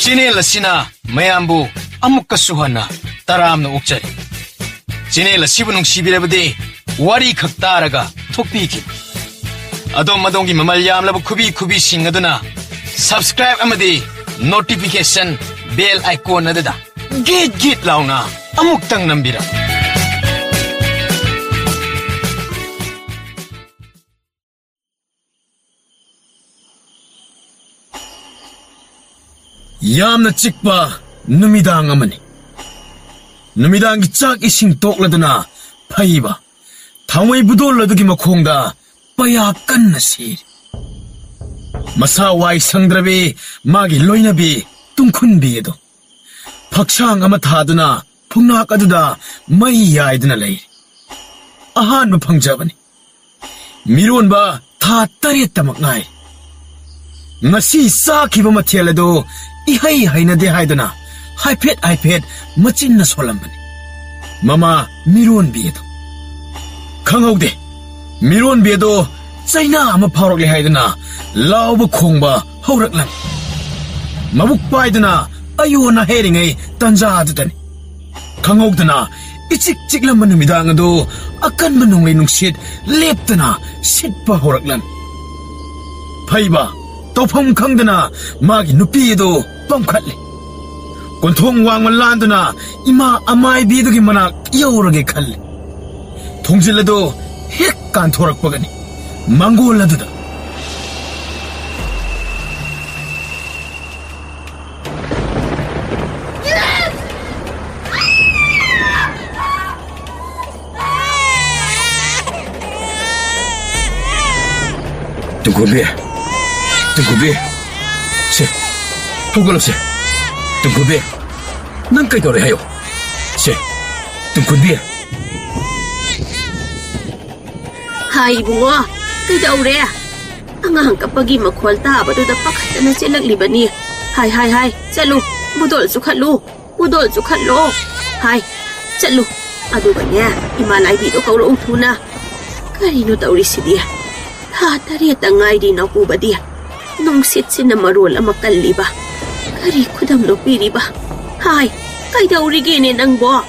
Channel asina mayambu amukkasu hana taramna ukjari. Channel asibu nungsibirabadi wari khak taraga thokpiki. Adom madongi mamal yamlabu kubi sing aduna subscribe amadi notification bell icon adada git launa amuktang nambira. Yamna chikpa numidang amani. Numidangi chak ising tokladuna phaiba. Thawai budoladugi makhongda payap kanna sir. Masa wai sangdrabi magi loinabi tungkhunbi edo. Phakshang ama thaduna phungnak aduda mai yaiduna lei. Ahanba phangjabani. Mironba tha taret tamak ngai. Ngasi sakhiba mathel ado ihai hainade haiduna haipet machin na solambani. Mama miron biedo. Khangaude miron biedo China ama phaurakle haiduna lauba khongba hauraklam. Mabuk paiduna ayona heringai tanja adutani. Khangaudana ichik chiklam numidang ado akan manunglei nungsit leptana sitpa hauraklam. Phaiba tawpham khangdana magi nupi edo pamkhatli. Konthong wangman landuna ima amai bidugi manak yaurage khalli. Thongjilado hek kan thorakpagani mangol aduda. Tungkubi, se, hugalo se, tungkubi, nang kay dore hayo, se, tungkubi. Hai bungo, kay daure, ang kapagi makwal taba do da pakata na silang libani. Hai, salu, budol sukalo, hai, salu, ado ba niya, imalay dito kauro utuna. Karino dauri si dia, hatari at angay din ako ba dia. Nung sitsin na marol ang makaliba. Kari ko dam lupiri ba? Hai, kay daw riginin ang bo.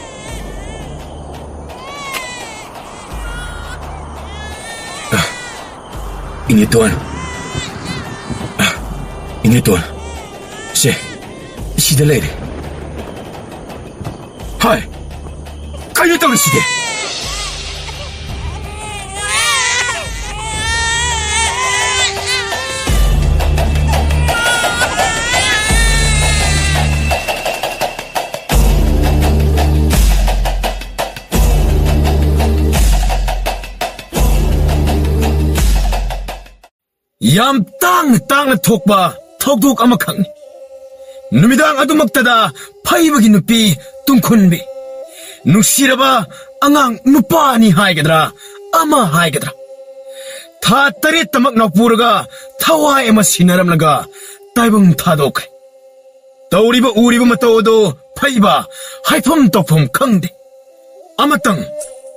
Inituan. Si Dalere. Hai, kayo daw si dia. Yam tang thokba thokduk ama khangni. Numidang adumaktada phaibagi nupi tungkhunbi. Nusiraba angang nupa ni haigadra ama haigadra. Tha taret tamak nakpuraga thawai ama sinaramlaga taibang thadokre. Tauriba uriba matodo phaiba haifam tokpham khangde. Amatang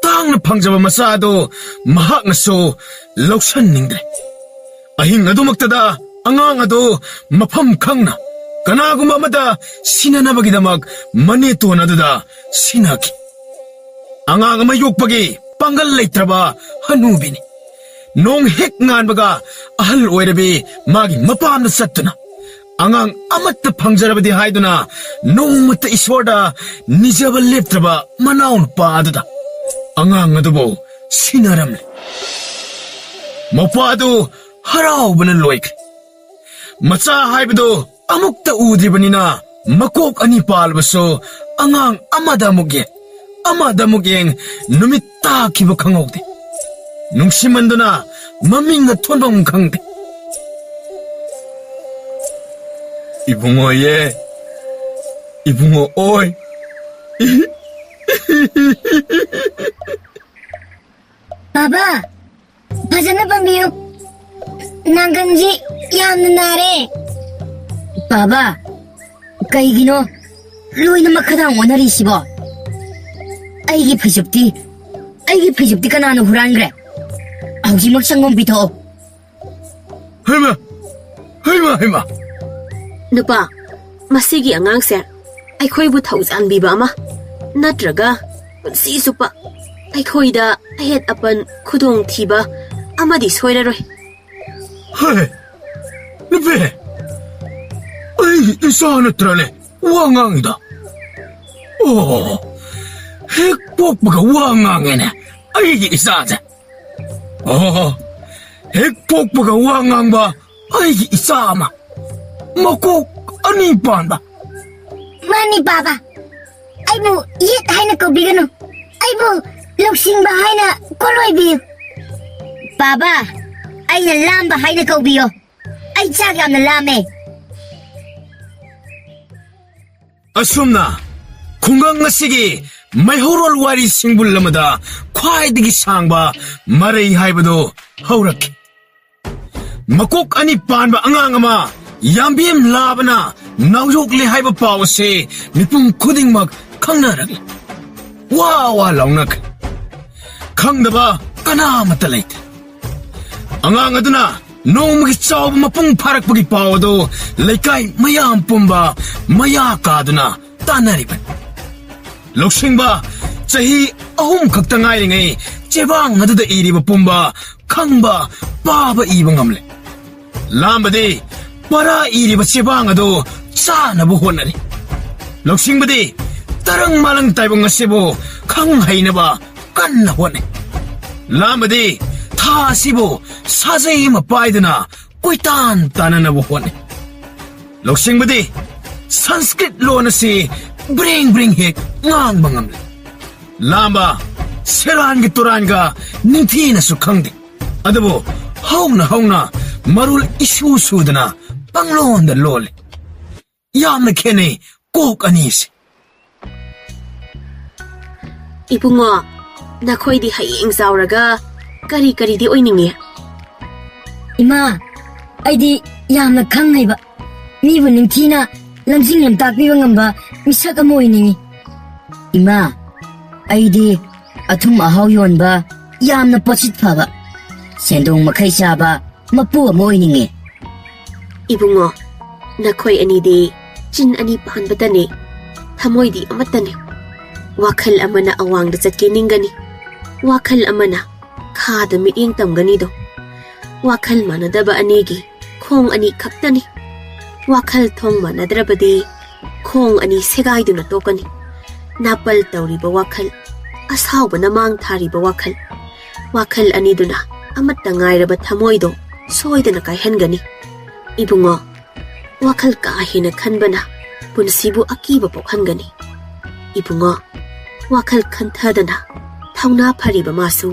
tangna phangjaba masado mahakna so loksan ningdre. Ahing adumaktada angang ado mafam khangna kanaguma amada sinanabagidamak maneto naduda sinaki. Angang ama yokpagi pangal leitraba hanubini. Nong hek nganbaga ahal oirabi magi mapamna sattuna. Angang amatta phangjarabadi haiduna nongmatta iswarda nijaba leptraba manaun paduda. Angang adubo sinaramle. Mapadu harauban loikre. Macha haibado amukta udribanina makok ani palbaso angang amada mugeng numita kiba khangogde. Nungsimanduna maminga thonbam khangde. Ibungo ye, ibungo oy. Baba, bhajana bambiyo. Nanganji yamna nare. Baba, kaigino loina makadang onarisibo. Aigi phajupti kanano hurangre. Aujimak sangom bito. Haima. Nupa, ꯃꯁꯤꯒꯤ ꯑꯉꯥꯡꯁꯦ ꯑꯩꯈꯣꯏꯕꯨ ꯊꯧꯖꯥꯟꯕꯤꯕ ꯑꯃ ꯅꯠꯇ꯭ꯔꯒ ꯄꯨꯟꯁꯤ ꯆꯨꯞꯄ ꯑꯩꯈꯣꯏꯗ ꯑꯍꯦꯠ ꯑꯄꯟ ꯈꯨꯗꯣꯡꯊꯤꯕ ꯑꯃꯗꯤ ꯁꯣꯏꯔꯔꯣꯏ. ꯍꯦ, ꯅꯨꯄꯤ, ꯑꯩꯒꯤ ꯏꯆꯥ ꯅꯠꯇ꯭ꯔꯅꯦ ꯋꯥ ꯉꯥꯡꯉꯤꯗ. ꯑꯣ, ꯍꯦꯛ ꯄꯣꯛꯄꯒ ꯋꯥ ꯉꯥꯡꯉꯦꯅꯦ ꯑꯩꯒꯤ ꯏꯆꯥꯁꯦ. ꯑꯣ, ꯍꯦꯛ ꯄꯣꯛꯄꯒ ꯋꯥ ꯉꯥꯡꯕ ꯑꯩꯒꯤ ꯏꯆꯥ ꯑꯃ, ꯃꯀꯣꯛ ꯑꯅꯤ ꯄꯥꯟꯕ. ꯃꯥꯅꯤ ꯕꯥꯕꯥ, ꯑꯩꯕꯨ ꯌꯦꯠ ꯍꯥꯏꯅ ꯀꯧꯕꯤꯒꯅꯨ. ꯑꯩꯕꯨ ꯂꯧꯁꯤꯡꯕ ꯍꯥꯏꯅ ꯀꯣꯜꯂꯣꯏꯕꯤꯌꯨ. ꯕꯥꯕꯥ, ꯑꯩꯅ ꯂꯥꯝꯕ ꯍꯥꯏꯅ ꯀꯧꯕꯤꯌꯣ. ꯑꯩ ꯆꯥꯛ ꯌꯥꯝꯅ ꯂꯥꯝꯃꯦ. ꯑꯁꯨꯝꯅ ꯈꯨꯡꯒꯪ ꯑꯁꯤꯒꯤ ꯃꯩꯍꯧꯔꯣꯜ ꯋꯥꯔꯤ ꯁꯤꯡꯕꯨꯜ ꯑꯃꯗ ꯈ꯭ꯋꯥꯏꯗꯒꯤ ꯁꯥꯡꯕ ꯃꯔꯩ ꯍꯥꯏꯕꯗꯨ ꯍꯧꯔꯛꯈꯤ. ꯃꯀꯣꯛ ꯑꯅꯤ ꯄꯥꯟꯕ ꯑꯉꯥꯡ ꯑꯃ ꯌꯥꯝꯕꯦꯝ ꯂꯥꯕꯅ ꯅꯥꯎꯌꯣꯛꯂꯦ ꯍꯥꯏꯕ ꯄꯥꯎ ꯑꯁꯤ ꯃꯤꯄꯨꯝ ꯈꯨꯗꯤꯡꯃꯛ ꯈꯪꯅꯔꯛꯂꯤ. ꯋꯥ ꯋꯥ ꯂꯥꯎꯅꯈꯤ. ꯈꯪꯗꯕ ꯀꯅꯥꯃꯠꯇ ꯂꯩꯇꯦ. ꯑꯉꯥꯡ ꯑꯗꯨꯅ ꯅꯣꯡꯃꯒꯤ ꯆꯥꯎꯕ ꯃꯄꯨꯡ ꯐꯥꯔꯛꯄꯒꯤ ꯄꯥꯎ ꯑꯗꯨ ꯂꯩꯀꯥꯏ ꯃꯌꯥꯝ ꯄꯨꯝꯕ ꯃꯌꯥ ꯀꯥꯗꯨꯅ ꯇꯥꯟꯅꯔꯤꯕꯅꯤ. ꯂꯧꯁꯤꯡꯕ ꯆꯍꯤ 3 ꯈꯛꯇ ꯉꯥꯏꯔꯤꯉꯩ ꯆꯦꯕꯥꯡ ꯑꯗꯨꯗ ꯏꯔꯤꯕ ꯄꯨꯝꯕ ꯈꯪꯕ ꯄꯥꯕ ꯏꯕ ꯉꯝꯂꯦ. ꯂꯥꯝꯕꯗꯤ ꯄꯔꯥ ꯏꯔꯤꯕ ꯆꯦꯕꯥꯡ ꯑꯗꯨ ꯆꯥꯅꯕ ꯍꯣꯠꯅꯔꯤ. ꯂꯧꯁꯤꯡꯕꯗꯤ ꯇꯔꯪ ꯃꯥꯂꯪ ꯇꯥꯏꯕꯪ ꯑꯁꯤꯕꯨ ꯈꯪ ꯍꯩꯅꯕ ꯀꯟꯅ ꯍꯣꯠꯅꯩ. ꯂꯥꯝꯕꯗꯤ ꯊꯥ ꯑꯁꯤꯕꯨ ꯁꯥꯖꯩ ꯑꯃ ꯄꯥꯏꯗꯨꯅ ꯀꯣꯏꯇꯥꯟ ꯇꯥꯟꯅꯅꯕ ꯍꯣꯠꯅꯩ. ꯂꯧꯁꯤꯡꯕꯗꯤ ꯁꯪꯁꯀ꯭ꯔꯤꯠ ꯂꯣꯟ ꯑꯁꯤ ꯕ꯭ꯔꯦꯡ ꯕ꯭ꯔꯦꯡ ꯍꯦꯛ ꯉꯥꯡꯕ ꯉꯝꯂꯦ. ꯂꯥꯝꯕ ꯁꯦꯔꯥꯟꯒꯤ ꯇꯨꯔꯥꯟꯒ ꯅꯤꯡꯊꯤꯅꯁꯨ ꯈꯪꯗꯦ. ꯑꯗꯨꯕꯨ ꯍꯧꯅ ꯍꯧꯅ ꯃꯔꯨꯜ ꯏꯁꯨ ꯁꯨꯗꯅ ꯄꯪꯂꯣꯟꯗ ꯂꯣꯜꯂꯤ. ꯌꯥꯝꯅ ꯈꯦꯠꯅꯩ ꯀꯣꯛ ꯑꯅꯤꯁꯤ. ꯏꯕꯨꯡꯉꯣ, ꯅꯈꯣꯏꯗꯤ ꯍꯌꯦꯡ ꯆꯥꯎꯔꯒ ꯀꯔꯤ ꯀꯔꯤꯗꯤ ꯑꯣꯏꯅꯤꯡꯉꯤ? ꯏꯃꯥ, ꯑꯩꯗꯤ ꯌꯥꯝꯅ ꯈꯪ ꯍꯩꯕ, ꯃꯤꯕꯨ ꯅꯤꯡꯊꯤꯅ ꯂꯝꯖꯤꯡ ꯂꯝꯇꯥꯛꯄꯤꯕ ꯉꯝꯕ ꯃꯤꯁꯛ ꯑꯃ ꯑꯣꯏꯅꯤꯡꯉꯤ. ꯏꯃꯥ, ꯑꯩꯗꯤ ꯑꯊꯨꯝ ꯑꯍꯥꯎ ꯌꯣꯟꯕ ꯌꯥꯝꯅ ꯄꯣꯠꯁꯤꯠ ꯐꯕ, ꯁꯦꯟꯗꯣꯡ ꯃꯈꯩ ꯆꯥꯕ ꯃꯄꯨ ꯑꯃ ꯑꯣꯏꯅꯤꯡꯉꯤ. ꯏꯕꯨꯡꯉꯣ, ꯅꯈꯣꯏ ꯑꯅꯤꯗꯤ ꯆꯤꯟ ꯑꯅꯤ ꯄꯥꯟꯕꯇꯅꯤ, ꯊꯃꯣꯏꯗꯤ ꯑꯃꯠꯇꯅꯤ. ꯋꯥꯈꯜ ꯑꯃꯅ ꯑꯋꯥꯡꯗ ꯆꯠꯀꯦ ꯅꯤꯡꯒꯅꯤ, ꯋꯥꯈꯜ ꯑꯃꯅ ꯈꯥꯗ ꯃꯤꯠꯌꯦꯡ ꯇꯝꯒꯅꯤꯗꯣ. ꯋꯥꯈꯜ ꯃꯥꯟꯅꯗꯕ ꯑꯅꯤꯒꯤ ꯈꯣꯡ ꯑꯅꯤ ꯈꯛꯇꯅꯤ. ꯋꯥꯈꯜ ꯊꯣꯡ ꯃꯥꯟꯅꯗ꯭ꯔꯕꯗꯤ ꯈꯣꯡ ꯑꯅꯤ ꯁꯦꯒꯥꯏꯗꯨꯅ ꯇꯣꯛꯀꯅꯤ. ꯅꯥꯄꯜ ꯇꯧꯔꯤꯕ ꯋꯥꯈꯜ, ꯑꯁꯥꯎꯕꯅ ꯃꯥꯡ ꯊꯥꯔꯤꯕ ꯋꯥꯈꯜ, ꯋꯥꯈꯜ ꯑꯅꯤꯗꯨꯅ ꯑꯃꯠꯇ ꯉꯥꯏꯔꯕ ꯊꯃꯣꯏꯗꯣ ꯁꯣꯏꯗꯅ ꯀꯥꯏꯍꯟꯒꯅꯤ. ꯏꯕꯨꯡꯉꯣ, ꯋꯥꯈꯜ ꯀꯥ ꯍꯦꯟꯅ ꯈꯟꯕꯅ ꯄꯨꯟꯁꯤꯕꯨ ꯑꯀꯤꯕ ꯄꯣꯛꯍꯟꯒꯅꯤ. ꯏꯕꯨꯡꯉꯣ, ꯋꯥꯈꯜ ꯈꯟꯊꯗꯅ ꯊꯧꯅꯥ ꯐꯔꯤꯕ ꯃꯥꯁꯨ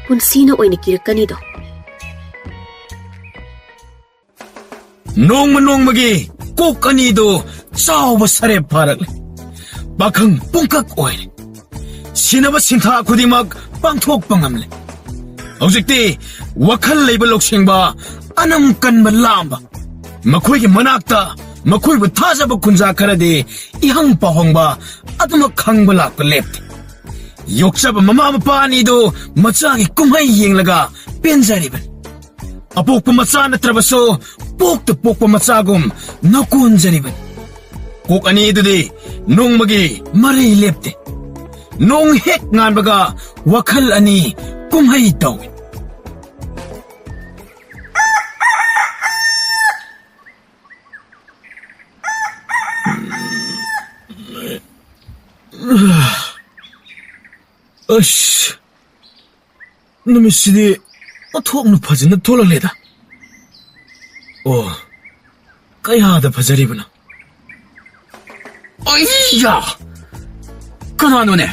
ꯄꯨꯟꯁꯤꯅ ꯑꯣꯏꯅ ꯀꯤꯔꯛꯀꯅꯤꯗꯣ. ꯅꯣꯡꯃ ꯅꯣꯡꯃꯒꯤ ꯀꯣꯛ ꯑꯅꯤꯗꯨ ꯆꯥꯎꯕ ꯁꯔꯦꯞ ꯐꯥꯔꯛꯂꯦ. ꯄꯥꯈꯪ ꯄꯨꯡꯀꯛ ꯑꯣꯏꯔꯦ. ꯁꯤꯟꯅꯕ ꯁꯤꯟꯊꯥ ꯈꯨꯗꯤꯡꯃꯛ ꯄꯥꯡꯊꯣꯛꯄ ꯉꯝꯂꯦ. ꯍꯧꯖꯤꯛꯇꯤ ꯋꯥꯈꯜ ꯂꯩꯕ ꯂꯧꯁꯤꯡꯕ, ꯑꯅꯝ ꯀꯟꯕ ꯂꯥꯝꯕ, ꯃꯈꯣꯏꯒꯤ ꯃꯅꯥꯛꯇ ꯃꯈꯣꯏꯕꯨ ꯊꯥꯖꯕ ꯈꯨꯟꯖꯥ ꯈꯔꯗꯤ ꯏꯍꯪ ꯄꯥꯎꯍꯪꯕ ꯑꯗꯨꯃꯛ ꯈꯪꯕ ꯂꯥꯛꯄ ꯂꯦꯞꯇꯦ. ꯌꯣꯛꯆꯕ ꯃꯃꯥ ꯃꯄꯥ ꯑꯅꯤꯗꯨ ꯃꯆꯥꯒꯤ ꯀꯨꯝꯍꯩ ꯌꯦꯡꯂꯒ ꯄꯦꯟꯖꯔꯤꯕꯅꯤ. ꯑꯄꯣꯛꯄ ꯃꯆꯥ ꯅꯠꯇ꯭ꯔꯕꯁꯨ ꯄꯣꯛꯇ ꯄꯣꯛꯄ ꯃꯆꯥꯒꯨꯝ ꯅꯀꯣꯟꯖꯔꯤꯕꯅꯤ. ꯀꯣꯛ ꯑꯅꯤꯗꯨꯗꯤ ꯅꯣꯡꯃꯒꯤ ꯃꯔꯩ ꯂꯦꯞꯇꯦ. ꯅꯣꯡ ꯍꯦꯛ ꯉꯥꯟꯕꯒ ꯋꯥꯈꯜ ꯑꯅꯤ ꯀꯨꯝꯍꯩ ꯇꯧꯏ. ꯑꯁ, ꯅꯨꯃꯤꯠꯁꯤꯗꯤ ꯑꯣꯟꯊꯣꯛꯅ ꯐꯖꯅ ꯊꯣꯛꯂꯛꯂꯦꯗ. ꯑꯣ, ꯀꯌꯥꯗ ꯐꯖꯔꯤꯕꯅꯣ. ꯑꯩꯌꯥ, ꯀꯅꯥꯅꯣꯅꯦ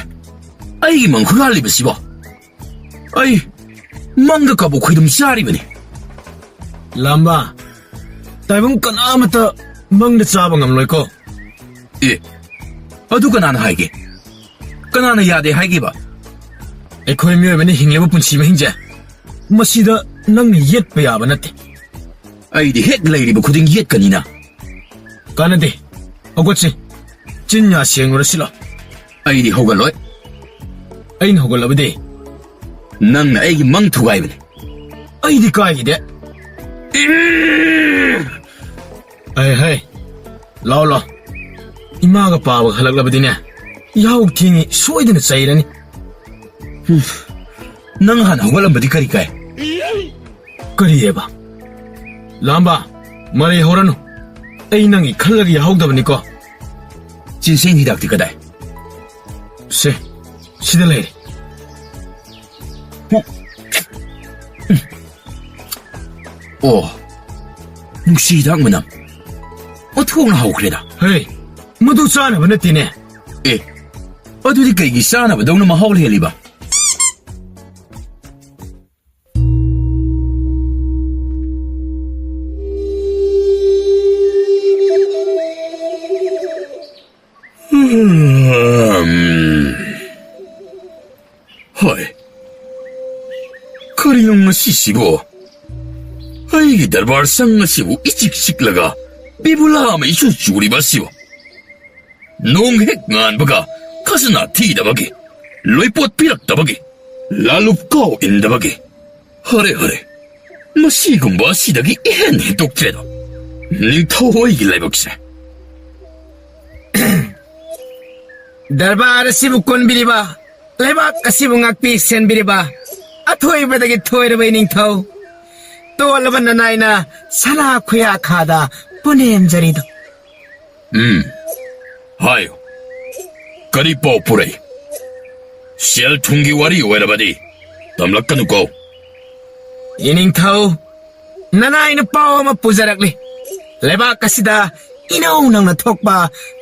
ꯑꯩꯒꯤ ꯃꯪ ꯍꯨꯔꯥꯜꯂꯤꯕꯁꯤꯕꯣ? ꯑꯩ ꯃꯪꯗ ꯀꯕꯣꯛ ꯈꯣꯏꯗꯨꯝ ꯆꯥꯔꯤꯕꯅꯤ. ꯂꯥꯝꯕ, ꯇꯥꯏꯕꯪ ꯀꯅꯥꯃꯠꯇ ꯃꯪꯗ ꯆꯥꯕ ꯉꯝꯂꯣꯏꯀꯣ. ꯑꯦ, ꯑꯗꯨ ꯀꯅꯥꯅ ꯍꯥꯏꯒꯦ? ꯀꯅꯥꯅ ꯌꯥꯗꯦ ꯍꯥꯏꯒꯦꯕ? ꯑꯩꯈꯣꯏ ꯃꯤꯑꯣꯏꯕꯅ ꯍꯤꯡꯂꯤꯕ ꯄꯨꯟꯁꯤ ꯃꯍꯤꯡꯁꯦ ꯃꯁꯤꯗ ꯅꯪꯅ ꯌꯦꯠꯄ ꯌꯥꯕ ꯅꯠꯇꯦ. ꯑꯩꯗꯤ ꯍꯦꯛ ꯂꯩꯔꯤꯕ ꯈꯨꯗꯤꯡ ꯌꯦꯠꯀꯅꯤꯅ. ꯀꯥꯟꯅꯗꯦ, ꯍꯧꯒꯠꯁꯤ. ꯆꯤꯟ ꯌꯥ ꯁꯦꯡꯂꯨꯔꯁꯤꯂꯣ. ꯑꯩꯗꯤ ꯍꯧꯒꯠꯂꯣꯏ. ꯑꯩꯅ ꯍꯧꯒꯠꯂꯕꯗꯤ ꯅꯪꯅ ꯑꯩꯒꯤ ꯃꯪ ꯊꯨꯒꯥꯏꯕꯅꯤ. ꯑꯩꯗꯤ ꯀꯥꯏꯒꯤꯗꯦ. ꯍꯩ ꯍꯩ, ꯂꯥꯎ ꯂꯥꯎ, 이마가 빠바가 할락라버디네. 야옥팅이 소이드는 쌓이라니. ꯅꯪ ꯍꯥꯟꯅ ꯍꯧꯒꯠꯂꯝꯕꯗꯤ ꯀꯔꯤ ꯀꯥꯏ? ꯀꯔꯤꯑꯕ? ꯂꯥꯝꯕ, ꯃꯔꯩ ꯍꯧꯔꯅꯨ. ꯑꯩ ꯅꯪꯒꯤ ꯈꯜꯂꯒ ꯌꯥꯍꯧꯗꯕꯅꯤꯀꯣ. ꯆꯤꯟꯁꯤꯡ ꯍꯤꯗꯥꯛꯇꯤ ꯀꯗꯥꯏ? ꯁꯤꯗ ꯂꯩꯔꯦ. ꯑꯣ, ꯅꯨꯡꯁꯤ ꯍꯤꯗꯥꯛ ꯃꯅꯝ. ꯑꯣꯟꯊꯣꯛꯅ ꯍꯧꯈ꯭ꯔꯦꯗ. ꯍꯦ, ꯃꯗꯨ ꯆꯥꯅꯕ ꯅꯠꯇꯦꯅꯦ. ꯑꯦ, ꯑꯗꯨꯗꯤ ꯀꯩꯒꯤ ꯆꯥꯅꯕꯗꯧꯅ ꯃꯍꯥꯎ ꯂꯩꯍꯜꯂꯤꯕ? ꯍꯣꯏ, ꯀꯔꯤꯅꯣ ꯉꯁꯤꯁꯤꯕꯨ? ꯑꯩꯒꯤ ꯗꯔꯕꯥꯔ ꯁꯪ ꯑꯁꯤꯕꯨ ꯏꯆꯤꯛ ꯆꯤꯛꯂꯒ ꯕꯤꯕꯨꯂꯥ ꯑꯃ ꯏꯆꯨ ꯆꯨꯔꯤꯕ ꯑꯁꯤꯕꯨ? ꯅꯣꯡ ꯍꯦꯛ ꯉꯥꯟꯕꯒ ꯈꯖꯅꯥ ꯊꯤꯗꯕꯒꯤ, ꯂꯣꯏꯄꯣꯠ ꯄꯤꯔꯛꯇꯕꯒꯤ, ꯂꯥꯂꯨꯞ ꯀꯥꯎ ꯏꯟꯗꯕꯒꯤ. ꯍꯔꯦ ꯍꯔꯦ, ꯃꯁꯤꯒꯨꯝꯕ ꯑꯁꯤꯗꯒꯤ ꯏꯍꯦꯟ ꯍꯦꯟꯗꯣꯛꯇ꯭ꯔꯦꯗ ꯅꯤꯡꯊꯧ ꯍꯣꯏꯒꯤ ꯂꯥꯏꯕꯛꯁꯦ. ꯗꯔꯕꯥꯔ ꯑꯁꯤꯕꯨ ꯀꯣꯟꯕꯤꯔꯤꯕ, ꯂꯩꯕꯥꯛ ꯑꯁꯤꯕꯨ ꯉꯥꯛꯄꯤ ꯁꯦꯟꯕꯤꯔꯤꯕ ꯑꯊꯣꯏꯕꯗꯒꯤ ꯊꯣꯏꯔꯕ ꯅꯤꯡꯊꯧ, ꯇꯣꯜꯂꯕ ꯅꯅꯥꯏꯅ ꯁꯅꯥ ꯈꯨꯌꯥꯈꯥꯗ ꯄꯨꯅꯦꯝꯖꯔꯤꯗꯣ. ꯍꯥꯏꯌꯨ, ꯀꯔꯤ ꯄꯥꯎ ꯄꯨꯔꯛꯏ? ꯁꯦꯜ ꯊꯨꯝꯒꯤ ꯋꯥꯔꯤ ꯑꯣꯏꯔꯕꯗꯤ ꯇꯝꯂꯛꯀꯅꯨꯀꯣ. ꯏꯅꯤꯡꯊꯧ, ꯅꯅꯥꯏꯅ ꯄꯥꯎ ꯑꯃ ꯄꯨꯖꯔꯛꯂꯤ. ꯂꯩꯕꯥꯛ ꯑꯁꯤꯗ ꯏꯅꯧ ꯅꯧꯅ ꯊꯣꯛꯄ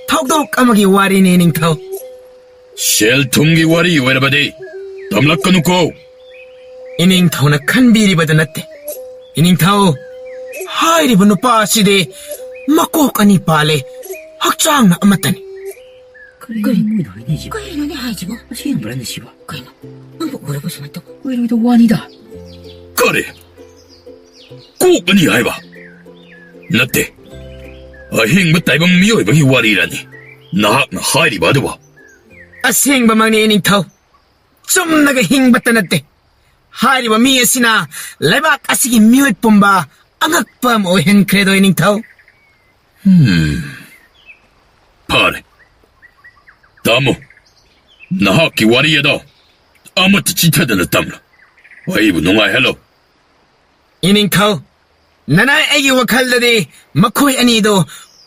ꯊꯧꯗꯣꯛ ꯑꯃꯒꯤ ꯋꯥꯔꯤꯅꯤ ꯅꯤꯡꯊꯧ. ꯁꯦꯜ ꯊꯨꯝꯒꯤ ꯋꯥꯔꯤ ꯑꯣꯏꯔꯕꯗꯤ ꯇꯝꯂꯛꯀꯅꯨꯀꯣ. ꯏꯅꯤꯡꯊꯧꯅ ꯈꯟꯕꯤꯔꯤꯕꯗꯨ ꯅꯠꯇꯦ. ꯏꯅꯤꯡꯊꯧ, ꯍꯥꯏꯔꯤꯕ ꯅꯨꯄꯥ ꯑꯁꯤꯗꯤ ꯃꯀꯣꯛ ꯑꯅꯤ ꯄꯥꯜꯂꯦ, ꯍꯛꯆꯥꯡꯅ ꯑꯃꯠꯇꯅꯤ. ꯀꯩꯅꯣꯅꯦ ꯍꯥꯏꯁꯤꯕꯣ? ꯑꯁꯦꯡꯕ꯭ꯔꯅꯦ ꯁꯤꯕꯣ? ꯀꯩꯅꯣ? ꯅꯪꯕꯨ ꯎꯔꯕ ꯁꯨꯃꯥꯏꯅ ꯇꯧ? ꯑꯣꯏꯔꯣꯏꯗ ꯋꯥꯅꯤꯗ. ꯀꯔꯤ? ꯀꯣꯛ ꯑꯅꯤ ꯍꯥꯏꯕ? ꯅꯠꯇꯦ, ꯑꯍꯤꯡꯕ ꯇꯥꯏꯕꯪ ꯃꯤꯑꯣꯏꯕꯒꯤ ꯋꯥꯔꯤꯔꯅꯤ ꯅꯍꯥꯛꯅ ꯍꯥꯏꯔꯤꯕ ꯑꯗꯨꯕꯨ? ꯑꯁꯦꯡꯕꯃꯛꯅꯤ ꯏꯅꯤꯡꯊꯧ, ꯆꯨꯝꯅꯒ ꯍꯤꯡꯕꯇ ꯅꯠꯇꯦ. ꯍꯥꯏꯔꯤꯕ ꯃꯤ ꯑꯁꯤꯅ ꯂꯩꯕꯥꯛ ꯑꯁꯤꯒꯤ ꯃꯤꯑꯣꯏ ꯄꯨꯝꯕ ꯑꯉꯛꯄ ꯑꯃ ꯑꯣꯏꯍꯟꯈ꯭ꯔꯦꯗꯣ ꯏꯅꯤꯡꯊꯧ. ꯐꯔꯦ, ꯇꯥꯃꯣ, ꯅꯍꯥꯛꯀꯤ ꯋꯥꯔꯤ ꯑꯗꯣ ꯑꯃꯠꯇ ꯆꯤꯊꯗꯅ ꯇꯝꯂꯣ. ꯑꯩꯕꯨ ꯅꯨꯡꯉꯥꯏꯍꯜꯂꯣ. ꯏꯅꯤꯡꯊꯧ, ꯅꯅꯥꯏ ꯑꯩꯒꯤ ꯋꯥꯈꯜꯗꯗꯤ ꯃꯈꯣꯏ ꯑꯅꯤꯗꯣ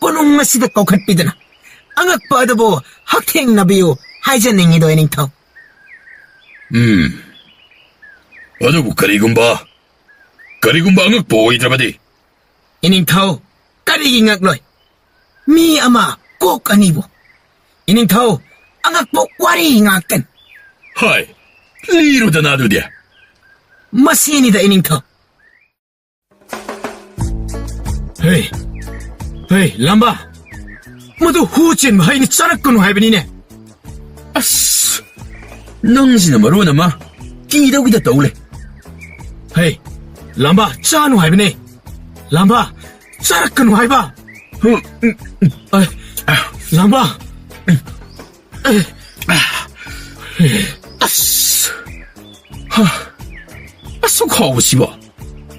ꯀꯣꯅꯨꯡ ꯑꯁꯤꯗ ꯀꯧꯈꯠꯄꯤꯗꯅ ꯑꯉꯛꯄ ꯑꯗꯨꯕꯨ ꯍꯛꯊꯦꯡꯅꯕꯤꯌꯨ ꯍꯥꯏꯖꯅꯤꯡꯉꯤꯗꯣ ꯏꯅꯤꯡꯊꯧ. ꯑꯗꯨꯕꯨ ꯀꯔꯤꯒꯨꯝꯕ ꯑꯉꯛꯄ ꯑꯣꯏꯗ꯭ꯔꯕꯗꯤ? ꯏꯅꯤꯡꯊꯧ, ꯀꯔꯤꯒꯤ ꯉꯛꯂꯣꯏ? ꯃꯤ ꯑꯃ ꯀꯣꯛ ꯑꯅꯤꯕꯨ. ꯏꯅꯤꯡꯊꯧ, ꯑꯉꯛꯄ ꯋꯥꯔꯤ ꯉꯥꯛꯇꯅꯤ. ꯍꯥꯏ, ꯂꯤꯔꯨꯗꯅ ꯑꯗꯨꯗꯤ. ꯃꯁꯤꯅꯤꯗ ꯏꯅꯤꯡꯊꯧ. ꯍꯦ, ꯂꯝꯕꯥ, ꯃꯗꯨ ꯍꯨ ꯆꯦꯟꯕ ꯍꯩꯅ ꯆꯥꯔꯛꯀꯅꯨ ꯍꯥꯏꯕꯅꯤꯅꯦ. ꯑꯁ, ꯅꯪꯁꯤꯅ ꯃꯔꯣꯟ ꯑꯃ ꯀꯤꯗꯧꯒꯤꯗ ꯇꯧ ꯂꯩ. ꯍꯦ, ꯂꯝꯕꯥ, ꯆꯥꯅꯨ ꯍꯥꯏꯕꯅꯦ. ꯂꯝꯕꯥ, ꯆꯥꯔꯛꯀꯅꯨ ꯍꯥꯏꯕ. ꯂꯝꯕꯥ. ꯑꯁ, ꯑꯁꯨꯛ ꯍꯥꯎꯕꯁꯤꯕꯣ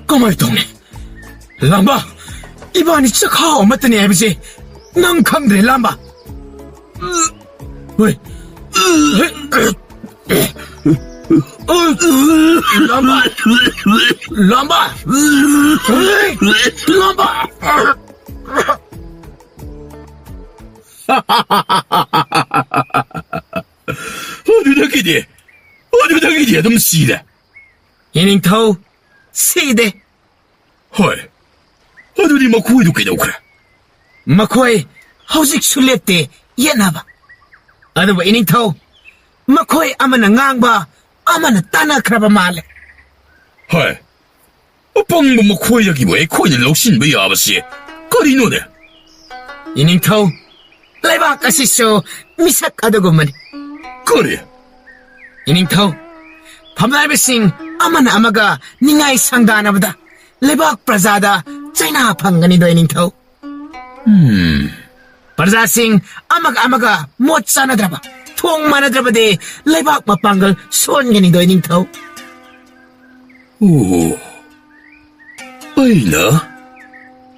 ꯀꯃꯥꯏ ꯇꯧꯅꯤ? ꯂꯝꯕꯥ, 이번이 ꯆꯈꯥꯎ ꯑꯃꯠꯇꯅꯤ ꯍꯥꯏꯕꯁꯦ ꯅꯪ ꯈꯪꯗ꯭ꯔꯦ ꯂꯥꯝꯕ. ꯍꯣꯏ. ꯂꯥꯝꯕ. ꯂꯥꯝꯕ. ꯂꯥꯝꯕ. 어두덕이디 ꯑꯗꯨꯝ ꯁꯤꯔꯦ. 이닝ꯊꯧ ꯁꯤꯗꯦ. ꯍꯣꯏ, ꯑꯗꯨꯗꯤ ꯃꯈꯣꯏꯗꯨ ꯀꯩꯗꯧꯈ꯭ꯔꯦ? ꯃꯈꯣꯏ ꯍꯧꯖꯤꯛꯁꯨ ꯂꯦꯞꯇꯦ ꯌꯦꯠꯅꯕ. ꯑꯗꯨꯕꯨ 이닝ꯊꯧ, ꯃꯈꯣꯏ ꯑꯃꯅ ꯉꯥꯡꯕ ꯑꯃꯅ ꯇꯥꯟꯅꯈ꯭ꯔꯕ ꯃꯥꯜꯂꯦ. ꯍꯣꯏ, ꯑꯄꯪꯕ ꯃꯈꯣꯏꯗꯒꯤꯕꯨ ꯑꯩꯈꯣꯏꯅ ꯂꯧꯁꯤꯟꯕ ꯌꯥꯕꯁꯤ ꯀꯔꯤꯅꯣꯅꯦ? 이닝ꯊꯧ, ꯂꯩꯕꯥꯛ ꯑꯁꯤꯁꯨ ꯃꯤꯁꯛ ꯑꯗꯨꯒꯨꯝꯕꯅꯤ. ꯀꯔꯤ? 이닝ꯊꯧ, ꯐꯝꯅꯥꯏꯕꯁꯤꯡ ꯑꯃꯅ ꯑꯃꯒ ꯅꯤꯡꯉꯥꯏ ꯁꯪꯗꯥꯅꯕꯗ ꯂꯩꯕꯥꯛ ꯄ꯭ꯔꯖꯥꯗ ꯆꯩꯅꯥ ꯐꯪꯒꯅꯤꯗꯣ 이닝ꯊꯧ. ꯄ꯭ꯔꯖꯥꯁꯤꯡ ꯑꯃꯒ ꯑꯃꯒ ꯃꯣꯠ ꯆꯥꯅꯗ꯭ꯔꯕ, ꯊꯣꯡ ꯃꯥꯟꯅꯗ꯭ꯔꯕꯗꯤ ꯂꯩꯕꯥꯛ ꯃꯄꯥꯡꯒꯜ ꯁꯣꯟꯒꯅꯤꯗꯣ 이닝ꯊꯧ. ꯑꯣ, ꯑꯩꯅ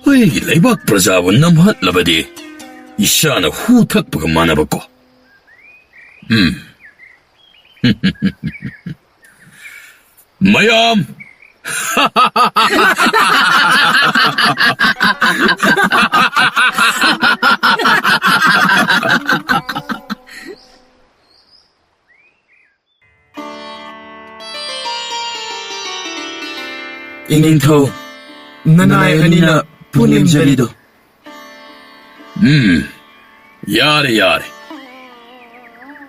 ꯑꯩꯒꯤ ꯂꯩꯕꯥꯛ ꯄ꯭ꯔꯖꯥꯕꯨ ꯅꯝꯍꯠꯂꯕꯗꯤ 이샤나 후탁부가 많아봤고. 마얌! 이닝ꯊꯧ, ꯅꯅꯥꯏ ꯑꯅꯤꯅ ꯄꯨꯅꯦꯝꯖꯔꯤꯗꯣ. 야래.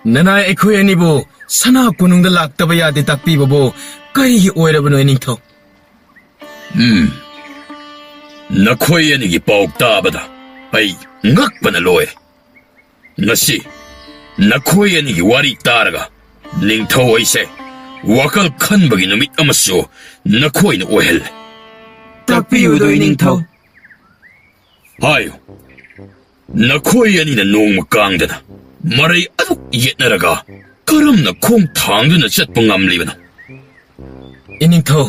ꯅꯅꯥꯏ ꯑꯩꯈꯣꯏ ꯑꯅꯤꯕꯨ ꯁꯅꯥ ꯀꯣꯅꯨꯡꯗ ꯂꯥꯛꯇꯕ ꯌꯥꯗꯦ ꯇꯥꯛꯄꯤꯕꯕꯨ ꯀꯔꯤꯒꯤ ꯑꯣꯏꯔꯕꯅꯣ 이닝ꯊꯧ? ꯅꯈꯣꯏ ꯑꯅꯤꯒꯤ ꯄꯥꯎ ꯇꯥꯕꯗ ꯑꯩ ꯉꯛꯄꯅ ꯂꯣꯏꯔꯦ. ꯉꯁꯤ ꯅꯈꯣꯏ ꯑꯅꯤꯒꯤ ꯋꯥꯔꯤ ꯇꯥꯔꯒ ꯅꯤꯡꯊꯧ ꯑꯩꯁꯦ ꯋꯥꯈꯜ ꯈꯟꯕꯒꯤ ꯅꯨꯃꯤꯠ ꯑꯃꯁꯨ ꯅꯈꯣꯏꯅ ꯑꯣꯏꯍꯜꯂꯦ. ꯇꯥꯛꯄꯤꯌꯨꯗꯣ 이닝ꯊꯧ. ꯍꯥꯏꯌꯨ. ꯅꯈꯣꯏ ꯑꯅꯤꯅ ꯅꯣꯡꯃ ꯀꯥꯡꯗꯅ ꯃꯔꯩ ꯑꯗꯨꯛ ꯌꯦꯠꯅꯔꯒ ꯀꯔꯝꯅ ꯈꯣꯡ ꯊꯥꯡꯗꯨꯅ ꯆꯠꯄ ꯉꯝꯂꯤꯕꯅꯣ? 이닝ꯊꯧ,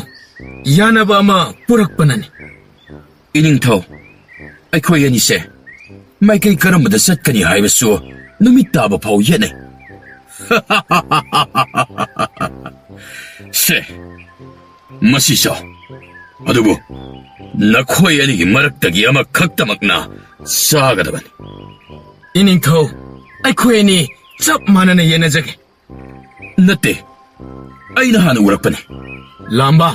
ꯌꯥꯅꯕ ꯑꯃ ꯄꯨꯔꯛꯄꯅꯅꯤ. 이닝ꯊꯧ, ꯑꯩꯈꯣꯏ ꯑꯅꯤꯁꯦ ꯃꯥꯏꯀꯩ ꯀꯔꯝꯕꯗ ꯆꯠꯀꯅꯤ ꯍꯥꯏꯕꯁꯨ ꯅꯨꯃꯤꯠ ꯇꯥꯕ ꯐꯥꯎ ꯌꯦꯠꯅꯩ. ꯁꯦ, ꯃꯁꯤꯁꯨ. ꯑꯗꯨꯕꯨ ꯅꯈꯣꯏ ꯑꯅꯤꯒꯤ ꯃꯔꯛꯇꯒꯤ ꯑꯃꯈꯛꯇꯃꯛꯅ ꯆꯥꯒꯗꯕꯅꯤ. 이닝ꯊꯧ, ꯑꯩꯈꯣꯏ ꯑꯅꯤ ꯆꯞ ꯃꯥꯟꯅꯅ ꯌꯦꯟꯅꯖꯒꯦ. ꯅꯠꯇꯦ, ꯑꯩꯅ ꯍꯥꯟꯅ ꯎꯔꯛꯄꯅꯤ. ꯂꯥꯝꯕꯥ,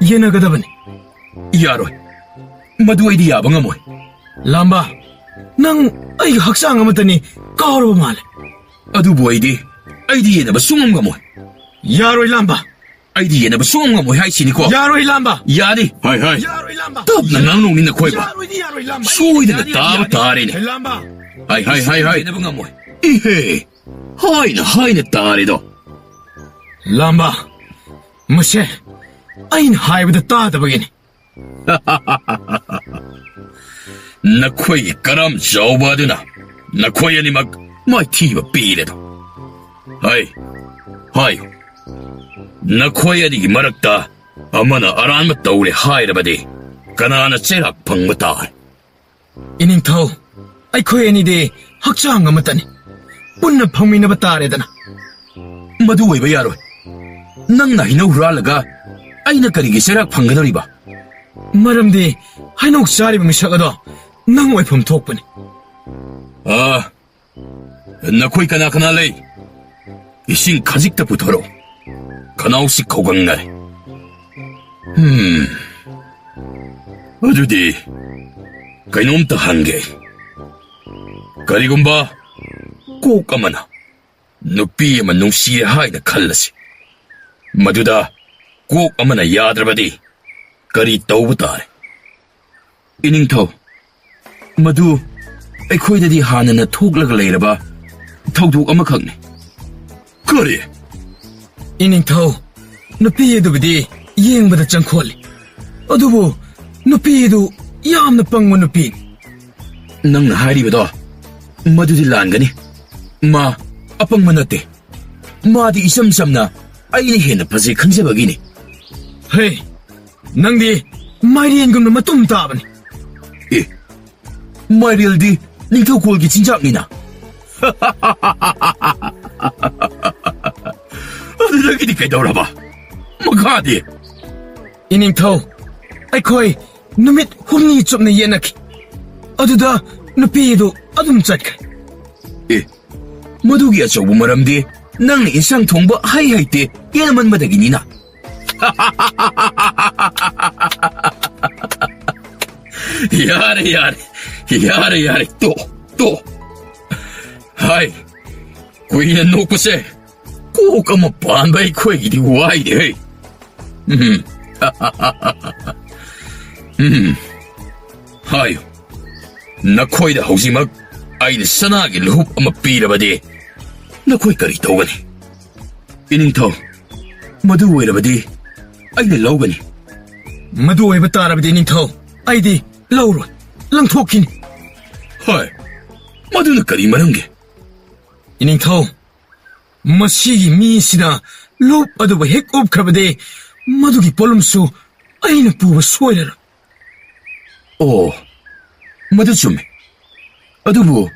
ꯌꯦꯟꯅꯒꯗꯕꯅꯤ. ꯌꯥꯔꯣꯏ. ꯃꯗꯨ ꯑꯩꯗꯤ ꯌꯥꯕ ꯉꯝꯃꯣꯏ. ꯂꯥꯝꯕꯥ, ꯅꯪ ꯑꯩꯒꯤ ꯍꯛꯆꯥꯡ ꯑꯃꯠꯇꯅꯤ ꯀꯥꯎꯔꯕ ꯃꯥꯜꯂꯦ. ꯑꯗꯨꯕꯨ ꯑꯩꯗꯤ ꯌꯦꯟꯅꯕ ꯁꯨꯡꯉꯝ ꯉꯝꯃꯣꯏ. ꯌꯥꯔꯣꯏ ꯂꯥꯝꯕꯥ. ꯑꯩꯗꯤ ꯌꯦꯟꯅꯕ ꯁꯨꯡꯉꯝ ꯉꯝꯃꯣꯏ ꯍꯥꯏꯁꯤꯅꯤꯀꯣ. ꯌꯥꯔꯣꯏ ꯂꯥꯝꯕꯥ. ꯌꯥꯅꯤ. ꯍꯥꯏ. ꯌꯥꯔꯣꯏ ꯂꯥꯝꯕꯥ. ꯇꯞꯅ ꯉꯥꯡꯅꯧꯅꯤ ꯅꯈꯣꯏꯕ. ꯌꯥꯔꯣꯏ ꯂꯥꯝꯕꯥ. ꯁꯣꯏꯗꯅ ꯇꯥꯕ ꯇꯥꯔꯦꯅꯦ. ꯂꯥꯝꯕꯥ. ꯍꯥꯏ. ꯌꯦꯟꯅꯕ ꯉꯝꯃꯣꯏ. 이해. 하이나 따리도. ꯂꯥꯝꯕꯥ, ꯃꯁꯦ ꯑꯩꯅ ꯍꯥꯏꯕꯗ ꯇꯥꯗꯕꯒꯤꯅꯤ. ꯅꯈꯣꯏꯒꯤ ꯀꯔꯝ ꯆꯥꯎꯕ ꯑꯗꯨꯅ ꯅꯈꯣꯏ ꯑꯅꯤꯃꯛ ꯃꯥꯏꯊꯤꯕ ꯄꯤꯔꯦꯗꯣ. ꯍꯥꯏꯌꯨ. ꯅꯈꯣꯏ ꯑꯅꯤꯒꯤ ꯃꯔꯛꯇ ꯑꯃꯅ ꯑꯔꯥꯟꯕ ꯇꯧꯔꯦ ꯍꯥꯏꯔꯕꯗꯤ ꯀꯅꯥꯅ ꯆꯩꯔꯥꯛ ꯐꯪꯕ ꯇꯥꯔꯦ? 이닝ꯊꯧ, ꯑꯩꯈꯣꯏ ꯑꯅꯤꯗꯤ ꯍꯛꯆꯥꯡ ꯑꯃꯠꯇꯅꯤ. ꯄꯨꯟꯅ ꯐꯪꯃꯤꯟꯅꯕ ꯇꯥꯔꯦꯗꯅ. ꯃꯗꯨ ꯑꯣꯏꯕ ꯌꯥꯔꯣꯏ. ꯅꯪꯅ ꯍꯩꯅꯧ ꯍꯨꯔꯥꯜꯂꯒ ꯑꯩꯅ ꯀꯔꯤꯒꯤ ꯆꯩꯔꯥꯛ ꯐꯪꯒꯗꯧꯔꯤꯕ? ꯃꯔꯝꯗꯤ ꯍꯩꯅꯧ ꯆꯥꯔꯤꯕ ꯃꯤꯁꯛ ꯑꯗꯣ ꯅꯪ ꯑꯣꯏꯐꯝ ꯊꯣꯛꯄꯅꯤ. ꯅꯈꯣꯏ ꯀꯅꯥ ꯂꯩ? 이싱 가직다 부터로 가나우시 고강날. 어두디 가이놈다 한게 가리곰바 꼬까마나 눕비에만 농시에 하이나 칼라시 마두다 꼬까마나 야드라바디 가리 떠우부다래. 이닝터 마두 에코이다디 하나나 톡라가 레이라바 톡톡 아마각네. 그래. 이닝ꯊꯧ, ꯅꯨꯄꯤ ꯑꯗꯨꯕꯨꯗꯤ ꯌꯦꯡꯕꯗ ꯆꯪꯈꯣꯜꯂꯤ. ꯑꯗꯨꯕꯨ ꯅꯨꯄꯤ ꯑꯗꯨ ꯌꯥꯝꯅ ꯄꯪꯕ ꯅꯨꯄꯤꯅꯤ. ꯅꯪꯅ ꯍꯥꯏꯔꯤꯕꯗꯣ ꯃꯗꯨꯗꯤ ꯂꯥꯟꯒꯅꯤ. ꯃꯥ ꯑꯄꯪꯕ ꯅꯠꯇꯦ. ꯃꯥꯗꯤ 이섬 ꯁꯝꯅ ꯑꯩꯅ ꯍꯦꯟꯅ ꯐꯖꯩ ꯈꯪꯖꯕꯒꯤꯅꯤ. ꯍꯦ, ꯅꯪꯗꯤ ꯃꯥꯏꯔꯦꯟꯒꯨꯝꯅ ꯃꯇꯨꯝ ꯇꯥꯕꯅꯤ. 마이리얼디 닝터콜기 진작이나. 어디저기니 깨달아봐. 뭐가디? 이닝ꯊꯧ, ꯑꯩꯈꯣꯏ ꯅꯨꯃꯤꯠ ꯍꯨꯝꯅꯤ ꯆꯨꯞꯅ ꯌꯦꯟꯅꯈꯤ. ꯑꯗꯨꯗ ꯅꯨꯄꯤ ꯑꯗꯨ ꯑꯗꯨꯝ ꯆꯠꯈ꯭ꯔꯦ. ꯃꯗꯨꯒꯤ ꯑꯆꯧꯕ ꯃꯔꯝꯗꯤ ꯅꯪꯅ ꯏꯟꯁꯥꯡ ꯊꯣꯡꯕ ꯍꯩꯇꯦ ꯌꯦꯅꯃꯟꯕꯗꯒꯤꯅꯤꯅ. 야래 또. 하이, 구이는 놓고세 꼭 아마 반바이 코에기디 와이디. 하유, 나 코이다 혹시막 아이는 사나기 룹 아마 삐라바디 나 코이까지 떠오가니. 이닝터 마두 오이라바디 아이는 라오가니. ꯃꯗꯨ ꯑꯣꯏꯕ ꯇꯥꯔꯕꯗꯤ 이닝ꯊꯧ, ꯑꯩꯗꯤ ꯂꯧꯔꯣꯏ, ꯂꯪꯊꯣꯛꯈꯤꯅꯤ. 하이, 마두는 까리 말한 게. 이닝ꯊꯧ, ꯃꯁꯤꯒꯤ ꯃꯤꯁꯤꯅ ꯂꯨꯞ ꯑꯗꯨꯕꯨ ꯍꯦꯛ ꯎꯞꯈ꯭ꯔꯕꯗꯤ ꯃꯗꯨꯒꯤ ꯄꯣꯠꯂꯨꯝꯁꯨ ꯑꯩꯅ ꯄꯨꯕ ꯁꯣꯏꯔꯔꯣꯏ. 마두 좀. 어두부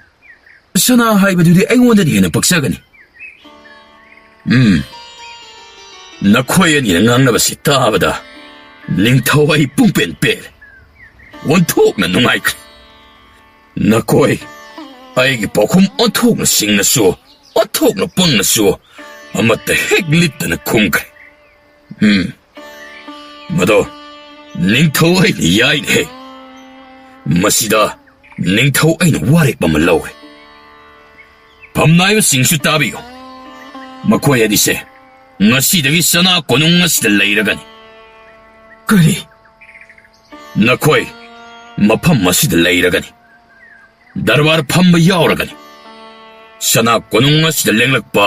ꯁꯅꯥ ꯍꯥꯏꯕꯗꯨꯗꯤ ꯑꯩꯉꯣꯟꯗꯗꯤ ꯍꯦꯟꯅ ꯄꯛꯆꯒꯅꯤ. ꯅꯈꯣꯏ ꯑꯅꯤꯅ ꯉꯥꯡꯅꯕꯁꯤ ꯇꯥꯕꯗ ꯅꯤꯡꯊꯧ ꯑꯩ ꯄꯨꯡꯄꯦꯟ ꯄꯦꯜꯂꯦ. ꯑꯣꯟꯊꯣꯛꯅ ꯅꯨꯡꯉꯥꯏꯈ꯭ꯔꯦ. ꯅꯈꯣꯏ ꯑꯩꯒꯤ ꯄꯥꯎꯈꯨꯝ ꯑꯣꯟꯊꯣꯛꯅ ꯁꯤꯡꯅꯁꯨ ꯑꯣꯟꯊꯣꯛꯅ ꯄꯪꯅꯁꯨ ꯑꯃꯠꯇ ꯍꯦꯛ ꯂꯤꯠꯇꯅ ꯈꯨꯝꯈ꯭ꯔꯦ. ꯃꯗꯣ ꯅꯤꯡꯊꯧ ꯑꯩꯅ ꯌꯥꯏꯅꯦꯍꯦ. ꯃꯁꯤꯗ ꯅꯤꯡꯊꯧ ꯑꯩꯅ ꯋꯥꯔꯦꯞ ꯑꯃ ꯂꯧꯔꯦ. ꯐꯝꯅꯥꯏꯕꯁꯤꯡꯁꯨ ꯇꯥꯕꯤꯌꯨ. ꯃꯈꯣꯏ ꯑꯅꯤꯁꯦ ꯉꯁꯤꯗꯒꯤ ꯁꯅꯥ ꯀꯣꯅꯨꯡ ꯑꯁꯤꯗ ꯂꯩꯔꯒꯅꯤ. ꯀꯔꯤ? ꯅꯈꯣꯏ ꯃꯐꯝ ꯑꯁꯤꯗ ꯂꯩꯔꯒꯅꯤ. ꯗꯔꯕꯥꯔ ꯐꯝꯕ ꯌꯥꯎꯔꯒꯅꯤ. ꯁꯅꯥ ꯀꯣꯅꯨꯡ ꯑꯁꯤꯗ ꯂꯦꯡꯂꯛꯄ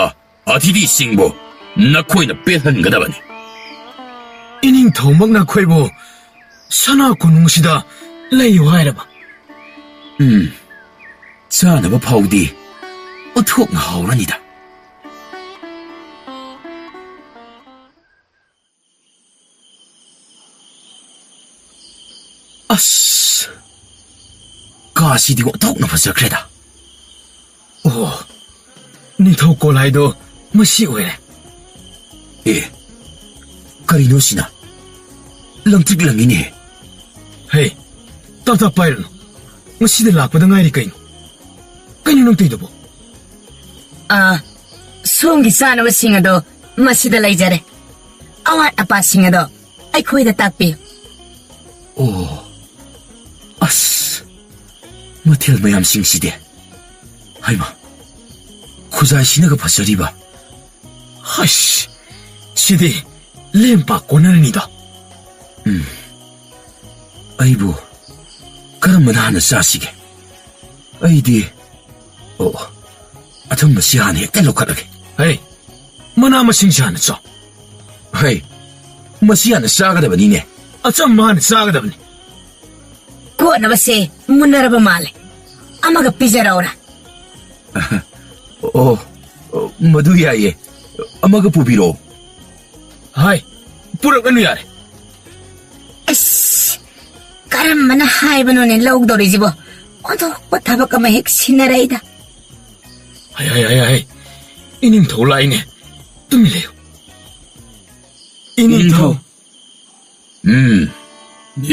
ꯑతిꯊꯤꯁꯤꯡꯕꯨ ꯅꯈꯣꯏꯅ ꯄꯦꯜꯍꯟꯒꯗꯕꯅꯤ. ꯏꯅꯤꯡꯊꯧꯃꯛꯅ ꯑꯩꯈꯣꯏꯕꯨ ꯁꯅꯥ ꯀꯣꯅꯨꯡꯁꯤꯗ ꯂꯩꯌꯨ ꯍꯥꯏꯔꯕ? ꯆꯥꯅꯕ ꯐꯥꯎꯗꯤ ꯑꯣꯟꯊꯣꯛꯅ ꯍꯥꯎꯔꯅꯤꯗ. ꯑꯁ, ꯀꯥꯁꯤꯗꯤ ꯑꯣꯟꯊꯣꯛꯅ ꯐꯖꯈ꯭ꯔꯦꯗ. ꯑꯣ, ꯅꯤꯡꯊꯧ ꯀꯣꯜꯍꯥꯏꯗꯣ ꯃꯁꯤ ꯑꯣꯏꯔꯦ. ꯀꯔꯤꯅꯣ ꯁꯤꯅ? ꯂꯪꯇ꯭ꯔꯤꯛ ꯂꯪꯉꯤꯅꯦ. ꯍꯦ, ꯇꯞ ꯄꯥꯏꯔꯨꯅꯨ. ꯉꯁꯤꯗ ꯂꯥꯛꯄꯗ ꯉꯥꯏꯔꯤ ꯀꯩꯅꯣ. ꯀꯩꯅꯣ ꯅꯪ ꯇꯧꯏꯗꯨꯕꯣ? ꯁꯣꯝꯒꯤ ꯆꯥꯅꯕꯁꯤꯡ ꯑꯗꯣ ꯃꯁꯤꯗ ꯂꯩꯖꯔꯦ. ꯑꯋꯥꯠ ꯑꯄꯥꯁꯤꯡ ꯑꯗꯣ ꯑꯩꯈꯣꯏꯗ ꯇꯥꯛꯄꯤꯌꯨ. ꯑꯣ, ꯑꯁ, ꯃꯊꯦꯜ ꯃꯌꯥꯝꯁꯤꯡꯁꯤꯗꯤ. ꯍꯩꯃꯥ, ꯈꯨꯖꯥꯏꯁꯤꯅꯒ ꯐꯖꯔꯤꯕ. ꯍꯁ, ꯁꯤꯗꯤ ꯂꯦꯝꯄꯥꯛ ꯀꯣꯟꯅꯔꯅꯤꯗ. ꯑꯩꯕꯨ ꯀꯔꯝꯕꯅ ꯍꯥꯟꯅ ꯆꯥꯁꯤꯒꯦ? ꯑꯩꯗꯤ ꯑꯊꯨꯝꯕꯁꯤ ꯍꯥꯟꯅ ꯍꯦꯛꯇ ꯂꯧꯈꯠꯂꯒꯦ. ꯍꯩ, ꯃꯅꯥ ꯃꯁꯤꯡꯁꯤ ꯍꯥꯟꯅ ꯆꯥꯎ. ꯍꯩ, ꯃꯁꯤ ꯍꯥꯟꯅ ꯆꯥꯒꯗꯕꯅꯤꯅꯦ. ꯑꯆꯝꯕ ꯍꯥꯟꯅ ꯆꯥꯒꯗꯕꯅꯤ. ꯀꯣꯠꯅꯕꯁꯦ ꯃꯨꯟꯅꯔꯕ ꯃꯥꯜꯂꯦ. ꯑꯃꯒ ꯄꯤꯖꯔꯛꯎꯔꯥ? ꯑꯣ, ꯃꯗꯨ ꯌꯥꯏꯌꯦ. ꯑꯃꯒ ꯄꯨꯕꯤꯔꯛꯑꯣ. ꯍꯥꯏ, ꯄꯨꯔꯛꯑꯅꯨ ꯌꯥꯔꯦ. ꯑꯁ, ꯀꯔꯝꯕꯅ ꯍꯥꯏꯕꯅꯣꯅꯦ ꯂꯧꯗꯧꯔꯤꯁꯤꯕꯣ? ꯑꯣꯟꯊꯣꯛꯄ ꯊꯕꯛ ꯑꯃ ꯍꯦꯛ ꯁꯤꯟꯅꯔꯛꯏꯗ. ꯍꯥꯏ, ꯏꯅꯤꯡꯊꯧ ꯂꯥꯛꯏꯅꯦ. ꯇꯨꯃꯤꯟ ꯂꯩꯌꯨ. ꯏꯅꯤꯡꯊꯧ.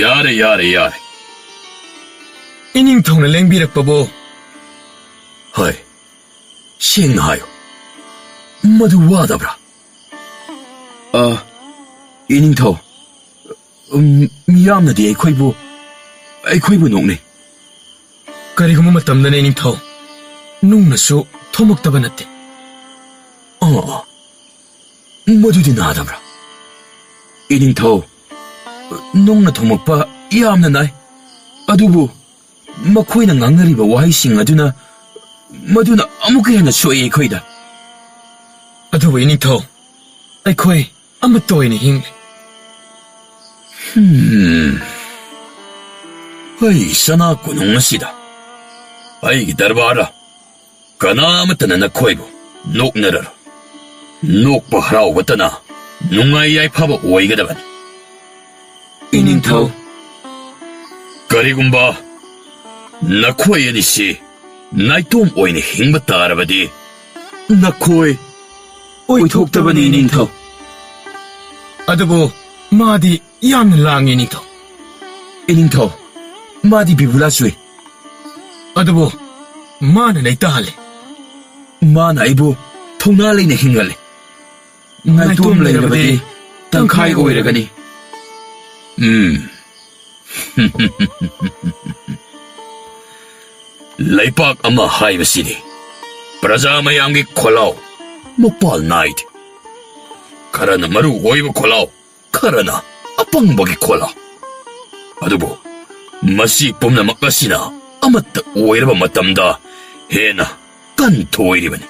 ꯌꯥꯔꯦ. ꯏꯅꯤꯡꯊꯧꯅ ꯂꯦꯡꯕꯤꯔꯛꯄꯕꯨ? ꯍꯣꯏ, ꯁꯦꯡꯅ ꯍꯥꯏꯌꯨ. ꯃꯗꯨ ꯋꯥꯗꯕ꯭ꯔꯥ? ꯏꯅꯤꯡꯊꯧ, ꯃꯤꯌꯥꯝꯅꯗꯤ ꯑꯩꯈꯣꯏꯕꯨ ꯅꯣꯛꯅꯩ. ꯀꯔꯤꯒꯨꯝꯕ ꯃꯇꯝꯗꯅ ꯏꯅꯤꯡꯊꯧ, ꯅꯨꯡꯅꯁꯨ ꯊꯣꯃꯛꯇꯕ ꯅꯠꯇꯦ. ꯃꯗꯨꯗꯤ ꯅꯥꯗꯕ꯭ꯔꯥ? ꯏꯅꯤꯡꯊꯧ, ꯅꯨꯡꯅ ꯊꯣꯃꯛꯄ ꯌꯥꯝꯅ ꯅꯥꯏ. ꯑꯗꯨꯕꯨ ꯃꯈꯣꯏꯅ ꯉꯥꯡꯅꯔꯤꯕ ꯋꯥꯍꯩꯁꯤꯡ ꯃꯗꯨꯅ ꯑꯃꯨꯛꯀ ꯍꯦꯟꯅ ꯁꯣꯛꯏ ꯑꯩꯈꯣꯏꯗ. ꯑꯗꯨꯕꯨ ꯏꯅꯤꯡꯊꯧ, ꯑꯩꯈꯣꯏ ꯑꯃꯠꯇ ꯑꯣꯏꯅ ꯍꯤꯡꯂꯤ. ꯑꯩ ꯁꯅꯥ ꯀꯣꯅꯨꯡ ꯑꯁꯤꯗ, ꯑꯩꯒꯤ ꯗꯔꯕꯥꯔꯗ ꯀꯅꯥꯃꯠꯇꯅ ꯅꯈꯣꯏꯕꯨ ꯅꯣꯛꯅꯔꯔꯣꯏ. ꯅꯣꯛꯄ ꯍꯔꯥꯎꯕꯇꯅ ꯅꯨꯡꯉꯥꯏ ꯌꯥꯏꯐꯕ ꯑꯣꯏꯒꯗꯕꯅꯤ. ꯏꯅꯤꯡꯊꯧ, ꯀꯔꯤꯒꯨꯝꯕ ꯅꯈꯣꯏ ꯑꯅꯤꯁꯤ ꯅꯥꯏꯇꯣꯝ ꯑꯣꯏꯅ ꯍꯤꯡꯕ ꯇꯥꯔꯕꯗꯤ ꯅꯈꯣꯏ ꯑꯣꯏꯊꯣꯛꯇꯕꯅꯤ ꯏꯅꯤꯡꯊꯧ. ꯑꯗꯨꯕꯨ ꯃꯥꯗꯤ ꯌꯥꯝꯅ ꯂꯥꯡꯉꯤ ꯏꯅꯤꯡꯊꯧ. ꯏꯅꯤꯡꯊꯧ, ꯃꯥꯗꯤ ꯕꯤꯕꯨꯂꯥ ꯆꯨꯏ. ꯑꯗꯨꯕꯨ ꯃꯥꯅ ꯂꯩꯇꯍꯜꯂꯤ. ꯃꯥꯅ ꯑꯩꯕꯨ ꯊꯧꯅꯥ ꯂꯩꯅ ꯍꯤꯡꯍꯜꯂꯤ. ꯅꯥꯏꯇꯣꯝ ꯂꯩꯔꯕꯗꯤ ꯇꯪꯈꯥꯏ ꯑꯣꯏꯔꯒꯅꯤ. ꯂꯩꯄꯥꯛ ꯑꯃ ꯍꯥꯏꯕꯁꯤꯗꯤ ꯄ꯭ꯔꯖꯥ ꯃꯌꯥꯝꯒꯤ ꯈꯣꯜꯂꯥꯎ ꯃꯄꯥꯜ ꯅꯥꯏꯗꯦ. ꯈꯔꯅ ꯃꯔꯨ ꯑꯣꯏꯕ ꯈꯣꯜꯂꯥꯎ, ꯈꯔꯅ ꯑꯄꯪꯕꯒꯤ ꯈꯣꯜꯂꯥꯎ. ꯑꯗꯨꯕꯨ ꯃꯁꯤ ꯄꯨꯝꯅꯃꯛ ꯑꯁꯤꯅ ꯑꯃꯠꯇ ꯑꯣꯏꯔꯕ ꯃꯇꯝꯗ ꯍꯦꯟꯅ ꯀꯟꯊꯣꯏꯔꯤꯕꯅꯤ.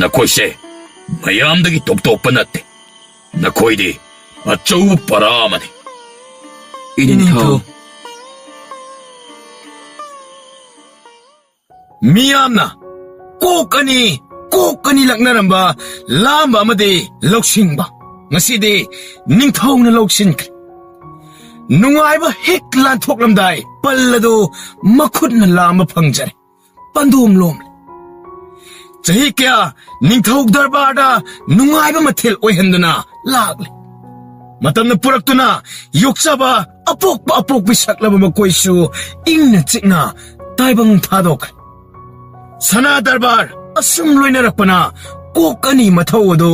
ꯅꯈꯣꯏꯁꯦ ꯃꯌꯥꯝꯗꯒꯤ ꯇꯣꯞ ꯇꯣꯞꯄ ꯅꯠꯇꯦ. ꯅꯈꯣꯏꯗꯤ ꯑꯆꯧꯕ ꯄꯔꯥ ꯑꯃꯅꯤ. ꯏꯅꯤꯡꯊꯧ, ꯃꯤꯌꯥꯝꯅ ꯀꯣꯛ ꯑꯅꯤ ꯂꯛꯅꯔꯝꯕ ꯂꯥꯝꯕ ꯑꯃꯗꯤ ꯂꯧꯁꯤꯟꯕ ꯉꯁꯤꯗꯤ ꯅꯤꯡꯊꯧꯅ ꯂꯧꯁꯤꯟꯈ꯭ꯔꯦ. ꯅꯨꯡꯉꯥꯏꯕ ꯍꯦꯛ ꯂꯥꯟꯊꯣꯛꯂꯝꯗꯥꯏ ꯄꯜ ꯑꯗꯨ ꯃꯈꯨꯠꯅ ꯂꯥꯝꯕ ꯐꯪꯖꯔꯦ. ꯄꯟꯗꯣꯝ ꯂꯣꯝꯂꯦ ꯆꯍꯤ ꯀꯌꯥ ꯅꯤꯡꯊꯧ ꯗꯔꯕꯥꯔꯗ ꯅꯨꯡꯉꯥꯏꯕ ꯃꯊꯦꯜ ꯑꯣꯏꯍꯟꯗꯨꯅ ꯂꯥꯛꯂꯤ ꯃꯇꯝꯅ ꯄꯨꯔꯛꯇꯨꯅ ꯌꯣꯛꯆꯕ ꯑꯄꯣꯛꯄꯤ ꯁꯛꯂꯕ ꯃꯈꯣꯏꯁꯨ ꯏꯪꯅ ꯆꯤꯛꯅ ꯇꯥꯏꯕꯪ ꯊꯥꯗꯣꯛꯈ꯭ꯔꯦ ꯁꯅꯥ ꯗꯔꯕꯥꯔ ꯑꯁꯨꯝ ꯂꯣꯏꯅꯔꯛꯄꯅ ꯀꯣꯛ ꯑꯅꯤ ꯃꯊꯧ ꯑꯗꯨ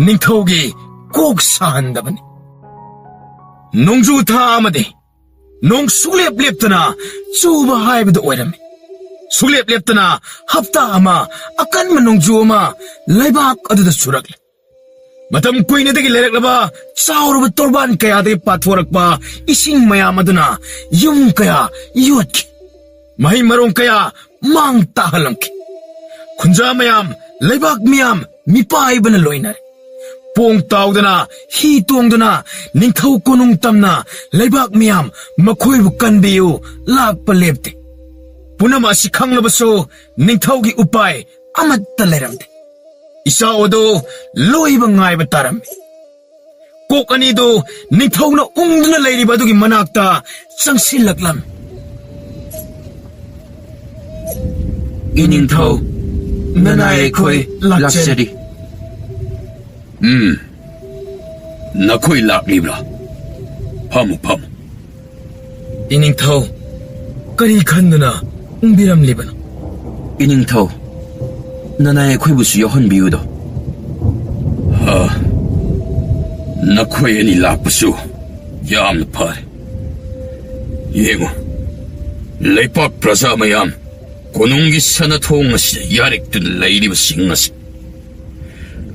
ꯅꯤꯡꯊꯧꯒꯤ ꯀꯣꯛ ꯁꯥꯍꯟꯗꯕꯅꯤ ꯅꯣꯡꯖꯨ ꯊꯥ ꯑꯃꯗꯤ ꯅꯣꯡ ꯁꯨꯛꯂꯦꯞ ꯂꯦꯞꯇꯅ ꯆꯨꯕ ꯍꯥꯏꯕꯗꯨ ꯑꯣꯏꯔꯝꯃꯤ ꯁꯨꯛꯂꯦꯞ ꯂꯦꯞꯇꯅ ꯍꯞꯇꯥ ꯑꯃ ꯑꯀꯟꯕ ꯅꯣꯡꯖꯨ ꯑꯃ ꯂꯩꯕꯥꯛ ꯑꯗꯨꯗ ꯆꯨꯔꯛꯂꯤ ꯃꯇꯝ ꯀꯨꯏꯅꯗꯒꯤ ꯂꯩꯔꯛꯂꯕ ꯆꯥꯎꯔꯕ ꯇꯣꯔꯕꯥꯟ ꯀꯌꯥꯗꯒꯤ ꯄꯥꯊꯣꯔꯛꯄ ꯏꯁꯤꯡ ꯃꯌꯥꯝ ꯑꯗꯨꯅ ꯌꯨꯝ ꯀꯌꯥ ꯌꯣꯠꯈꯤ ꯃꯍꯩ ꯃꯔꯣꯡ ꯀꯌꯥ ꯃꯥꯡ ꯇꯥꯍꯜꯂꯝꯈꯤ ꯈꯨꯟꯖꯥ ꯃꯌꯥꯝ ꯂꯩꯕꯥꯛ ꯃꯤꯌꯥꯝ ꯃꯤꯄꯥꯏꯕꯅ ꯂꯣꯏꯅꯔꯦ ꯄꯣꯡ ꯇꯥꯎꯗꯅ ꯍꯤ ꯇꯣꯡꯗꯨꯅ ꯅꯤꯡꯊꯧ ꯀꯣꯅꯨꯡ ꯇꯝꯅ ꯂꯩꯕꯥꯛ ꯃꯤꯌꯥꯝ ꯃꯈꯣꯏꯕꯨ ꯀꯟꯕꯤꯌꯨ ꯂꯥꯛꯄ ꯂꯦꯞꯇꯦ ꯄꯨꯝꯅꯃꯛ ꯑꯁꯤ ꯈꯪꯂꯕꯁꯨ ꯅꯤꯡꯊꯧꯒꯤ ꯎꯄꯥꯏ ꯑꯃꯠꯇ ꯂꯩꯔꯝꯗꯦ ꯏꯆꯥꯎ ꯑꯗꯨ ꯂꯣꯏꯕ ꯉꯥꯏꯕ ꯇꯥꯔꯝꯃꯤ ꯀꯣꯛ ꯑꯅꯤꯗꯨ ꯅꯤꯡꯊꯧꯅ ꯎꯪꯗꯨꯅ ꯂꯩꯔꯤꯕ ꯑꯗꯨꯒꯤ ꯃꯅꯥꯛꯇ ꯆꯪꯁꯤꯜꯂꯛꯂꯝꯃꯤ 이닝ꯊꯧ ꯅꯅꯥꯏ ꯑꯩꯈꯣꯏ ꯂꯥꯛꯆꯔꯤ ꯅꯈꯣꯏ ꯂꯥꯛꯂꯤꯕ꯭ꯔꯥ ꯐꯝꯃꯨ ꯐꯝꯃꯨ 이닝ꯊꯧ ꯀꯔꯤ ꯈꯟꯗꯨꯅ ꯎꯪꯕꯤꯔꯝꯂꯤꯕꯅꯣ 이닝ꯊꯧ ꯅꯅꯥꯏ ꯑꯩꯈꯣꯏꯕꯨꯁꯨ ꯌꯥꯎꯍꯟꯕꯤꯌꯨꯗꯣ ꯅꯈꯣꯏ ꯑꯅꯤ ꯂꯥꯛꯄꯁꯨ ꯌꯥꯝꯅ ꯐꯔꯦ ꯌꯦꯡꯉꯨ ꯂꯩꯄꯥꯛ ꯄ꯭ꯔꯖꯥ ꯃꯌꯥꯝ ꯀꯣꯅꯨꯡꯒꯤ ꯁꯅꯊꯣꯡ ꯑꯁꯤꯗ ꯌꯥꯔꯦꯛꯇꯨꯅ ꯂꯩꯔꯤꯕꯁꯤꯡ ꯑꯁꯤ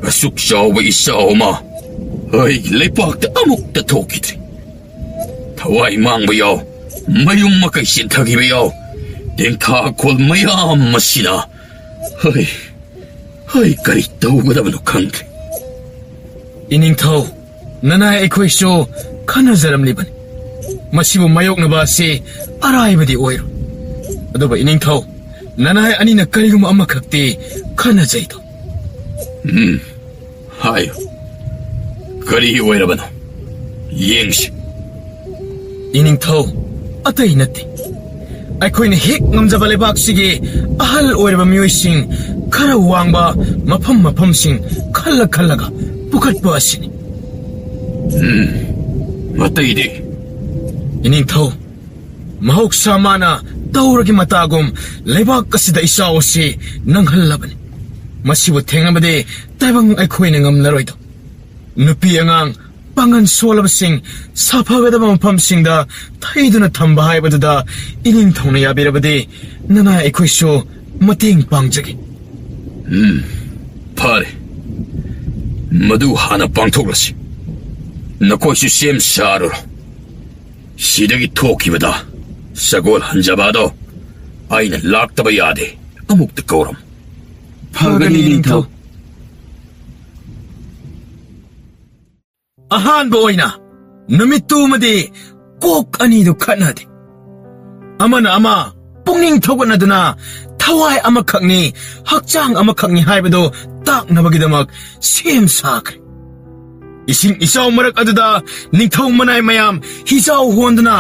ꯑꯁꯨꯛ ꯆꯥꯎꯕ ꯏꯆꯥꯎ ꯑꯃ ꯑꯩꯒꯤ ꯂꯩꯄꯥꯛꯇ ꯑꯃꯨꯛꯇ ꯊꯣꯛꯈꯤꯗ꯭ꯔꯤ ꯊꯋꯥꯏ ꯃꯥꯡꯕ ꯌꯥꯎ ꯃꯌꯨꯝ ꯃꯀꯩ ꯆꯤꯟꯊꯈꯤꯕ ꯌꯥꯎ ꯇꯦꯡꯊꯥꯈꯣꯜ ꯃꯌꯥꯝ ꯑꯁꯤꯅ ꯑꯩ ꯀꯔꯤ ꯇꯧꯒꯗꯕꯅꯣ ꯈꯪꯗ꯭ꯔꯦ 이닝ꯊꯧ ꯅꯅꯥꯏ ꯑꯩꯈꯣꯏꯁꯨ ꯈꯟꯅꯖꯔꯝꯂꯤꯕꯅꯤ ꯃꯁꯤꯕꯨ ꯃꯥꯌꯣꯛꯅꯕ ꯑꯁꯤ ꯑꯔꯥꯏꯕꯗꯤ ꯑꯣꯏꯔꯣꯏ ꯑꯗꯨꯕꯨ 이닝ꯊꯧ ꯅꯅꯥꯏ ꯑꯅꯤꯅ ꯀꯔꯤꯒꯨꯝꯕ ꯑꯃꯈꯛꯇꯤ ꯈꯟꯅꯖꯩꯗꯣ ꯍꯥꯏꯌꯨ ꯀꯔꯤ ꯑꯣꯏꯔꯕꯅꯣ ꯌꯦꯡꯁꯤ 이닝ꯊꯧ ꯑꯇꯩ ꯅꯠꯇꯦ ꯑꯩꯈꯣꯏꯅ ꯍꯦꯛ ꯉꯝꯖꯕ ꯂꯩꯕꯥꯛꯁꯤꯒꯤ ꯑꯍꯜ ꯑꯣꯏꯔꯕ ꯃꯤꯑꯣꯏꯁꯤꯡ ꯈꯔ ꯋꯥꯡꯕ ꯃꯐꯝꯁꯤꯡ ꯈꯜꯂꯒ ꯄꯨꯈꯠꯄ ꯑꯁꯤꯅꯤ ꯑꯇꯩꯗꯤ 이닝ꯊꯧ ꯃꯍꯧꯁꯥ ꯃꯥꯅ ꯇꯧꯔꯒꯤ ꯃꯇꯥꯒꯨꯝ ꯂꯩꯕꯥꯛ ꯑꯁꯤꯗ ꯏꯆꯥꯎ ꯑꯁꯤ ꯅꯪꯍꯜꯂꯕꯅꯤ ꯃꯁꯤꯕꯨ ꯊꯦꯡꯅꯕꯗꯤ ꯇꯥꯏꯕꯪ ꯑꯩꯈꯣꯏꯅ ꯉꯝꯂꯔꯣꯏꯗꯣ ꯅꯨꯄꯤ ꯑꯉꯥꯡ ꯄꯥꯡꯒꯜ ꯁꯣꯜꯂꯕꯁꯤꯡ ꯁꯥꯐꯒꯗꯕ ꯃꯐꯝꯁꯤꯡꯗ ꯊꯩꯗꯨꯅ ꯊꯝꯕ ꯍꯥꯏꯕꯗꯨꯗ 이닝ꯊꯧꯅ ꯌꯥꯕꯤꯔꯕꯗꯤ ꯅꯅꯥꯏ ꯑꯩꯈꯣꯏꯁꯨ ꯃꯇꯦꯡ ꯄꯥꯡꯖꯒꯦ ꯐꯔꯦ ꯃꯗꯨ ꯍꯥꯟꯅ ꯄꯥꯡꯊꯣꯛꯂꯁꯤ ꯅꯈꯣꯏꯁꯨ ꯁꯦꯝ ꯁꯥꯔꯨꯔꯣ ꯁꯤꯗꯒꯤ ꯊꯣꯛꯈꯤꯕꯗ ꯁꯒꯣꯜ ꯍꯟꯖꯕꯗꯣ ꯑꯩꯅ ꯂꯥꯛꯇꯕ ꯌꯥꯗꯦ ꯑꯃꯨꯛꯇ ꯀꯧꯔꯝ ꯐꯒꯅꯤ ꯅꯤꯡꯊꯧ ꯑꯍꯥꯟꯕ ꯑꯣꯏꯅ ꯅꯨꯃꯤꯠꯇꯨꯃꯗꯤ ꯀꯣꯛ ꯑꯅꯤꯗꯨ ꯈꯠꯅꯗꯦ ꯑꯃꯅ ꯑꯃ ꯄꯨꯛꯅꯤꯡ ꯊꯧꯒꯠꯅꯗꯨꯅ ꯊꯋꯥꯏ ꯑꯃꯈꯛꯅꯤ ꯍꯛꯆꯥꯡ ꯑꯃꯈꯛꯅꯤ ꯍꯥꯏꯕꯗꯨ ꯇꯥꯛꯅꯕꯒꯤꯗꯃꯛ ꯁꯦꯝ ꯁꯥꯈ꯭ꯔꯦ ꯏꯁꯤꯡ ꯏꯆꯥꯎ ꯃꯔꯛ ꯑꯗꯨꯗ ꯅꯤꯡꯊꯧ ꯃꯅꯥꯏ ꯃꯌꯥꯝ ꯍꯤꯖꯥꯎ ꯍꯣꯟꯗꯨꯅ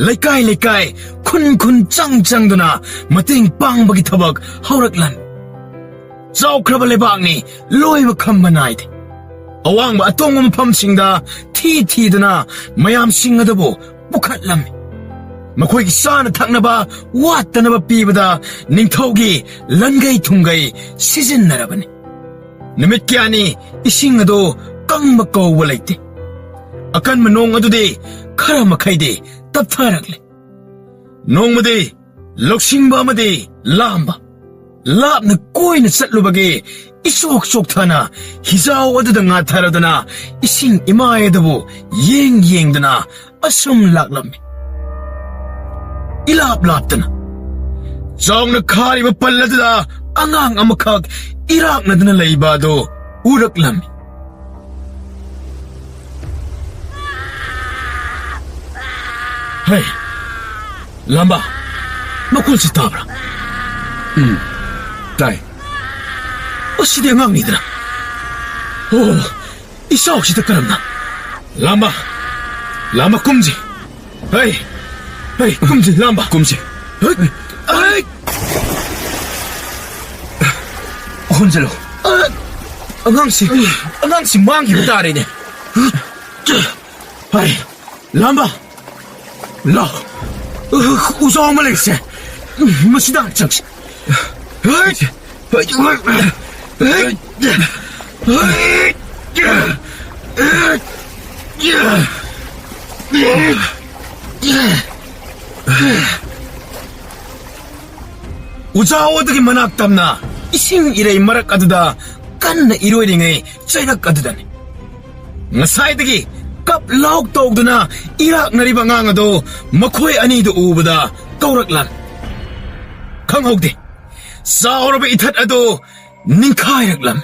ꯂꯩꯀꯥꯏ ꯈꯨꯟ ꯆꯪꯗꯨꯅ ꯃꯇꯦꯡ ꯄꯥꯡꯕꯒꯤ ꯊꯕꯛ ꯍꯧꯔꯛꯂꯝꯃꯤ ꯆꯥꯎꯈ꯭ꯔꯕ ꯂꯩꯕꯥꯛꯅꯤ ꯂꯣꯏꯕ ꯈꯝꯕ ꯅꯥꯏꯗꯦ ꯑꯋꯥꯡꯕ ꯑꯇꯣꯡꯕ ꯃꯐꯝꯁꯤꯡꯗ ꯊꯤꯗꯨꯅ ꯃꯌꯥꯝꯁꯤꯡ ꯑꯗꯨꯕꯨ ꯄꯨꯈꯠꯂꯝꯃꯤ ꯃꯈꯣꯏꯒꯤ ꯆꯥꯅ ꯊꯛꯅꯕ ꯋꯥꯠꯇꯅꯕ ꯄꯤꯕꯗ ꯅꯤꯡꯊꯧꯒꯤ ꯂꯟꯒꯩ ꯊꯨꯝꯒꯩ ꯁꯤꯖꯤꯟꯅꯔꯕꯅꯤ ꯅꯨꯃꯤꯠ ꯀꯌꯥꯅꯤ ꯏꯁꯤꯡ ꯑꯗꯨ ꯀꯪꯕ ꯀꯧꯕ ꯂꯩꯇꯦ ꯑꯀꯟꯕ ꯅꯣꯡ ꯑꯗꯨꯗꯤ ꯈꯔ ꯃꯈꯩꯗꯤ ꯇꯞꯊꯔꯛꯂꯦ ꯅꯣꯡꯃꯗꯤ ꯂꯧꯁꯤꯡꯕ ꯑꯃꯗꯤ ꯂꯥꯝꯕ ꯂꯥꯞꯅ ꯀꯣꯏꯅ ꯆꯠꯂꯨꯕꯒꯤ ꯏꯆꯣꯛꯊꯅ ꯍꯤꯖꯥꯎ ꯑꯗꯨꯗ ꯉꯥꯊꯔꯗꯨꯅ ꯏꯁꯤꯡ ꯏꯃꯥꯏ ꯑꯗꯨꯕꯨ ꯌꯦꯡꯗꯨꯅ ꯑꯁꯨꯝ ꯂꯥꯛꯂꯝꯃꯤ ꯏꯂꯥꯞ ꯂꯥꯞꯇꯅ ꯆꯥꯎꯅ ꯈꯥꯔꯤꯕ ꯄꯜ ꯑꯗꯨꯗ ꯑꯉꯥꯡ ꯑꯃꯈꯛ ꯏꯔꯥꯛꯅꯗꯨꯅ ꯂꯩꯕ ꯑꯗꯨ ꯎꯔꯛꯂꯝꯃꯤ ꯍꯩ ꯂꯝꯕꯥ ꯃꯈꯣꯜꯁꯤ ꯇꯥꯕ꯭ꯔꯥ ꯇꯥꯏ ꯑꯁꯤꯗꯤ ꯑꯉꯥꯡꯅꯤꯗꯅ ꯏꯆꯥꯎꯁꯤꯗ ꯀꯔꯝꯅ ꯂꯝꯕꯥ ꯀꯨꯝꯁꯤ ꯍꯩ ꯀꯨꯝꯁꯤ ꯂꯝꯕꯥ ꯀꯨꯝꯁꯤ 혼절로. ꯑꯉꯥꯡꯁꯤ ꯃꯥꯡꯈꯤꯕ ꯇꯥꯔꯦꯅꯦ. 아이, 람바. 라. 우사오마 렉세. 무시당 정신. 우자오득이 만악담나 이싱 이레이 마락가두다 깐나 이로이링의 쩌이락가두다니 사이득이 깝 라옥 떠옥두나 이락 나리바 강아도 마코의 아니도 우보다 까우락란 강하옥디 싸우르베 이탓아도 닌카이락람메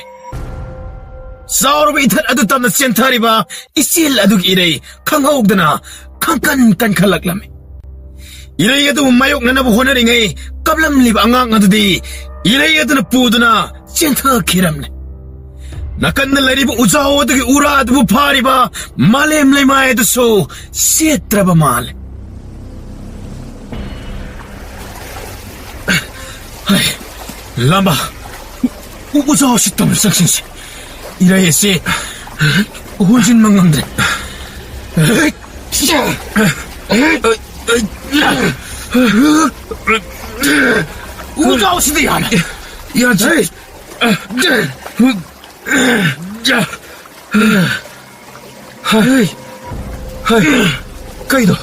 싸우르베 이탓아도 땀나 센타리바 이실 아둑 이레이 강하옥드나 칸칸칸칼락람메 이래야도 마욕 나나보 호나링의 깝람립 앙앙아두디 이래야도나 뿌드나 센터 키람네 나칸나 라리브 우자오드기 우라드부 파리바 말렘레마에도소 시에트라바 말 하이 라마 우자오 시땀을 싹신시 이래야시 혼신망망들 우자오시대 야마 야지 하이 가이도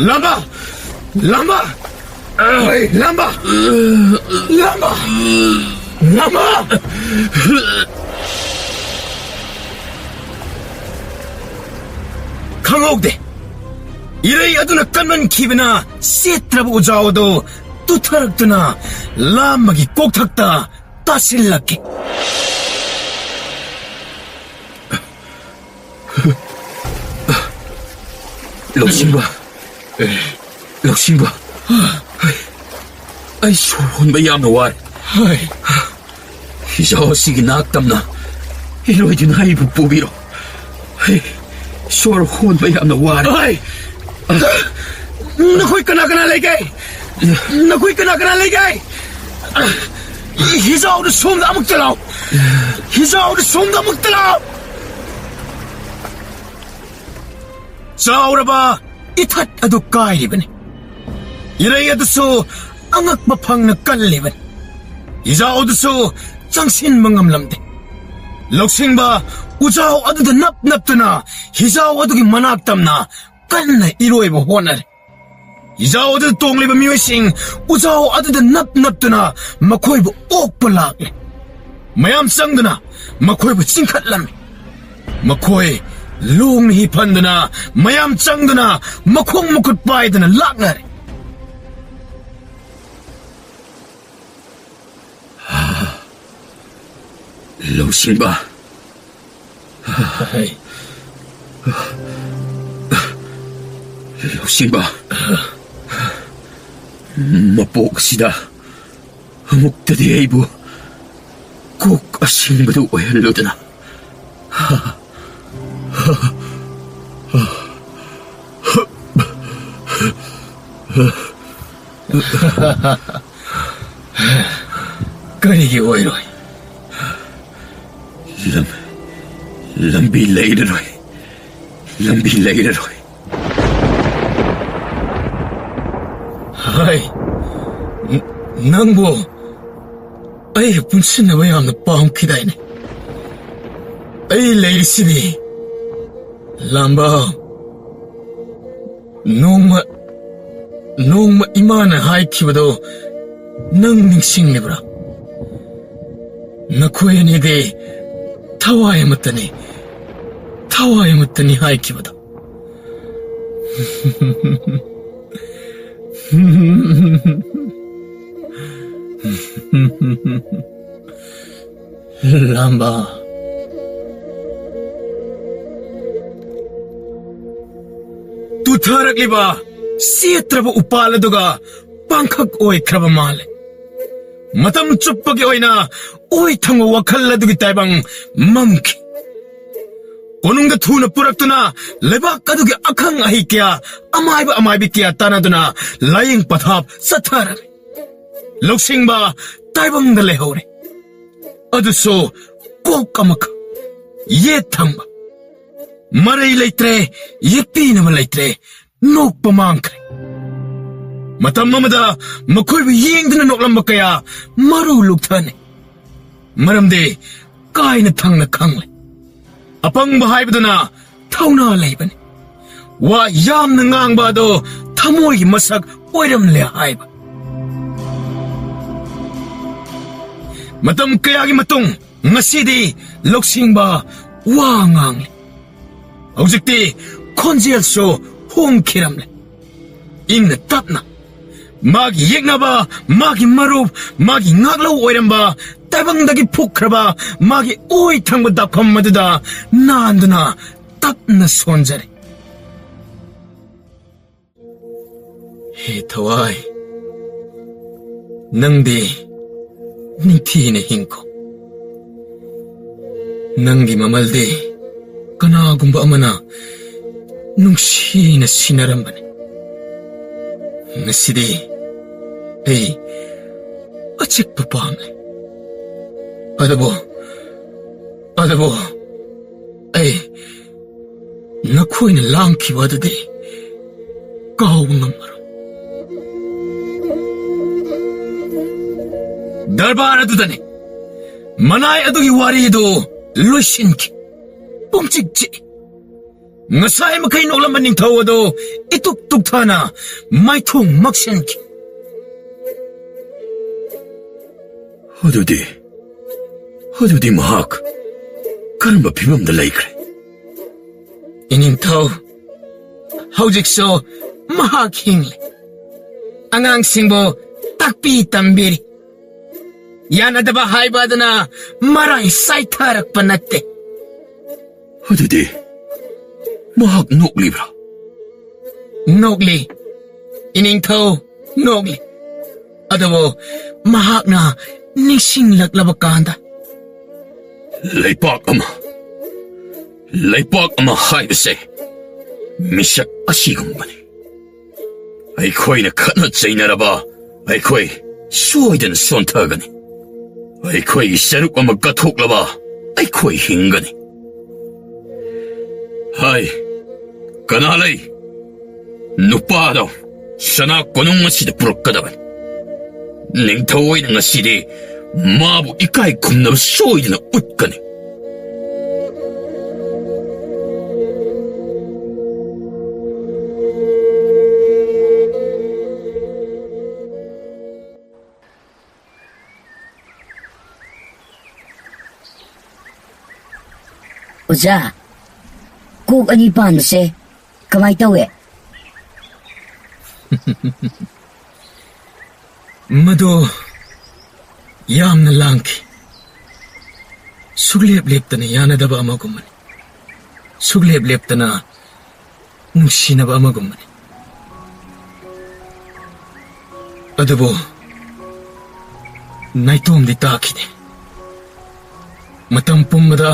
람바 강옥대 이래야 두나 깐만 기브나 시트라보 우자오도 뚜타락두나 람막이 꼭 탁다 따실라게 럭신바. 아이, 쇼혼바 야마 와. 이자오시기 낙담나. 이로이든 하이부 뿌비로. 쇼르 혼바 야마 와. 너코이 끄나끄나 레게 이자오르 솜다 먹들라오 자오라바 이탓 아도 까이리버니 이래야도소 앙악바팡나 깔리버니 이자오도소 장신 멍암람데 럭싱바 우자오 아도다 납납드나 이자오 아도기 만악담나 깐나 이로에보 호나레 이자오도 똥리버 미웨싱 우자오 아도다 납납드나 마코이보 옥벌락레 마얌 쌍드나 마코이보 칭칼람메 마코이 롱 히판드나 마얌 짱드나 마콩 먹고 빠이드나 락나레 럭신바. 럭신바. 마복시다. 목대디 에이부. 꼭 아싱바도 오헬로드나. 끄니기 오이로이 lambi leireroi. 하이 낭보 아이 분신나 왜 암나 빠움키다이네 아이 레이시비 람바 농마 이마나 하이키바도 능 닝싱리브라 나코에니데 타와에 묻더니 하이키바다 람바 뚜타락리바 시에트라바 우팔라도가 빵칵 오이크라바 말레 마담 쭈뻑이 오이나 오이탕고 와칼라두기 딸방 맘키 고능가 투나 뿌락두나 레박 가두기 악항 아히께야 아마이비께야 따나두나 라잉 빠탑 사타라메 록싱바 따이방다 레호레 어두소 꼭 까마카 예탕바 마레이 레이트레 예삐나마 레이트레 녹바 망크레 마탐 마마다 마콜비 이행드나 녹람바 kaya marulog tane maramdi kaina thangna khangle apang bahaibaduna thauna leibani wa yamna ngangba do thamoi masak oiram le haiba matam kayagi matung ngasidi loksingba wa ngangle hojikti khonjel so hongkiramle ingna tapna magi yegnaba magi marup magi ngaglo oiramba tabangdagi phukraba magi oi thangba dakham maduda nanduna tapna sonjare he thawai nangdi ningthine hingko nangi mamalde kanagumba amana nungsina sinarambane ngasidi ay achik papamle adabo ay nakoina langki wadade kawngamaro darbar adudane manai adugi wari do loishinki pongchikji ngasai makai noklamban ningthawado ituk tukthana maithong maksenki 어두디 mahak karamba phibamda laikre iningthaw hojikso mahak hingle angangsingbo takpi tambiri yanadaba haibadana marai saitharak panatte 어두디 mahak noklibra nokli iningthaw nokli adabo mahakna ningsinglaklaba kanda Laipak ama haibase misak asigumbani aikhoina khana chainaraba aikhoi soidan sonthagani aikhoi saruk ama kathoklaba aikhoi hingani hai kanalai nupado sana konung asida purukkadabani ningthawoina ngasidi mabu ikai kumnaba soidana utkani Oja, kuk ani panse, kamay tawe. Mado yamna langki suglep-leptana yanadaba amagumani suglep-leptana nungsinaba amagumani adabo naitomdi takide matam pummada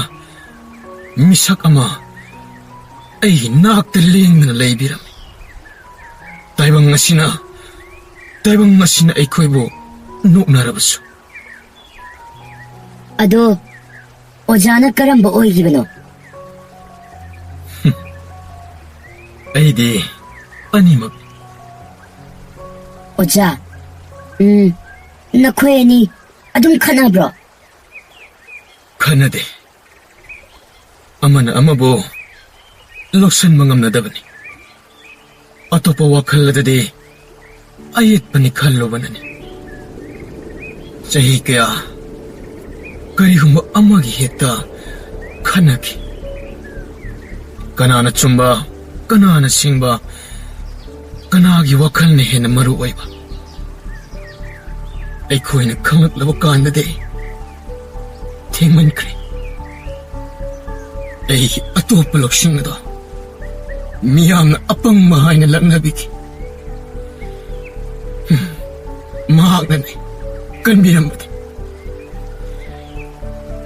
misak ama ay nakta lengdana laybirami taibang ngasina ay koibo nuknarabaso Ado, ojana karamba oigibano. Aydi, animag. Oja, nakoy ni adung kana bro. Kanade. Ama na ama bo, loksan mangam na dabani. Ato pa wakal dade, ayit panikalo banani. Sahi kaya, karihumba amagi heta kanaki kanana chumba kanana singba kanagi wakal ne hena maru oiba aikoina khangaklaba kandade thengmankre ai atopa loksingda miyamna apang mahaina laknabiki mahaknane kanbirambade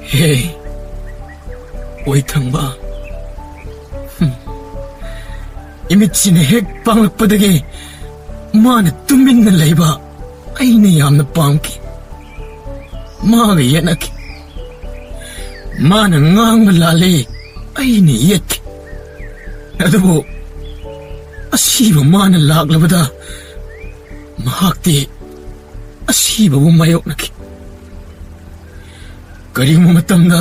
Hey, oi thangba, 이미치네 핵 빵락바닥에 마나 뚜민나 레이바 아이네 얌나 빵키 마가 예나키 마나 ngang lalé aini yet adubo asiba mana laglabada mahakti asiba bu mayoknaki karimo matamda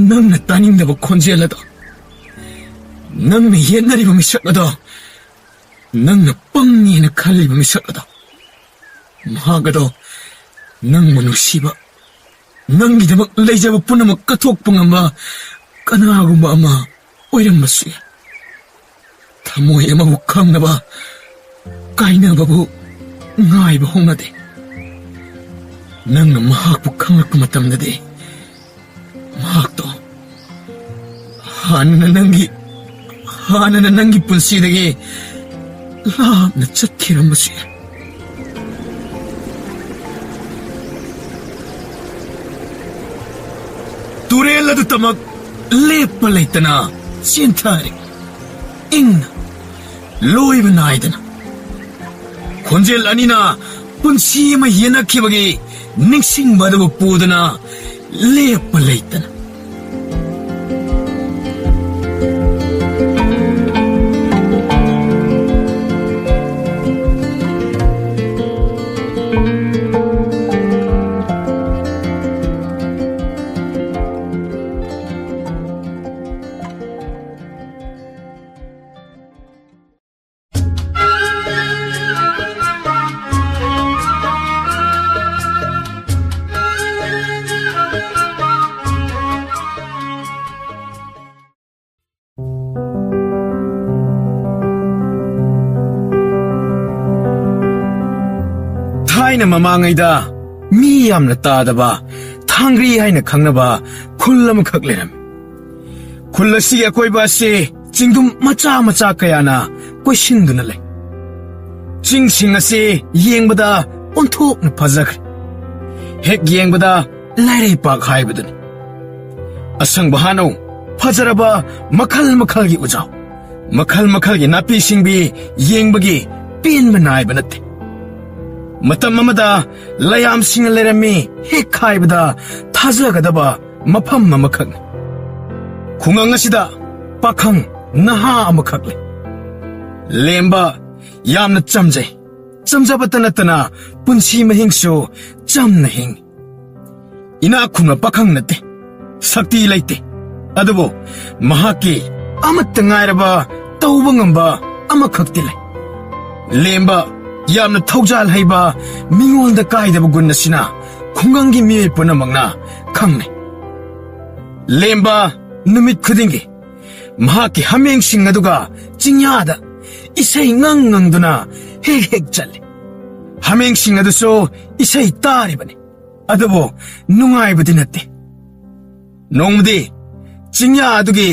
nangna taningdaba khonjelada nangna yennariba misakada nangna pangina khalliba misakada mahagado nangmu nusiba ꯅꯪꯒꯤꯗꯃꯛ ꯂꯩꯖꯕ ꯄꯨꯝꯅꯃꯛ ꯀꯠꯊꯣꯛꯄ ꯉꯝꯕ ꯀꯅꯥꯒꯨꯝꯕ ꯑꯃ ꯑꯣꯏꯔꯝꯕꯁꯨ ꯌꯥꯏ ꯊꯃꯣꯏ ꯑꯃꯕꯨ ꯈꯪꯅꯕ ꯀꯥꯏꯅꯕꯕꯨ ꯉꯥꯏꯕ ꯍꯧꯅꯗꯦ ꯅꯪꯅ ꯃꯍꯥꯛꯄꯨ ꯈꯪꯂꯛꯄ ꯃꯇꯝꯗꯗꯤ ꯃꯍꯥꯛꯇꯣ ꯍꯥꯟꯅꯅ ꯅꯪꯒꯤ ꯄꯨꯟꯁꯤꯗꯒꯤ ꯂꯥꯞꯅ ꯆꯠꯈꯤꯔꯝꯕꯁꯨ ꯌꯥꯏ तुरेल अदु तमक लेप लेतना चिंथारी इंगना लोइब नाइदना खोंजेल अनिना पुंसी म येनखिबगी निंगसिंग बदबु पुदना लेप लेतना थाइना ममांगैदा मी यामना तादबा थांग्री हाइना खंगनबा खुल अमखक लेरम खुल असि अकोइबा से चिंगदुम मचा मचा कयाना कोइसिंदुना ले चिंगसिंग असे येंगबदा ओंथोकना फजखरे हेक येंगबदा लाइरै पाक हाइबदुनि असंग बहानो फजरबा मखल मखलगी उजाव मखल मखलगी नापी सिंगबी येंगबगी पेनबा नाइबा नते मतम अमदा लयाम सिंग लेरमी हेक खाइबदा थाजगदबा मफम ममखक खुंगंग असिदा पाखंग नहा अमखक ले लेम्बा यामना चमजे चमजबत नतना पुंसी महिंगसो चमना हिंग इना खुंगा पाखंग नते शक्ति लेते अदबो महाकी अमत ngairaba tawba ngamba amakhakti le lemba यामना थौजाल हैबा मिंगोलदा काइदबा गुन सिना खुंगंगी मिय पुनमंगना खंगने लेम्बा नुमित खुदिंगी महाकी हमेंग सिंग अदुगा चिंयादा इसै ngang हेक हेक चले हमेंग सिंग अदुसो इसै तारिबने अदबो नुंगाइबदि नते नोंमदि चिंया अदुगी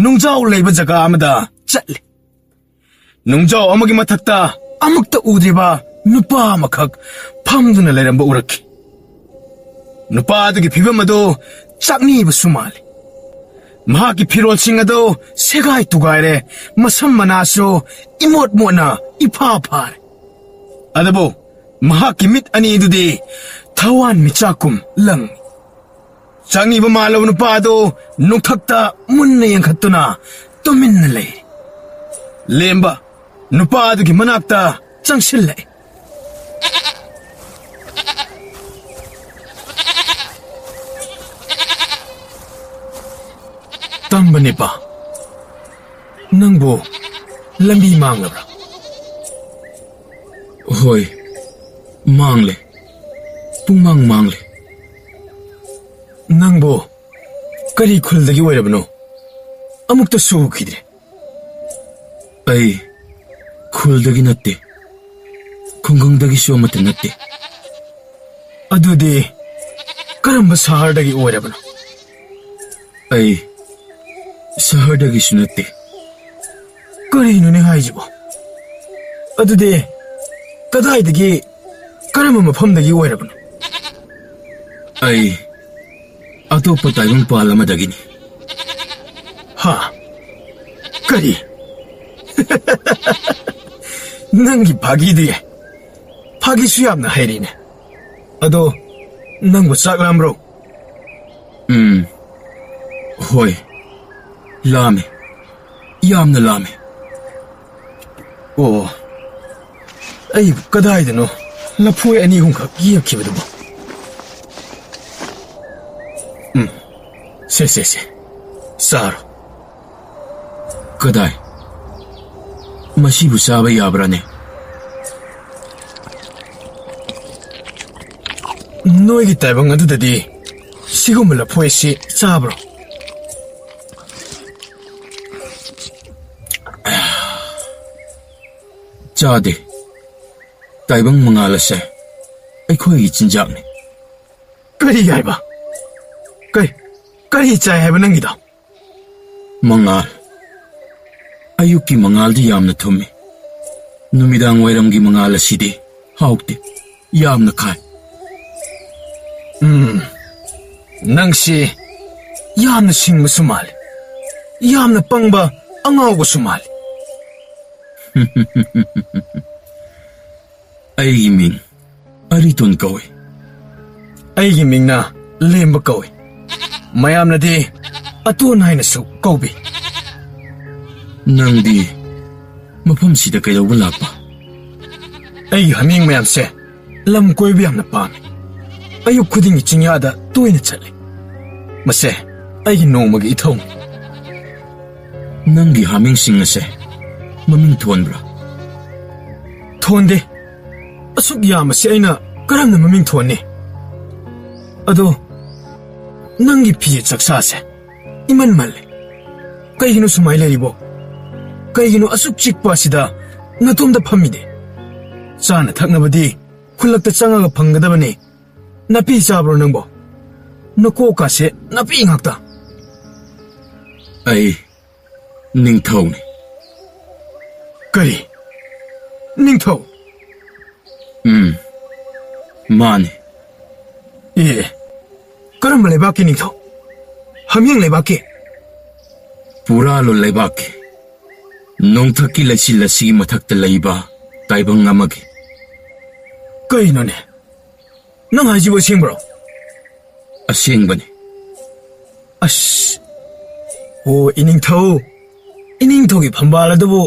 नुंजाव लेबा जगा अमदा चले नुंजाव अमगी मथक्ता अमुक्त उद्रिबा नुपा मखक फमदुना लेरंबा उरखी नुपा अदुगी फिबम अदो चाकनीबा सुमाले महाकी फिरोल सिंग अदो सेगाई तुगाइरे मसम मनासो इमोट मोना इफा फारे अदबो महाकी मित अनि दुदि थवान मिचाकुम लंग चाकनीबा मालो नुपा अदो नुथक्ता मुन्ना यंखतुना तुमिन्ना ले लेम्बा नुपा अदुगी मनाक्ता चंगसिल्ले तंबनेपा नंगबो लंबी मांगलब्रा होय मांगले पुंमांग मांगले नंगबो करी खुलदगी ओइरबनो अमुक्ता सुखिद्रे ऐ खुलदगी नत्ते खुंगंगदगी सोमत नत्ते अदुदे करंब शहरदगी ओइरबनो ऐ शहरदगी सुनत्ते करिनुने हाइजिबो अदुदे कदाइदगी करंब मफमदगी ओइरबनो ऐ अतोप ताइबंग पाल अमदगिनी हा करी ꯅꯪꯒꯤ ꯐꯥꯒꯤꯗꯤ ꯐꯥꯒꯤꯁꯨ ꯌꯥꯝꯅ ꯍꯩꯔꯤꯅꯦ ꯑꯗꯣ ꯅꯪꯕꯨ ꯆꯥꯛ ꯂꯥꯝꯕ꯭ꯔꯣ ꯍꯣꯏ ꯂꯥꯝꯃꯦ ꯌꯥꯝꯅ ꯂꯥꯝꯃꯦ ꯑꯣ ꯑꯩꯕꯨ ꯀꯗꯥꯏꯗꯅꯣ ꯂꯐꯣꯏ 2-3ꯈꯛ ꯌꯦꯛꯈꯤꯕꯗꯨꯕꯨ ꯁꯦ ꯆꯥꯔꯣ ꯀꯗꯥꯏ ꯃꯁꯤꯕꯨ ꯆꯥꯕ ꯌꯥꯕ꯭ꯔꯥꯅꯦ ꯅꯣꯏꯒꯤ ꯇꯥꯏꯕꯪ ꯑꯗꯨꯗꯗꯤ ꯁꯤꯒꯨꯝꯕ ꯂꯐꯣꯏꯁꯤ ꯆꯥꯕ꯭ꯔꯣ ꯆꯥꯗꯦ ꯇꯥꯏꯕꯪ ꯃꯉꯥꯜ ꯑꯁꯦ ꯑꯩꯈꯣꯏꯒꯤ ꯆꯤꯟꯖꯥꯛꯅꯤ ꯀꯔꯤ ꯍꯥꯏꯕ ꯀꯔꯤ ꯆꯥꯏ ꯍꯥꯏꯕ ꯅꯪꯒꯤꯗꯣ ꯃꯉꯥꯜ ꯑꯌꯨꯛꯀꯤ ꯃꯉꯥꯜꯗꯤ ꯌꯥꯝꯅ ꯊꯨꯝꯃꯤ ꯅꯨꯃꯤꯗꯥꯡ ꯋꯥꯏꯔꯝꯒꯤ ꯃꯉꯥꯜ ꯑꯁꯤꯗꯤ ꯍꯥꯎꯇꯦ ꯌꯥꯝꯅ ꯈꯥꯏ ꯅꯪꯁꯤ ꯌꯥꯝꯅ ꯁꯤꯡꯕꯁꯨ ꯃꯥꯜꯂꯤ ꯌꯥꯝꯅ ꯄꯪꯕ ꯑꯉꯥꯎꯕꯁꯨ ꯃꯥꯜꯂꯤ ꯑꯩꯒꯤ ꯃꯤꯡ ꯑꯔꯤꯇꯣꯟ ꯀꯧꯏ ꯑꯩꯒꯤ ꯃꯤꯡꯅ ꯂꯦꯝꯕ ꯀꯧꯏ ꯃꯌꯥꯝꯅꯗꯤ ꯑꯇꯣꯟ ꯍꯥꯏꯅꯁꯨ ꯀꯧꯕꯤ ꯅꯪꯗꯤ ꯃꯐꯝꯁꯤꯗ ꯀꯩꯗꯧꯕ ꯂꯥꯛꯄ ꯑꯩꯒꯤ ꯍꯥꯃꯦꯡ ꯃꯌꯥꯝꯁꯦ ꯂꯝ ꯀꯣꯏꯕ ꯌꯥꯝꯅ ꯄꯥꯝꯃꯤ ꯑꯌꯨꯛ ꯈꯨꯗꯤꯡꯒꯤ ꯆꯤꯡꯌꯥꯗ ꯇꯣꯏꯅ ꯆꯠꯂꯤ ꯃꯁꯦ ꯑꯩꯒꯤ ꯅꯣꯡꯃꯒꯤ ꯏꯊꯧꯅꯤ ꯅꯪꯒꯤ ꯍꯥꯃꯦꯡꯁꯤꯡ ꯑꯁꯦ ꯃꯃꯤꯡ ꯊꯣꯟꯕ꯭ꯔꯥ ꯊꯣꯟꯗꯦ ꯑꯁꯨꯛ ꯌꯥꯝꯕꯁꯤ ꯑꯩꯅ ꯀꯔꯝꯅ ꯃꯃꯤꯡ ꯊꯣꯟꯅꯤ ꯑꯗꯣ ꯅꯪꯒꯤ ꯐꯤꯖꯦꯠ ꯆꯛꯆꯥꯁꯦ ꯏꯃꯟ ꯃꯜꯂꯦ ꯀꯩꯒꯤꯅꯣ ꯁꯨꯃꯥꯏꯅ ꯂꯩꯔꯤꯕꯣ ꯀꯩꯒꯤꯅꯣ ꯑꯁꯨꯛ ꯆꯤꯛꯄ ꯑꯁꯤꯗ ꯅꯇꯣꯝꯗ ꯐꯝꯃꯤꯗꯦ ꯆꯥꯅ ꯊꯛꯅꯕꯗꯤ ꯈꯨꯜꯂꯛꯇ ꯆꯪꯉꯒ ꯐꯪꯒꯗꯕꯅꯤ ꯅꯥꯄꯤ ꯆꯥꯕ꯭ꯔꯣ ꯅꯪꯕꯣ ꯅꯀꯣꯛꯀꯥꯁꯦ ꯅꯥꯄꯤ ꯉꯥꯛꯇ ꯑꯩ ꯅꯤꯡꯊꯧꯅꯤ ꯀꯔꯤ ꯅꯤꯡꯊꯧ ꯃꯥꯅꯤ ꯑꯦ ꯀꯔꯝꯕ ꯂꯩꯕꯥꯛꯀꯤ ꯅꯤꯡꯊꯧ ꯍꯥꯃꯦꯡ ꯂꯩꯕꯥꯛꯀꯤ ꯄꯨꯔꯥꯂꯣꯟ ꯂꯩꯕꯥꯛꯀꯤ ꯅꯣꯡꯊꯛꯀꯤ ꯂꯩꯆꯤꯜ ꯑꯁꯤꯒꯤ ꯃꯊꯛꯇ ꯂꯩꯕ ꯇꯥꯏꯕꯪ ꯑꯃꯒꯤ ꯀꯩꯅꯣꯅꯦ ꯅꯪ ꯍꯥꯏꯁꯤꯕꯨ ꯑꯁꯦꯡꯕ꯭ꯔꯣ ꯑꯁꯦꯡꯕꯅꯤ ꯑꯁ ꯑꯣ ꯏꯅꯤꯡꯊꯧꯒꯤ ꯐꯝꯕꯥꯜ ꯑꯗꯨꯕꯨ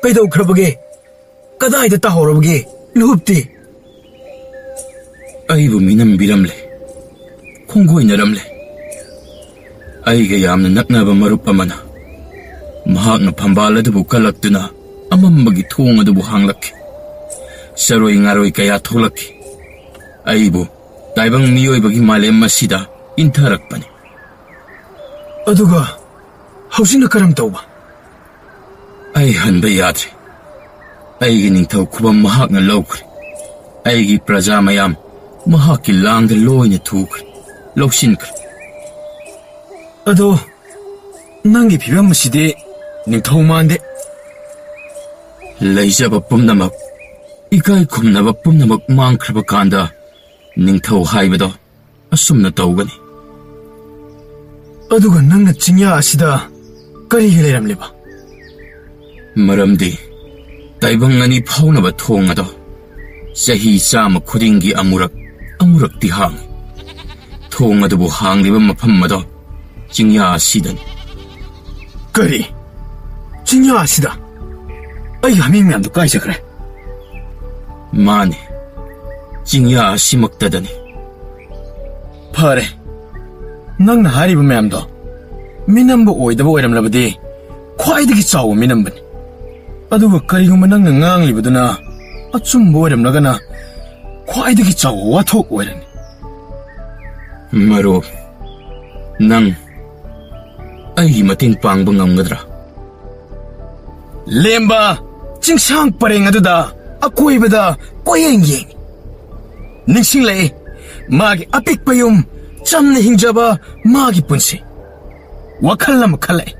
ꯀꯩꯗꯧꯈ꯭ꯔꯕꯒꯦ ꯀꯗꯥꯏꯗ ꯇꯥꯍꯧꯔꯕꯒꯦ ꯂꯨꯍꯨꯞꯇꯤ ꯑꯩꯕꯨ ꯃꯤꯅꯝꯕꯤꯔꯝꯂꯦ ꯈꯣꯡꯒꯣꯏꯅꯔꯝꯂꯦ ꯑꯩꯒ ꯌꯥꯝꯅ ꯅꯛꯅꯕ ꯃꯔꯨꯞ ꯑꯃꯅ ꯃꯍꯥꯛꯅ ꯐꯝꯕꯥꯜ ꯑꯗꯨꯕꯨ ꯀꯜꯂꯛꯇꯨꯅ ꯑꯃꯝꯕꯒꯤ ꯊꯣꯡ ꯑꯗꯨꯕꯨ ꯍꯥꯡꯂꯛꯈꯤ ꯆꯔꯣꯏ ꯉꯥꯔꯣꯏ ꯀꯌꯥ ꯊꯣꯛꯂꯛꯈꯤ ꯑꯩꯕꯨ ꯇꯥꯏꯕꯪ ꯃꯤꯑꯣꯏꯕꯒꯤ ꯃꯥꯂꯦꯝ ꯑꯁꯤꯗ ꯏꯟꯊꯔꯛꯄꯅꯤ ꯑꯗꯨꯒ ꯍꯧꯖꯤꯛꯅ ꯀꯔꯝ ꯇꯧꯕ ꯑꯩ ꯍꯟꯕ ꯌꯥꯗ꯭ꯔꯦ ꯑꯩꯒꯤ ꯅꯤꯡꯊꯧ ꯈꯨꯕꯝ ꯃꯍꯥꯛꯅ ꯂꯧꯈ꯭ꯔꯦ ꯑꯩꯒꯤ ꯄ꯭ꯔꯖꯥ ꯃꯌꯥꯝ ꯃꯍꯥꯛꯀꯤ ꯂꯥꯡꯗ ꯂꯣꯏꯅ ꯊꯨꯈ꯭ꯔꯦ ꯂꯧꯁꯤꯟꯈ꯭ꯔꯦ ꯑꯗꯣ ꯅꯪꯒꯤ ꯐꯤꯕꯝ ꯑꯁꯤꯗꯤ ꯅꯤꯡꯊꯧ ꯃꯥꯟꯗꯦ ꯂꯩꯖꯕ ꯄꯨꯝꯅꯃꯛ ꯏꯀꯥꯏ ꯈꯨꯝꯅꯕ ꯄꯨꯝꯅꯃꯛ ꯃꯥꯡꯈ꯭ꯔꯕ ꯀꯥꯟꯗ ꯅꯤꯡꯊꯧ ꯍꯥꯏꯕꯗꯣ ꯑꯁꯨꯝꯅ ꯇꯧꯒꯅꯤ ꯑꯗꯨꯒ ꯅꯪꯅ ꯆꯤꯡꯌꯥ ꯑꯁꯤꯗ ꯀꯔꯤꯒꯤ ꯂꯩꯔꯝꯂꯤꯕ ꯃꯔꯝꯗꯤ ꯇꯥꯏꯕꯪ ꯑꯅꯤ ꯐꯥꯎꯅꯕ ꯊꯣꯡ ꯑꯗꯣ ꯆꯍꯤ 100 ꯈꯨꯗꯤꯡꯒꯤ ꯑꯃꯨꯔꯛꯇꯤ ꯍꯥꯡꯏ ꯊꯣꯡ ꯑꯗꯨꯕꯨ ꯍꯥꯡꯂꯤꯕ ꯃꯐꯝ ꯑꯗꯣ ꯆꯤꯡꯌꯥ ꯑꯁꯤꯗꯅꯤ ꯀꯔꯤ ꯆꯤꯡꯌꯥ ꯑꯁꯤꯗ ꯑꯩ ꯍꯥꯃꯦꯡ ꯃꯌꯥꯝꯗꯨ ꯀꯥꯏꯖꯈ꯭ꯔꯦ ꯃꯥꯅꯤ ꯆꯤꯡꯌꯥ ꯑꯁꯤꯃꯛꯇꯗꯅꯤ ꯐꯔꯦ ꯅꯪꯅ ꯍꯥꯏꯔꯤꯕ ꯃꯌꯥꯝꯗꯣ ꯃꯤꯅꯝꯕ ꯑꯣꯏꯗꯕ ꯑꯣꯏꯔꯝꯂꯕꯗꯤ ꯈ꯭ꯋꯥꯏꯗꯒꯤ ꯆꯥꯎꯕ ꯃꯤꯅꯝꯕꯅꯤ ꯑꯗꯨꯒ ꯀꯔꯤꯒꯨꯝꯕ ꯅꯪꯅ ꯉꯥꯡꯂꯤꯕꯗꯨꯅ ꯑꯆꯨꯝꯕ ꯑꯣꯏꯔꯝꯂꯒꯅ ꯈ꯭ꯋꯥꯏꯗꯒꯤ ꯆꯥꯎꯕ ꯋꯥꯊꯣꯛ ꯑꯣꯏꯔꯅꯤ ꯃꯔꯨꯞ ꯅꯪ ꯑꯩꯒꯤ ꯃꯇꯦꯡ ꯄꯥꯡꯕ ꯉꯝꯒꯗ꯭ꯔꯥ ꯂꯦꯝꯕ ꯆꯤꯡꯁꯥꯡ ꯄꯔꯦꯡ ꯑꯗꯨꯗ ꯑꯀꯣꯏꯕꯗ ꯀꯣꯏꯌꯦꯡ ꯌꯦꯡꯉꯤ ꯅꯤꯡꯁꯤꯡꯂꯛꯏ ꯃꯥꯒꯤ ꯑꯄꯤꯛꯄ ꯌꯨꯝ ꯆꯝꯅ ꯍꯤꯡꯖꯕ ꯃꯥꯒꯤ ꯄꯨꯟꯁꯤ ꯋꯥꯈꯜ ꯑꯃ ꯈꯜꯂꯛꯏ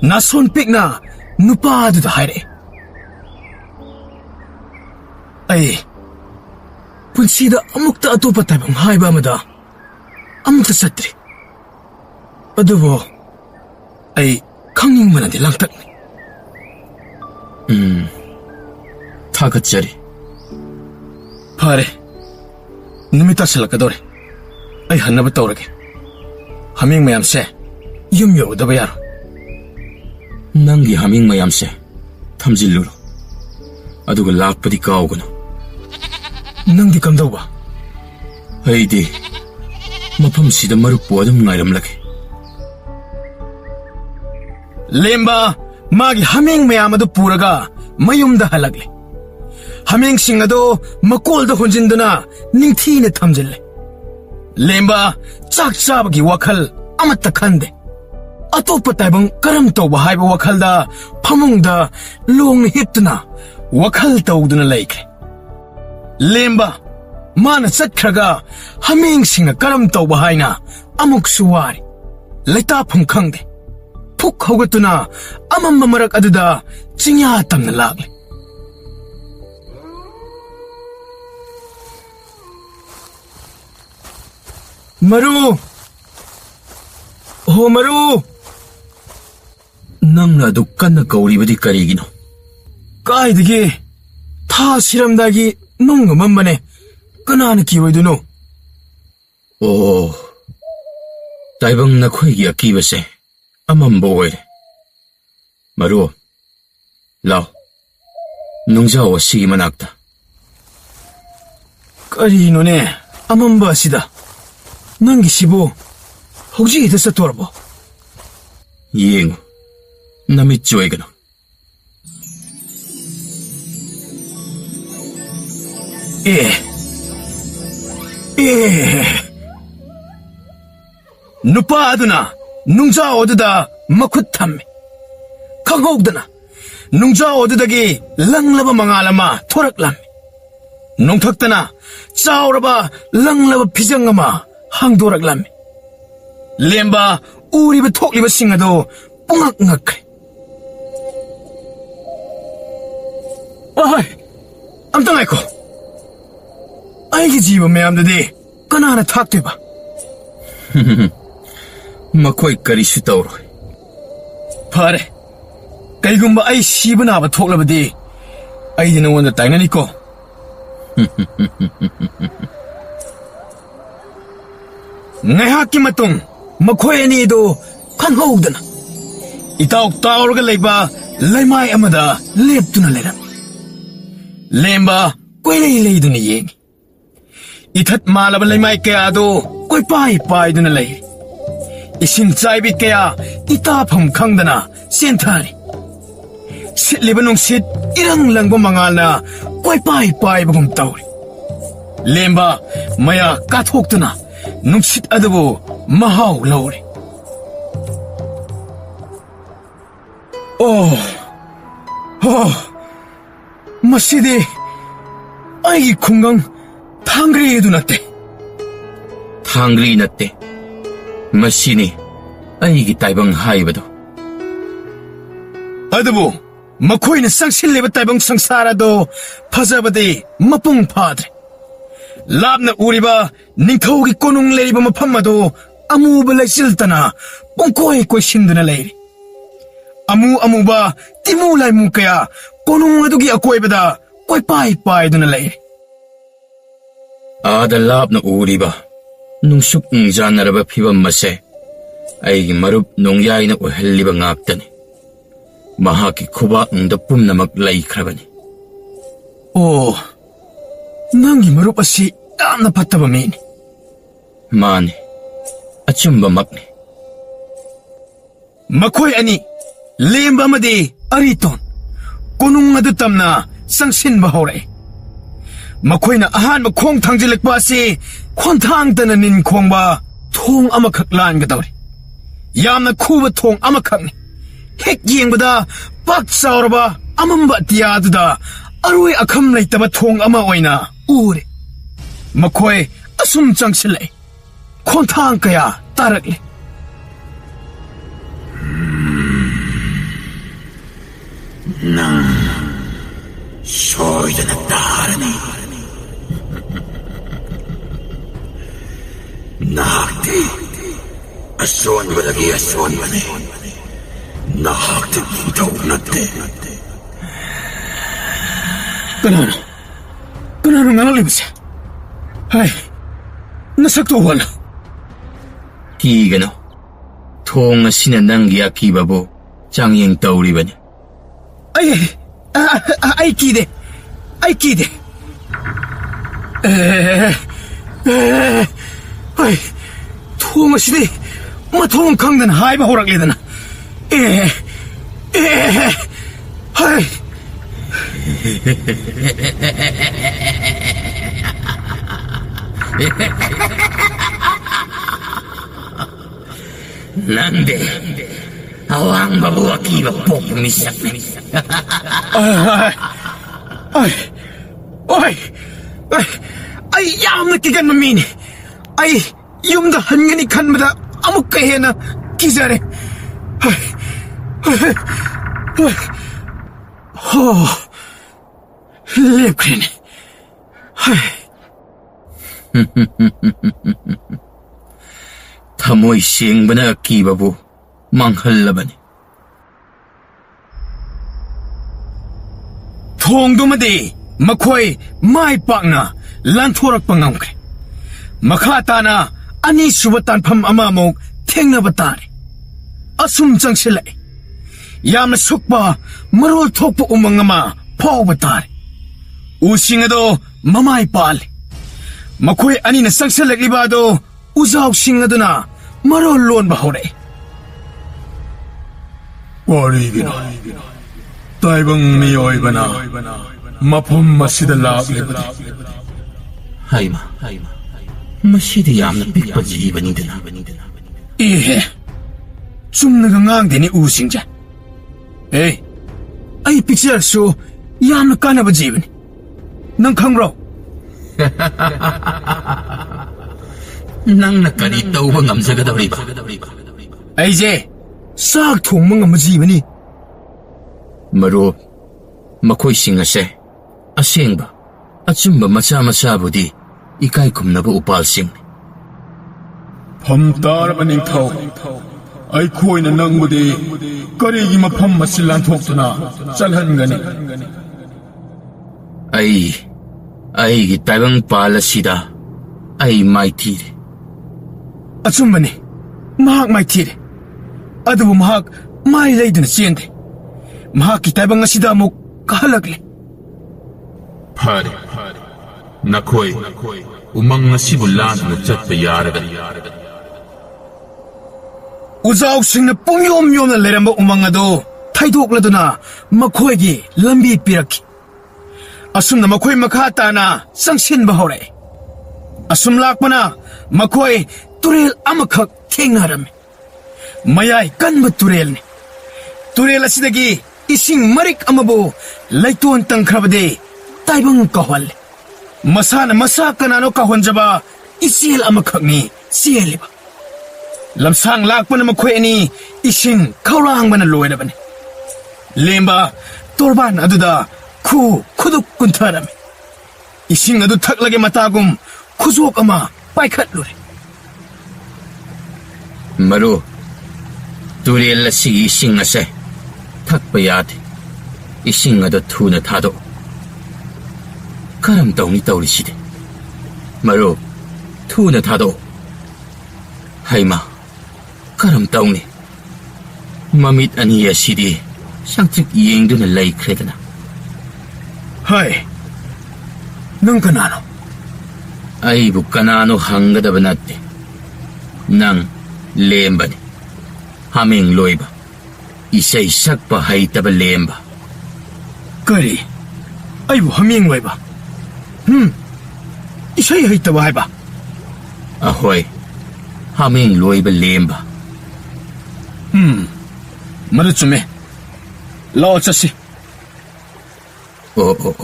ꯅꯥꯁꯣꯟ ꯄꯤꯛꯅ ꯅꯨꯄꯥ ꯑꯗꯨꯗ ꯍꯥꯏꯔꯛꯏ ꯑꯩ ꯄꯨꯟꯁꯤꯗ ꯑꯃꯨꯛꯇ ꯑꯇꯣꯞꯄ ꯇꯥꯏꯕꯪ ꯍꯥꯏꯕ ꯑꯃꯗ ꯑꯃꯨꯛꯇ ꯆꯠꯇ꯭ꯔꯤ ꯑꯗꯨꯕꯨ ꯑꯩ ꯈꯪꯅꯤꯡꯕꯅꯗꯤ ꯂꯥꯡꯇꯛꯅꯤ 타갓자리. ꯐꯔꯦ. ꯅꯨꯃꯤꯠ ꯇꯥꯁꯤꯜꯂꯛꯀꯗꯧꯔꯦ. ꯑꯩ ꯍꯟꯅꯕ ꯇꯧꯔꯒꯦ. ꯍꯥꯃꯦꯡ ꯃꯌꯥꯝꯁꯦ ꯌꯨꯝ ꯌꯧꯗꯕ ꯌꯥꯔꯣꯏ. ꯅꯪꯒꯤ ꯍꯥꯃꯦꯡ ꯃꯌꯥꯝꯁꯦ ꯊꯝꯖꯤꯜꯂꯨꯔꯣ. ꯑꯗꯨꯒ ꯂꯥꯛꯄꯗꯤ ꯀꯥꯎꯒꯅꯨ. ꯅꯪꯗꯤ ꯀꯝꯗꯧꯕ? ꯑꯩꯗꯤ ꯃꯐꯝꯁꯤꯗ ꯃꯔꯨꯞꯄꯨ ꯑꯗꯨꯝ ꯉꯥꯏꯔꯝꯂꯒꯦ. ꯂꯦꯝꯕ ꯃꯥꯒꯤ ꯍꯥꯃꯦꯡ ꯃꯌꯥꯝ ꯑꯗꯨ ꯄꯨꯔꯒ ꯃꯌꯨꯝꯗ ꯍꯜꯂꯛꯂꯦ. ꯍꯥꯃꯦꯡꯁꯤꯡ ꯑꯗꯨ ꯃꯀꯣꯜꯗ ꯍꯣꯟꯖꯤꯟꯗꯨꯅ ꯅꯤꯡꯊꯤꯅ ꯊꯝꯖꯤꯜꯂꯦ. ꯂꯦꯝꯕ ꯆꯥꯛ ꯆꯥꯕꯒꯤ ꯋꯥꯈꯜ ꯑꯃꯠꯇ ꯈꯟꯗꯦ. ꯑꯇꯣꯞꯄ ꯇꯥꯏꯕꯪ ꯀꯔꯝ ꯇꯧꯕ ꯍꯥꯏꯕ ꯋꯥꯈꯜꯗ ꯐꯃꯨꯡꯗ ꯂꯣꯡꯅ ꯍꯤꯞꯇꯨꯅ ꯋꯥꯈꯜ ꯇꯧꯗꯨꯅ ꯂꯩꯈ꯭ꯔꯦ. ꯂꯦꯝꯕ ꯃꯥꯅ ꯆꯠꯈ꯭ꯔꯒ ꯍꯥꯃꯦꯡꯁꯤꯡꯅ ꯀꯔꯝ ꯇꯧꯕ ꯍꯥꯏꯅ ꯑꯃꯨꯛꯁꯨ ꯋꯥꯔꯦ. ꯂꯩꯇꯥꯐꯝ ꯈꯪꯗꯦ. ꯐꯨꯛ ꯍꯧꯒꯠꯇꯨꯅ ꯑꯃꯝꯕ ꯃꯔꯛ ꯑꯗꯨꯗ ꯆꯤꯡꯌꯥ ꯇꯝꯅ ꯂꯥꯛꯂꯦ. ꯃꯔꯨ! ꯍꯣ ꯃꯔꯨ! ꯅꯪꯅ ꯑꯗꯨꯛ ꯀꯟꯅ ꯀꯧꯔꯤꯕꯗꯤ ꯀꯔꯤꯒꯤꯅꯣ? ꯀꯥꯏꯗꯒꯤ ꯊꯥ ꯁꯤꯔꯝꯗꯥꯏꯒꯤ ꯅꯨꯡꯒ ꯃꯝꯕꯅꯦ. ꯀꯅꯥꯅ ꯀꯤꯔꯣꯏꯗꯣꯏꯅꯣ? ꯑꯣ, ꯇꯥꯏꯕꯪ ꯅꯈꯣꯏꯒꯤ ꯑꯀꯤꯕꯁꯦ ꯑꯃꯝꯕ ꯑꯣꯏꯔꯦ. ꯃꯔꯨ, ꯂꯥꯎ, ꯅꯨꯡꯖꯥꯎ ꯑꯁꯤꯒꯤ ꯃꯅꯥꯛꯇ. ꯀꯔꯤꯅꯣꯅꯦ ꯑꯃꯝꯕ ꯑꯁꯤꯗ? ꯅꯪꯒꯤꯁꯤꯕꯨ ꯍꯧꯖꯤꯛ ꯍꯦꯛꯇ ꯆꯠꯇꯣꯔꯕꯣ? ꯌꯦꯡꯉꯨ, ꯅꯃꯤꯠ ꯆꯣꯏꯒꯅꯨ. ꯅꯨꯄꯥ ꯑꯗꯨꯅ ꯅꯨꯡꯖꯥꯎ ꯑꯗꯨꯗ ꯃꯈꯨꯠ ꯊꯝꯃꯦ. ꯈꯪꯍꯧꯗꯅ ꯅꯨꯡꯖꯥꯎ ꯑꯗꯨꯗꯒꯤ ꯂꯪꯂꯕ ꯃꯉꯥꯜ ꯑꯃ ꯊꯣꯔꯛꯂꯝꯃꯤ. ꯅꯣꯡꯊꯛꯇꯅ ꯆꯥꯎꯔꯕ ꯂꯪꯂꯕ ꯐꯤꯖꯪ ꯑꯃ ꯍꯥꯡꯗꯣꯔꯛꯂꯝꯃꯤ. ꯂꯦꯝꯕ ꯎꯔꯤꯕ ꯊꯣꯛꯂꯤꯕꯁꯤꯡ ꯑꯗꯨ ꯄꯨꯡꯉꯛ ꯉꯛꯈ꯭ꯔꯦ. ꯑꯍꯣꯏ, ꯑꯝꯇ ꯉꯥꯏꯈꯣ. ꯑꯩꯒꯤ ꯖꯤꯕ ꯃꯌꯥꯝꯗꯨꯗꯤ ꯀꯅꯥꯅ ꯊꯥꯛꯇꯣꯏꯕ? ꯃꯈꯣꯏ ꯀꯔꯤꯁꯨ ꯇꯧꯔꯣꯏ. ꯐꯔꯦ. ꯀꯩꯒꯨꯝꯕ ꯑꯩ ꯁꯤꯕ ꯅꯥꯕ ꯊꯣꯛꯂꯕꯗꯤ ꯑꯩꯗꯤ ꯅꯉꯣꯟꯗ ꯇꯥꯏꯅꯅꯤꯀꯣ. ꯉꯥꯏꯍꯥꯛꯀꯤ ꯃꯇꯨꯡ ꯃꯈꯣꯏ ꯑꯅꯤꯗꯨ ꯈꯪꯍꯧꯗꯅ ꯏꯇꯥꯎ ꯇꯥꯎꯔꯒ ꯂꯩꯕ ꯂꯩꯃꯥꯏ ꯑꯃꯗ ꯂꯦꯞꯇꯨꯅ ꯂꯩꯔꯝꯃꯤ. ꯂꯦꯝꯕ ꯀꯣꯏꯂꯩ ꯂꯩꯗꯨꯅ ꯌꯦꯡꯉꯤ. ꯏꯊꯠ ꯃꯥꯜꯂꯕ ꯂꯩꯃꯥꯏ ꯀꯌꯥ ꯑꯗꯨ ꯀꯣꯏꯄꯥꯏ ꯄꯥꯏꯗꯨꯅ ꯂꯩꯔꯤ. ꯏꯁꯤꯡ ꯆꯥꯏꯕꯤ ꯀꯌꯥ ꯏꯇꯥꯐꯝ ꯈꯪꯗꯅ ꯆꯦꯟꯊꯔꯤ. ꯁꯤꯠꯂꯤꯕ ꯅꯨꯡꯁꯤꯠ ꯏꯔꯪ ꯂꯪꯕ ꯃꯉꯥꯜꯅ ꯀꯣꯏꯄꯥꯏ ꯄꯥꯏꯕꯒꯨꯝ ꯇꯧꯔꯤ. ꯂꯦꯝꯕ ꯃꯌꯥ ꯀꯥꯊꯣꯛꯇꯨꯅ ꯅꯨꯡꯁꯤꯠ ꯑꯗꯨꯕꯨ ꯃꯍꯥꯎ ꯂꯧꯔꯤ. ꯑꯣ, ꯃꯁꯤꯗꯤ ꯑꯩꯒꯤ ꯈꯨꯡꯒꯪ ꯊꯥꯡꯒ꯭ꯔꯤꯗꯨ ꯅꯠꯇꯦ. ꯊꯥꯡꯒ꯭ꯔꯤ ꯅꯠꯇꯦ. ꯃꯁꯤꯅꯤ ꯑꯩꯒꯤ ꯇꯥꯏꯕꯪ ꯍꯥꯏꯕꯗꯣ. ꯑꯗꯨꯕꯨ ꯃꯈꯣꯏꯅ ꯆꯪꯁꯤꯜꯂꯤꯕ ꯇꯥꯏꯕꯪ ꯁꯪꯁꯥꯔ ꯑꯗꯨ ꯐꯖꯕꯗꯤ ꯃꯄꯨꯡ ꯐꯥꯗ꯭ꯔꯦ. ꯂꯥꯞꯅ ꯎꯔꯤꯕ ꯅꯤꯡꯊꯧꯒꯤ ꯀꯣꯅꯨꯡ ꯂꯩꯔꯤꯕ ꯃꯐꯝ ꯑꯗꯨ ꯑꯃꯨꯕ ꯂꯩꯆꯤꯜꯇꯅ ꯄꯨꯡꯀꯣꯏ ꯀꯣꯏꯁꯤꯟꯗꯨꯅ ꯂꯩꯔꯤ. ꯑꯃꯨꯕ ꯇꯤꯃꯨ ꯂꯥꯏꯃꯨ ꯀꯌꯥ ꯀꯣꯅꯨꯡ ꯑꯗꯨꯒꯤ ꯑꯀꯣꯏꯕꯗ ꯀꯣꯏꯄꯥꯏ ꯄꯥꯏꯗꯨꯅ ꯂꯩꯔꯤ. ꯑꯥꯗ ꯂꯥꯞꯅ ꯎꯔꯤꯕ ꯅꯨꯡꯁꯨꯛ ꯅꯨꯡꯖꯥꯟꯅꯔꯕ ꯐꯤꯕꯝ ꯑꯁꯦ ꯑꯩꯒꯤ ꯃꯔꯨꯞ ꯅꯣꯡꯌꯥꯏꯅ ꯑꯣꯏꯍꯜꯂꯤꯕ ꯉꯥꯛꯇꯅꯤ. ꯃꯍꯥꯛꯀꯤ ꯈꯨꯕꯥꯛꯅꯨꯡꯗ ꯄꯨꯝꯅꯃꯛ ꯂꯩꯈ꯭ꯔꯕꯅꯤ. ꯑꯣ, ꯅꯪꯒꯤ ꯃꯔꯨꯞ ꯑꯁꯤ ꯌꯥꯝꯅ ꯐꯠꯇꯕ ꯃꯤꯅꯤ. ꯃꯥꯅꯤ, ꯑꯆꯨꯝꯕꯃꯛꯅꯤ. ꯃꯈꯣꯏ ꯑꯅꯤ, ꯂꯦꯝꯕ ꯑꯃꯗꯤ ꯑꯔꯤꯇꯣꯟ, ꯀꯣꯅꯨꯡ ꯑꯗꯨ ꯇꯝꯅ ꯆꯪꯁꯤꯟꯕ ꯍꯧꯔꯛꯏ. ꯃꯈꯣꯏꯅ ꯑꯍꯥꯟꯕ ꯈꯣꯡ ꯊꯥꯡꯖꯤꯜꯂꯛꯄ ꯑꯁꯤ ꯈꯣꯟꯊꯥꯡꯇꯅ ꯅꯤꯟ ꯈꯣꯡꯕ ꯊꯣꯡ ꯑꯃꯈꯛ ꯂꯥꯟꯒꯗꯧꯔꯤ. ꯌꯥꯝꯅ ꯈꯨꯕ ꯊꯣꯡ ꯑꯃꯈꯛꯅꯤ. ꯍꯦꯛ ꯌꯦꯡꯕꯗ ꯄꯥꯛ ꯆꯥꯎꯔꯕ ꯑꯃꯝꯕ ꯑꯇꯤꯌꯥꯗꯨꯗ ꯑꯔꯣꯏ ꯑꯈꯝ ꯂꯩꯇꯕ ꯊꯣꯡ ꯑꯃ ꯑꯣꯏꯅ ꯎꯔꯦ. ꯃꯈꯣꯏ ꯑꯁꯨꯝ ꯆꯪꯁꯤꯜꯂꯛꯏ. ꯈꯣꯟꯊꯥꯡ ꯀꯌా ꯇꯥꯔꯛꯂꯤ. ꯅꯪ ꯁꯣꯏꯗꯅ ꯇꯥꯔꯅꯤ. ꯅꯍꯥꯛꯇꯤ ꯑꯁꯣꯟꯕꯗꯒꯤ ꯑꯁꯣꯟꯕꯅꯤ. ꯅꯍꯥꯛꯇꯤ ꯅꯤꯡꯊꯧ ꯅꯠꯇꯦ. Kanano ngalibse? Ay, nasakto wala. Kigano. Thong asina nanggi akibabo changyeng tauribani. Ay kide. Ay, thong asidi mathong khangdan haiba horakledana. Ay. Nande, awang babu akiba pok misak. Ay, yamna kigan mamini. Ay, yumda hangani kanmada amuk kahena kizare. Lepkrene. Thamoy sengbana akibabu manghallabani. Thongdumadi makhoi mai pakna lanthorak pangamkre. Makhatana ani subatan pham amamok thengnaba tare. Asum changsilai. Yamna sukpa marol thokpa umang ama phawba tare. Using ado mamai pali. Makhoi ani na sangsalakliba ado uzaw sing aduna marol lon ba hore. Warigina. Taibang miyoybana. Mapam masida laklibadi. Haima. Masidi yamna pikpa jibanidana. Ihe. Sumnaga ngangdeni usingja. Hey. Ay picture so yamna kanaba jibani. Nang khangro. Nang nakari tauba ngamjagadawriba. Aije sak thongma ngam jibani. Maro makhoi sing ase asengba achumba macha budi ikai khumnaba upal sing. Pham tarabani thau. Ay khoina nangbudi karigi mafam masilan thoktuna chalhangani. Ai gi taibang pala sida ai mai thire. Achumbani mahak mai thire. Adubu mahak mai leiduna siende. Mahak ki taibang asida amuk kahalakle. Phare nakhoi umang asibu lanna chatpa yaragani. Uzaw singna pungyom na leramba umang ado thaidokladuna makhoigi lambi piraki. Asumna makhoi makhatana sangsinba hore. Asum lakpana makhoi turel amakhak thengnaram. Mayai kanba turelni. Turel asidagi ising marik amabu laiton tangkhrabade taibang kahwal. Masana masa kanano kahonjaba isil amakhakni sieliba. Lamsang lakpana makhoi ani ising khawrang bana loirabani. Lemba torban aduda khuduk kuntharami. Ising adu thaklage matagum khuzok ama paikhatlure. Maro turel asi ising ase thakpa yade. Ising adu thuna thado. Karam tawni tawriside. Maro thuna thado. Haima karam tawni. Mamit ani asidi sangtik yengduna laikhredana. Hai, nang kanano? Aibu kanano hangadaba natte. Nang lembani. Haming loiba. Isay sakpa haitaba lemba. Kari, aibu haming loiba. Isay haitaba haiba. Ahoy, haming loiba lemba. Maruchume, lao chasi. Oo.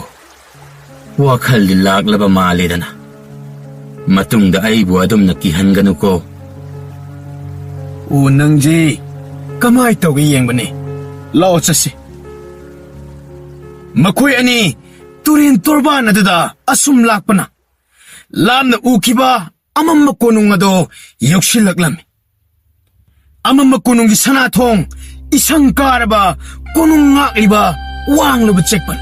Wakal di laglaba maalidana. Matungda aibu adum nakihanganu ko. Unang ji, kamay tawag iyang bani. Lao chasi. Makoy ani, turin torban na dada asum lakpana. Lam na ukiba, amam makunong nga do, yoksilaglam. Amam makunong isanatong, isang karaba, kunong ngakliba, wang lubutsekpan.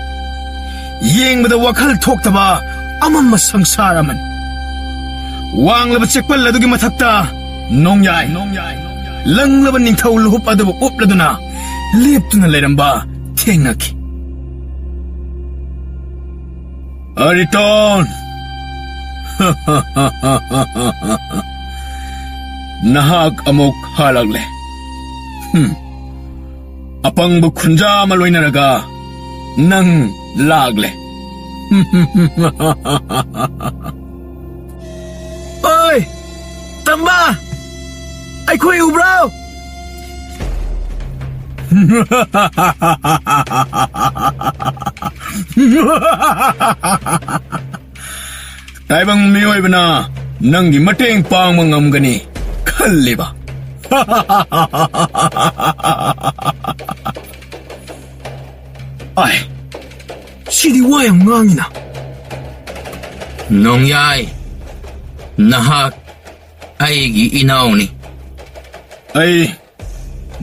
ꯌꯦꯡꯕꯗ ꯋꯥꯈꯜ ꯊꯣꯛꯇꯕ ꯑꯃꯝꯕ ꯁꯪꯁꯥꯔ ꯑꯃꯅꯤ ꯋꯥꯡꯂꯕ ꯆꯦꯛꯄꯜ ꯑꯗꯨꯒꯤ ꯃꯊꯛꯇ ꯅꯣꯡꯌꯥꯏ ꯂꯪꯂꯕ ꯅꯤꯡꯊꯧ ꯂꯨꯍꯨꯞ ꯑꯗꯨꯕꯨ ꯎꯞꯂꯗꯨꯅ ꯂꯦꯞꯇꯨꯅ ꯂꯩꯔꯝꯕ ꯊꯦꯡꯅꯈꯤ ꯑꯔꯤꯇꯣꯟ ꯅꯍꯥꯛ ꯑꯃꯨꯛ ꯍꯜꯂꯛꯂꯦ ꯑꯄꯪꯕ ꯈꯨꯟꯖꯥ ꯑꯃ ꯂꯣꯏꯅꯔꯒ ꯅꯪ ꯂꯥꯛꯂꯦ ꯑꯣꯏ ꯇꯝꯕ ꯑꯩꯈꯣꯏ ꯎꯕ꯭ꯔꯣ ꯇꯥꯏꯕꯪ ꯃꯤꯑꯣꯏꯕꯅ ꯅꯪꯒꯤ ꯃꯇꯦꯡ ꯄꯥꯡꯕ ꯉꯝꯒꯅꯤ ꯈꯜꯂꯤꯕ ꯑꯥꯏ ꯁꯤꯗꯤ ꯋꯥ ꯌꯥꯝ ꯉꯥꯡꯉꯤꯅ ꯅꯣꯡꯌꯥꯏ ꯅꯍꯥꯛ ꯑꯩꯒꯤ ꯏꯅꯥꯎꯅꯤ ꯑꯩ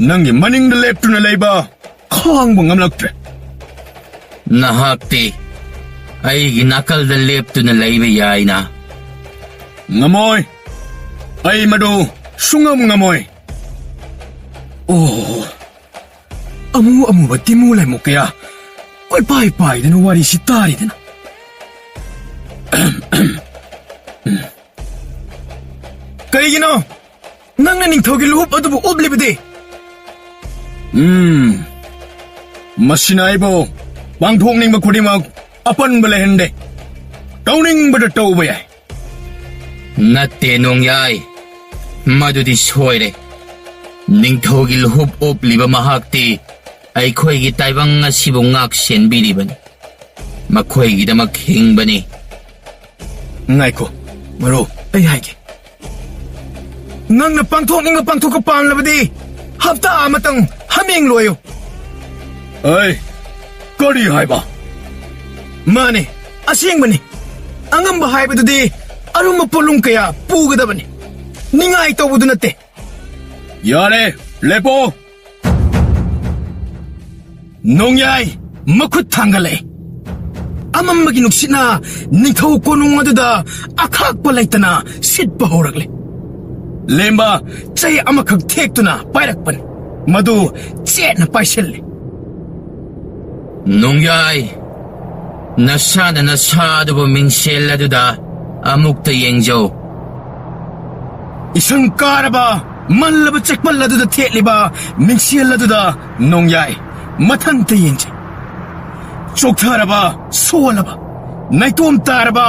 ꯅꯪꯒꯤ ꯃꯅꯤꯡꯗ ꯂꯦꯞꯇꯨꯅ ꯂꯩꯕ ꯈꯥꯡꯕ ꯉꯝꯂꯛꯇ꯭ꯔꯦ ꯅꯍꯥꯛꯇꯤ ꯑꯩꯒꯤ ꯅꯥꯀꯜꯗ ꯂꯦꯞꯇꯨꯅ ꯂꯩꯕ ꯌꯥꯏꯅ ꯉꯝꯃꯣꯏ ꯑꯩ ꯃꯗꯨ ꯁꯨꯡꯉꯝ ꯉꯝꯃꯣꯏ ꯑꯣ ꯑꯃꯨꯕ ꯇꯤꯃꯨ ꯂꯩꯃꯨꯛ ꯀꯌꯥ ꯀꯣꯏꯄꯥꯏ ꯄꯥꯏꯗꯅ ꯋꯥꯔꯤꯁꯤ ꯇꯥꯔꯤꯗꯅ ꯀꯩꯒꯤꯅꯣ ꯅꯪꯅ ꯅꯤꯡꯊꯧꯒꯤ ꯂꯨꯍꯨꯞ ꯑꯗꯨꯕꯨ ꯎꯞꯂꯤꯕꯗꯤ ꯃꯁꯤꯅ ꯑꯩꯕꯨ ꯄꯥꯡꯊꯣꯛꯅꯤꯡꯕ ꯈꯨꯗꯤꯡꯃꯛ ꯑꯄꯟꯕ ꯂꯩꯍꯟꯗꯦ ꯇꯧꯅꯤꯡꯕꯗ ꯇꯧꯕ ꯌꯥꯏ ꯅꯠꯇꯦ ꯅꯣꯡꯌꯥꯏ ꯃꯗꯨꯗꯤ ꯁꯣꯏꯔꯦ ꯅꯤꯡꯊꯧꯒꯤ ꯂꯨꯍꯨꯞ ꯎꯞꯂꯤꯕ ꯃꯍꯥꯛꯇꯤ ꯑꯩꯈꯣꯏꯒꯤ ꯇꯥꯏꯕꯪ ꯑꯁꯤꯕꯨ ꯉꯥꯛ ꯁꯦꯟꯕꯤꯔꯤꯕꯅꯤ ꯃꯈꯣꯏꯒꯤꯗꯃꯛ ꯍꯤꯡꯕꯅꯤ ꯉꯥꯏꯈꯣ ꯃꯔꯨ ꯑꯩ ꯍꯥꯏꯒꯦ ꯅꯪꯅ ꯄꯥꯡꯊꯣꯛꯅꯤꯡꯕ ꯄꯥꯡꯊꯣꯛꯄ ꯄꯥꯝꯂꯕꯗꯤ ꯍꯞꯇꯥ ꯑꯃꯇꯪ ꯍꯥꯃꯦꯡ ꯂꯣꯏꯌꯨ ꯑꯩ ꯀꯔꯤ ꯍꯥꯏꯕ ꯃꯥꯅꯦ ꯑꯁꯦꯡꯕꯅꯤ ꯑꯉꯝꯕ ꯍꯥꯏꯕꯗꯨꯗꯤ ꯑꯔꯨꯝꯕ ꯄꯣꯠꯂꯨꯝ ꯀꯌꯥ ꯄꯨꯒꯗꯕꯅꯤ ꯅꯤꯡꯉꯥꯏ ꯇꯧꯕꯗꯨ ꯅꯠꯇꯦ ꯌꯥꯔꯦ ꯂꯦꯞꯄꯣ ꯅꯣꯡꯌꯥꯏ ꯃꯈꯨꯠ ꯊꯥꯡꯒꯠꯂꯛꯑꯦ ꯑꯃꯝꯕꯒꯤ ꯅꯨꯡꯁꯤꯠꯅ ꯅꯤꯡꯊꯧ ꯀꯣꯅꯨꯡ ꯑꯗꯨꯗ ꯑꯈꯥꯛꯄ ꯂꯩꯇꯅ ꯁꯤꯠꯄ ꯍꯧꯔꯛꯂꯦ ꯂꯦꯝꯕ ꯆꯩ ꯑꯃꯈꯛ ꯊꯦꯛꯇꯨꯅ ꯄꯥꯏꯔꯛꯄꯅꯤ ꯃꯗꯨ ꯆꯦꯠꯅ ꯄꯥꯏꯁꯤꯜꯂꯦ ꯅꯣꯡꯌꯥꯏ ꯅꯁꯥꯅ ꯅꯁꯥꯗꯨꯕꯨ ꯃꯤꯡꯁꯦꯜ ꯑꯗꯨꯗ ꯑꯃꯨꯛꯇ ꯌꯦꯡꯖꯧ ꯏꯁꯪ ꯀꯥꯔꯕ ꯃꯜꯂꯕ ꯆꯦꯛꯄꯜ ꯑꯗꯨꯗ ꯊꯦꯠꯂꯤꯕ ꯃꯤꯡꯁꯦꯜ ꯑꯗꯨꯗ ꯅꯣꯡꯌꯥꯏ ꯃꯊꯟꯇ ꯌꯦꯡꯖꯩ ꯆꯣꯛꯊꯔꯕ ꯁꯣꯜꯂꯕ ꯅꯥꯏꯇꯣꯝ ꯇꯥꯔꯕ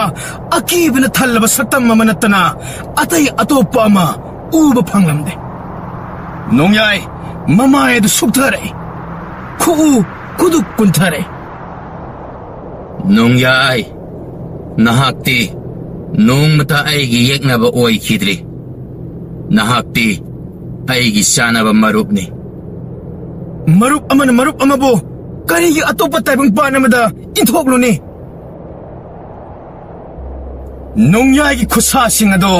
ꯑꯀꯤꯕꯅ ꯊꯜꯂꯕ ꯁꯛꯇꯝ ꯑꯃ ꯅꯠꯇꯅ ꯑꯇꯩ ꯑꯇꯣꯞꯄ ꯑꯃ ꯎꯕ ꯐꯪꯂꯝꯗꯦ ꯅꯣꯡꯌꯥꯏ ꯃꯃꯥꯏ ꯑꯗꯨ ꯁꯨꯛꯊꯔꯛꯏ ꯈꯨꯎ ꯈꯨꯗꯨꯞ ꯀꯨꯟꯊꯔꯛꯏ ꯅꯣꯡꯌꯥꯏ ꯅꯍꯥꯛꯇꯤ ꯅꯣꯡꯃꯇ ꯑꯩꯒꯤ ꯌꯦꯛꯅꯕ ꯑꯣꯏꯈꯤꯗ꯭ꯔꯤ ꯅꯍꯥꯛꯇꯤ ꯑꯩꯒꯤ ꯆꯥꯅꯕ ꯃꯔꯨꯞꯅꯤ ꯃꯔꯨꯞ ꯑꯃꯅ ꯃꯔꯨꯞ ꯑꯃꯕꯨ ꯀꯔꯤꯒꯤ ꯑꯇꯣꯞꯄ ꯇꯥꯏꯕꯪꯄꯥꯟ ꯑꯃꯗ ꯏꯟꯊꯣꯛꯂꯨꯅꯤ ꯅꯣꯡꯌꯥꯏꯒꯤ ꯈꯨꯠꯁꯥꯁꯤꯡ ꯑꯗꯣ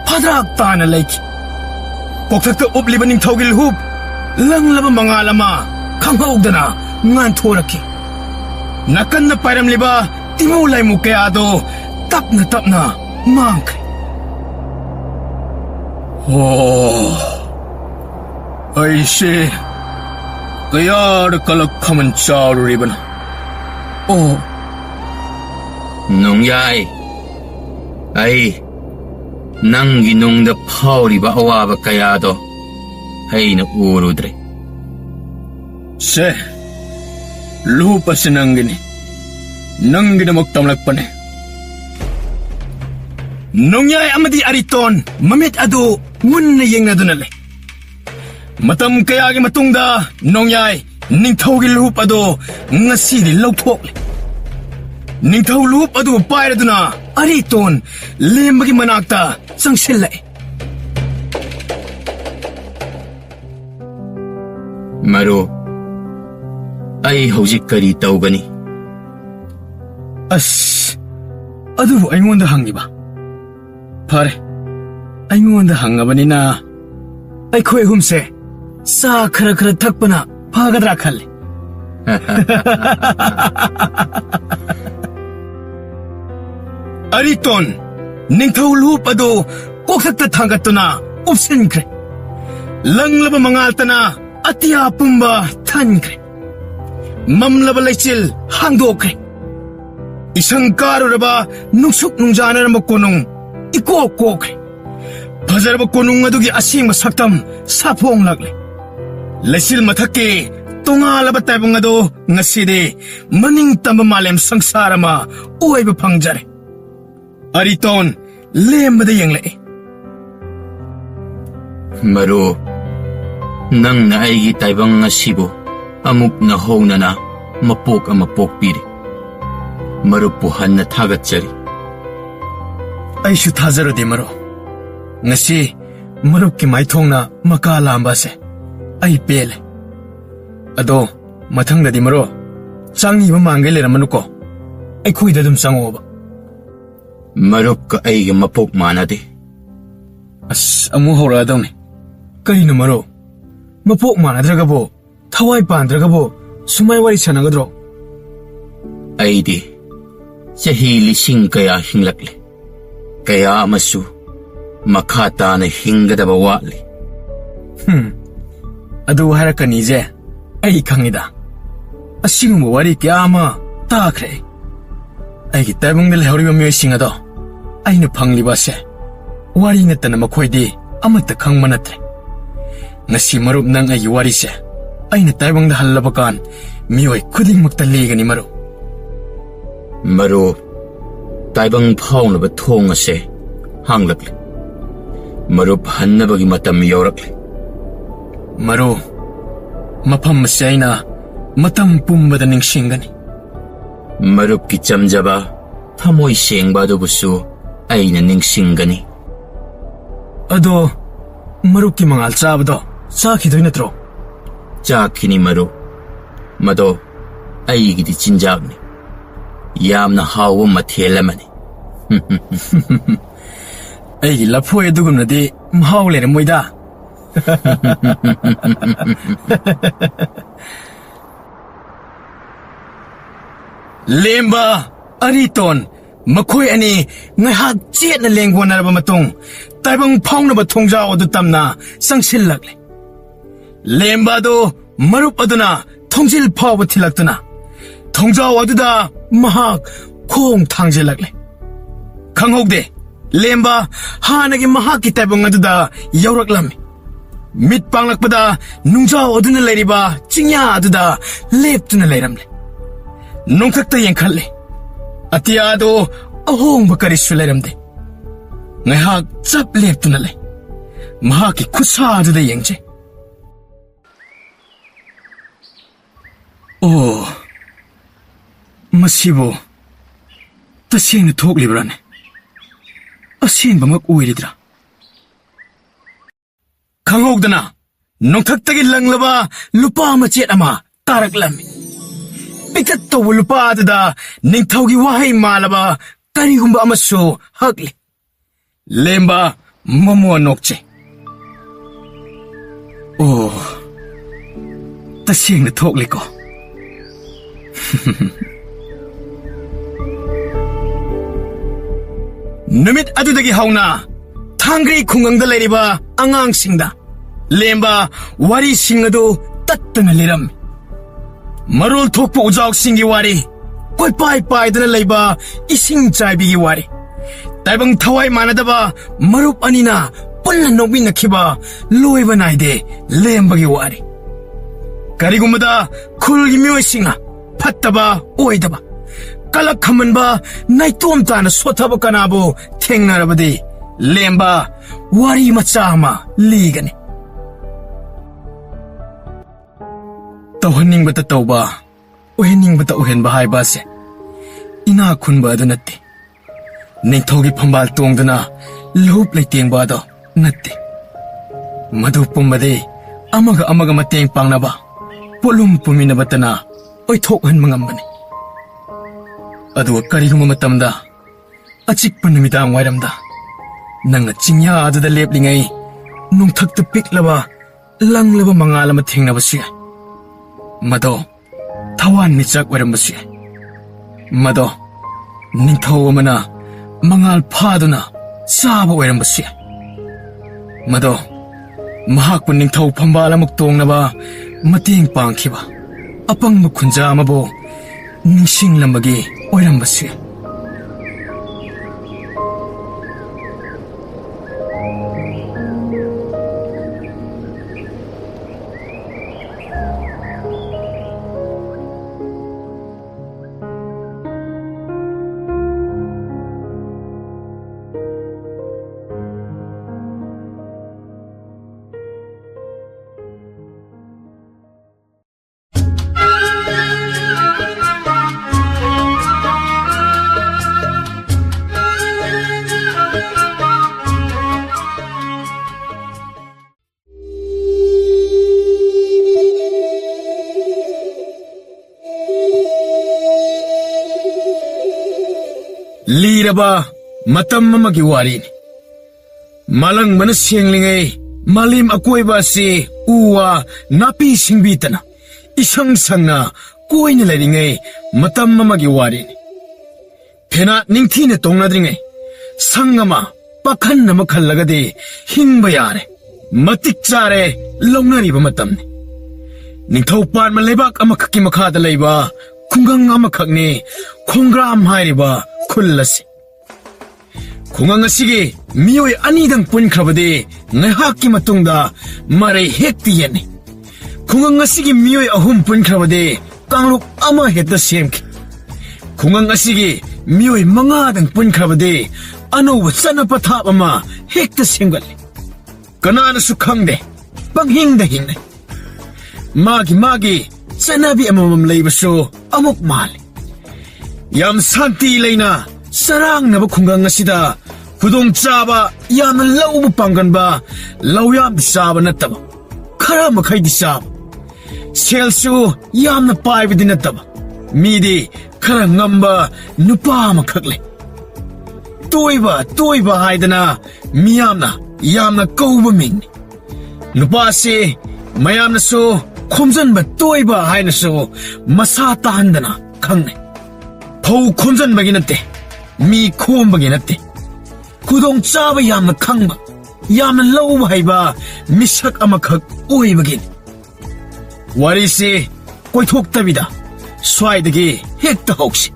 ꯐꯗ꯭ꯔꯥꯛ ꯇꯥꯅ ꯂꯩꯈꯤ ꯀꯣꯛꯊꯛꯇ ꯎꯞꯂꯤꯕ ꯅꯤꯡꯊꯧꯒꯤ ꯂꯨꯍꯨꯞ ꯂꯪꯂꯕ ꯃꯉꯥꯜ ꯑꯃ ꯈꯪꯍꯧꯗꯅ ꯉꯥꯟꯊꯣꯔꯛꯈꯤ ꯅꯥꯀꯟꯗ ꯄꯥꯏꯔꯝꯂꯤꯕ ꯇꯤꯃꯨ ꯂꯩꯃꯨ ꯀꯌꯥꯗꯣ ꯇꯞꯅ ꯇꯞꯅ ꯃꯥꯡꯈ꯭ꯔꯦ ꯑꯩꯁꯦ ꯀꯌꯥꯔ ꯀꯂꯛ ꯈꯃꯟ ꯆꯥꯔꯨꯔꯤꯕꯅ ꯅꯣꯡꯌꯥꯏ ꯑꯩ ꯅꯪꯒꯤ ꯅꯨꯡꯗ ꯐꯥꯎꯔꯤꯕ ꯑꯋꯥꯕ ꯀꯌꯥꯗꯣ ꯑꯩꯅ ꯎꯔꯨꯗ꯭ꯔꯦ ꯁꯦ ꯂꯨꯍꯨꯞ ꯑꯁꯤ ꯅꯪꯒꯤꯅꯤ ꯅꯪꯒꯤꯗꯃꯛ ꯇꯝꯂꯛꯄꯅꯦ ꯅꯣꯡꯌꯥꯏ ꯑꯃꯗꯤ ꯑꯔꯤꯇꯣꯟ ꯃꯃꯤꯠ ꯑꯗꯨ ꯃꯨꯟꯅ ꯌꯦꯡꯅꯗꯨꯅ ꯂꯩ ꯃꯇꯝ ꯀꯌꯥꯒꯤ ꯃꯇꯨꯡꯗ ꯅꯣꯡꯌꯥꯏ ꯅꯤꯡꯊꯧꯒꯤ ꯂꯨꯍꯨꯞ ꯑꯗꯨ ꯉꯁꯤꯗꯤ ꯂꯧꯊꯣꯛꯂꯦ ꯅꯤꯡꯊꯧ ꯂꯨꯍꯨꯞ ꯑꯗꯨ ꯄꯥꯏꯔꯗꯨꯅ ꯑꯔꯤꯇꯣꯟ ꯂꯦꯝꯕꯒꯤ ꯃꯅꯥꯛꯇ ꯆꯪꯁꯤꯜꯂꯛꯑꯦ ꯃꯔꯨ ꯑꯩ ꯍꯧꯖꯤꯛ ꯀꯔꯤ ꯇꯧꯒꯅꯤ ꯑꯁ ꯑꯗꯨꯕꯨ ꯑꯩꯉꯣꯟꯗ ꯍꯪꯉꯤꯕ ꯐꯔꯦ ꯑꯩꯉꯣꯟꯗ ꯍꯪꯉꯕꯅꯤꯅ ꯑꯩꯈꯣꯏ ꯑꯍꯨꯝꯁꯦ ꯆꯥ ꯈꯔ ꯈꯔ ꯊꯛꯄꯅ ꯐꯒꯗ꯭ꯔꯥ ꯈꯜꯂꯤ ꯑꯔꯤꯇꯣꯟ ꯅꯤꯡꯊꯧ ꯂꯨꯞ ꯑꯗꯨ ꯀꯣꯛꯊꯛꯇ ꯊꯥꯡꯒꯠꯇꯨꯅ ꯎꯞꯁꯤꯟꯈ꯭ꯔꯦ ꯂꯪꯂꯕ ꯃꯉꯥꯜꯇꯅ ꯑꯇꯤꯌꯥ ꯄꯨꯝꯕ ꯊꯟꯈ꯭ꯔꯦ ꯃꯝꯂꯕ ꯂꯩꯆꯤꯜ ꯍꯥꯡꯗꯣꯛꯈ꯭ꯔꯦ ꯏꯁꯪ ꯀꯥꯔꯨꯔꯕ ꯅꯨꯡꯁꯨꯛ ꯅꯨꯡꯖꯥꯅꯔꯝꯕ ꯀꯣꯅꯨꯡ ꯏꯀꯣꯛ ꯀꯣꯛꯈ꯭ꯔꯦ ꯐꯖꯔꯕ ꯀꯣꯅꯨꯡ ꯑꯗꯨꯒꯤ ꯑꯁꯦꯡꯕ ꯁꯛꯇꯝ ꯁꯥꯐꯣꯡꯂꯛꯂꯦ ꯂꯩꯆꯤꯜ ꯃꯊꯛꯀꯤ ꯇꯣꯉꯥꯜꯂꯕ ꯇꯥꯏꯕꯪ ꯑꯗꯨ ꯉꯁꯤꯗꯤ ꯃꯅꯤꯡꯇꯝꯕ ꯃꯥꯂꯦꯝ ꯁꯪꯁꯥꯔ ꯑꯃ ꯑꯣꯏꯕ ꯐꯪꯖꯔꯦ ꯑꯔꯤꯇꯣꯟ ꯂꯦꯝꯕꯗ ꯌꯦꯡꯂꯛꯏ ꯃꯔꯨꯞ ꯅꯪꯅ ꯑꯩꯒꯤ ꯇꯥꯏꯕꯪ ꯑꯁꯤꯕꯨ ꯑꯃꯨꯛ ꯅꯧꯍꯧꯅꯅ ꯃꯄꯣꯛ ꯑꯃ ꯄꯣꯛꯄꯤꯔꯤ ꯃꯔꯨꯞꯄꯨ ꯍꯟꯅ ꯊꯥꯒꯠꯆꯔꯤ ꯑꯩꯁꯨ ꯊꯥꯖꯔꯨꯗꯦ ꯃꯔꯨꯞ ꯉꯁꯤ ꯃꯔꯨꯞꯀꯤ ꯃꯥꯏꯊꯣꯡꯅ ꯃꯀꯥ ꯂꯥꯝꯕ ꯑꯁꯦ ꯑꯩ ꯄꯦꯜꯂꯦ ꯑꯗꯣ ꯃꯊꯪꯗꯗꯤ ꯃꯔꯨꯞ ꯆꯪꯉꯤꯕ ꯃꯥꯡꯒꯩ ꯂꯩꯔꯝꯃꯅꯨꯀꯣ ꯑꯩꯈꯣꯏꯗ ꯑꯗꯨꯝ ꯆꯪꯉꯛꯑꯣꯕ ꯃꯔꯨꯞꯀ ꯑꯩꯒ ꯃꯄꯣꯛ ꯃꯥꯟꯅꯗꯦ ꯑꯁ ꯑꯃꯨꯛ ꯍꯧꯔꯛꯑꯗꯧꯅꯤ ꯀꯔꯤꯅꯣ ꯃꯔꯨꯞ ꯃꯄꯣꯛ ꯃꯥꯟꯅꯗ꯭ꯔꯒꯕꯣ ꯊꯋꯥꯏ ꯄꯥꯟꯗ꯭ꯔꯒꯕꯣ ꯁꯨꯃꯥꯏ ꯋꯥꯔꯤ ꯁꯥꯟꯅꯒꯗ꯭ꯔꯣ ꯑꯩꯗꯤ ꯆꯍꯤ ꯂꯤꯁꯤꯡ ꯀꯌꯥ ꯍꯤꯡꯂꯛꯂꯦ ꯀꯌꯥ ꯑꯃꯁꯨ ꯃꯈꯥ ꯇꯥꯅ ꯍꯤꯡꯒꯗꯕ ꯋꯥꯠꯂꯤ ꯑꯗꯨ ꯍꯥꯏꯔꯛꯀꯅꯤꯁꯦ ꯑꯩ ꯈꯪꯉꯤꯗ ꯑꯁꯤꯒꯨꯝꯕ ꯋꯥꯔꯤ ꯀꯌꯥ ꯑꯃ ꯇꯥꯈ꯭ꯔꯦ ꯑꯩꯒꯤ ꯇꯥꯏꯕꯪꯗ ꯂꯩꯍꯧꯔꯤꯕ ꯃꯤꯑꯣꯏꯁꯤꯡ ꯑꯗꯣ ꯑꯩꯅ ꯐꯪꯂꯤꯕ ꯑꯁꯦ ꯋꯥꯔꯤ ꯅꯠꯇꯅ ꯃꯈꯣꯏꯗꯤ ꯑꯃꯠꯇ ꯈꯪꯕ ꯅꯠꯇ꯭ꯔꯦ ꯉꯁꯤ ꯃꯔꯨꯞ ꯅꯪ ꯑꯩꯒꯤ ꯋꯥꯔꯤꯁꯦ ꯑꯩꯅ ꯇꯥꯏꯕꯪꯗ ꯍꯜꯂꯕ ꯀꯥꯟ ꯃꯤꯑꯣꯏ ꯈꯨꯗꯤꯡꯃꯛꯇ ꯂꯤꯒꯅꯤ ꯃꯔꯨꯞ ꯃꯔꯨꯞ ꯇꯥꯏꯕꯪ ꯐꯥꯎꯅꯕ ꯊꯣꯡ ꯑꯁꯦ ꯍꯥꯡꯂꯛꯂꯤ ꯃꯔꯨꯞ ꯍꯟꯅꯕꯒꯤ ꯃꯇꯝ ꯌꯧꯔꯛꯂꯤ ꯃꯔꯨꯞ ꯃꯐꯝ ꯑꯁꯤ ꯑꯩꯅ ꯃꯇꯝ ꯄꯨꯝꯕꯗ ꯅꯤꯡꯁꯤꯡꯒꯅꯤ ꯃꯔꯨꯞꯀꯤ ꯆꯝꯖꯕ ꯊꯃꯣꯏ ꯁꯦꯡꯕ ꯑꯗꯨꯕꯨꯁꯨ ꯑꯩꯅ ꯅꯤꯡꯁꯤꯡꯒꯅꯤ ꯑꯗꯣ ꯃꯔꯨꯞꯀꯤ ꯃꯉꯥꯜ ꯆꯥꯕꯗꯣ ꯆꯥꯈꯤꯗꯣꯏ ꯅꯠꯇ꯭ꯔꯣ ꯆꯥꯈꯤꯅꯤ ꯃꯔꯨꯞ ꯃꯗꯣ ꯑꯩꯒꯤꯗꯤ ꯆꯤꯟꯖꯥꯛꯅꯤ ꯌꯥꯝꯅ ꯍꯥꯎꯕ ꯃꯊꯦꯜ ꯑꯃꯅꯤ ꯑꯩꯒꯤ ꯂꯐꯣꯏ ꯑꯗꯨꯒꯨꯝꯅꯗꯤ ꯃꯍꯥꯎ ꯂꯩꯔꯝꯃꯣꯏꯗ ꯂꯦꯝꯕ ꯑꯔꯤꯇꯣꯟ ꯃꯈꯣꯏ ꯑꯅꯤ ꯉꯥꯏꯍꯥꯛ ꯆꯦꯠꯅ ꯂꯦꯡꯒꯣꯟꯅꯔꯕ ꯃꯇꯨꯡ ꯇꯥꯏꯕꯪ ꯐꯥꯎꯅꯕ ꯊꯣꯡꯖꯥꯎ ꯑꯗꯨ ꯇꯝꯅ ꯆꯪꯁꯤꯜꯂꯛꯂꯦ ꯂꯦꯝꯕ ꯑꯗꯨ ꯃꯔꯨꯞ ꯑꯗꯨꯅ ꯊꯣꯡꯖꯤꯜ ꯐꯥꯎꯕ ꯊꯤꯜꯂꯛꯇꯨꯅ ꯊꯣꯡꯖꯥꯎ ꯑꯗꯨꯗ ꯃꯍꯥꯛ ꯈꯣꯡ ꯊꯥꯡꯖꯤꯜꯂꯛꯂꯦ ꯈꯪꯍꯧꯗꯦ ꯂꯦꯝꯕ ꯍꯥꯟꯅꯒꯤ ꯃꯍꯥꯛꯀꯤ ꯇꯥꯏꯕꯪ ꯑꯗꯨꯗ ꯌꯧꯔꯛꯂꯝꯃꯤ ꯃꯤꯠ ꯄꯥꯡꯂꯛꯄꯗ ꯅꯨꯡꯖꯥꯎ ꯑꯗꯨꯅ ꯂꯩꯔꯤꯕ ꯆꯤꯡꯌꯥ ꯑꯗꯨꯗ ꯂꯦꯞꯇꯨꯅ ꯂꯩꯔꯝꯂꯦ ꯅꯣꯡꯊꯛꯇ ꯌꯦꯡꯈꯠꯂꯦ ꯑꯇꯤꯌꯥꯗꯣ ꯑꯍꯣꯡꯕ ꯀꯔꯤꯁꯨ ꯂꯩꯔꯝꯗꯦ ꯉꯥꯏꯍꯥꯛ ꯆꯞ ꯂꯦꯞꯇꯨꯅ ꯂꯩ ꯃꯍꯥꯛꯀꯤ ꯈꯨꯠꯁꯥ ꯑꯗꯨꯗ ꯌꯦꯡꯖꯩ ꯑꯣ ꯃꯁꯤꯕꯨ ꯇꯁꯦꯡꯅ ꯊꯣꯛꯂꯤꯕ꯭ꯔꯥꯅꯦ ꯑꯁꯦꯡꯕꯃꯛ ꯑꯣꯏꯔꯤꯗ꯭ꯔꯥ ꯈꯪꯍꯧꯗꯅ ꯅꯣꯡꯊꯛꯇꯒꯤ ꯂꯪꯂꯕ ꯂꯨꯄꯥ ꯃꯆꯦꯠ ꯑꯃ ꯇꯥꯔꯛꯂꯝꯃꯤ ꯄꯤꯛꯇꯛ ꯇꯧꯕ ꯂꯨꯄꯥ ꯑꯗꯨꯗ ꯅꯤꯡꯊꯧꯒꯤ ꯋꯥꯍꯩ ꯃꯥꯜꯂꯕ ꯀꯔꯤꯒꯨꯝꯕ ꯑꯃꯁꯨ ꯍꯛꯂꯤ ꯂꯦꯝꯕ ꯃꯃꯣꯟ ꯅꯣꯛꯆꯩ ꯑꯣ ꯇꯁꯦꯡꯅ ꯊꯣꯛꯂꯤꯀꯣ ꯅꯨꯃꯤꯠ ꯑꯗꯨꯗꯒꯤ ꯍꯧꯅ ꯊꯥꯡꯒ꯭ꯔꯤ ꯈꯨꯡꯒꯪꯗ ꯂꯩꯔꯤꯕ ꯑꯉꯥꯡꯁꯤꯡꯗ ꯂꯦꯝꯕ ꯋꯥꯔꯤꯁꯤꯡ ꯑꯗꯨ ꯇꯠꯇꯅ ꯂꯤꯔꯝꯃꯤ ꯃꯔꯣꯜ ꯊꯣꯛꯄ ꯎꯖꯥꯎꯁꯤꯡꯒꯤ ꯋꯥꯔꯤ ꯀꯣꯏꯄꯥꯏ ꯄꯥꯏꯗꯅ ꯂꯩꯕ ꯏꯁꯤꯡ ꯆꯥꯏꯕꯤꯒꯤ ꯋꯥꯔꯤ ꯇꯥꯏꯕꯪ ꯊꯋꯥꯏ ꯃꯥꯟꯅꯗꯕ ꯃꯔꯨꯞ ꯑꯅꯤꯅ ꯄꯨꯟꯅ ꯅꯣꯛꯃꯤꯟꯅꯈꯤꯕ ꯂꯣꯏꯕ ꯅꯥꯏꯗꯦ ꯂꯦꯝꯕꯒꯤ ꯋꯥꯔꯤ ꯀꯔꯤꯒꯨꯝꯕꯗ ꯈꯨꯜꯒꯤ ꯃꯤꯑꯣꯏꯁꯤꯡꯅ ꯐꯠꯇꯕ ꯑꯣꯏꯗꯕ ꯀꯂꯛ ꯈꯝꯃꯟꯕ ꯅꯥꯏꯇꯣꯝ ꯇꯥꯅ ꯁꯣꯠꯊꯕ ꯀꯅꯥꯕꯨ ꯊꯦꯡꯅꯔꯕꯗꯤ ꯂꯦꯝꯕ ꯋꯥꯔꯤ ꯃꯆꯥ ꯑꯃ ꯂꯤꯒꯅꯤ ꯇꯧꯍꯟꯅꯤꯡꯕꯇ ꯇꯧꯕ ꯑꯣꯏꯍꯟꯅꯤꯡꯕꯇ ꯑꯣꯏꯍꯟꯕ ꯍꯥꯏꯕ ꯑꯁꯦ ꯏꯅꯥꯛ ꯈꯨꯟꯕ ꯑꯗꯨ ꯅꯠꯇꯦ ꯅꯤꯡꯊꯧꯒꯤ ꯐꯝꯕꯥꯜ ꯇꯣꯡꯗꯨꯅ ꯂꯨꯍꯨꯞ ꯂꯩꯇꯦꯡꯕ ꯑꯗꯣ ꯅꯠꯇꯦ ꯃꯗꯨ ꯄꯨꯝꯕꯗꯤ ꯑꯃꯒ ꯑꯃꯒ ꯃꯇꯦꯡ ꯄꯥꯡꯅꯕ ꯄꯣꯠꯂꯨꯝ ꯄꯨꯃꯤꯟꯅꯕꯇꯅ ꯑꯣꯏꯊꯣꯛꯍꯟꯕ ꯉꯝꯕꯅꯤ ꯑꯗꯨꯒ ꯀꯔꯤꯒꯨꯝꯕ ꯃꯇꯝꯗ ꯑꯆꯤꯛꯄ ꯅꯨꯃꯤꯗꯥꯡ ꯋꯥꯏꯔꯝꯗ ꯅꯪꯅ ꯆꯤꯡꯌꯥ ꯑꯗꯨꯗ ꯂꯦꯞꯂꯤꯉꯩ ꯅꯣꯡꯊꯛꯇ ꯄꯤꯛꯂꯕ ꯂꯪꯂꯕ ꯃꯉꯥꯜ ꯑꯃ ꯊꯦꯡꯅꯕꯁꯨ ꯌꯥꯏ ꯃꯗꯣ ꯊꯋꯥꯟ ꯃꯤꯆꯥꯛ ꯑꯣꯏꯔꯝꯕꯁꯨ ꯌꯥꯏ ꯃꯗꯣ ꯅꯤꯡꯊꯧ ꯑꯃꯅ mangal phaduna saba oirambasi yai mado mahak pu ningthau phambal amuk tongnaba mateng pangkhiba apangba khunja amabo ningsinglambagi oirambasi yai Liraba matam amagi warini malang mana sianglingai malim akoiba si uwa napi singbitana isang sangna koina lairingai matam amagi warini phena ningthina tongnadringai sangama pakhan nama khallagadi hingba yare matik chare longnariba matamni ningthau pan ma lebak amakhaki makhada leiba khungang amakhakni khongram hairiba khulasi khungang asigi miyoi anidang punkrabadi ngaihakki matungda marai hekti yani khungang asigi miyoi ahum punkrabadi kangluk ama heta semki khungang asigi miyoi mangadang punkrabadi anoba chana pathap ama hekta semgali kananasu khangde panghingda hinne magi chanabi amamam leibasu amuk mali yam santi leina sarang naba khungang asida khudong chaba yamna laubu pangganba lawyam disaba nataba khara makhai disaba selsu yamna paibidi nataba midi khara ngamba nupa makhakle toiba haidana miyamna yamna kauba mingni nupa se mayamna so khomjanba toiba haina so masa tahandana khangne phau khomjanbagi natte mi khombagi natte khudong chaba yamna khangba yamna lauba haiba misak amakhak oibagi wari se koithoktabida swaidagi hekta hauksi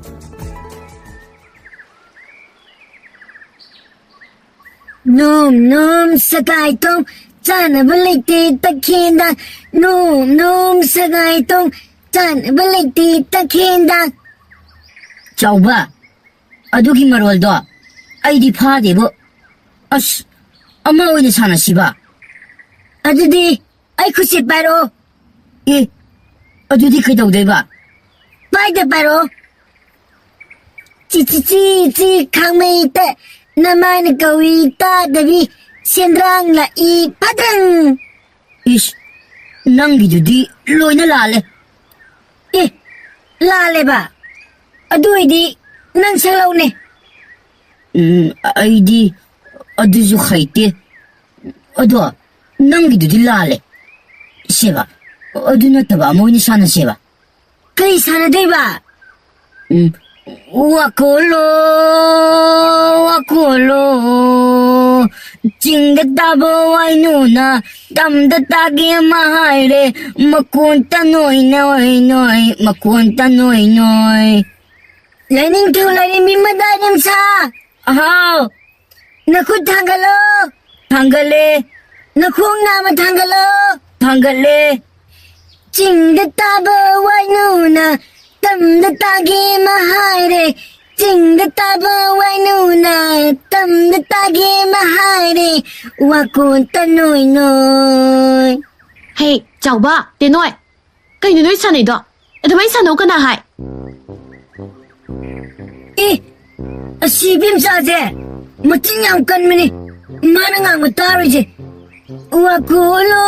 Nom sakai tong chanaba leite takhenda nom sakai tong chanaba leite takhenda chauba adugi maroldo aidi phadebo as ama oine sanasiba adudi ai khusi paro adudi kaidaudiba paida paro chi khangmeite namana kawita dabi sendrang la I padang ish nangi judi loina lale lale ba aduidi nang salaw ne aidi aduju khaite ado nangi judi lale seba aduna taba moini sana seba kai sana deba wakolo chingda tabo wainuna damda tagi mahaire makunta noi makunta noi lening tu lari mimadayam sa ahaw nakut thangale nakung nama thangale chingda tabo wainuna damda tagi mahaire chingda tabo wainuna damda tagi mahaire wakunta noi Hey, chào ba, tiền nội. Cái nói sao này đó? Em mấy sao nấu cái nào hại? Asibim saje mutin yang kan mini mana ngang mataru je wakulu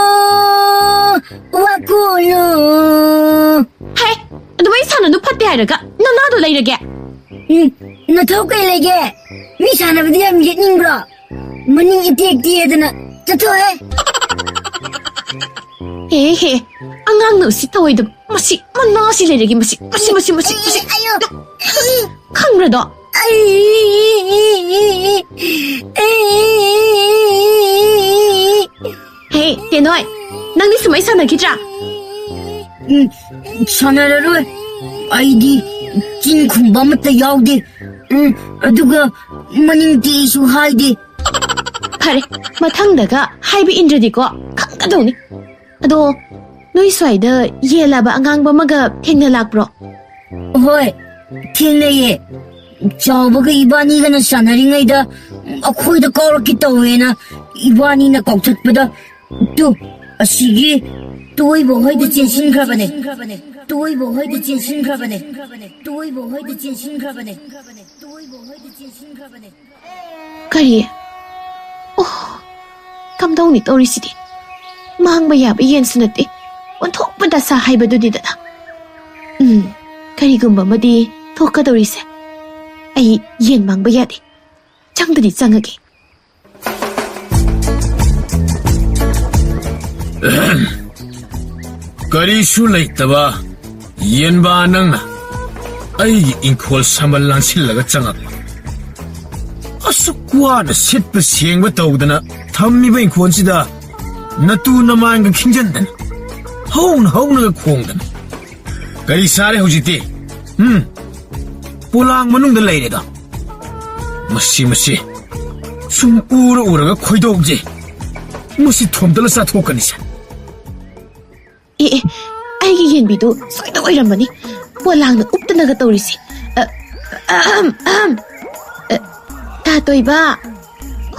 Hey, em mấy sao nó phát đẹp rồi cả? Nó đồ lấy được kìa. na thau kai lege mi sana bidiam yening bro maning itik tie dana chato He, angang no si thôi được. Masi, mana si lấy được kìa masi. ayo Khang rồi đó. Hey, tiền ơi, nang đi sumay sana kitra. Sanararoi. Aidi chin khumba amata yaude. Aduga maningtisu haide. Pare, mathangdaga haibi indradi ko khanggadawni. Ado, noi swaida yelaba angang ba maga thengna lakbro. Hoi, thengnaye. Chawbaga ibanigana sanaringayda akhoida kawraki tawena ibanina kawthatpada tu asigi toibo hoida chensingrabane. Toibo hoida chensingrabane. Toibo hoida chensingrabane. Toibo hoida chensingrabane. Kari? Oh, kamdawni tawrisidi. Mahangba yaba yen sunati. Onthokpada sa haibadudi dana. Karigumba madi thokadawrise. Ay yen mangba yadi. Changdadi changagi. Karisu laitaba yen ba nangna ay ingkol samal lang silaga changak. Asukwa na sitpa siyengba tawdana thammi ba ingkol sida natu naman ka kingjandan. Haw na ka khongdan. Kari sare hujiti. Pulang manungda layreda. Masi. Sum ura ka khoidogje. Masi thomdala sa thokanisa. Aigi yen bidu soida oiramani. Polangna uptanaga tawrisi. Tatoiba.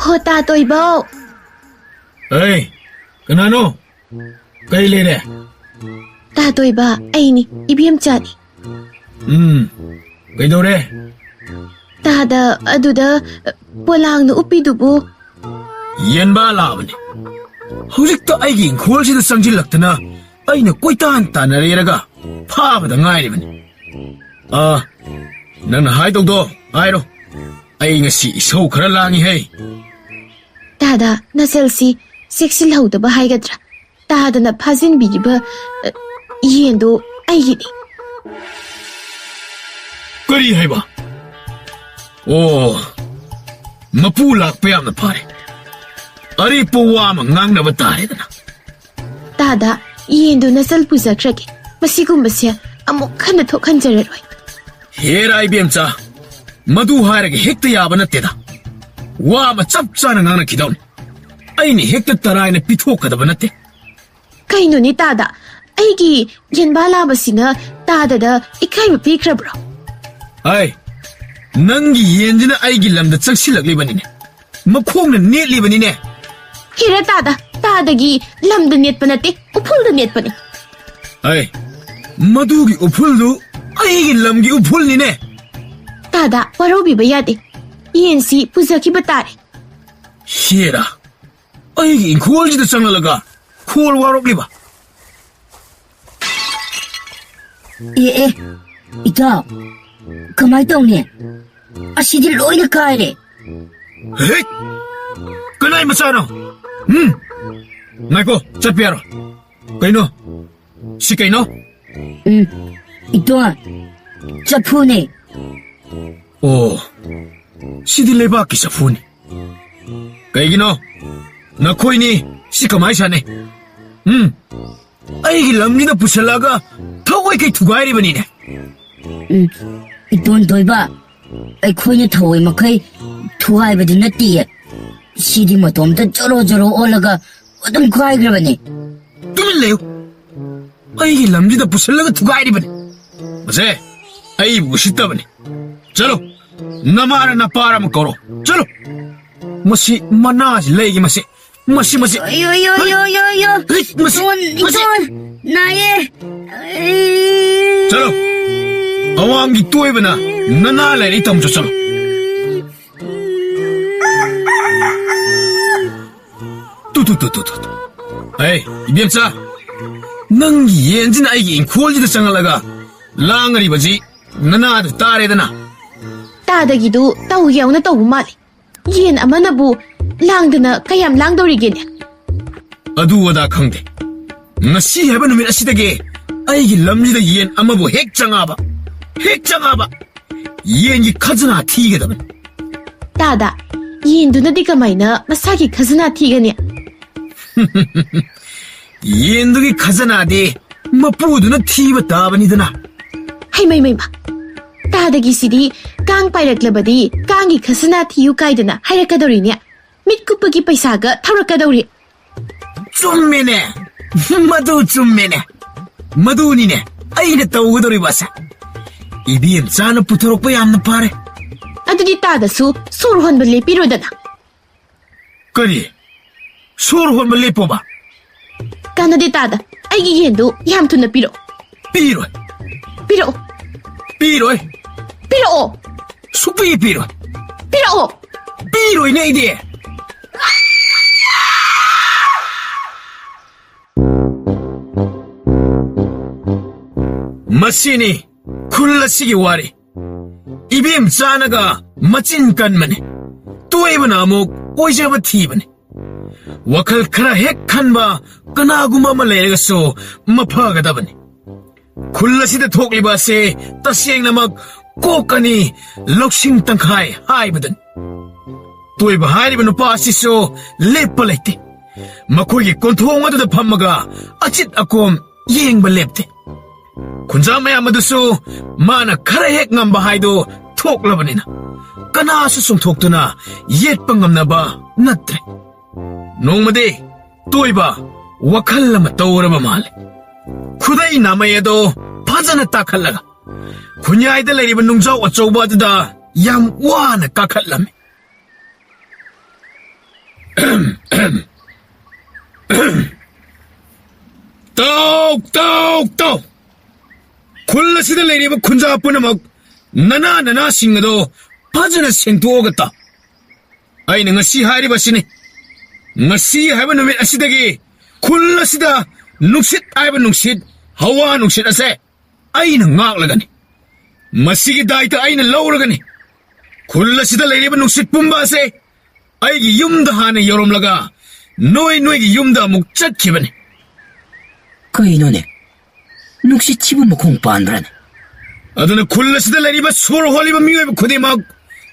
Ho tatoiba. Hey, kanano? Kay lere? Tatoiba aini ibiyam chani. Kay dore? Tada aduda polangna upidubu. Yen ba labani? Hujikta aigi ingkol sida sangjilakta ayna koitan tanariraga phabada ngairibani. Nangna haidogdo airo. Ay ngasi isaw khara langi hey. Tada naselsi sexil hawdaba haigadra. Tada na phazin bigiba yendo aigidi. Kari haiba? Oh, mapu lakpa yamna phare. Ari po wama ngangnaba taredana. Tada yendo nasal puzakragi. Masigumbasia amuk khana thokhanjararoi. Hera ibemcha. Madu hairage hekta yaba natteda. Wama chap chana ngana kidawni. Aini hekta tarayna pithokadaba natte. Kaino ni tada. Aigi yenbala basina tada da ikaiba pikrabro. Ay, nangi yenjina aigi lamda chaksilaklibanine. Makhongna netlibanine. Hira tada. Tadagi lamda netpanate upulda netpani. Ay, madugi upuldu aigi lamgi upulnine. Tada warobi bayade. Yensi puzaki batare. Hera, aigi inkol jida changlalaga khol warokliba. Ita, kamay tawni? Asidi loina kaire. Hey! Kanay masano? Naiko, chatpiaro. Kaino? Si kaino? Ito, chapune. Oh, sidi lebaki sa funi. Kaigino, nakoy ni si kamay sane. Ay lamni na pusalaga, taway kay tugayri ba nine? Iton toiba, ay koy na taway makay tuway ba din natiya. Sidi matomta joro olaga, wadam kay graba ni. Tumilayo. Ay lamni na pusalaga tugayri ba ni? Mase, ay busita ba ni? Chalo, namara na para makoro. Chalo. Masi manasi lagi masi. Masi. Yo. Iton, naye. Chalo. Awangi tuwe ba na nanalay ni tamcho chalo. Tu. Ay, ibiyamsa. Nang yenjin ay inkol jida changalaga. Langari baji nanada tare dana. Tadagidu taw yaw na taw mali. Yen amanabu langdana kayam langdorigene. Adu wada khangde. Ngasi haba numit asidage aigi lamjida yen amabu hek changaba. ꯌꯦꯟꯒꯤ ꯈꯖꯅꯥ ꯊꯤꯒꯗꯕꯅꯤ. ꯇꯥꯗ, ꯌꯦꯟꯗꯨꯅꯗꯤ ꯀꯃꯥꯏꯅ ꯃꯁꯥꯒꯤ ꯈꯖꯅꯥ ꯊꯤꯒꯅꯤ? ꯌꯦꯟꯗꯨꯒꯤ ꯈꯖꯅꯥꯗꯤ ꯃꯄꯨꯗꯨꯅ ꯊꯤꯕ ꯇꯥꯕꯅꯤꯗꯅ. ꯍꯩꯃꯩꯃꯩꯃ, ꯇꯥꯗꯒꯤꯁꯤꯗꯤ ꯀꯥꯡ ꯄꯥꯏꯔꯛꯂꯕꯗꯤ ꯀꯥꯡꯒꯤ ꯈꯖꯅꯥ ꯊꯤꯌꯨ ꯀꯥꯏꯗꯅ ꯍꯥꯏꯔꯛꯀꯗꯧꯔꯤꯅꯦ. ꯃꯤꯠ ꯀꯨꯞꯄꯒꯤ ꯄꯩꯁꯥꯒ ꯊꯧꯔꯛꯀꯗꯧꯔꯤ. ꯆꯨꯝꯃꯦꯅꯦ. ꯃꯗꯨ ꯆꯨꯝꯃꯦꯅꯦ. ꯃꯗꯨꯅꯤꯅꯦ ꯑꯩꯅ ꯇꯧꯒꯗꯧꯔꯤꯕꯁꯦ. 이비엠चा는 부터럭고 얌나 파래. 아들이 따다수 소로 혼벌리 삐로다나. 그리 소로 혼벌리 뽑아. 까나디 따다. 아이기 옌도 얌투나 삐로. 삐로. 삐로. 삐로. 삐로. 수프이 삐로. 삐로. 삐로이네 이디. 마시니 쿨라시기 와리. 이비엠 짜나가 멋진 간만에 또 입은 아목 오이자바 티브네. 와칼 카라 핵한바 까나구마마 레가소 마파가 다브네. 쿨라시데 톡리바세 따시앵나막 꼬까니 럭싱 땅카이 하이브든. 또 입은 하이브는 누파시소 랩발레테. 마코기 콘통아도다 판마가 아칫 아콤 예행바 랩테. 군자마야 마두수 마나 카라핵 남바 하이도 톡라바니나 까나수 송 톡드나 옛방 남나바 나트레 농마데 또이바 와칼라마 떠오라바 말레 쿠다이 나마에도 파자나 딱할라가 군야이들 레리바 농자 어쩌고바드다 얌 와나 까칼라메 똑똑똑 콜라시들 내리면 군자 앞부는 막 나나 싱어도 파전에 생두어갔다. 아이는 ngasi hari basini. ngasi 하이바 놈의 아시다기 콜라시다 눅싯 아이바 눅싯 하와 눅싯 아세. 아이는 ngakлагani. 마시기 다이트 아이는 라우라가니. 콜라시다 내리면 눅싯 뿜바세. 아이기 юм다 하네 여롬라가 노이기 юм다 묵잣기바니. 그이노네 눅시 치부모 공부한다네. 아드는 콜라시다 레리바 소로 홀리바 미웨바 쿠데막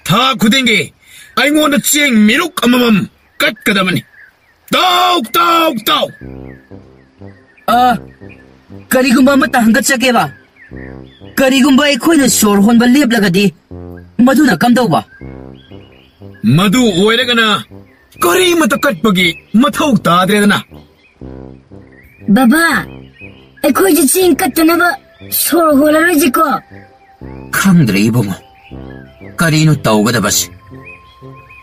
다 쿠덴게 아이고나 찌eng 미룩 아마맘 깎가다마니 똑똑똑 그리고뭐 아무것도 한 것 잡게봐. 그리고 ꯑꯩꯈꯣꯏꯅ ꯁꯣꯔ ꯍꯣꯟꯕ ꯂꯦꯞꯂꯒꯗꯤ ꯃꯗꯨꯅ ꯀꯝꯗꯧꯕ? 마두 오에레가나 거리마다 깎박이 마타우 따드레다나. 바바, ꯑꯩꯈꯣꯏꯁꯨ ꯆꯦꯡ ꯀꯠꯇꯅꯕ ꯁꯣꯔ ꯍꯣꯜꯂꯔꯣꯏꯁꯤꯀꯣ? ꯈꯪꯗ꯭ꯔꯦ ꯏꯕꯨꯡꯉꯣ ꯀꯔꯤꯅꯣ ꯇꯧꯒꯗꯕꯁꯦ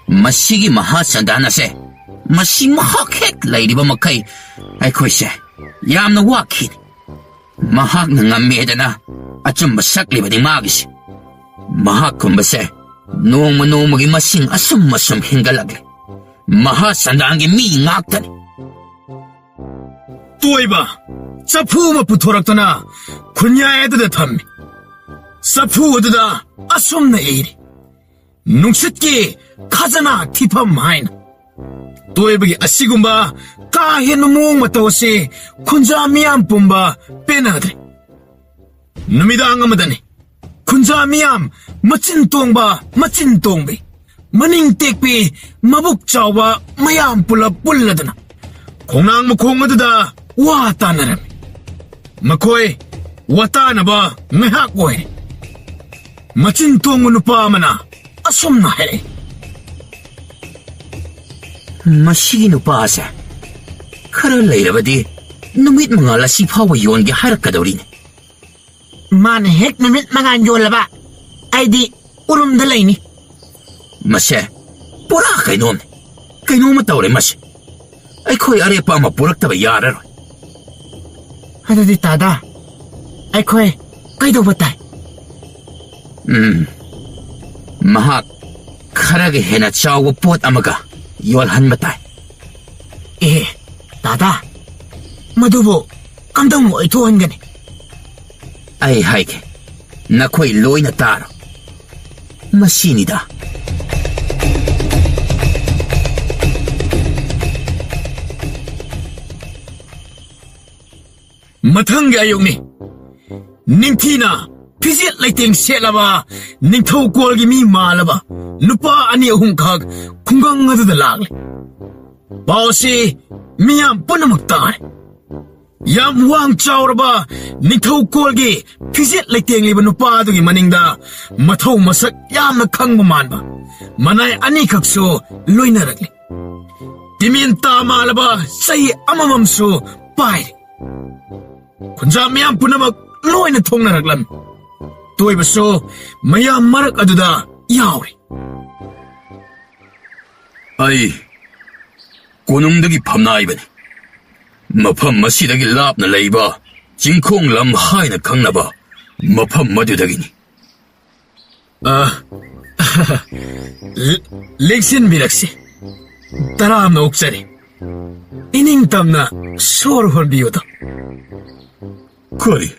ꯃꯁꯤꯒꯤ ꯃꯍꯥꯁꯟꯗꯥꯟ ꯑꯁꯦ ꯃꯁꯤ ꯃꯍꯥꯛ ꯍꯦꯛ ꯂꯩꯔꯤꯕ ꯃꯈꯩ ꯑꯩꯈꯣꯏꯁꯦ ꯌꯥꯝꯅ ꯋꯥꯈꯤꯅꯤ ꯃꯍꯥꯛꯅ ꯉꯝꯃꯦꯗꯅ ꯑꯆꯨꯝꯕ ꯁꯛꯂꯤꯕꯅꯤ ꯃꯥꯒꯤꯁꯦ ꯃꯍꯥꯛꯀꯨꯝꯕꯁꯦ ꯅꯣꯡꯃ ꯅꯣꯡꯃꯒꯤ ꯃꯁꯤꯡ ꯑꯁꯨꯝ ꯍꯦꯟꯒꯠꯂꯛꯂꯦ ꯃꯍꯥꯁꯟꯗꯥꯟꯒꯤ ꯃꯤ ꯉꯥꯛꯇꯅꯤ 또이바 사푸마 부토락더나 군야에드다 탐미 사푸어드다 아솜나 에이리 눅싯기 카자나 티팜 마인 또이바기 아시군바 까헤노 몽마타오시 군자 미암 뿜바 빼나드레 누미다 앙가마다니 군자 미암 멋진 똥비 머닝 땡비 마북 짜와 마얌 뿔라드나 공랑무 공어드다 와따나람 마코이 와따나바 메하코이 마친 똥우 누파마나 아솜나 헤레 ꯃꯁꯤꯒꯤ ꯅꯨꯄꯥꯁꯦ ꯈꯔ ꯂꯩꯔꯕꯗꯤ ꯅꯨꯃꯤꯠ ꯃꯉꯥꯜ ꯑꯁꯤ ꯐꯥꯎꯕ ꯌꯣꯟꯒꯦ ꯍꯥꯏꯔꯛꯀꯗꯧꯔꯤꯅꯦ 마네 핵 누밋 망안 졸라바 아이디 우름들 레이니 ꯃꯁꯦ ꯄꯨꯔꯥ ꯀꯩꯅꯣꯝꯃ ꯇꯧꯔꯦ ꯃꯁꯦ ꯑꯩꯈꯣꯏ ꯑꯔꯦꯞꯄ ꯑꯃ ꯄꯨꯔꯛꯇꯕ ꯌꯥꯔꯔꯣꯏ 하다디 따다 아이코이 까이도바따이 ꯃꯍꯥꯛ ꯈꯔꯒ ꯍꯦꯟꯅ ꯆꯥꯎꯕ ꯄꯣꯠ ꯑꯃꯒ ꯌꯣꯜꯍꯟꯕ ꯇꯥꯏ 에 따다 마두부 깜짝 모이토한가니 ꯑꯩ ꯍꯥꯏꯒꯦ ꯅꯈꯣꯏ ꯂꯣꯏꯅ ꯇꯥꯔꯣ ꯃꯁꯤꯅꯤꯗ 마탕게 아용니 닝티나 피짓 라이팅 셋라바 닝토 꼴기 미 말라바 누파 아니 홍각 궁강가드다 락래 바오시 미얌 뿌나막 따래 얌 왕 짜오라바 닝토 꼴기 피짓 라이팅 리바 누파두기 마닝다 마토 마삭 얌나 캉바 만바 마나이 아니 각소 로이나락래 디민 따마라바 사이 아마맘수 빠이 군자 미얌 뿌나막 로이나 통나락람 또이버소 마얌 마락 아두다 야오리 아이 고농덕이 밤나이버니 마팜 마시다기 랍나 레이바 징콩 람 하이나 강나바 마팜 마두다기니 렉신 미락시 따라함나 옥자리 이닝 땀나 소르 혼비오다 거리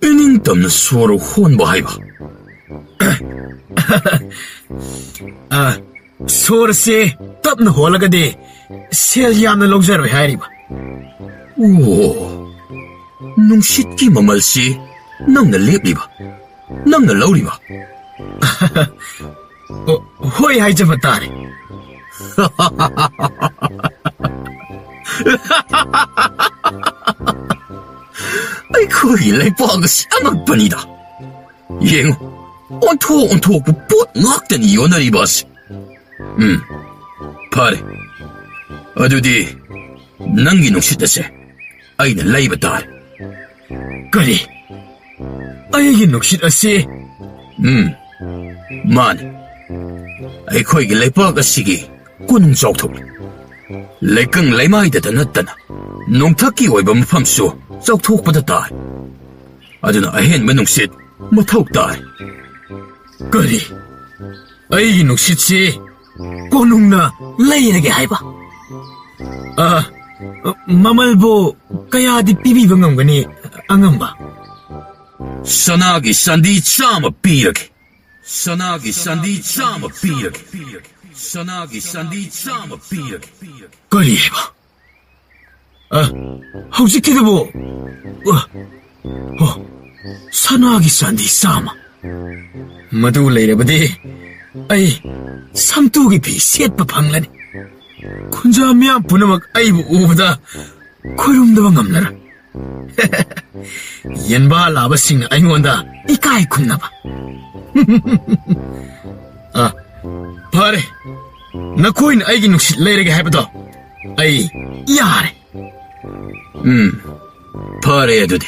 이닝 땀나 수어로 혼바 하이바 소르시 땀나 홀라가디 셀야암나 록자로 하이리바 오 농싯기 마말시 낭나 렙리바 낭나 라우리바 호이 하이자바 따리 아이고 일레 빠그시 아막번이다 잉 온토 그 뽀 նակ더니 요나리바시 파레 어두디 낭기 농시다세 아이나 라이바 따리 거리 아이기 녹시다시 마니 아이코이기 레빠가시기 꾼 족톡 레끙 레마이다다 났다나 농탁기 오이바 무팜수 족톡보다 따 아주나 아헨 농싯 못하옥 따 거리 아이기 녹시치 꼬농나 레이나게 하이바 마말보 까야디 삐비바 ngamgani angamba 사나기 산디 차마 삐르게 사나기 산디 차마 삐르게 사나기 산디 차마 삐르게 거리 해봐 hausikkidabu 사나기 산디 싸마 madu leirabadi ai samtugi pi setpa phanglani kunja miyam punamak aibu ubada khoirumdaba ngamlara yenba labasingna aingonda ikai khumnaba phare nakoin aigi nuksit leirage haibado ai yare 파레 에두디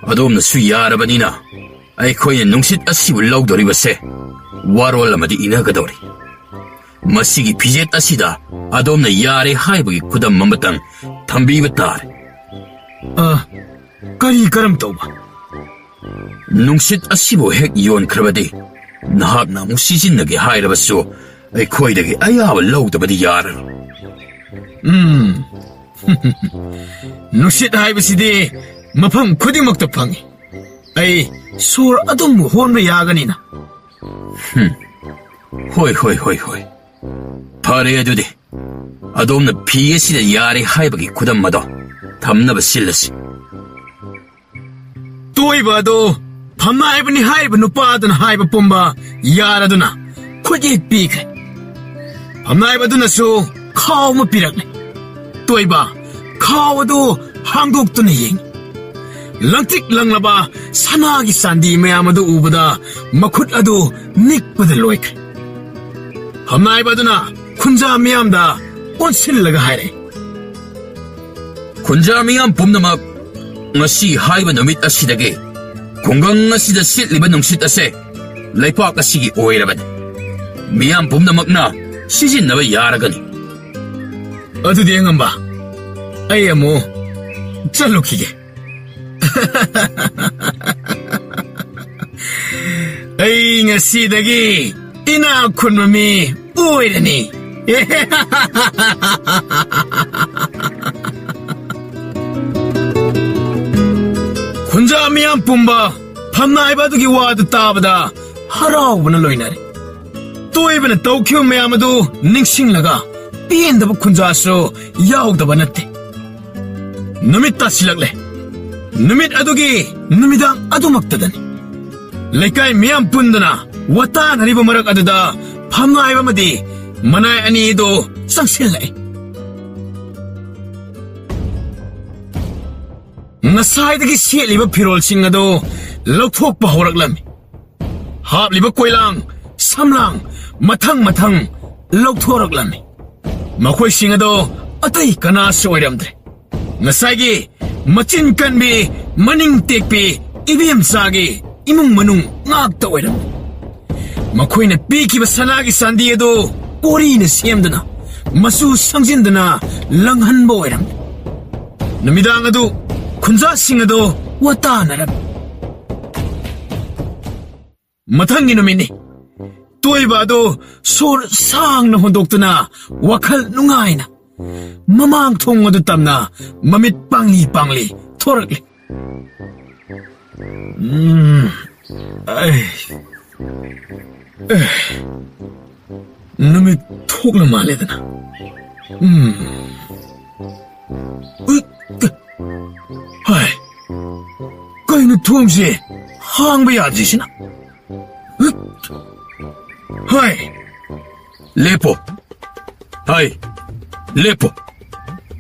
아돔나 수야라바니나 아이코이는 농싯 아시블 라우도리바세 와롤라마디 이나가도리 마시기 비제 따시다 아돔나 야레 하이브기 구담 맘바땅 담비바따레 까리 까람 떠봐 농싯 아시보 핵 이온 크라바디 나학나 무시진나게 하이라바수 아이코이데기 아야와 라우도바디 야르 누싯 하이브시디 마팜 쿠딩먹도 팡이 아이 소르 아돔 혼베 야가니나 호이 파레 에두디 아돔나 비에시데 야레 하이브기 구담마도 담나바 실라시 또이바도 밤나 하이브니 하이브 누빠든 하이브 뽐바 야라두나 쿠디 삐그레 밤나 하이브두나수 카우무 삐락네 또이바 카와도 한국도네 잉 랑틱 랑라바 사나기 산디 메아마도 우보다 마쿠트아도 닉바다 로이크 함나이바드나 쿤자 미암다 온실라가 하이레 군자미암 봄나막 ngasi 하이바 너밋 아시다게 공강 아시다 실리바 농싯 아세 라이파 아시기 오이라바네 미암 봄나막나 시진나바 야라가니 어두디 engamba 아이야 뭐 짤로키게 아이 ngasida기 이나 쿤맘이 오이라니 군자 미안 뿜바 밤나이바두기 와드 따바다 하라우브나 로이나리 또이바나 도쿄 메아마도 닝싱라가 삐엔다바 군자수 야옥다바 나tte 누밋 따실락래 누밋 아두기 누미당 아두막다다니 ꯂꯩꯀꯥꯏ ꯃꯌꯥꯝ ꯄꯨꯟꯗꯅ ꯋꯥꯇꯥꯅꯔꯤꯕ ꯃꯔꯛ ꯑꯗꯨꯗ ꯐꯝꯅꯥꯏꯕ ꯑꯃꯗꯤ ꯃꯅꯥꯏ ꯑꯅꯤꯗꯨ ꯆꯪꯁꯤꯜꯂꯛꯏ꯫ ꯉꯁꯥꯏꯗꯒꯤ ꯁꯦꯠꯂꯤꯕ ꯐꯤꯔꯣꯜꯁꯤꯡ ꯑꯗꯨ ꯂꯧꯊꯣꯛꯄ ꯍꯧꯔꯛꯂꯝꯃꯤ꯫ ꯍꯥꯞꯂꯤꯕ ꯀꯣꯏꯂꯥꯡ, ꯁꯝꯂꯥꯡ ꯃꯊꯪ ꯃꯊꯪ ꯂꯧꯊꯣꯔꯛꯂꯝꯃꯤ꯫ ꯃꯈꯣꯏꯁꯤꯡ ꯑꯗꯨ ꯑꯇꯩ ꯀꯅꯥꯁꯨ ꯑꯣꯏꯔꯝꯗ꯭ꯔꯦ꯫ ꯉꯁꯥꯏꯒꯤ ꯃꯆꯤꯟ ꯀꯟꯕꯤ, ꯃꯅꯤꯡ ꯇꯦꯛꯄꯤ ꯏꯕꯦꯝꯆꯥꯒꯤ ꯏꯃꯨꯡ ꯃꯅꯨꯡ ꯉꯥꯛꯇ ꯑꯣꯏꯔꯝꯃꯤ꯫ ꯃꯈꯣꯏꯅ ꯄꯤꯈꯤꯕ ꯁꯅꯥꯒꯤ ꯆꯥꯟꯗꯤ ꯑꯗꯨ ꯀꯣꯔꯤꯅ ꯁꯦꯝꯗꯨꯅ ꯃꯆꯨ ꯁꯪꯖꯤꯟꯗꯨꯅ ꯂꯪꯍꯟꯕ ꯑꯣꯏꯔꯝꯃꯤ꯫ ꯅꯨꯃꯤꯗꯥꯡ ꯑꯗꯨ ꯈꯨꯟꯖꯥꯁꯤꯡ ꯑꯗꯨ ꯋꯥꯇꯥꯅꯔꯝꯃꯤ꯫ ꯃꯊꯪꯒꯤ ꯅꯨꯃꯤꯠꯅꯤ꯫ ꯇꯣꯏꯕ ꯑꯗꯨ ꯁꯣꯔ ꯁꯥꯡꯅ ꯍꯣꯟꯗꯣꯛꯇꯨꯅ ꯋꯥꯈꯜ ꯅꯨꯡꯉꯥꯏꯅ ꯃꯃꯥꯡ ꯊꯣꯡ ꯑꯗꯨ ꯇꯝꯅ ꯃꯃꯤꯠ ꯄꯥꯡꯂꯤ ꯄꯥꯡꯂꯤ ꯊꯣꯔꯛꯂꯤ꯫ ꯅꯨꯃꯤꯠ ꯊꯣꯛꯂ ꯃꯥꯜꯂꯦꯗꯅ꯫ ꯍꯥꯏ, ꯀꯩꯅꯣ ꯊꯣꯡꯁꯦ ꯍꯥꯡꯕ ꯌꯥꯗ꯭ꯔꯤꯁꯤꯅ? ꯍꯥꯏ, ꯂꯦꯞꯄꯣ! ꯍꯥꯏ, ꯂꯦꯞꯄꯣ!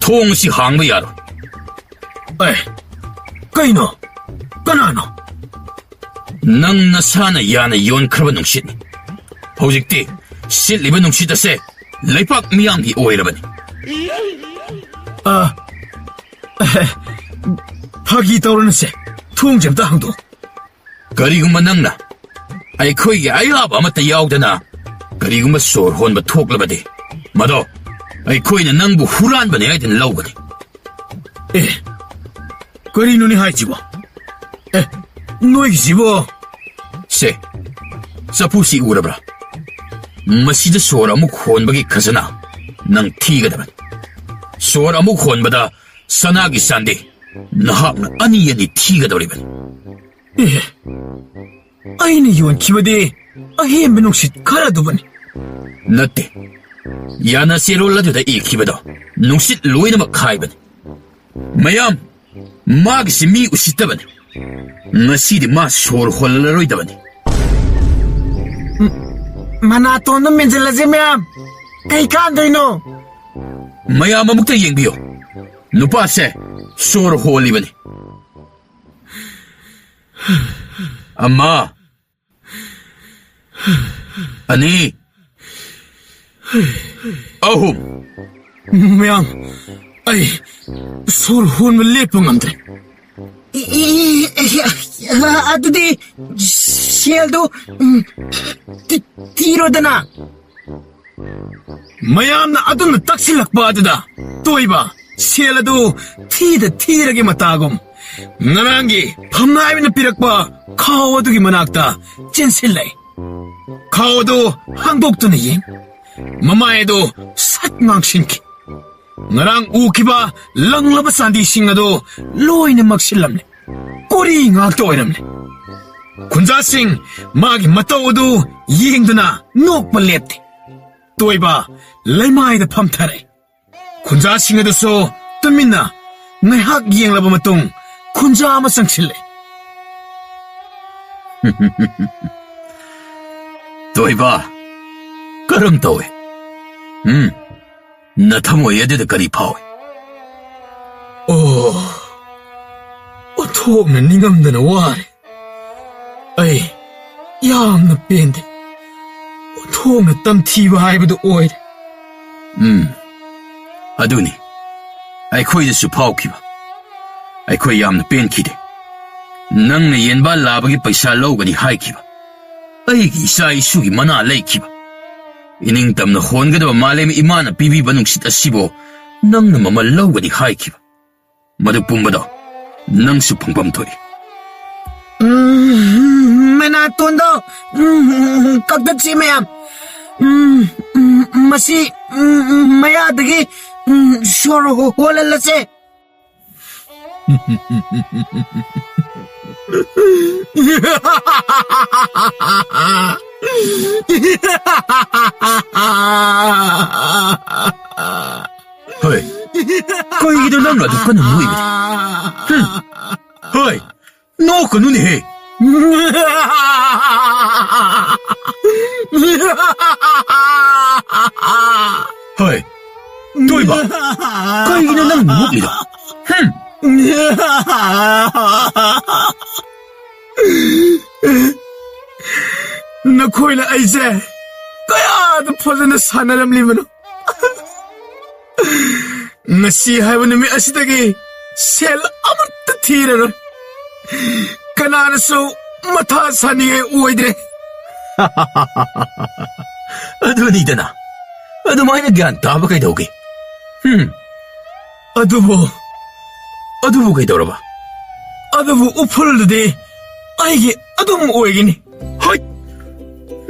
ꯊꯣꯡ ꯑꯁꯤ ꯍꯥꯡꯕ ꯌꯥꯔꯣꯏ꯫ ꯀꯩꯅꯣ? ꯀꯅꯥꯅꯣ? ꯅꯪ ꯅꯁꯥꯅ ꯌꯥꯅ ꯌꯣꯟꯈ꯭ꯔꯕ ꯅꯨꯡꯁꯤꯠꯅꯤ꯫ ꯍꯧꯖꯤꯛꯇꯤ ꯁꯤꯠꯂꯤꯕ ꯅꯨꯡꯁꯤꯠ ꯑꯁꯦ ꯂꯩꯄꯥꯛ ꯃꯤꯌꯥꯝꯒꯤ ꯑꯣꯏꯔꯕꯅꯤ꯫ ꯐꯥꯒꯤ ꯇꯧꯔꯅꯁꯦ, ꯊꯣꯡꯁꯦ ꯑꯝꯇ ꯍꯥꯡꯗꯣꯛ꯫ ꯀꯔꯤꯒꯨꯝꯕ ꯅꯪꯅ ꯑꯩꯈꯣꯏꯒꯤ ꯑꯌꯥꯕ ꯑꯃꯠꯇ ꯌꯥꯎꯗꯅ ꯀꯔꯤꯒꯨꯝꯕ ꯁꯣꯔ ꯍꯣꯟꯕ ꯊꯣꯛꯂꯕꯗꯤ ꯃꯗꯣ ꯑꯩꯈꯣꯏꯅ ꯅꯪꯕꯨ ꯍꯨꯔꯥꯟꯕꯅꯤ ꯍꯥꯏꯗꯅ ꯂꯧꯒꯅꯤ꯫ ꯀꯔꯤꯅꯣꯅꯦ ꯍꯥꯏꯁꯤꯕꯣ? ꯅꯣꯏꯒꯤꯁꯤꯕꯣ? ꯁꯦ, ꯆꯐꯨꯁꯤ ꯎꯔꯕ꯭ꯔꯥ? ꯃꯁꯤꯗ ꯁꯣꯔ ꯑꯃꯨꯛ ꯍꯣꯟꯕꯒꯤ ꯈꯖꯅꯥ ꯅꯪ ꯊꯤꯒꯗꯕꯅꯤ꯫ ꯁꯣꯔ ꯑꯃꯨꯛ ꯍꯣꯟꯕꯗ ꯁꯅꯥꯒꯤ ꯆꯥꯟꯗꯤ ꯅꯍꯥꯛꯅ ꯑꯅꯤ ꯊꯤꯒꯗꯧꯔꯤꯕꯅꯤ꯫ ꯑꯩꯅ ꯌꯣꯟꯈꯤꯕꯗꯤ ꯑꯍꯦꯟꯕ ꯅꯨꯡꯁꯤꯠ ꯈꯔꯗꯨꯕꯅꯤ꯫ ꯅꯠꯇꯦ, ꯌꯥꯅ ꯆꯦꯔꯣꯜ ꯑꯗꯨꯗ ꯏꯈꯤꯕꯗꯣ ꯅꯨꯡꯁꯤꯠ ꯂꯣꯏꯅꯃꯛ ꯈꯥꯏꯕꯅꯤ꯫ ꯃꯌꯥꯝ, ꯃꯥꯒꯤꯁꯤ ꯃꯤ ꯎꯁꯤꯠꯇꯕꯅꯤ꯫ ꯉꯁꯤꯗꯤ ꯃꯥ ꯁꯣꯔ ꯍꯣꯜꯂꯔꯣꯏꯗꯕꯅꯤ꯫ ꯃꯅꯥꯇꯣꯟꯗ ꯃꯦꯟꯁꯤꯜꯂꯁꯦ ꯃꯌꯥꯝ, ꯀꯩ ꯀꯥꯟꯗꯣꯏꯅꯣ? ꯃꯌꯥꯝ ꯑꯃꯨꯛꯇ ꯌꯦꯡꯕꯤꯌꯨ, ꯅꯨꯄꯥꯁꯦ ꯁꯣꯔ ꯍꯣꯜꯂꯤꯕꯅꯤ꯫ ꯑꯃ, ꯑꯅꯤ, ꯑꯍꯨꯝ꯫ ꯃꯌꯥꯝ, ꯑꯩ ꯁꯣꯔ ꯍꯣꯟꯕ ꯂꯦꯞꯄ ꯉꯝꯗ꯭ꯔꯦ꯫ ꯑꯗꯨꯗꯤ ꯁꯦꯜꯗꯨ ꯊꯤꯔꯣꯗꯅ꯫ ꯃꯌꯥꯝꯅ ꯑꯗꯨꯝꯅ ꯇꯛꯁꯤꯜꯂꯛꯄ ꯑꯗꯨꯗ ꯇꯣꯏꯕ ꯁꯦꯜ ꯑꯗꯨ ꯊꯤꯔꯒꯦ ꯃꯇꯥꯒꯨꯝ ꯉꯔꯥꯡꯒꯤ ꯐꯝꯅꯥꯏꯕꯅ ꯄꯤꯔꯛꯄ ꯈꯥꯎ ꯑꯗꯨꯒꯤ ꯃꯅꯥꯛꯇ ꯆꯦꯟꯁꯤꯜꯂꯛꯏ꯫ ꯈꯥꯎ ꯑꯗꯨ ꯍꯥꯡꯗꯣꯛꯇꯨꯅ ꯌꯦꯡ, ꯃꯃꯥꯏ ꯑꯗꯨ ꯁꯠ ꯉꯥꯡꯁꯤꯟꯈꯤ꯫ ꯉꯔꯥꯡ ꯎꯈꯤꯕ ꯂꯪꯂꯕ ꯆꯥꯟꯗꯤꯁꯤꯡ ꯑꯗꯨ ꯂꯣꯏꯅ ꯃꯛꯁꯤꯜꯂꯝꯂꯦ꯫ ꯀꯣꯔꯤ ꯉꯥꯛꯇ ꯑꯣꯏꯔꯝꯂꯦ꯫ ꯈꯨꯟꯖꯥꯁꯤꯡ ꯃꯥꯒꯤ ꯃꯇꯧ ꯑꯗꯨ ꯌꯦꯡꯗꯨꯅ ꯅꯣꯛꯄ ꯂꯦꯞꯇꯦ꯫ ꯇꯣꯏꯕ ꯂꯩꯃꯥꯏꯗ ꯐꯝꯊꯔꯛꯏ꯫ ꯈꯨꯟꯖꯥꯁꯤꯡ ꯑꯗꯨꯁꯨ ꯇꯨꯃꯤꯟꯅ ꯉꯥꯏꯍꯥꯛ ꯌꯦꯡꯂꯕ ꯃꯇꯨꯡ ꯈꯨꯟꯖꯥ ꯑꯃ ꯆꯪꯁꯤꯜꯂꯛꯏ꯫ ꯇꯣꯏꯕ, ꯀꯔꯝ ꯇꯧꯏ? ꯅꯊꯝꯃꯣꯏ ꯑꯗꯨꯗ ꯀꯔꯤ ꯐꯥꯎꯏ? ꯑꯣꯟꯊꯣꯛꯅ ꯅꯤꯡꯉꯝꯗꯅ ꯋꯥꯔꯦ꯫ ꯑꯩ ꯌꯥꯝꯅ ꯄꯦꯟꯗꯦ꯫ ꯑꯣꯟꯊꯣꯛꯅ ꯇꯝꯊꯤꯕ ꯍꯥꯏꯕꯗꯨ ꯑꯣꯏꯔꯦ꯫ ꯑꯗꯨꯅꯤ ꯑꯩꯈꯣꯏꯗꯁꯨ ꯐꯥꯎꯈꯤꯕ꯫ ꯑꯩꯈꯣꯏ ꯌꯥꯝꯅ ꯄꯦꯟꯈꯤꯗꯦ꯫ ꯅꯪꯅ ꯌꯦꯟꯕꯥ ꯂꯥꯕꯒꯤ ꯄꯩꯁꯥ ꯂꯧꯒꯅꯤ ꯍꯥꯏꯈꯤꯕ, ꯑꯩꯒꯤ ꯏꯆꯥ ꯏꯁꯨꯒꯤ ꯃꯅꯥ ꯂꯩꯈꯤꯕ, ꯏꯅꯤꯡꯇꯝꯅ ꯍꯣꯟꯒꯗꯕ ꯃꯥꯂꯦꯝ ꯏꯃꯥꯅ ꯄꯤꯕꯤꯕ ꯅꯨꯡꯁꯤꯠ ꯑꯁꯤꯕꯨ ꯅꯪꯅ ꯃꯃꯜ ꯂꯧꯒꯅꯤ ꯍꯥꯏꯈꯤꯕ, ꯃꯗꯨ ꯄꯨꯝꯕꯗꯣ ꯅꯪꯁꯨ ꯐꯪꯐꯝ ꯊꯣꯛꯏ꯫ ꯃꯅꯥꯇꯣꯟꯗꯣ ꯀꯛꯊꯠꯁꯤ ꯃꯌꯥꯝ꯫ ꯃꯁꯤ ꯃꯌꯥꯗꯒꯤ ꯁꯣꯔ ꯍꯣꯜꯍꯜꯂꯁꯦ꯫ ꯍꯣꯏ, ꯀꯩꯒꯤꯅꯣ ꯅꯪꯅ ꯑꯗꯨ ꯀꯟꯅ ꯅꯣꯛꯏꯕꯅꯤ? ꯍꯣꯏ, ꯅꯣꯛꯀꯅꯨꯅꯦꯍꯦ, Hey, tôi bảo, coi như nó ngủ gì đó. 너코이나 이제 까야도 퍼져나 사나람 리브노 ngasi haibu numi asidagi sel amutta thirano kananasu matha saniye uoidre ꯑꯗꯨꯅꯤꯗꯅ ꯑꯗꯨꯃꯥꯏꯅ ꯒ꯭ꯌꯥꯟ ꯇꯥꯕ ꯀꯩꯗꯧꯒꯦ ꯑꯗꯨꯕꯨ ꯀꯩꯗꯧꯔꯕ adubu ufuldude aigi adum oigini ꯍꯩ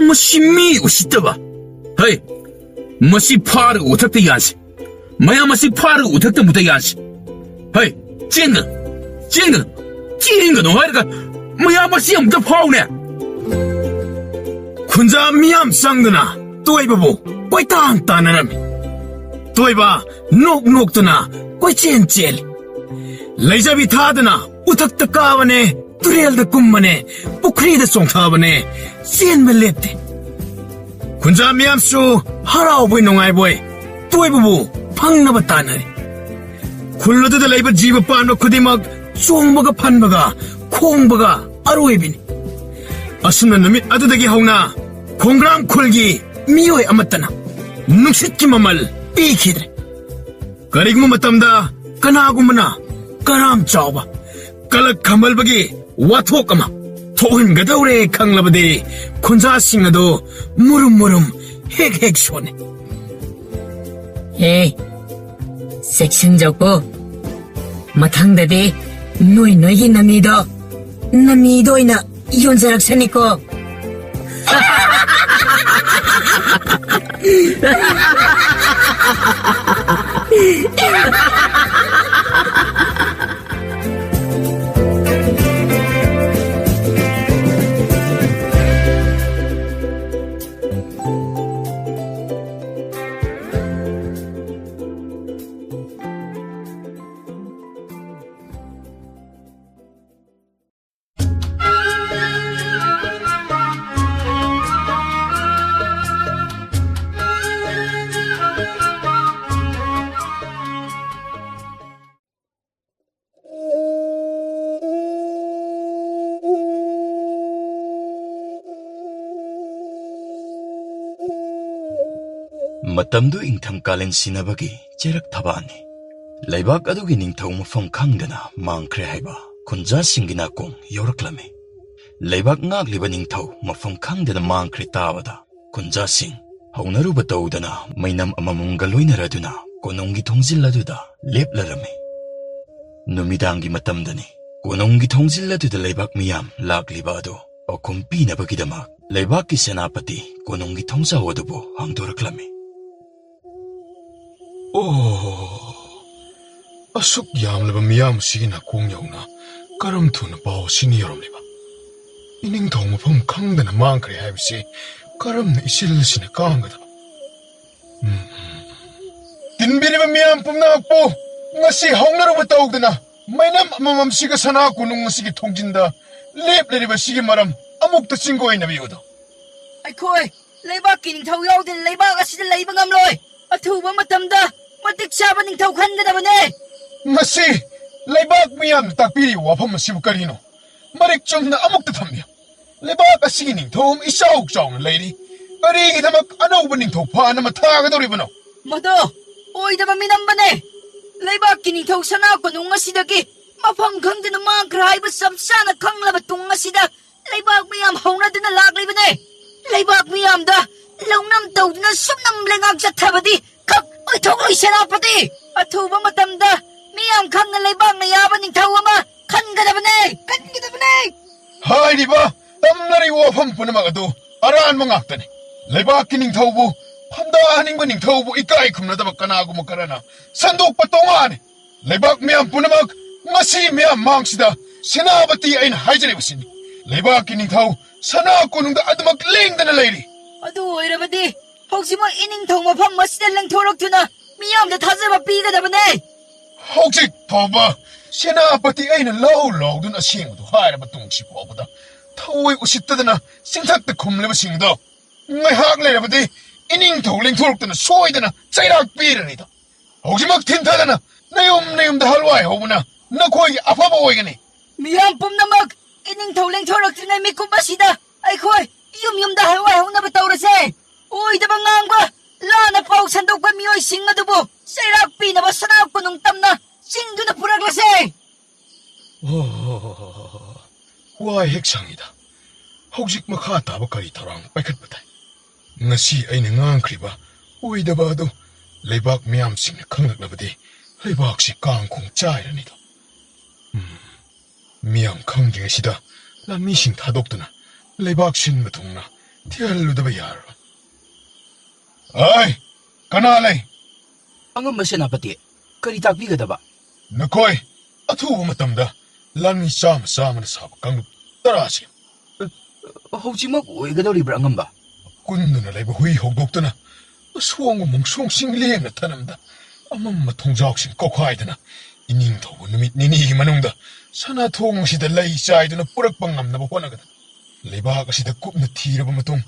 ꯃꯁꯤ ꯃꯤ ꯎꯁꯤꯠꯇꯕ ꯍꯩ ꯃꯁꯤ ꯐꯥꯔꯒ ꯎꯊꯛꯇ ꯌꯥꯟꯁꯤ ꯃꯌꯥꯝ ꯑꯁꯤ ꯐꯥꯔꯒ ꯎꯊꯛꯇ ꯃꯨꯛꯇ ꯌꯥꯟꯁꯤ ꯍꯩ ꯆꯦꯟꯒꯅꯨ ꯍꯥꯏꯔꯒ ꯃꯌꯥꯝ ꯑꯁꯤ ꯑꯃꯨꯛꯇ ꯐꯥꯎꯅꯦ 군자 미암 쌍드나 또이바보 꼴땅 따나람이 또이바 녹녹드나 꼴찐찐 레이자비 타드나 우탁다 까바네 뚜레알다 꿈마네 뿌크리다 송타바네 찐벨 랩데 군자 미암수 하라오보이 농아이보이 또이바보 팡나바 따나리 굴러드다 레이바 지바 빠노 그디막 쫑바가 판바가 콩바가 아로에비니 아슴나 놈이 아드다기 하우나 공그랑 콜기 미오의 아마따나 눅싯기 마말 삐키드레 가리그모 마땀다 까나구마나 까람 짜오바 깔락 가말바기 와토까마 토흔 가다우레 강라바디 콘자싱나도 무름무름 핵핵 쇼네 에이, 섹션 적고 마탕다디 너희 남이도이나 이혼자락사니까 ꯃꯇꯝꯗꯨ ꯏꯪꯊꯝ ꯀꯥꯂꯦꯟ ꯁꯤꯟꯅꯕꯒꯤ ꯆꯩꯔꯛ ꯊꯕꯥꯅꯤ ꯂꯩꯕꯥꯛ ꯑꯗꯨꯒꯤ ꯅꯤꯡꯊꯧ ꯃꯐꯝ ꯈꯪꯗꯅ ꯃꯥꯡꯈ꯭ꯔꯦ ꯍꯥꯏꯕ ꯈꯨꯟꯖꯥꯁꯤꯡꯒꯤ ꯅꯥꯀꯣꯡ ꯌꯧꯔꯛꯂꯝꯃꯤ ꯂꯩꯕꯥꯛ ꯉꯥꯛꯂꯤꯕ ꯅꯤꯡꯊꯧ ꯃꯐꯝ ꯈꯪꯗꯅ ꯃꯥꯡꯈ꯭ꯔꯦ ꯇꯥꯕꯗ ꯈꯨꯟꯖꯥꯁꯤꯡ ꯍꯧꯅꯔꯨꯕ ꯇꯧꯗꯅ ꯃꯩꯅꯝ ꯑꯃꯃꯝꯒ ꯂꯣꯏꯅꯔꯗꯨꯅ ꯀꯣꯅꯨꯡꯒꯤ ꯊꯣꯡꯖꯤꯜ ꯑꯗꯨꯗ ꯂꯦꯞꯂꯔꯝꯃꯤ ꯅꯨꯃꯤꯗꯥꯡꯒꯤ ꯃꯇꯝꯗꯅꯤ ꯀꯣꯅꯨꯡꯒꯤ ꯊꯣꯡꯖꯤꯜ ꯑꯗꯨꯗ ꯂꯩꯕꯥꯛ ꯃꯤꯌꯥꯝ ꯂꯥꯛꯂꯤꯕ ꯑꯗꯨ ꯄꯥꯎꯈꯨꯝ ꯄꯤꯅꯕꯒꯤꯗꯃꯛ ꯂꯩꯕꯥꯛꯀꯤ ꯁꯦꯅꯥꯄꯇꯤ ꯀꯣꯅꯨꯡꯒꯤ ꯊꯣꯡꯖꯥꯎ ꯑꯗꯨꯕꯨ ꯍꯥꯡꯗꯣꯔꯛꯂꯝꯃꯤ ꯑꯁꯨꯛ ꯌꯥꯝꯂꯕ ꯃꯤꯌꯥꯝ ꯑꯁꯤꯒꯤ ꯅꯥꯀꯣꯡ ꯌꯧꯅ ꯀꯔꯝ ꯊꯨꯅ ꯄꯥꯎ ꯑꯁꯤꯅ ꯌꯧꯔꯝꯂꯤꯕ ꯏꯅꯤꯡꯊꯧ ꯃꯐꯝ ꯈꯪꯗꯅ ꯃꯥꯡꯈ꯭ꯔꯦ ꯍꯥꯏꯕꯁꯤ ꯀꯔꯝꯅ ꯏꯆꯤꯜ ꯑꯁꯤꯅ ꯀꯥꯡꯒꯗꯕ ꯇꯤꯟꯕꯤꯔꯤꯕ ꯃꯤꯌꯥꯝ ꯄꯨꯝꯅꯃꯛꯄꯨ ꯉꯁꯤ ꯍꯧꯅꯔꯨꯕ ꯇꯧꯗꯅ ꯃꯩꯅꯝ ꯑꯃꯃꯝꯁꯤꯒ ꯁꯅꯥ ꯀꯣꯅꯨꯡ ꯑꯁꯤꯒꯤ ꯊꯣꯡꯖꯤꯟꯗ ꯂꯦꯞꯂꯤꯕ ꯁꯤꯒꯤ ꯃꯔꯝ ꯑꯃꯨꯛꯇ ꯆꯤꯡꯒꯣꯏꯅꯕꯤꯌꯨꯗꯣ ꯑꯩꯈꯣꯏ ꯂꯩꯕꯥꯛꯀꯤ ꯅꯤꯡꯊꯧ ꯌꯥꯎꯗꯅ ꯂꯩꯕꯥꯛ ꯑꯁꯤꯗ ꯂꯩꯕ ꯉꯝꯂꯣꯏ ꯑꯊꯨꯕ ꯃꯇꯝꯗ ꯃꯇꯤꯛ ꯆꯥꯕ ꯅꯤꯡꯊꯧ ꯈꯟꯒꯗꯕꯅꯦ ꯉꯁꯤ ꯂꯩꯕꯥꯛ ꯃꯤꯌꯥꯝꯅ ꯇꯥꯛꯄꯤꯔꯤꯕ ꯋꯥꯐꯝ ꯑꯁꯤꯕꯨ ꯀꯔꯤꯅꯣ ꯃꯔꯤꯛ ꯆꯨꯝꯅ ꯑꯃꯨꯛꯇ ꯊꯝꯕꯤꯌꯨ ꯂꯩꯕꯥꯛ ꯑꯁꯤꯒꯤ ꯅꯤꯡꯊꯧ ꯑꯃ ꯏꯆꯥꯎ ꯆꯥꯎꯅ ꯂꯩꯔꯤ ꯀꯔꯤꯒꯤꯗꯃꯛ ꯑꯅꯧꯕ ꯅꯤꯡꯊꯧ ꯐꯥꯅ ꯃꯊꯥꯒꯗꯧꯔꯤꯕꯅꯣ ꯃꯗꯣ ꯑꯣꯏꯗꯕ ꯃꯤꯅꯝꯕꯅꯦ ꯂꯩꯕꯥꯛꯀꯤ ꯅꯤꯡꯊꯧ ꯁꯅꯥ ꯀꯣꯅꯨꯡ ꯑꯁꯤꯗꯒꯤ ꯃꯐꯝ ꯈꯪꯗꯅ ꯃꯥꯡꯈ꯭ꯔꯦ ꯍꯥꯏꯕ ꯆꯞ ꯆꯥꯅ ꯈꯪꯂꯕ ꯇꯨꯡ ꯑꯁꯤꯗ ꯂꯩꯕꯥꯛ ꯃꯤꯌꯥꯝ ꯍꯧꯅꯗꯨꯅ ꯂꯥꯛꯂꯤꯕꯅꯦ ꯂꯩꯕꯥꯛ ꯃꯤꯌꯥꯝꯗ ꯂꯧꯅꯝ ꯇꯧꯗꯨꯅ ꯁꯨꯝꯅꯝ ꯂꯩꯉꯥꯛ ꯆꯠꯊꯕꯗꯤ ꯈꯛ ꯑꯣꯏꯊꯣꯛꯂꯣꯏ ꯁꯦꯅꯥꯄꯇꯤ ꯑꯊꯨꯕ ꯃꯇꯝꯗ ꯃꯤꯌꯥꯝ ꯈꯪꯅ ꯂꯩꯕꯥꯛꯅ ꯌꯥꯕ ꯅꯤꯡꯊꯧ ꯑꯃ ꯈꯟꯒꯗꯕꯅꯦ ꯍꯥꯏꯔꯤꯕ ꯇꯝꯅꯔꯤꯕ ꯋꯥꯐꯝ ꯄꯨꯝꯅꯃꯛ ꯑꯗꯨ ꯑꯔꯥꯟꯕ ꯉꯥꯛꯇꯅꯤ ꯂꯩꯕꯥꯛꯀꯤ ꯅꯤꯡꯊꯧꯕꯨ ꯐꯝꯗꯥꯍꯟꯅꯤꯡꯕ ꯅꯤꯡꯊꯧꯕꯨ ꯏꯀꯥꯏ ꯈꯨꯝꯅꯗꯕ ꯀꯅꯥꯒꯨꯝꯕ ꯈꯔꯅ ꯁꯟꯗꯣꯛꯄ ꯇꯣꯉꯥꯟꯅꯤ ꯂꯩꯕꯥꯛ ꯃꯤꯌꯥꯝ ꯄꯨꯝꯅꯃꯛ ꯉꯁꯤ ꯃꯤꯌꯥꯝ ꯃꯥꯡꯁꯤꯗ ꯁꯦꯅꯥꯄꯇꯤ ꯑꯩꯅ ꯍꯥꯏꯖꯔꯤꯕꯁꯤꯅꯤ ꯂꯩꯕꯥꯛꯀꯤ ꯅꯤꯡꯊꯧ ꯁꯅꯥ ꯀꯣꯅꯨꯡꯗ ꯑꯗꯨꯃꯛ ꯂꯦꯡꯗꯅ ꯂꯩꯔꯤ ꯑꯗꯨ ꯑꯣꯏꯔꯕꯗꯤ ꯍꯧꯖꯤꯛꯃꯛ ꯏꯅꯤꯡꯊꯧ ꯃꯐꯝ ꯑꯁꯤꯗ ꯂꯦꯡꯊꯣꯔꯛꯇꯨꯅ ꯃꯤꯌꯥꯝꯗ ꯊꯥꯖꯕ ꯄꯤꯒꯗꯕꯅꯦ ꯍꯧꯖꯤꯛ ꯐꯥꯎꯕ ꯁꯦꯅꯥꯄꯇꯤ ꯑꯩꯅ ꯂꯧꯗꯨꯅ ꯑꯁꯦꯡꯕꯗꯨ ꯍꯥꯏꯔꯕ ꯇꯨꯡꯁꯤ ꯐꯥꯎꯕꯗ ꯊꯑꯣꯏ ꯎꯁꯤꯠꯇꯗꯅ ꯆꯤꯡꯊꯛꯇ ꯈꯨꯝꯂꯤꯕꯁꯤꯡꯗꯣ ꯉꯥꯏꯍꯥꯛ ꯂꯩꯔꯕꯗꯤ ꯏꯅꯤꯡꯊꯧ ꯂꯦꯡꯊꯣꯔꯛꯇꯅ ꯁꯣꯏꯗꯅ ꯆꯩꯔꯥꯛ ꯄꯤꯔꯅꯤꯗꯣ ꯍꯧꯖꯤꯛꯃꯛ ꯊꯤꯟꯊꯗꯅ ꯅꯌꯨꯝꯗ ꯍꯜꯋꯥꯏ ꯍꯧꯕꯅ ꯅꯈꯣꯏꯒꯤ ꯑꯐꯕ ꯑꯣꯏꯒꯅꯤ ꯃꯤꯌꯥꯝ ꯄꯨꯝꯅꯃꯛ ꯏꯅꯤꯡꯊꯧ ꯂꯦꯡꯊꯣꯔꯛꯇ꯭ꯔꯤꯉꯩ ꯃꯤꯀꯨꯞ ꯑꯁꯤꯗ ꯑꯩꯈꯣꯏ ꯌꯨꯝꯗ ꯍꯜꯋꯥꯏ ꯍꯧꯅꯕ ꯇꯧꯔꯁꯦ ꯑꯣꯏꯗꯕ ꯉꯥꯡꯕ ꯂꯥꯟꯅ ꯄꯥꯎ ꯁꯟꯗꯣꯛꯄ ꯃꯤꯑꯣꯏꯁꯤꯡ ꯑꯗꯨꯕు ꯆꯩꯔꯥꯛ ꯄꯤꯅꯕ ꯁꯅꯥ ꯀꯣꯅꯨꯡ ꯇꯝꯅ ꯆꯤꯡꯗꯨꯅ ꯄꯨꯔꯛꯂꯁꯦ ꯋꯥ ꯍꯦꯛ ꯁꯪꯉꯤꯗ ꯍꯧꯖꯤꯛ ꯃꯈꯥ ꯇꯥꯕ ꯀꯔꯤ ꯊꯧꯔꯥꯡ ꯄꯥꯏꯈꯠꯄ ꯇꯥꯏ ꯉꯁꯤ ꯑꯩꯅ ꯉꯥꯡꯈ꯭ꯔꯤꯕ ꯑꯣꯏꯗꯕ ꯑꯗꯨ ꯂꯩꯕꯥꯛ ꯃꯤꯌꯥꯝꯁꯤꯡꯅ ꯈꯪꯂꯛꯂꯕꯗꯤ ꯂꯩꯕꯥꯛꯁꯤ ꯀꯥꯡꯈꯣꯡ ꯆꯥꯏꯔꯅꯤꯗꯣ ꯃꯤꯌꯥꯝ ꯈꯪꯗ꯭ꯔꯤꯉꯩꯁꯤꯗ ꯂꯥꯟꯃꯤꯁꯤꯡ ꯊꯥꯗꯣꯛꯇꯨꯅ ꯂꯩꯕꯥꯛ ꯁꯤꯟꯕ ꯊꯨꯡꯅ ꯊꯤꯍꯜꯂꯨꯗꯕ ꯌꯥꯔꯣꯏ ꯑꯩ ꯀꯅꯥ ꯂꯩ ꯑꯉꯝꯕ ꯁꯦꯅꯥꯄꯇꯤ ꯀꯔꯤ ꯇꯥꯛꯄꯤꯒꯗꯕ ꯅꯈꯣꯏ ꯑꯊꯨꯕ ꯃꯇꯝꯗ ꯂꯥꯟꯃꯤ ꯆꯥꯝꯃꯅ ꯁꯥꯕ ꯀꯥꯡꯂꯨꯞ 10 ꯍꯧꯖꯤꯛꯃꯛ ꯑꯣꯏꯒꯗꯧꯔꯤꯕ꯭ꯔꯥ ꯑꯉꯝꯕ ꯀꯨꯟꯗꯨꯅ ꯂꯩꯕ ꯍꯨꯏ ꯍꯧꯗꯣꯛꯇꯨꯅ ꯑꯁꯣꯡꯕ ꯃꯣꯡꯁꯣꯡꯁꯤꯡ ꯂꯦꯝꯅ ꯊꯅꯝꯗ ꯑꯃꯝꯕ ꯊꯣꯡꯖꯥꯎꯁꯤꯡ ꯀꯧꯈꯥꯏꯗꯅ ꯏꯅꯤꯡꯊꯧꯕ ꯅꯨꯃꯤꯠ ꯅꯤꯅꯤꯒꯤ ꯃꯅꯨꯡꯗ ꯁꯅꯥꯊꯣꯡ ꯑꯁꯤꯗ ꯂꯩ ꯆꯥꯏꯗꯨꯅ ꯄꯨꯔꯛꯄ ꯉꯝꯅꯕ ꯍꯣꯠꯅꯒꯗꯕ ꯂꯩꯕꯥꯛ ꯑꯁꯤꯗ ꯀꯨꯞꯅ ꯊꯤꯔꯕ ꯃꯇꯨꯡ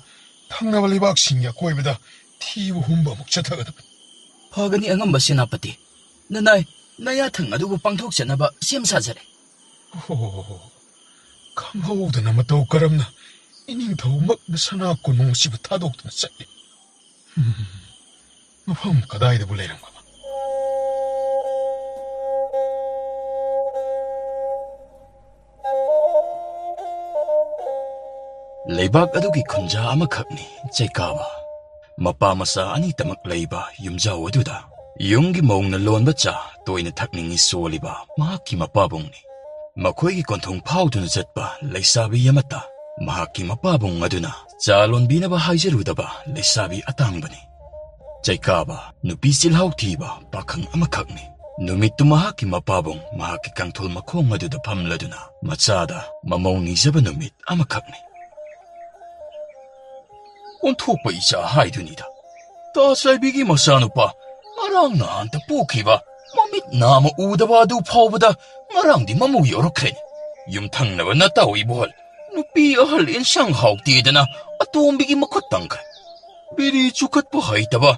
ꯊꯪꯅꯕ ꯂꯩꯕꯥꯛꯁꯤꯡꯒꯤ ꯑꯀꯣꯏꯕꯗ ꯊꯤꯕ ꯍꯨꯝꯕ ꯑꯃꯨꯛ ꯆꯠꯊꯒꯗꯕ ꯐꯒꯅꯤ ꯑꯉꯝꯕ ꯁꯦꯅꯥꯄꯇꯤ ꯅꯅꯥꯏ ꯅꯌꯥꯊꯪ ꯑꯗꯨꯕꯨ ꯄꯥꯡꯊꯣꯛꯆꯅꯕ ꯁꯦꯝ ꯁꯥꯖꯔꯦ ꯈꯪꯍꯧꯗꯅ ꯃꯇꯧ ꯀꯔꯝꯅ ꯏꯅꯤꯡꯊꯧꯃꯛꯅ ꯁꯅꯥ ꯀꯣꯅꯨꯡ ꯑꯁꯤꯕꯨ ꯊꯥꯗꯣꯛꯇꯨꯅ ꯆꯠꯂꯤ ꯃꯐꯝ ꯀꯗꯥꯏꯗꯕꯨ ꯂꯩꯔꯝꯒꯕ ꯂꯩꯕꯥꯛ ꯑꯗꯨꯒꯤ ꯈꯨꯟꯖꯥ ꯑꯃꯈꯛꯅꯤ ꯆꯩꯀꯥꯕ ꯃꯄꯥ ꯃꯆꯥ ꯑꯅꯤꯇꯃꯛ ꯂꯩꯕ ꯌꯨꯝꯖꯥꯎ ꯑꯗꯨꯗ ꯌꯨꯝꯒꯤ ꯃꯧꯅ ꯂꯣꯟꯕ ꯆꯥ ꯇꯣꯏꯅ ꯊꯛꯅꯤꯡꯉꯤ ꯁꯣꯜꯂꯤꯕ ꯃꯍꯥꯛꯀꯤ ꯃꯄꯥꯕꯨꯡꯅꯤ ꯃꯈꯣꯏꯒꯤ ꯀꯣꯟꯊꯣꯡ ꯐꯥꯎꯗꯨꯅ ꯆꯠꯄ ꯂꯩꯁꯥꯕꯤ ꯑꯃꯠꯇ ꯃꯍꯥꯛꯀꯤ ꯃꯄꯥꯕꯨꯡ ꯑꯗꯨꯅ ꯆꯥ ꯂꯣꯟꯕꯤꯅꯕ ꯍꯥꯏꯖꯔꯨꯗꯕ ꯂꯩꯁꯥꯕꯤ ꯑꯇꯥꯡꯕꯅꯤ ꯆꯩꯀꯥꯕ ꯅꯨꯄꯤ ꯆꯤꯜꯍꯥꯎ ꯊꯤꯕ ꯄꯥꯈꯪ ꯑꯃꯈꯛꯅꯤ ꯅꯨꯃꯤꯠꯇꯨ ꯃꯍꯥꯛꯀꯤ ꯃꯄꯥꯕꯨꯡ ꯃꯍꯥꯛꯀꯤ ꯀꯪꯊꯣꯜ ꯃꯈꯣꯡ ꯑꯗꯨꯗ ꯐꯝꯂꯗꯨꯅ ꯃꯆꯥꯗ ꯃꯃꯧ ꯅꯤꯖꯕ ꯅꯨꯃꯤꯠ ꯑꯃꯈꯛꯅꯤ ꯑꯣꯟꯊꯣꯛꯄ ꯏꯆꯥ ꯍꯥꯏꯗꯨꯅꯤꯗ ꯇꯥꯆꯥꯏꯕꯤꯒꯤ ꯃꯆꯥꯅꯨꯄꯥ ꯉꯔꯥꯡ ꯅꯍꯥꯟꯇ ꯄꯣꯛꯈꯤꯕ ꯃꯃꯤꯠ ꯅꯥꯝꯃ ꯎꯗꯕ ꯑꯗꯨ ꯐꯥꯎꯕꯗ ꯉꯔꯥꯡꯗꯤ ꯃꯃꯧ ꯌꯧꯔꯛꯈ꯭ꯔꯦꯅꯤ ꯌꯨꯝꯊꯪꯅꯕ ꯅꯇꯥꯎ ꯏꯕꯣꯍꯜ ꯅꯨꯄꯤ ꯑꯍꯜ ꯏꯟꯁꯥꯡ ꯍꯥꯎꯇꯦꯗꯅ ꯑꯇꯣꯝꯕꯤꯒꯤ ꯃꯈꯨꯠ ꯇꯪꯈ꯭ꯔꯦ ꯕꯤꯔꯤ ꯆꯨꯈꯠꯄ ꯍꯩꯇꯕ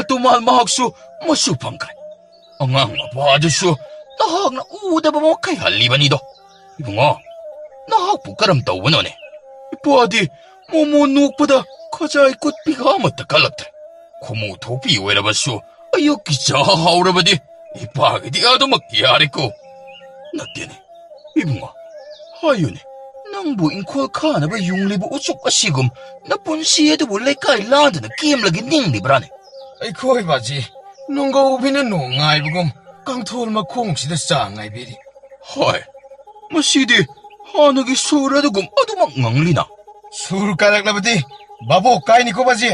ꯇꯨꯃꯥꯜ ꯃꯍꯥꯛꯁꯨ ꯃꯁꯨ ꯐꯪꯈ꯭ꯔꯦ ꯑꯉꯥꯡ ꯃꯄꯥ ꯑꯗꯨꯁꯨ ꯅꯍꯥꯛꯅ ꯎꯗꯕ ꯃꯈꯩ ꯍꯜꯂꯤꯕꯅꯤꯗꯣ ꯏꯕꯨꯡꯉꯣ ꯅꯍꯥꯛꯄꯨ ꯀꯔꯝ ꯇꯧꯕꯅꯣꯅꯦ ꯏꯄꯥꯗꯤ ꯃꯣꯃꯣ ꯅꯣꯛꯄꯗ ꯈꯖꯥꯏ ꯀꯨꯠꯄꯤꯒ ꯑꯃꯠꯇ ꯀꯜꯂꯛꯇ꯭ꯔꯦ ꯈꯨꯃꯨ ꯊꯣꯛꯄꯤ ꯑꯣꯏꯔꯕꯁꯨ ꯑꯌꯨꯛꯀꯤ ꯆꯥ ꯍꯥꯎꯔꯕꯗꯤ ꯏꯄꯥꯒꯤꯗꯤ ꯑꯗꯨꯃꯛ ꯌꯥꯔꯦꯀꯣ ꯅꯠꯇꯦꯅꯦ ꯏꯕꯨꯡꯉꯣ ꯍꯥꯏꯌꯨꯅꯦ ꯅꯪꯕꯨ ꯏꯪꯈꯣꯜ ꯈꯥꯅꯕ ꯌꯨꯡꯂꯤꯕ ꯎꯆꯨꯛ ꯑꯁꯤꯒꯨꯝ ꯅꯄꯨꯟꯁꯤ ꯑꯗꯨꯕꯨ ꯂꯩꯀꯥꯏ ꯂꯥꯟꯗꯅ ꯀꯦꯝꯂꯒ ꯅꯤꯡꯂꯤꯕ꯭ꯔꯥꯅꯦ ꯑꯩꯈꯣꯏ ꯕꯥꯖꯤ ꯅꯣꯡꯒꯧꯕꯤꯅ ꯅꯣꯡ ꯉꯥꯏꯕꯒꯨꯝ ꯀꯥꯡꯊꯣꯜ ꯃꯈꯣꯡꯁꯤꯗ ꯆꯥ ꯉꯥꯏꯕꯤꯔꯤ ꯍꯣꯏ ꯃꯁꯤꯗꯤ ꯍꯥꯟꯅꯒꯤ ꯁꯨꯔ ꯑꯗꯨꯒꯨꯝ ꯑꯗꯨꯃꯛ ꯉꯪꯂꯤꯅ ꯁꯨꯔ ꯀꯥꯏꯔꯛꯂꯕꯗꯤ ꯕꯥꯕꯣꯛ ꯀꯥꯏꯅꯤꯀꯣ ꯕꯥꯖꯤ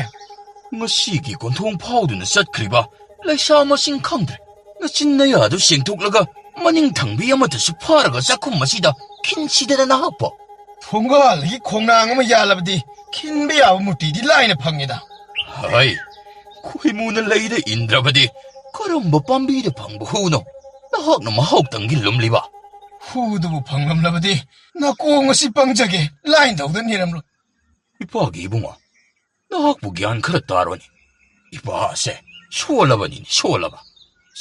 ꯉꯁꯤꯒꯤ ꯀꯣꯟꯊꯣꯡ ꯐꯥꯎꯗꯨꯅ ꯆꯠꯈ꯭ꯔꯤꯕ ꯂꯩꯁꯥ ꯃꯁꯤꯡ ꯈꯪꯗ꯭ꯔꯦ ꯅꯆꯤꯟ ꯅꯌꯥꯗꯨ ꯁꯦꯡꯊꯣꯛꯂꯒ ꯃꯅꯤꯡ ꯊꯪꯕꯤ ꯑꯃꯠꯇꯁꯨ ꯐꯥꯔꯒ ꯆꯥꯛꯈꯨꯝ ꯑꯁꯤꯗ ꯈꯤꯟꯁꯤꯗꯅ ꯅꯍꯥꯛꯄꯣ ꯊꯣꯡꯒꯥꯜꯒꯤ ꯈꯣꯡꯅꯥꯡ ꯑꯃ ꯌꯥꯜꯂꯕꯗꯤ ꯈꯤꯟꯕ ꯌꯥꯕ ꯃꯨꯔꯇꯤꯗꯤ ꯂꯥꯏꯅ ꯐꯪꯉꯤꯗ ꯍꯥꯏ ꯈꯣꯏꯃꯨꯅ ꯂꯩꯗ ꯏꯟꯗ꯭ꯔꯕꯗꯤ ꯀꯔꯝꯕ ꯄꯥꯝꯕꯤꯗ ꯐꯪꯕ ꯍꯨꯅꯣ ꯅꯍꯥꯛꯅ ꯃꯍꯥꯎꯇꯪꯒꯤ ꯂꯨꯝꯂꯤꯕ ꯍꯨꯗꯨꯕꯨ ꯐꯪꯂꯝꯂꯕꯗꯤ ꯅꯥꯀꯣꯡ ꯑꯁꯤ ꯄꯪꯖꯒꯦ ꯂꯥꯏꯟꯊꯧꯗ ꯅꯤꯔꯝꯂꯣꯏ ꯏꯄꯥꯒꯤ ꯏꯕꯨꯡꯉꯣ ꯅꯍꯥꯛꯄꯨ ꯒ꯭ꯌꯥꯟ ꯈꯔ ꯇꯥꯔꯣꯅꯤ ꯏꯄꯥꯁꯦ ꯁꯣꯜꯂꯕꯅꯤꯅꯤ ꯁꯣꯜꯂꯕ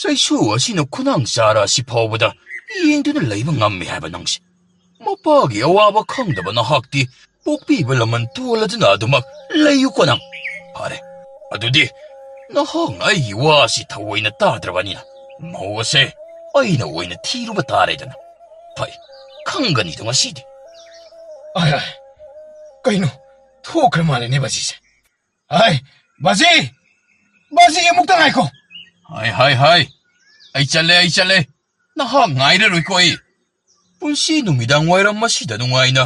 ꯆꯩꯁꯨ ꯑꯁꯤꯅ ꯈꯨꯅꯥꯡ ꯆꯥꯔ ꯑꯁꯤ ꯐꯥꯎꯕꯗ ꯌꯦꯡꯗꯨꯅ ꯂꯩꯕ ꯉꯝꯃꯤ ꯍꯥꯏꯕ ꯅꯪꯁꯦ ꯃꯄꯥꯒꯤ ꯑꯋꯥꯕ ꯈꯪꯗꯕ ꯅꯍꯥꯛꯇꯤ ꯄꯣꯛꯄꯤꯕ ꯂꯃꯟ ꯇꯣꯜꯂꯗꯨꯅ ꯑꯗꯨꯃꯛ ꯂꯩꯌꯨꯀꯣ ꯅꯪ ꯐꯔꯦ ꯑꯗꯨꯗꯤ ꯅꯍꯥꯛꯅ ꯑꯩꯒꯤ ꯋꯥꯁꯤ ꯊꯑꯣꯏꯅ ꯇꯥꯗ꯭ꯔꯕꯅꯤꯅ ꯃꯧ ꯑꯁꯦ ꯑꯩꯅ ꯑꯣꯏꯅ ꯊꯤꯔꯨꯕ ꯇꯥꯔꯦꯗꯅ ꯐꯩ ꯈꯪꯒꯅꯤꯗ ꯉꯁꯤꯗꯤ ꯑꯥꯏ ꯀꯩꯅꯣ ꯊꯣꯛꯈ꯭ꯔ ꯃꯥꯜꯂꯦꯅꯦ ꯕꯥꯖꯤꯁꯦ ꯍꯥꯏ ꯕꯥꯖꯤ ꯕꯥꯖꯤ ꯑꯃꯨꯛꯇ ꯉꯥꯏꯈꯣ ꯍꯥꯏ ꯑꯩ ꯆꯠꯂꯦ ꯅꯍꯥꯛ ꯉꯥꯏꯔꯔꯣꯏꯀꯣ ꯑꯩ ꯄꯨꯟꯁꯤ ꯅꯨꯃꯤꯗꯥꯡ ꯋꯥꯏꯔꯝ ꯃꯁꯤꯗ ꯅꯨꯡꯉꯥꯏꯅ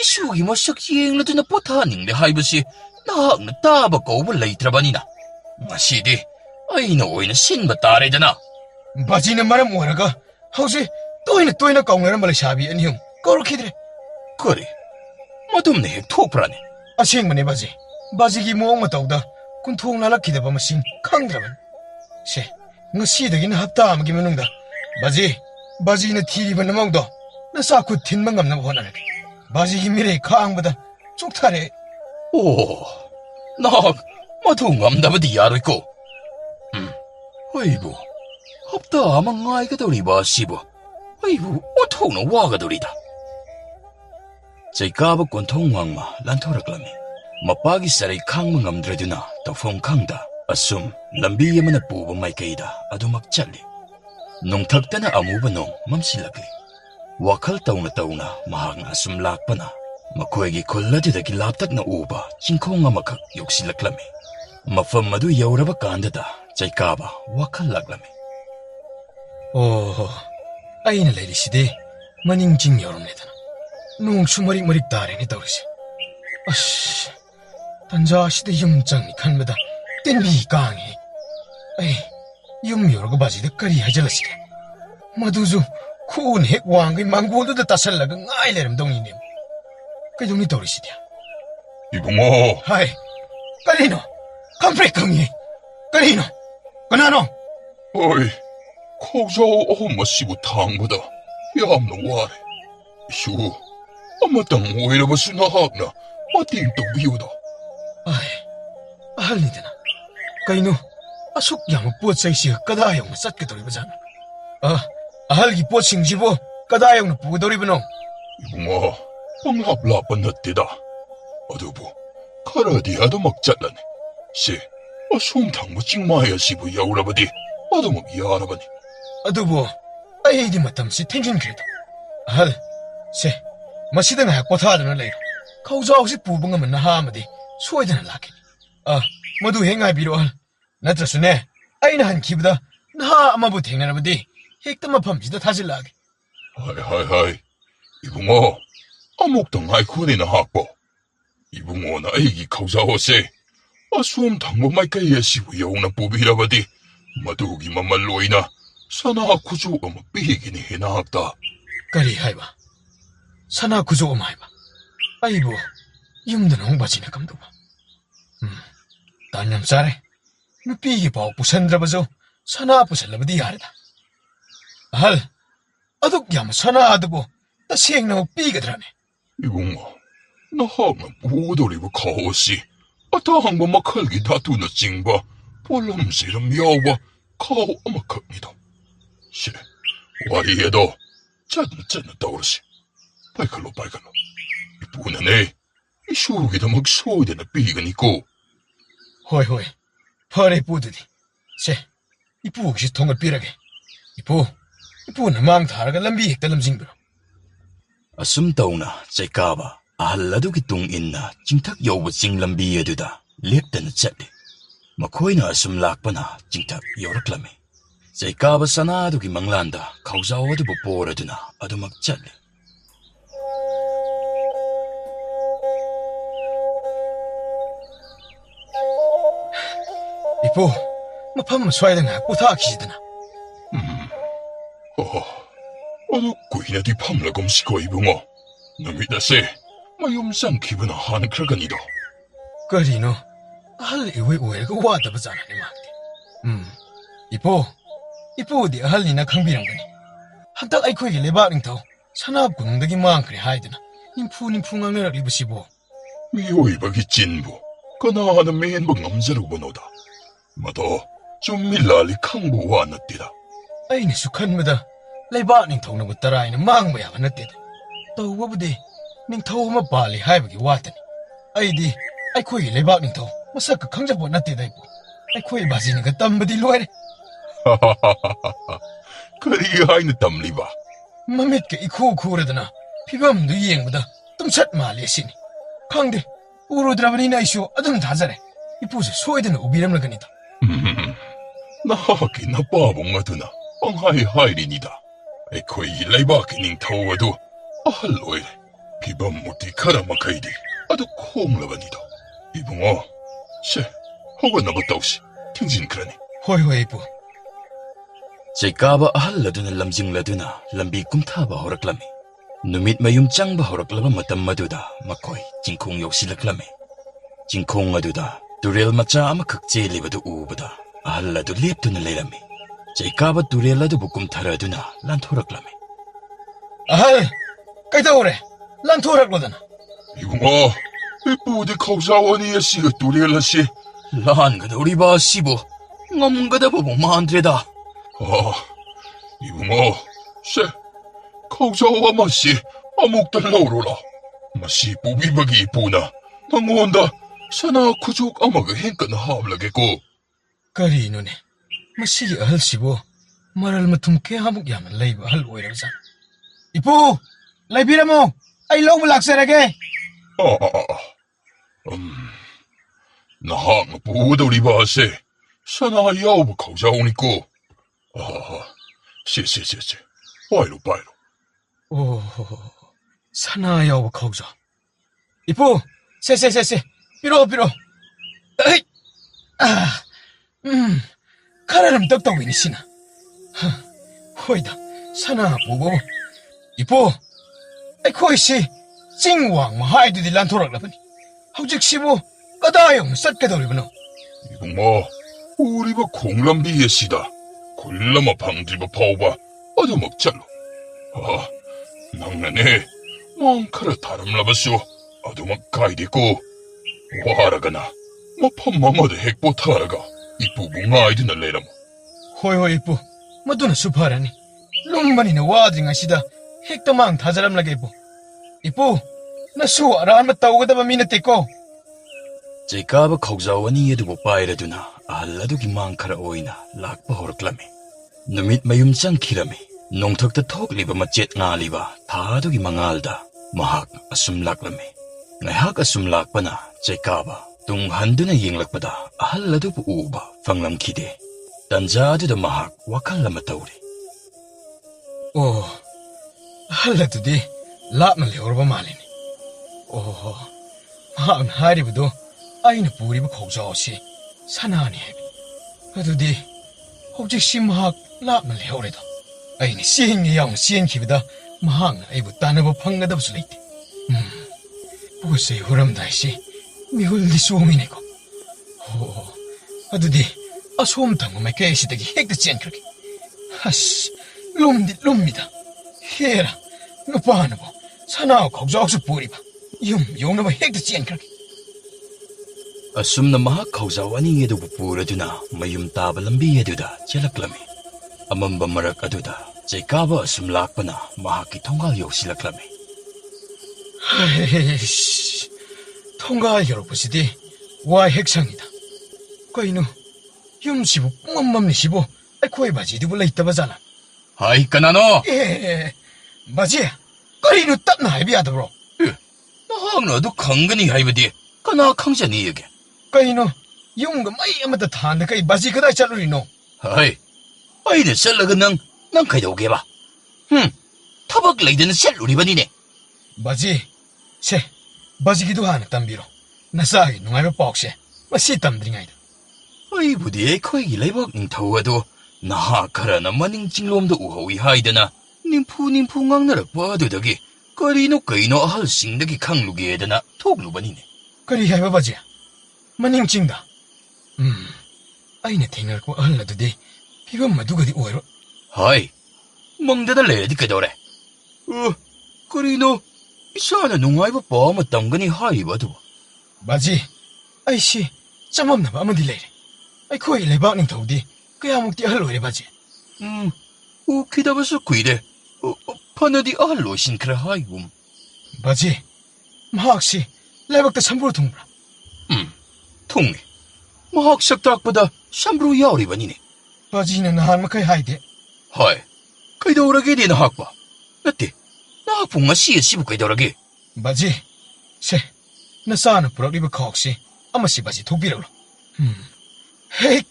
ꯏꯁꯨꯒꯤ ꯃꯁꯛ ꯌꯦꯡꯂꯗꯨꯅ ꯄꯣꯊꯥꯅꯤꯡꯂꯦ ꯍꯥꯏꯕꯁꯤ ꯅꯍꯥꯛꯅ ꯇꯥꯕ ꯀꯧꯕ ꯂꯩꯇ꯭ꯔꯕꯅꯤꯅ ꯉꯁꯤꯗꯤ ꯑꯩꯅ ꯑꯣꯏꯅ ꯁꯤꯟꯕ ꯇꯥꯔꯦꯗꯅ ꯕꯥꯖꯤꯅ ꯃꯔꯝ ꯑꯣꯏꯔꯒ ꯍꯧꯖꯤꯛ ꯇꯣꯏꯅ ꯀꯧꯅꯔꯝꯕ ꯂꯩꯁꯥꯕꯤ ꯑꯅꯤ ꯑꯍꯨꯝ ꯀꯧꯔꯛꯈꯤꯗ꯭ꯔꯦ ꯀꯔꯤ ꯃꯗꯨꯝꯅ ꯍꯦꯛ ꯊꯣꯛꯄ꯭ꯔꯥꯅꯦ ꯑꯁꯦꯡꯕꯅꯦ ꯕꯥꯖꯤ ꯕꯥꯖꯤꯒꯤ ꯃꯑꯣꯡ ꯃꯇꯧꯗ ꯀꯨꯟꯊꯣꯡ ꯂꯥꯜꯂꯛꯈꯤꯗꯕ ꯃꯁꯤꯡ ꯈꯪꯗ꯭ꯔꯕꯅꯤ ꯁꯦ ꯉꯁꯤꯗꯒꯤꯅ ꯍꯞꯇꯥ ꯑꯃꯒꯤ ꯃꯅꯨꯡꯗ ꯕꯥꯖꯤꯅ ꯊꯤꯔꯤꯕ ꯅꯃꯧꯗꯣ ꯅꯆꯥ ꯈꯨꯠ ꯊꯤꯟꯕ ꯉꯝꯅꯕ ꯍꯣꯠꯅꯔꯒꯦ 바지기 미래 강보다 쪽탈해. 오, 나 마도 ngamdabadi yaroiko. 아이고, 합다 아망 아이가돌이 마시보. 아이고, 어토는 와가돌이다. Jaikaba kontong wangma lantoraklami. Mapagi saray kang mangamdreduna tofong kangda asum lambi yamana puba may kaida adu magchali. Nung tagta na amuba nung mamsilagli. Wakal taw na mahang asum lakpa na. Makwegi kulladi da kilaptak na uba chingko nga makak yoksilaklami. Mafamadu yauraba kandada Jaikaba wakal laklami. 아이는 레리시데 마닝징 여름내다나 농수 머릭머릭 다리니 떠오르시 아씨 단자시대 юм장니 칸마다 땐비 강해 에이 юм 여러가 바지데 까리 하절라시게 마두주 쿠운 핵 왕의 망고도 따살라가 아이레름 동이님 그동이 떠오르시디야 이봉호. 하이 까리노 컴프레 강해 까리노 까나노 어이, 코자오 어마시부 탕보다 얌노 와래. 휴, 아마땅 오이라바수 나학나 마띵또 비우다. 아이, 아할리드나. 까이노, 아속 양의 뽀짜이시 까다용나 쌌게 돌이보잖아. 아할기 뽀칭지보 까다용나 보고 돌이보노. 이봉아, 뻥합라pan 나때다. 어두부, 카라디아도 막잘라네. 시, 숨탕무 찍마야시부 야우라바디, 어두먹 야라바니. 아두부, 아이디 마탐시 탱긴 그래도. ahal, se, masidang hakpothaadana leiro. Kauzaosi pubungaman na haamadi, soidana laki. Madu hengai biro ahal. Natrasune, aina hankibda, naha amabu thengnarabadi, hekta mafamsida thajillagi. 하이, 이봉호, 아목당 아이쿠니나 학보. 이봉호나 아이기 카우사호세, 아수음 당보 마이카이야 시부 여우나 뽑히라바디, 마두기 맘말로이나, 사나 구조 어머 삐히기니 해나 학다. Kari haiba. Sana kuzo omaiba. Aibo, yumdana hongbachina kamduba. Tanyam sare. Nupigi pao pusandrabazo, sana pusalabadi yarida. Ahal, aduk yama sana adubo, tasengna mo pigadrane. 이봉호, 나하나 부도리고 카오시, 아타항바 마칼기 다투나 찡바, 볼람시름 야우바, 카오 아마카입니다. 시, 와리에도, 짠 떠오르시. 바이칼로. 이쁘네. 이 쇼기다 막 소이되나 삐가니고. 호이, 파레 뿌드디. 세, 이쁘 혹시 통을 삐라게. 이쁘는 망타라가 람비 핵다 람징브로. Asum tauna Jaikaba ahalladu kitung inna jingtak yobu jing lambi aduda leptana chati. Makoina asum lakpana jingtak yoraklami. Jaikaba sanadu ki manglanda kauzaw adu buporaduna adumak chali. 이쁘, 마팜 소야되나 꼬타키시드나. 어느 구이나디 팜라 검시고 이봉호. 놈이다세, 마염상 기분아 하는 크라가니다. 까리노, ahal iwe uwega wada bazana ni makti. 이쁘디 ahalina 강비랑거니. 한딱 아이코에게 레바링타오 산업 군웅덕이 망그리 하이드나. nimfu 리부시보. 미오이바기 진부, 그나하는 메인복 남자로보노다. 마도 좀 밀랄리 강보와 나띠다. 아이니 수칸마다 레바링타오 나고 따라이는 망모야가 나띠다. 또우바부디 닝타오마 발리 하이바기 와타니. 아이디 아이코에게 레바링타오 마사카 강자보 나띠다 이보. 아이코에 바지니가 땀바디 로에레. 그리 하이는 땀리바. 마мет게 이코쿠르드나 피밤도 이행보다 뜸샷 말리시니. 강대 우로드라바니 나이쇼 아든 다자래. 이쁘세 소에드는 우비람라가니다. 나하기 나빠봉아두나 엉하이 하이리니다. 에코이 레바키 닝타오와도 아할로에 피밤무티 카라마카이디 아도 콩라바니다. 이봉아, 셰, 허가 나봤다오시 팅진 크라니. 호이호이 이쁘. Jaikaba ahalladuna lamjingladuna lambi kumthaba horaklami. Numit mayum changba horaklaba matam maduda makoi jingkong yoksilaklami. Jingkong aduda turel macha ama kakche libadu ubada ahalladu leptuna leilami. Jaikaba tureladu bukum tharaduna lanthoraklami. ahal, kaita오래. 란토락로다나. 이봉아, 이쁘디 거자원이의 씨가 뚜리엘라씨. 란가도리바 시부 ngomgada po mandreda. 이봉아, 쎄, 거자와 마씨, 아목달 나오로라. 마씨 뿌비박이 이쁘나, 방원다, 사나 구족 아마가 행간 하블라겠고. Karino ne? Masigi ahal sibo. Maral matumke hamuk yaman layba ahal oiragsan. Ipo! Laybira mo! Ay law malaksarage! Nahang pudaw ba si sana ayaw ba kausauni ko? Si. Pairo. Oh, sanayaw ba kausa? Ipo! Se. Piro. Ay! Kararam tagtawin sina. Hoida, sana bubo. Ipo! Ay koy si Jingwang mahaydo di lantorak laban. Haujik sibo, kadayong satgadoribano. 이봉마, 우리가 공람비의 씨다. 골라마 방들바 파오바 얻어먹잖아. 낭나네 멍카라 다름라바쇼 아도막 가이데고 와라가나 마팜마마드 핵보타라가 이쁘봉아 아이드나 레라모. Hoy ipo, maduna suparani. Lumbani na wadring ang sida. Hektamang tazaram lagi ipo. Ipo, nasuaraan matawagad ba minate ko? Jaikaba kaugzawani yadubo pairaduna ahaladugi mangkara oina lakpa horoklami. Numit mayumsang kirami. Nongthokta thokliba machet ngaliba thadugi mangalda mahak asumlaklami. Ngayhak asumlakpana Jaikaba tunghanduna yenglakpada ahaladubu uba fanglamkide. Tanjaduda mahak wakal lama tauri. Oh, halatudi lapna leorba malini. Oh, mahak na haribado ay napuri ba kaugzaw si sanani hebi. Adudi, hojik si mahak lapna leorida. Ay ni siyeng niyang siyeng kibida mahak na ay butana ba pangadab sulite. Pusay huramday si mihul di suumini ko. Oh, adudi, asomtang may kayasidagi hekta siyan kraki. Has, lumida. Hera, paano po? Sana ako kaugzaw sa puri ba? Yung na ba hekta siyan kraki? Asum na mahak kaugzawani yadubo puraduna mayum taba lambi yaduda jalaklami. Amamba marak aduda Jaikaba asumlakpana mahaki tonggal yosilaklami. Aish, 통과할 여러분시디 와 핵상이다. 거이노 юм시부 맘맘니 시부 코에 바지디 불라 있다 바잖아. Hay kanano! 예, 바지. 거이노 땀나 해비하다 브로. Nahangno kangani haibadi kana kangshani yage. 거이노 용가 마이 아마다 타는데 거이 바지 그다 잘루리노. Hay, ayne salaga nang kayaw ba? Tabak laydan saluribani ne. 바지, 세, 바지기도 하나 땀비로. 나사기 농아로 뻑세. 마시 땀드링아이다. Ay budi koy laybak ning tawado nahakara na maning jinglomda uhawi haidana nimpu ngang narakpa adudagi karino kaino ahal singdagi kanglugi edana toglubanine. 거리 해봐 바지야. 마닝찡다. 아이네 탱을고 알라도디 비건 마두가디 오이로. Hay, mangdada ledi kadore. Karino isana nungayba pa matangani haibado. 바지, 아이씨, 짬없나 봐 아무디 레이래. 아이 코이 레바닝 더우디 그야 먹디 할로이래 바지. ukidabasa kuide panadi ahalo sinkra haibum. 바지, 마학씨 레박다 삼부로 통브라. 통해 mahaksak takpada sambru yauribanine. 바지는 나한 마카이 하이데. Hay, kaidorage di nahakpa. Nati, nahakpunga siya sibu kaidorage. 바지, 세, 나사나 프로리브 콕시 아마씨 바지 독비라로. 헤이,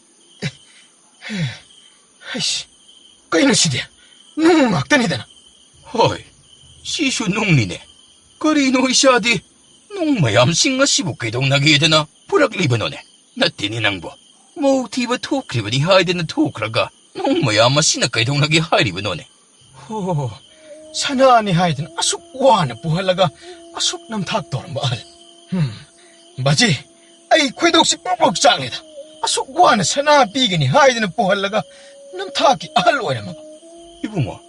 아이씨, 까이노 시디야. 악단이다나. Hay, sisu nungnine. Karino isadi nung mayam singa sibu kaidongnagi edana puraglibanone. Natini nangbo. Motiba tokribani haidena tokraga nung mayama sina kaidongnagi hairibanone. 호, 사나니 하이든 아숙 와나 부할라가 아숙 남탁 도름바알. 바지, 아이 괴독시 뻑뻑 짱이다. 아숙 와나 사나 비기니 하이든 부할라가 남탁이 알로에나 마. Ibunga,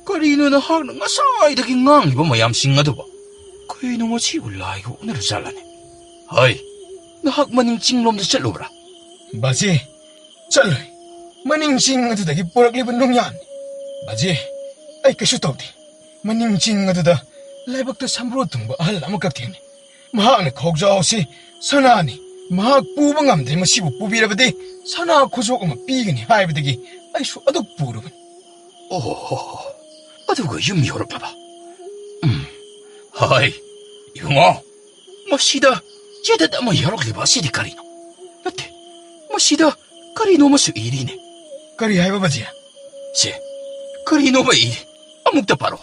karino na hak na ngasaay daging ngang iba mayam singa doba. Kaya nung masiwala ko narusalan eh. Hay, nahagmaning cinglom na sa lubra. Baji, chaloy. Maningsing adudagi purakliban nung yan. Baji, ay kaso tawdi. Maningsing aduda, laibak to samrotong ba ahal na magkaktiyan. Mahak na kaugjaw si sanani. Mahak pubang amday masibu pubirabadi. Sana kusok ang mapigani haibadagi ay su adog puruban. Oh, aduga yung yorap ba? Hay, 이봉아, 마시다, 제대다 뭐 여러 개 마시디 까리노. 나태, 마시다, 까리노마스 일이네. Kari haiba baji. 제, 까리노마 일, 아묵다 바로.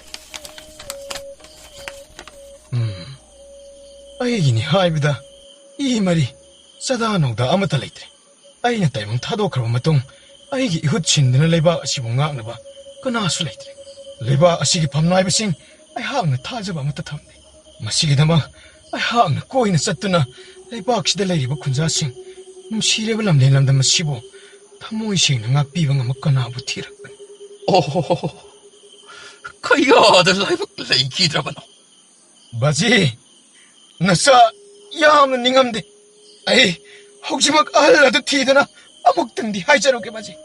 Ay gini haibada. I mari, sadanogda amata leitre. Ay na taymang thadokraba matong ay gi ihut chindana leiba asibu ngaknaba kanasu leitre. Leiba asigi phamnaibasing ay hangna thajaba amata thamne. Masigidama ay hangna koina chattuna leibaksidda leiriba khunjasing numsireba lamlen lamdam asibu thamoi sengna ngakpiba ngama kanabu thirakbani. Oh, kaya laibak leikidrabano. Baji, nasa yamna ningamde. Ay, 혹시막 알라도 티드나 아목등디 하이자로게 바지.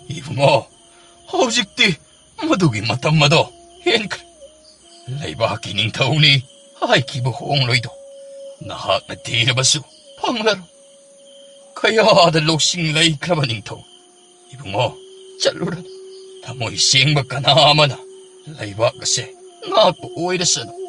이봉아, 허직디 마두기 마탐마도 헨크. 레이바 기닝 타우니 하이 기부 홍로이도 나하나 디르바수 방라로. kaya lok싱 레이 크라바닝 타우. 이봉아, 짤로라. 다모이 싱박가 나마나 레이바 가세 나고 오이르스노.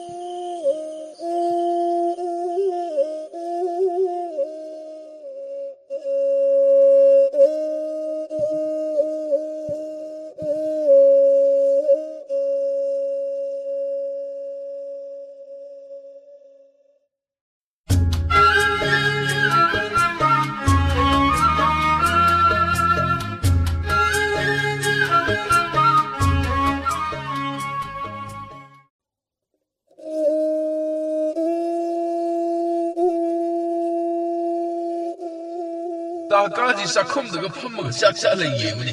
나까지 싹컴드가 펌머가 싹싹을 예문이.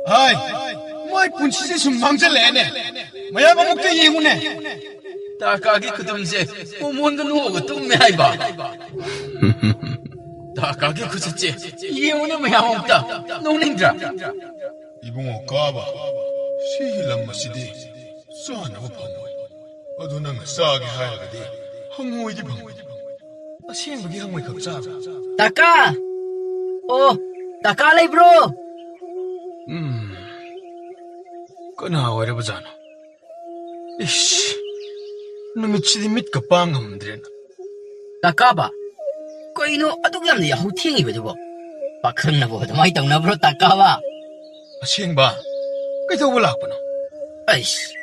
하이, 마이 분치제 좀 망절래네. 뭐야 먹게 예우네. 나까기 그동세 오몬드 누워가 똥매 하이바. 나까기 그저째 예문이 뭐야 먹다 농냉드라. 이봉호 까봐. 시힐란 마시디. 싸나고 방모이. 어두낭 싸게 하야가디. 항모이디 방모이. Asiyembagi hangmoy kagsabi. Taka! Oh, taka lay bro! Kanawari ba dyan? Ish, numitsidimit ka pa ang hamdrin. Taka ba? Kaino atog yam na yahu tingi ba diba? Pakrang na buhat may tang na bro taka ba? Asiyeng ba? Kaito wala pa no? Aish,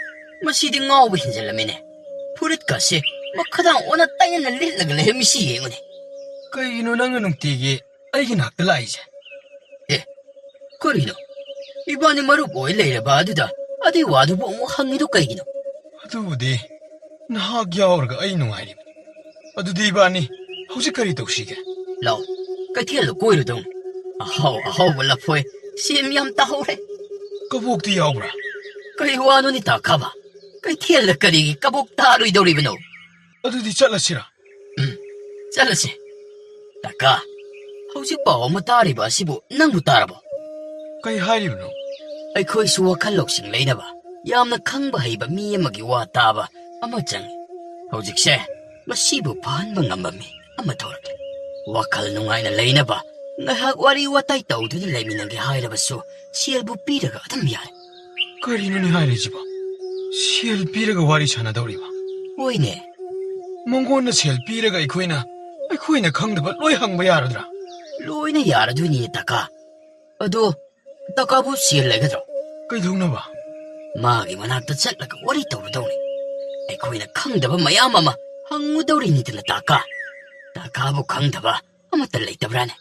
masiding nga uwihin sa lamin eh. Purit kasi, makadang una tayo na lilag-lahim siya yun eh. Kaino na nga nung tigi ay ginagdala siya. Korino, iba ni maruboy layla ba duda? Adi wado po mo hangido kay gino. Ado di, nahagyawar ka ay nungay rin. Ado di ba ni, hawsi ka rito siya? Lao, kay tiyalo ko ilo dong. Ahaw, wala po eh. Siyam taho re. Kabuk di yawra. Kay wano ni taka ba? Kay tiyalo ka rin kabuk taro idaw rin no. Ado di chala sira. Salasi. Taka, hawsi ba o matari ba sibo nang butara ba? Kay hari no? Aiko'y suwakalok siyang lay na ba? Yam na kang bahay ba miya magiwata ba? Ama diyang. Hawjik siya, masibo pahan bang ambami? Ama torag. Wakal nungay na lay na ba? Ngahag wari watay tao doon na lay minanggihay na ba so? Siyal bupira ka atam yan. Karino ni hari jiba? Siyal pira ka wari siya na daw riba? Uy ne. Monggon na siyal pira ka ikoy na kang dapat loy hang bayara dra. Loy na yara doon ni taka. Ado, taka po siyal lay ka daw. Kay dong na ba? Magi managtatsak na ka wari tao daw ni. Aiko'y na kang daba mayama ma. Hango daw rin nitila taka. Taka po kang daba. Amatalay tabran.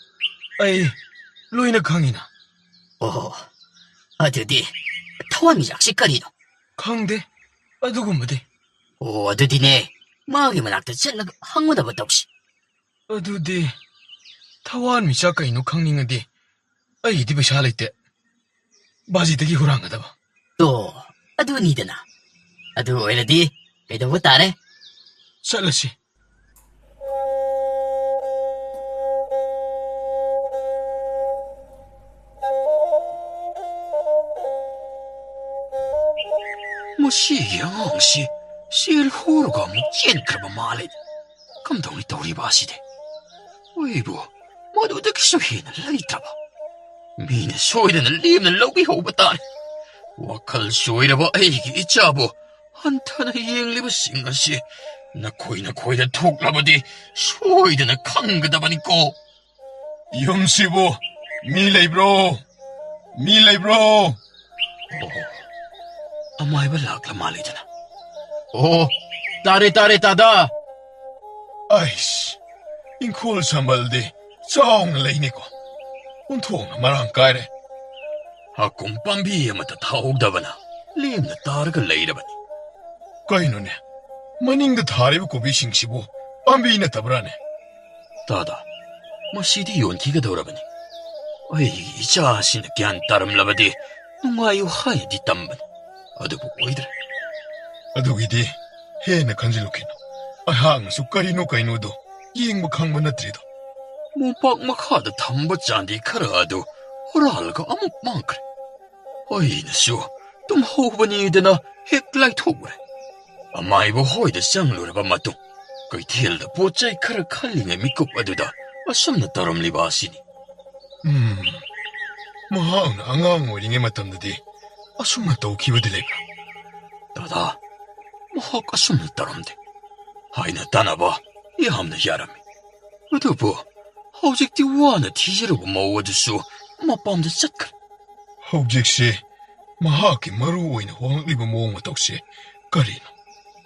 Ay, loy na kangina. Oh, ado di. Tawan yakshi ka rin. Kang de? Ado gumade? Oh, ado di ne. Magi managtatsak na hango daw daw si. Ado di. Tawan mi siya kaino kang ninga di. Ay, di ba siya layte? Bazi dagi huranga da ba? 또 ꯑꯗꯨꯅꯤꯗꯅ ꯑꯗꯨ ꯑꯣꯏꯔꯗꯤ ꯀꯩꯗꯧꯕ ꯇꯥꯔꯦ ꯆꯠꯂꯁꯤ ꯃꯁꯤꯒꯤ ꯑꯉꯥꯡꯁꯤ ꯁꯦꯜ ꯍꯣꯔꯒ ꯑꯃꯨꯛ ꯆꯦꯟꯈ꯭ꯔꯕ ꯃꯥꯜꯂꯦ ꯀꯝꯗꯧꯅꯤ ꯇꯧꯔꯤꯕ ꯑꯁꯤꯗꯤ ꯑꯩꯕꯨ ꯃꯗꯨꯗꯒꯤꯁꯨ ꯍꯦꯟꯅ ꯂꯩꯇ꯭ꯔꯕ ꯃꯤꯅ ꯁꯣꯏꯗꯅ ꯂꯦꯝꯅ ꯂꯧꯕꯤꯍꯧꯕ ꯇꯥꯔꯦ ꯋꯥꯈꯜ ꯁꯣꯏꯔꯕ ꯑꯩꯒꯤ ꯏꯆꯥꯕꯨ ꯍꯟꯊꯅ ꯌꯦꯡꯂꯤꯕꯁꯤꯡ ꯑꯁꯤ ꯅꯈꯣꯏꯗ ꯊꯣꯛꯂꯕꯗꯤ ꯁꯣꯏꯗꯅ ꯈꯪꯒꯗꯕꯅꯤꯀꯣ ꯌꯨꯝꯁꯤꯕꯨ ꯃꯤ ꯂꯩꯕ꯭ꯔꯣ ꯃꯤ ꯂꯩꯕ꯭ꯔꯣ ꯑꯃꯥꯏꯕ ꯂꯥꯛꯂ ꯃꯥꯜꯂꯤꯗꯅ ꯑꯣ ꯇꯥꯔꯦ ꯇꯥꯔꯦ ꯇꯥꯗꯥ ꯑꯩꯁ ꯏꯪꯈꯣꯜ ꯁꯝꯕꯜꯗꯤ ꯆꯥꯎꯅ ꯂꯩꯅꯤꯀꯣ ꯑꯣꯟꯊꯣꯛꯅ ꯃꯔꯥꯡ ꯀꯥꯏꯔꯦ ꯍꯥꯀꯨꯝ ꯄꯥꯝꯕꯤ ꯑꯃꯠꯇ ꯊꯥꯍꯧꯗꯕꯅ ꯂꯦꯝꯅ ꯇꯥꯔꯒ ꯂꯩꯔꯕꯅꯤ ꯀꯩꯅꯣꯅꯦ ꯃꯅꯤꯡꯗ ꯊꯥꯔꯤꯕ ꯀꯣꯕꯤꯁꯤꯡꯁꯤꯕꯨ ꯄꯥꯝꯕꯤ ꯅꯠꯇꯕ꯭ꯔꯥꯅꯦ ꯇꯥꯗꯥ ꯃꯁꯤꯗꯤ ꯌꯣꯟꯈꯤꯒꯗꯧꯔꯕꯅꯤ ꯑꯩꯒꯤ ꯏꯆꯥꯁꯤꯅ ꯒ꯭ꯌꯥꯟ ꯇꯥꯔꯝꯂꯕꯗꯤ ꯅꯨꯡꯉꯥꯏꯌꯨ ꯍꯥꯏꯅꯗꯤ ꯇꯝꯕꯅꯤ ꯑꯗꯨꯕꯨ ꯑꯣꯏꯗ꯭ꯔꯦ ꯑꯗꯨꯒꯤꯗꯤ ꯍꯦꯟꯅ ꯈꯟꯖꯤꯜꯂꯨꯈꯤꯅꯨ ꯑꯩꯍꯥꯛꯅꯁꯨ ꯀꯩꯅꯣꯗꯣ ꯌꯦꯡꯕ ꯈꯪꯕ ꯅꯠꯇ꯭ꯔꯤꯗꯣ ꯃꯣꯝꯄꯥꯛ ꯃꯈꯥꯗ ꯊꯝꯕ ꯆꯥꯟꯗꯤ ꯈꯔ ꯑꯗꯨ ꯍꯨꯔꯥꯜꯂꯒ ꯑꯃꯨꯛ ꯃꯥꯡꯈ꯭ꯔꯦ ꯑꯩꯅꯁꯨ ꯇꯨꯝꯍꯧꯕꯅꯤꯗꯅ ꯍꯦꯛ ꯂꯥꯏꯊꯣꯛꯎꯔꯦ ꯑꯃꯥꯏꯕ ꯍꯣꯏꯗ ꯆꯪꯂꯨꯔꯕ ꯃꯇꯨꯡ ꯀꯩꯊꯦꯜꯗ ꯄꯣꯠ ꯆꯩ ꯈꯔ ꯈꯜꯂꯤꯉꯩ ꯃꯤꯀꯨꯞ ꯑꯗꯨꯗ ꯑꯁꯨꯝꯅ ꯇꯧꯔꯝꯂꯤꯕ ꯑꯁꯤꯅꯤ ꯃꯍꯥꯛꯅ ꯑꯉꯥꯡ ꯑꯣꯏꯔꯤꯉꯩ ꯃꯇꯝꯗꯗꯤ ꯑꯁꯨꯝꯅ ꯇꯧꯈꯤꯕꯗꯤ ꯂꯩꯕ꯭ꯔꯥ ꯗꯥꯗꯥ ꯃꯍꯥꯛ ꯑꯁꯨꯝꯅ ꯇꯧꯔꯝꯗꯦ ꯍꯥꯏꯅ ꯇꯥꯟꯅꯕ ꯌꯥꯝꯅ ꯌꯥꯔꯝꯃꯤ ꯑꯗꯨꯕꯨ ꯍꯧꯖꯤꯛꯇꯤ ꯋꯥꯅ ꯊꯤꯖꯔꯨꯕ ꯃꯧ ꯑꯗꯨꯁꯨ ꯃꯄꯥꯝꯗ ꯆꯠꯈ꯭ꯔꯦ ꯍꯧꯖꯤꯛꯁꯦ ꯃꯍꯥꯛꯀꯤ ꯃꯔꯨ ꯑꯣꯏꯅ ꯍꯣꯡꯂꯛꯂꯤꯕ ꯃꯑꯣꯡ ꯃꯇꯧꯁꯦ ꯀꯔꯤꯅꯣ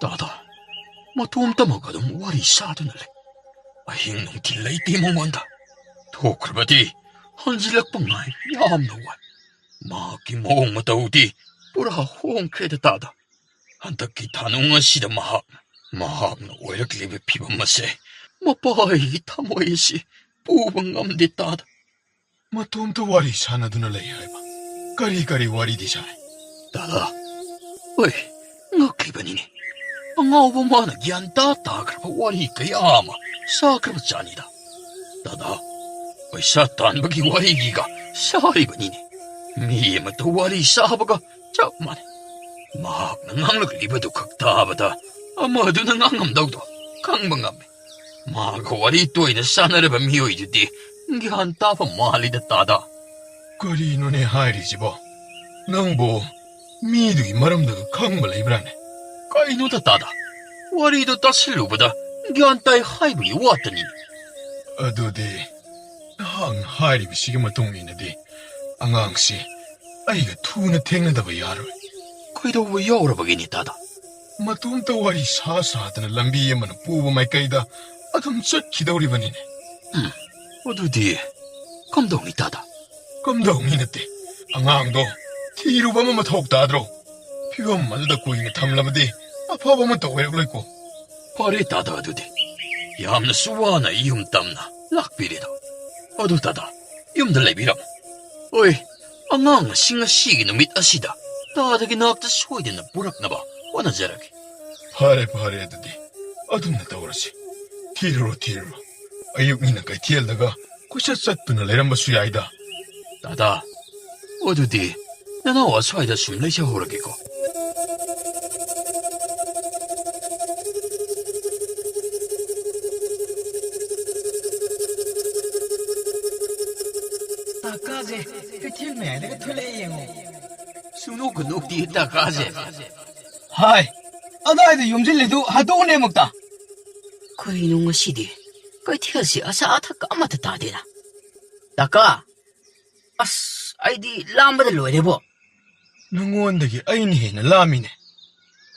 ꯗꯥꯗꯥ ꯃꯇꯣꯝꯇꯃꯛ ꯑꯗꯨꯝ ꯋꯥꯔꯤ ꯁꯥꯗꯨꯅ ꯂꯩ ꯑꯍꯤꯡ ꯅꯨꯡꯊꯤꯜ ꯂꯩꯇꯦ ꯃꯉꯣꯟꯗ ꯊꯣꯛꯈ꯭ꯔꯕꯗꯤ ꯍꯟꯖꯤꯜꯂꯛꯄ ꯉꯥꯏ ꯌꯥꯝꯅ ꯋꯥꯏ ꯃꯍꯥꯛꯀꯤ ꯃꯑꯣꯡ ꯃꯇꯧꯗꯤ ꯄꯨꯔꯥ ꯍꯣꯡꯈ꯭ꯔꯦꯗ ꯇꯥꯗ ꯍꯟꯗꯛꯀꯤ ꯊꯥꯅꯨꯡ ꯑꯁꯤꯗ ꯃꯍꯥꯛꯅ ꯑꯣꯏꯔꯛꯂꯤꯕ ꯐꯤꯕꯝ ꯑꯁꯦ ꯃꯄꯥꯒꯤ ꯊꯃꯣꯏ ꯑꯁꯤ ꯄꯨꯕ ꯉꯝꯗꯦ ꯇꯥꯗ ꯃꯇꯣꯝꯇ ꯋꯥꯔꯤ ꯁꯥꯟꯅꯗꯨꯅ ꯂꯩ ꯍꯥꯏꯕ ꯀꯔꯤ ꯋꯥꯔꯤꯗꯤ ꯁꯥꯏ ꯗꯥꯗꯥ ꯍꯣꯏ ꯉꯛꯂꯤꯕꯅꯤꯅꯦ ꯑꯉꯥꯎꯕ ꯃꯥꯅ ꯒ꯭ꯌꯥꯟ ꯇꯥꯈ꯭ꯔꯕ ꯋꯥꯔꯤ ꯀꯌꯥ ꯑꯃ ꯁꯥꯈ꯭ꯔꯕ ꯖꯥꯠꯅꯤꯗ ꯗꯥꯗꯥ ꯄꯩꯁꯥ ꯇꯥꯟꯕꯒꯤ ꯋꯥꯔꯤꯒꯤꯒ ꯁꯥꯔꯤꯕꯅꯤꯅꯦ ꯃꯤ ꯑꯃꯠꯇ ꯋꯥꯔꯤ ꯁꯥꯕꯒ ꯆꯞ ꯃꯥꯟꯅꯩ ꯃꯍꯥꯛꯅ ꯉꯥꯡꯂꯛꯂꯤꯕꯗꯨ ꯈꯛ ꯇꯥꯕꯗ ꯑꯃꯗꯨꯅ ꯉꯥꯡꯉꯝꯗꯧꯗꯣ ꯈꯪꯕ ꯉꯝꯃꯤ ꯃꯥꯒ ꯋꯥꯔꯤ ꯇꯣꯏꯅ ꯁꯥꯟꯅꯔꯕ ꯃꯤꯑꯣꯏꯗꯨꯗꯤ ꯒ꯭ꯌꯥꯟ ꯇꯥꯕ ꯃꯥꯜꯂꯤꯗ ꯇꯥꯗ ꯀꯔꯤꯅꯣꯅꯦ ꯍꯥꯏꯔꯤꯁꯤꯕꯣ ꯅꯪꯕꯨ ꯃꯤꯗꯨꯒꯤ ꯃꯔꯝꯗꯒ ꯈꯪꯕ ꯂꯩꯕ꯭ꯔꯥꯅꯦ ꯀꯩꯅꯣꯗ ꯇꯥꯗ ꯋꯥꯔꯤꯗꯣ ꯇꯥꯁꯤꯜꯂꯨꯕꯗ ꯒ꯭ꯌꯥꯟ ꯇꯥꯏ ꯍꯥꯏꯕꯒꯤ ꯋꯥꯇꯅꯤꯅꯦ ꯑꯗꯨꯗꯤ ꯅꯍꯥꯛꯅ ꯍꯥꯏꯔꯤꯕꯁꯤꯒꯤ ꯃꯇꯨꯡ ꯏꯟꯅꯗꯤ ꯑꯉꯥꯡꯁꯤ ꯑꯩꯒ ꯊꯨꯅ ꯊꯦꯡꯅꯗꯕ ꯌꯥꯔꯣꯏ ꯀꯩꯗꯧꯕ ꯌꯥꯎꯔꯕꯒꯤꯅꯤ ꯇꯥꯗ ꯃꯇꯣꯝꯇ ꯋꯥꯔꯤ ꯁꯥꯗꯅ ꯂꯝꯕꯤ ꯑꯃꯅ ꯄꯨꯕ ꯃꯥꯏꯀꯩꯗ ꯑꯗꯨꯝ ꯆꯠꯈꯤꯗꯧꯔꯤꯕꯅꯤꯅꯦ ꯑꯗꯨꯗꯤ ꯀꯝꯗꯧꯅꯤ ꯇꯥꯗ ꯀꯝꯗꯧꯅꯤ ꯅꯠꯇꯦ ꯑꯉꯥꯡꯗꯣ ꯊꯤꯔꯨꯕ ꯑꯃ ꯃꯊꯧ ꯇꯥꯗ꯭ꯔꯣ ꯐꯤꯕꯝ ꯑꯗꯨꯗ ꯀꯨꯏꯅ ꯊꯝꯂꯕꯗꯤ ꯑꯐꯕ ꯑꯃꯠꯇ ꯑꯣꯏꯔꯛꯂꯣꯏꯀꯣ ꯐꯔꯦ ꯇꯥꯗ ꯑꯗꯨꯗꯤ ꯌꯥꯝꯅꯁꯨ ꯋꯥꯅ ꯌꯨꯝ ꯇꯝꯅ ꯂꯥꯛꯄꯤꯔꯦꯗ ꯑꯗꯨ ꯇꯥꯗ ꯌꯨꯝꯗ ꯂꯩꯕꯤꯔꯝꯃꯨ ꯍꯣꯏ ꯑꯉꯥꯡ ꯑꯁꯤ ꯉꯁꯤꯒꯤ ꯅꯨꯃꯤꯠ ꯑꯁꯤꯗ ꯇꯥꯗꯒꯤ ꯅꯥꯛꯇ ꯁꯣꯏꯗꯅ ꯄꯨꯔꯛꯅꯕ ꯍꯣꯠꯅꯖꯔꯒꯦ ꯐꯔꯦ ꯑꯗꯨꯗꯤ ꯑꯗꯨꯝꯅ ꯇꯧꯔꯁꯤ ꯊꯤꯔꯨꯔꯣ ꯑꯌꯨꯛꯅꯤꯅ ꯀꯩꯊꯦꯜꯗꯒ ꯀꯣꯏꯆꯠ ꯆꯠꯇꯨꯅ ꯂꯩꯔꯝꯕꯁꯨ ꯌꯥꯏꯗ ꯗꯥꯗꯥ ꯑꯗꯨꯗꯤ ꯅꯅꯥꯎ ꯑꯁ꯭ꯋꯥꯏꯗ ꯁꯨꯝ ꯂꯩꯖꯍꯧꯔꯒꯦꯀꯣ ꯇꯥꯀꯥꯁꯦ ꯀꯩꯊꯦꯜ ꯃꯌꯥꯏꯗꯒ ꯊꯣꯛꯂꯛꯑꯦ ꯌꯦꯡꯉꯣ ꯁꯨꯡꯅꯣꯛꯀ ꯅꯣꯛꯇꯦ ꯇꯥꯀꯥꯁꯦ ꯍꯥꯏ ꯑꯗꯥꯏꯗ ꯌꯣꯝꯁꯤꯜꯂꯤꯗꯨ ꯍꯥꯠꯇꯣꯛꯎꯅꯦ ꯑꯃꯨꯛꯇ ꯀꯩꯅꯣ ꯉꯁꯤꯗꯤ ꯀꯩꯊꯦꯜꯁꯤ ꯑꯆꯥ ꯑꯊꯛ ꯑꯃꯠꯇ ꯇꯥꯗꯦꯅ ꯇꯥꯀꯥ ꯑꯁ ꯑꯩꯗꯤ ꯂꯥꯝꯕꯗ ꯂꯣꯏꯔꯦꯕꯣ ꯅꯉꯣꯟꯗꯒꯤ ꯑꯩꯅ ꯍꯦꯟꯅ ꯂꯥꯝꯃꯤꯅꯦ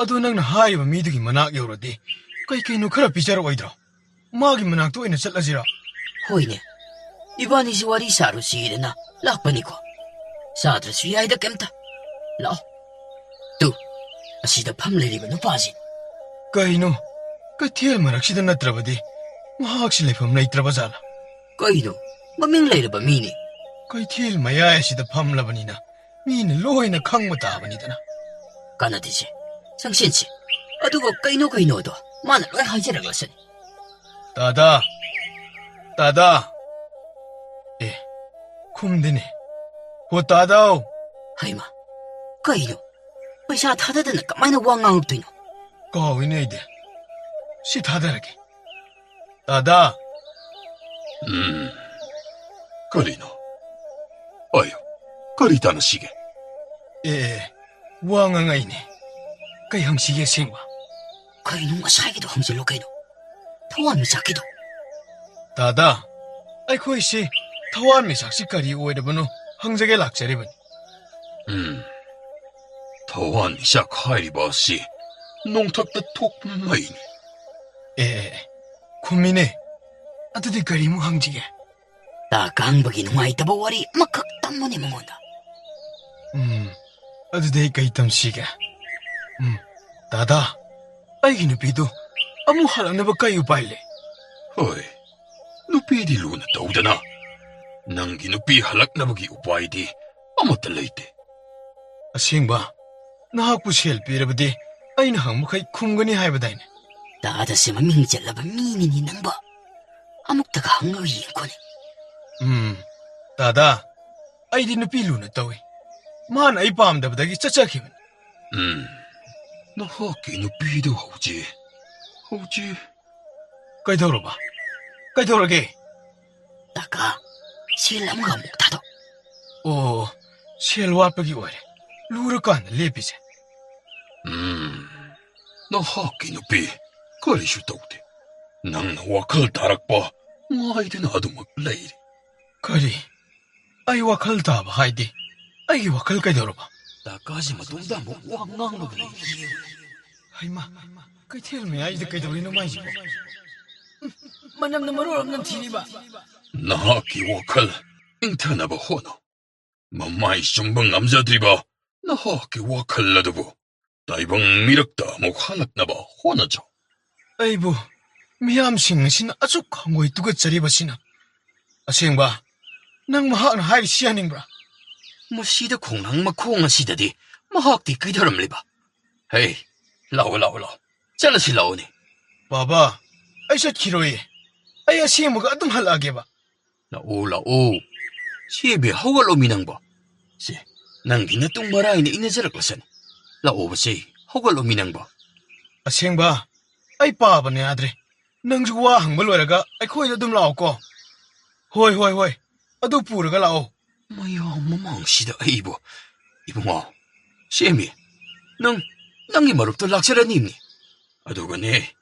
ꯑꯗꯨ ꯅꯪꯅ ꯍꯥꯏꯔꯤꯕ ꯃꯤꯗꯨꯒꯤ ꯃꯅꯥꯛ ꯌꯧꯔꯗꯤ ꯀꯩꯅꯣ ꯈꯔ ꯄꯤꯖꯔꯛꯑꯣꯏꯗ꯭ꯔꯣ ꯃꯥꯒꯤ ꯃꯅꯥꯛꯇ ꯑꯣꯏꯅ ꯆꯠꯂꯁꯤꯔꯣ ꯍꯣꯏꯅꯦ ꯏꯕꯥꯅꯤꯁꯤ ꯋꯥꯔꯤ ꯁꯥꯔꯨꯁꯤꯗꯅ ꯂꯥꯛꯄꯅꯤꯀꯣ ꯁꯥꯗ꯭ꯔꯁꯨ ꯌꯥꯏꯗ ꯀꯩꯝꯇ ꯂꯥꯛꯑꯣ ꯇꯨ ꯑꯁꯤꯗ ꯐꯝ ꯂꯩꯔꯤꯕ ꯅꯨꯄꯥꯁꯤ ꯀꯩꯅꯣ ꯀꯩꯊꯦꯜ ꯃꯔꯛꯁꯤꯗ ꯅꯠꯇ꯭ꯔꯕꯗꯤ ꯃꯍꯥꯛꯁꯤ ꯂꯩꯐꯝ ꯂꯩꯇ꯭ꯔꯕ ꯖꯥꯠꯂꯥ ꯀꯩꯅꯣ ꯃꯃꯤꯡ ꯂꯩꯔꯕ ꯃꯤꯅꯤ ꯀꯩꯊꯦꯜ ꯃꯌꯥꯏ ꯑꯁꯤꯗ ꯐꯝꯂꯕꯅꯤꯅ ꯃꯤꯅ ꯂꯣꯏꯅ ꯈꯪꯕ ꯇꯥꯕꯅꯤꯗꯅ. 까나디지, 상신씨. 아두고 까이노도 마나 로이 하지라갔으니. 따다. 에, 쿰드네. 호 따다오. 하이마, 까이노. 의사 타다드나 까마이나 왕왕업도이노. 까위네이데. 시 타다라게. 따다. 거리노. 아유, 거리다는 시계. 에, 왕왕아이네. 그 형식의 생화. 까이노가 사기도 황질로 까이노. 토와미 자기도. 따다. 아이코이씨, 타완미 삭시까리 오해르브노 항적의 락자리브니. 더한 샥 하이리바시, 농탁다 톡마이니. 에, 쿰미네. 아드디 까리무 항지게. 나 강박이 누아있다보 와리 막각 땀문이 멍온다. 아드데이 까이땀 시게. 따다. 아이기 누피도 아무 하랑나바 까이우 바일레. 어이, 누피디 루나 떠오다나. 낭기 누피 할락나바기 우파이디 아무따 레이테. 아싱바, 나하쿠 셀피르브디 아이나 항마카이 쿰거니 하이바다이네. 나다시마 밍젤라바 미니니 낭바. 아묵다가 항어이 인코니. 따다. 아이디 누피 루나 떠위. 만 아이 빰다바다기 짜짜키면. 나하키 누피도 호지. 까이더러봐. 까이더러게. 나가 실나무가 목타도. 오, 셀와빠기 오래. 루르깐 레피세. 나하키 누피 거리슈 떠오데. 낭나 와칼 다락바 마이든 아두막 레이리. 까리. 아이 와칼 다바 하이디. 아이기 와칼 까이더러봐. 나까지 마동다 뭐 왕왕노그 레이리. 하이마. 까이테르메 아이디 까이더리노 마이지고. 만남나 머롤 없는 티리바. 나하키 와칼 인터나바 호노. 맘마이 숑방 남자들이바 나하키 와칼라두부. 다이방 미력다 목 할락나바 호나죠. 아이부. 미암싱신 아주 광고에 두고짜리바시나. 아싱바. 낭 마하는 하이 시아닝브라. 뭐시다 콩낭마 콩아시다디 마학디 그이더럼리바. 헤이, 라오. 잘라시 라오니. 바바. 아이샤 키로이. 아이야 시에무가 아dum 할라게바. 라오. 시에비 하갈로 미낭바. 시, 낭기나 뚱마라이니 이네자를 것은. 라오바시 하갈로 미낭바. 아싱바. 아이 빠바네 아드레. 낭주와 항벌로라가 아이 코이도 dum 라오고. 호이. 아두 뿌르가 라오. 마야 마망시다 이보. 이봉아. 시에미. 낭이 마룹도 락자라님니. 아두가네.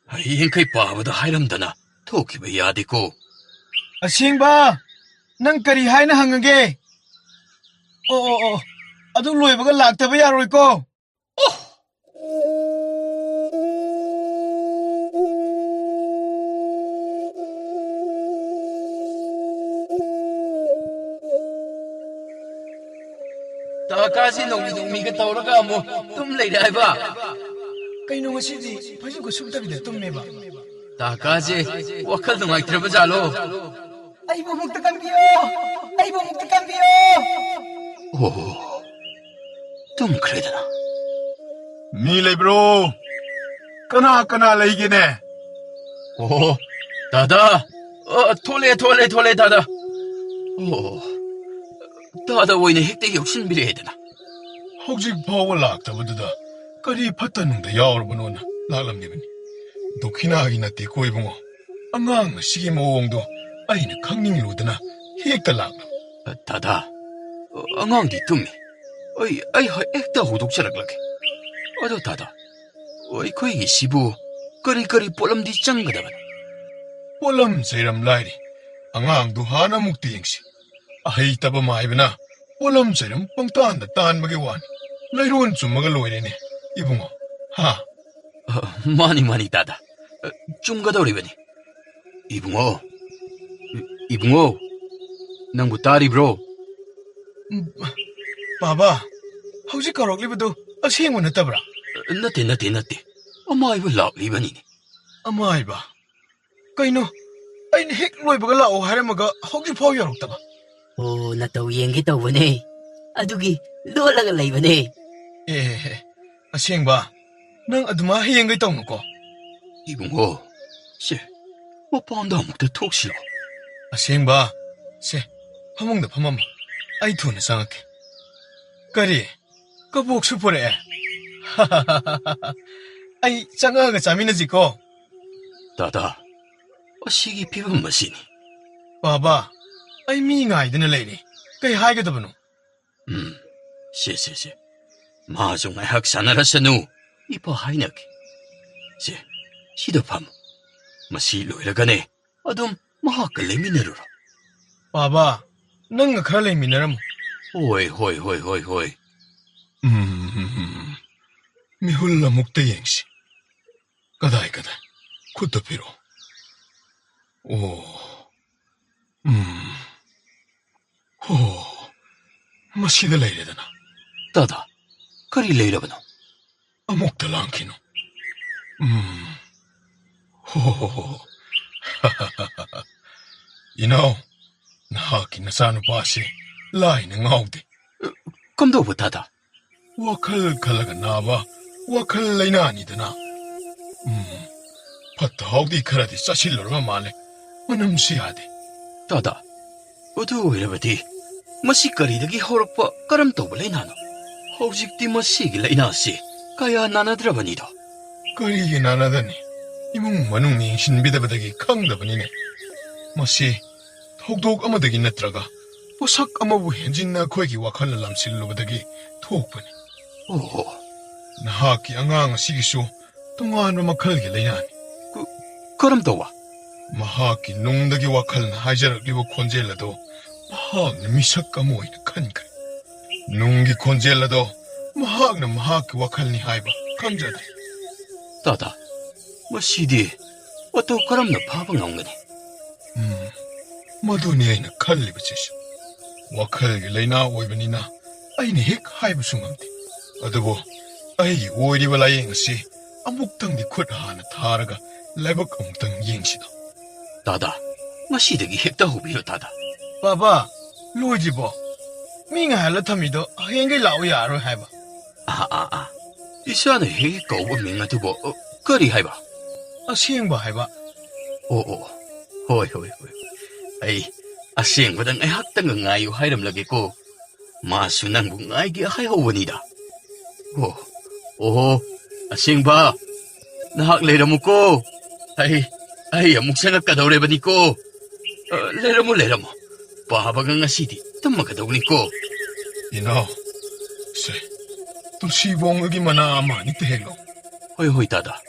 아이 행카이 빠바다 하이람다나. 토키바 야디고. 아싱바. 낭 까리 하이나 항게. 아두 로이바가 락타바 야로이고. 다까지 농미가 떠오르가 좀 레이라 해봐. 까이노 ngasi디 파지고 숨답이다 뜸내봐. 다까지 와칼 동아이 들어보자로. 아이보 묵득감비요. 오, 좀 그래다나. 밀레브로. 까나 레이게네. 오, 다다. 톨레 다다. 오. 다다 오이네 핵대 욕심비례 해야 되나? 혹시 파워 락다보드다. 까리 파타능다 야오르보노나 락람니브니. 도키나하기 나띠 고이봉어. 앙앙 시기 모옹도 아이는 강닝루드나 핵다 락람. 다다. 앙앙디 뜸미. 아이 핵다 호독자락락해. 어도 다다. 거기 시부 거리 볼람디 짱가다만. 볼람 세람 라이리. 앙앙도 하나 묵디 잉시. 아이 따바 마이브나 볼람 세람 뻥따한다 딴마게 완. 라이로원 줌마가 로이네네. 이봉어. 하. 많이 다다. 좀 가다 오리በ니. 이붕어. 낭부 딸이 브로. 바바. 혹시 가락리브도 아시행은 했다브라. 나대. 아마이브 락리በ니니. 아마이바. 까이노. 아이는 핵 로이바가 라오 하려마가 혹시 파워 야록다바. 오, 나 또 이행기 또 보네. ꯑꯗꯨꯒꯤ ꯂꯣꯠꯂꯒ ꯂꯩꯕꯅꯦ. ꯑꯁꯦꯡꯕ ꯅꯪ ꯑꯗꯨꯃꯥꯏ ꯍꯌꯦꯡꯒꯩ ꯇꯧꯅꯨꯀꯣ. 이봉호, 씨, 오빠한테 아무것도 톡시로. ꯑꯁꯦꯡꯕ ꯁꯦ ꯐꯃꯨꯡꯗ ꯐꯝꯃꯝꯃꯣ ꯑꯩ ꯊꯨꯅ ꯆꯪꯉꯛꯀꯦ. ꯀꯔꯤ ꯀꯕꯣꯛꯁꯨ ꯄꯨꯔꯛꯑꯦ? ꯑꯩ ꯆꯪꯉꯛꯑꯒ ꯆꯥꯃꯤꯟꯅꯁꯤꯀꯣ. 다다, 어시기 피부 맛이니. 바바 ꯑꯩ ꯃꯤ ꯉꯥꯏꯗꯅ ꯂꯩꯔꯤ. ꯀꯩ 하이게더ꯕ노? 씨. 마중 아약 사나라서누 이뻐 하이나게. 씨, 시도 밤. 마시 로이라가네. 어둠 마하까 레미네로라. 바바 ꯅꯪꯒ ꯈꯔ ꯂꯩꯃꯤꯟꯅꯔꯝꯃꯨ. 호이. 미훌 ꯑꯃꯨꯛꯇ ꯌꯦꯡꯁꯤ. 그다이 굿도 피로. 마시다 레이레다나. 다다, 그리 레이라바노. 아목다 랑키노. 이나오, 나하기 나사노 바시 라이는 ngaude. 검도부 다다. 와칼 칼라가 나바 와칼 레이나 아니드나. 파타 하우디 카라디 사실로가 말레. 만음시하데. 다다, 어두 이라바디. 마시 거리다기 호럽바 까람 또블레 나노. 호직디 마시기 레이나시. 가야 나나드라바니도. 거리기 나나다니. 이몽 만웅니 신비다바다기 강다바니네. 마시 톡톡 아마다기 나트라가 포삭 아마부 현진나 코에기 와칼라 람실로바다기 톡바니. 나하기 앙앙 시기쇼 동안로 마칼기 레이나니. 그럼 또와. 마하기 농다기 와칼나 하이자르리보 콘젤라도 마하기 미삭까 모이나 칸카. 농기 콘젤라도 마하기 와칼니 하이바 강자다. 다다, 마시디 어또 그럼나 파방 엉거니. 마두니 아이나 칼리브치시. 와칼기 레이나 오이바니나 아이니 핵 하이브 숭함디. 어두보 아이기 오이리바 라이앵시 아묵당디 콧 하나 타라가 레벅 엉당 잉시다. 다다, 마시디기 핵다 호비로 다다. 바바 로이지보 미 ꯉꯥꯏꯍꯜꯂ ꯊꯝꯃꯤꯗꯣ ꯍꯌꯦꯡꯒꯩ ꯂꯥꯛꯑꯣ ꯌꯥꯔꯣꯏ 하이바. 이사는 핵이 거부 맹아두고 거리 하이바. ꯑꯁꯦꯡꯕ 하이바. 호이. 아이, 아시행보다 내 학당은 ngayu 하이람라겠고 마수 낭부 nga이기 하이호원이다. 아시행바 나학 레라무고. 아이 amuk 생각가다오래바니고. 레라무 바바가 nga시디 탐마가다오니고. 이나 세 tulsibong agi mana ama ni tehlo. 호이 다다.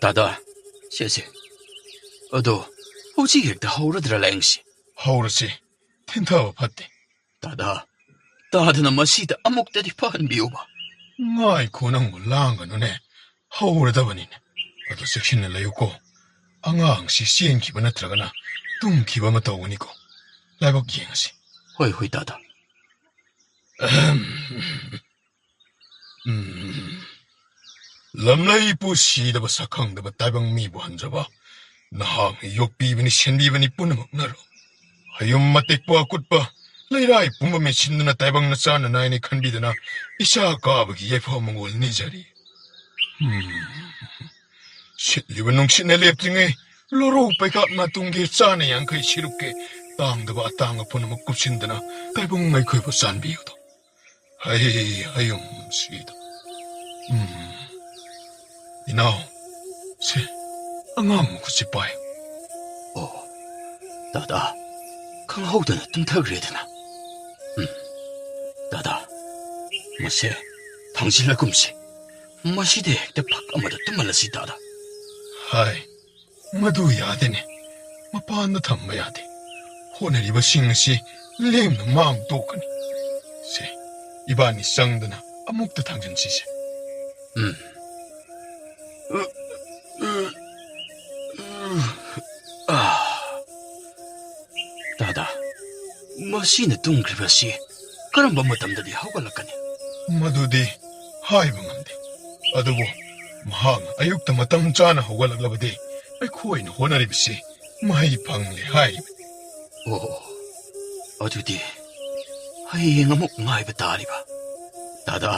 다다,谢谢. 어도 호지 핵다 호르드라 랭시. 하우르시 텐타와 파테. 다다나 마시다 아목다디 파한 비오바. ngai konang lang nune 하우르다바니네. 어도 섹신을 레요고 앙앙 시시엔 기바나 들어가나 뚱 기바마 떠오니고 라이벅 기행시. 호이 다다. lamlai pu sidaba sakhangdaba taibang mi bu hanjaba nahang yokpibani shenbibani punamak naro hayum matek pa akutpa lairai pumba me sinduna taibang na sana naini khanbidana isa kaabagi yefa mangol ni jari. Sitliba nungsinna leptingai loro paikap na tungge sana yang kai sirukke tangdaba atanga punamak kupsindana taibang ngai koiba sanbiyudo. hayum sida. 이나오, 세, 앙암 구치빠이. 다다, 강하우드나 뚱타그래드나. 다다, 마세, 당신라 금시, 마시대 대 박아마다 뚱말라시 다다. 하이, 마두 야되네. 마파안나 탐마야돼. 호네리바 싱시, 렘나 마음 도까니. 세, 이바니 쌍드나 아묵다 당전치세. 다다, 마시네 뚱그리바시, 그런 밤마담들이 하고갈라까니. 마두디, 하이방한데. 아두보, 마항, 아육다 마땀 짜나 하고갈라바디, 아이 코이는 호나리비시, ꯃꯍꯩ ꯐꯪꯂꯦ ꯍꯥꯏꯔꯤꯕꯅꯤ. ꯑꯣ, ꯑꯗꯨꯗꯤ ꯍꯌꯦꯡ ꯑꯃꯨꯛ ꯉꯥꯏꯕ ꯇꯥꯔꯤꯕ. ꯗꯥꯗꯥ,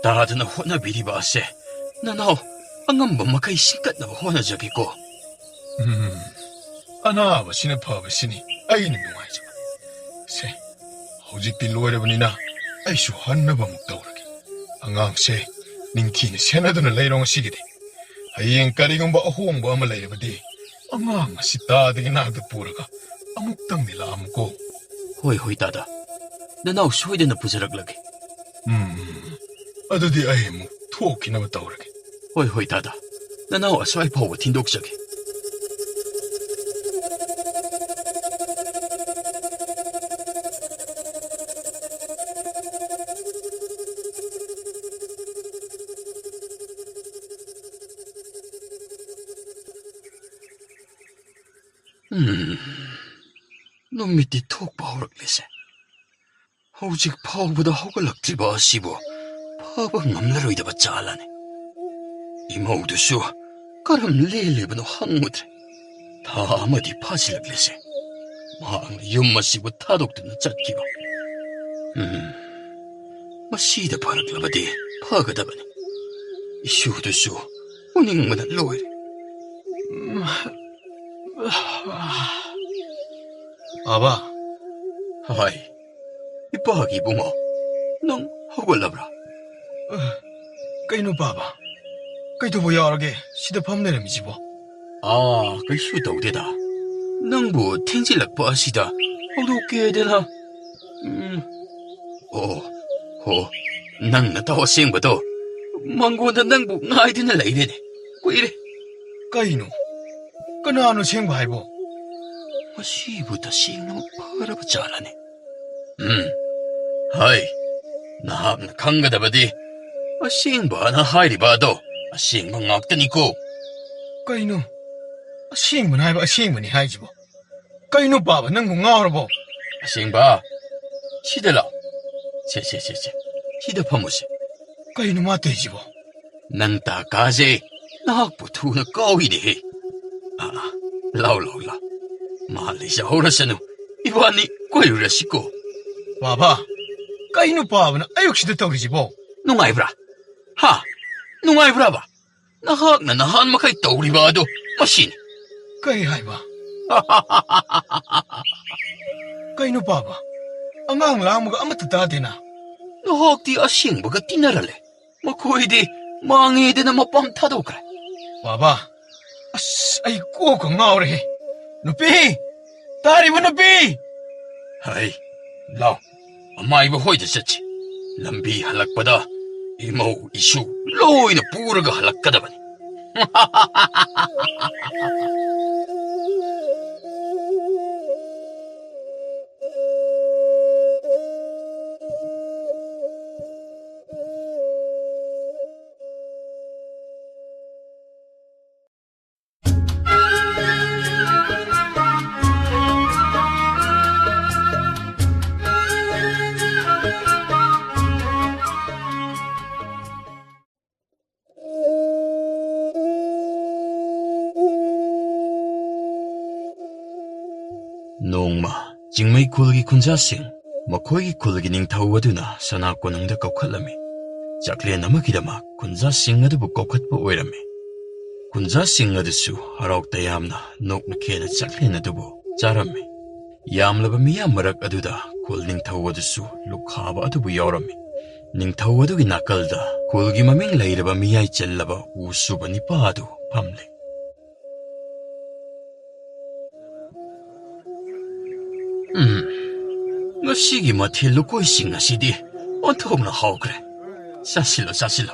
ꯇꯥꯗꯅ ꯍꯣꯠꯅꯕꯤꯔꯤꯕ ꯑꯁꯦ ꯅꯅꯥꯎ ꯑꯉꯝꯕ ꯃꯈꯩ ꯁꯤꯡꯀꯠꯅꯕ ꯍꯣꯠꯅꯖꯒꯦꯀꯣ. ꯑꯅꯥꯕꯁꯤꯅ ꯐꯕꯁꯤꯅꯤ ꯑꯩꯅ ꯅꯨꯡꯉꯥꯏꯖꯕ. ꯁꯦ, ꯍꯧꯖꯤꯛꯇꯤ ꯂꯣꯏꯔꯕꯅꯤ나 ꯑꯩꯁꯨ ꯍꯟꯅꯕ ꯑꯃꯨꯛ ꯇꯧꯔꯒꯦ. ꯑꯉꯥꯡꯁꯦ ꯅꯤꯡꯊꯤꯅ ꯁꯦꯟꯅꯗꯨꯅ ꯂꯩꯔꯣ ꯉꯁꯤꯒꯤꯗꯤ. ꯍꯌꯦꯡ ꯀꯔꯤꯒꯨꯝꯕ ꯑꯍꯣꯡꯕ ꯑꯃ ꯂꯩꯔꯕꯗꯤ ꯑꯉꯥꯡ ꯑꯁꯤ ꯇꯥꯗꯒꯤ ꯅꯥꯛꯇ ꯄꯨꯔꯒ ꯑꯃꯨꯛꯇꯪꯗꯤ ꯂꯥꯛꯑꯝꯃꯨꯀꯣ. ꯍꯣꯏ ꯍꯣꯏ ꯗꯥꯗꯥ, ꯅꯅꯥꯎ ꯁꯣꯏꯗꯅ ꯄꯨꯖꯔꯛꯂꯒꯦ. ꯑꯗꯨꯗꯤ ꯑꯩ ꯑꯃꯨꯛ ꯊꯣꯛꯈꯤꯅꯕ ꯇꯧꯔꯒꯦ. ꯍꯣꯏ ꯍꯣꯏ ꯗꯥꯗꯥ, ꯅꯅꯥꯎ ꯑꯁ꯭ꯋꯥꯏ ꯐꯥꯎꯕ ꯊꯤꯟꯗꯣꯛꯆꯒꯦ. ꯅꯨꯃꯤꯠꯇꯤ ꯊꯣꯛꯄ ꯍꯧꯔꯛꯂꯤꯁꯦ. ꯍꯧꯖꯤꯛ ꯐꯥꯎꯕꯗ ꯍꯧꯒꯠꯂꯛꯇ꯭ꯔꯤꯕ ꯑꯁꯤꯕꯨ ꯐꯕ ꯉꯝꯂꯔꯣꯏꯗꯕ ꯆꯥꯂꯅꯤ. ꯏꯃꯧꯗꯨꯁꯨ ꯀꯔꯝ ꯂꯦꯜꯂꯤꯕꯅꯣ ꯍꯪꯉꯨꯗ꯭ꯔꯦ. ꯊꯥ ꯑꯃꯗꯤ ꯐꯥꯖꯤꯜꯂꯛꯂꯤꯁꯦ. ꯃꯍꯥꯛꯅ ꯌꯨꯝ ꯑꯁꯤꯕꯨ ꯊꯥꯗꯣꯛꯇꯨꯅ ꯆꯠꯈꯤꯕ. ꯃꯁꯤꯗ ꯐꯔꯛꯂꯕꯗꯤ ꯐꯒꯗꯕꯅꯤ. ꯏꯁꯨꯗꯨꯁꯨ ꯎꯅꯤꯡꯕꯅ ꯂꯣꯏꯔꯦ. ꯑꯕꯥ. ꯍꯥꯏ, ꯏꯄꯥꯒꯤ ꯏꯕꯨꯡꯉꯣ, ꯅꯪ ꯍꯧꯒꯠꯂꯕ꯭ꯔꯥ? ꯀꯩꯅꯣ ꯕꯥꯕꯥ? ꯀꯩꯗꯧꯕ ꯌꯥꯎꯔꯒꯦ ꯁꯤꯗ ꯐꯝ ꯂꯩꯔꯝꯃꯤꯁꯤꯕꯣ? ꯀꯩꯁꯨ ꯇꯧꯗꯦꯗ. ꯅꯪꯕꯨ ꯊꯦꯡꯖꯤꯜꯂꯛꯄ ꯑꯁꯤꯗ ꯍꯧꯗꯣꯛꯀꯦꯗꯅ. ꯍꯣ, ꯅꯪ ꯅꯇꯥꯎ ꯑꯁꯦꯡꯕꯗꯣ ꯃꯪꯒꯣꯟꯗ ꯅꯪꯕꯨ ꯉꯥꯏꯗꯨꯅ ꯂꯩꯔꯦꯅꯦ. ꯀꯨꯏꯔꯦ. ꯀꯩꯅꯣ? ꯀꯅꯥꯅꯣ ꯁꯦꯡꯕ ꯍꯥꯏꯕꯣ? ꯃꯁꯤꯕꯨ ꯇꯁꯦꯡꯅꯃꯛ ꯐꯔꯕ ꯖꯥꯠꯂꯅꯦ. ꯍꯥꯏ, ꯅꯍꯥꯛꯅ ꯈꯪꯒꯗꯕꯗꯤ ꯑꯁꯦꯡꯕꯅ ꯍꯥꯏꯔꯤꯕ ꯑꯗꯣ ꯑꯁꯦꯡꯕ ꯉꯥꯛꯇꯅꯤꯀꯣ. ꯀꯩꯅꯣ? ꯑꯁꯦꯡꯕꯅ ꯍꯥꯏꯕ ꯑꯁꯦꯡꯕꯅꯤ ꯍꯥꯏꯁꯤꯕꯣ? ꯀꯩꯅꯣ ꯕꯥꯕꯥ, ꯅꯪꯕꯨ ꯉꯥꯎꯔꯕꯣ? ꯑꯁꯦꯡꯕ, ꯁꯤꯗ ꯂꯥꯛ. ꯁꯦ, ꯁꯤꯗ ꯐꯝꯃꯨꯁꯦ. ꯀꯩꯅꯣ ꯃꯥ ꯇꯧꯔꯤꯁꯤꯕꯣ? ꯅꯪ ꯇꯥꯀꯥꯁꯦ ꯅꯍꯥꯛꯄꯨ ꯊꯨꯅ ꯀꯥꯎꯏꯅꯦꯍꯦ. ꯂꯥꯎ. ꯃꯥ ꯂꯩꯖꯍꯧꯔꯁꯅꯨ. 이번이 꼴유라시고. 와봐. 까이누 빠바나 아육시도 떠오르지보. 농아이브라. 하, 농아이브라바. 나학나 나한 마카이 떠오리바도 마신. 까이 하이바. 까이누 빠바. 안강 라무가 아무것도 다 되나. 나학디 아싱바가 띠나랄래. 마코이디 망이되나 마밤 타도 그래. 와봐. 아씨, 아이 꼭 나오래. 누삐! 다리부 누삐! 하이, 라오. 엄마이브 호이드 쳤지. 람비 할락바다 이모 이슈 로이는 부르가 할락가다바니. ꯅꯣꯡꯃ ꯆꯤꯡꯃꯩ ꯈꯨꯜꯒꯤ ꯈꯨꯟꯖꯥꯁꯤꯡ ꯃꯈꯣꯏꯒꯤ ꯈꯨꯜꯒꯤ ꯅꯤꯡꯊꯧ ꯑꯗꯨꯅ ꯁꯅꯥ ꯀꯣꯅꯨꯡꯗ ꯀꯧꯈꯠꯂꯝꯃꯤ꯫ ꯆꯥꯛꯂꯦꯟ ꯑꯃꯒꯤꯗꯃꯛ ꯈꯨꯟꯖꯥꯁꯤꯡ ꯑꯗꯨꯕꯨ ꯀꯧꯈꯠꯄ ꯑꯣꯏꯔꯝꯃꯤ꯫ ꯈꯨꯟꯖꯥꯁꯤꯡ ꯑꯗꯨꯁꯨ ꯍꯔꯥꯎ ꯇꯌꯥꯝꯅ ꯅꯣꯛꯅ ꯈꯦꯅ ꯆꯥꯛꯂꯦꯟ ꯑꯗꯨꯕꯨ ꯆꯥꯔꯝꯃꯤ꯫ ꯌꯥꯝꯂꯕ ꯃꯤꯌꯥꯝ ꯃꯔꯛ ꯑꯗꯨꯗ ꯈꯨꯜ ꯅꯤꯡꯊꯧ ꯑꯗꯨꯁꯨ ꯂꯨꯈꯥꯕ ꯑꯗꯨꯕꯨ ꯌꯥꯎꯔꯝꯃꯤ꯫ ꯅꯤꯡꯊꯧ ꯑꯗꯨꯒꯤ ꯅꯥꯀꯜꯗ ꯈꯨꯜꯒꯤ ꯃꯃꯤꯡ ꯂꯩꯔꯕ ꯃꯤꯌꯥꯏ ꯆꯜꯂꯕ ꯎ ꯁꯨꯕ ꯅꯤꯄꯥ ꯑꯗꯨ ꯐꯝꯂꯤ꯫ ꯉꯁꯤꯒꯤ ꯃꯊꯦꯜ ꯂꯨꯀꯣꯏꯁꯤꯡ ꯑꯁꯤꯗꯤ ꯑꯣꯟꯊꯣꯛꯅ ꯍꯥꯎꯈ꯭ꯔꯦ꯫ ꯆꯥꯁꯤꯜꯂꯣ꯫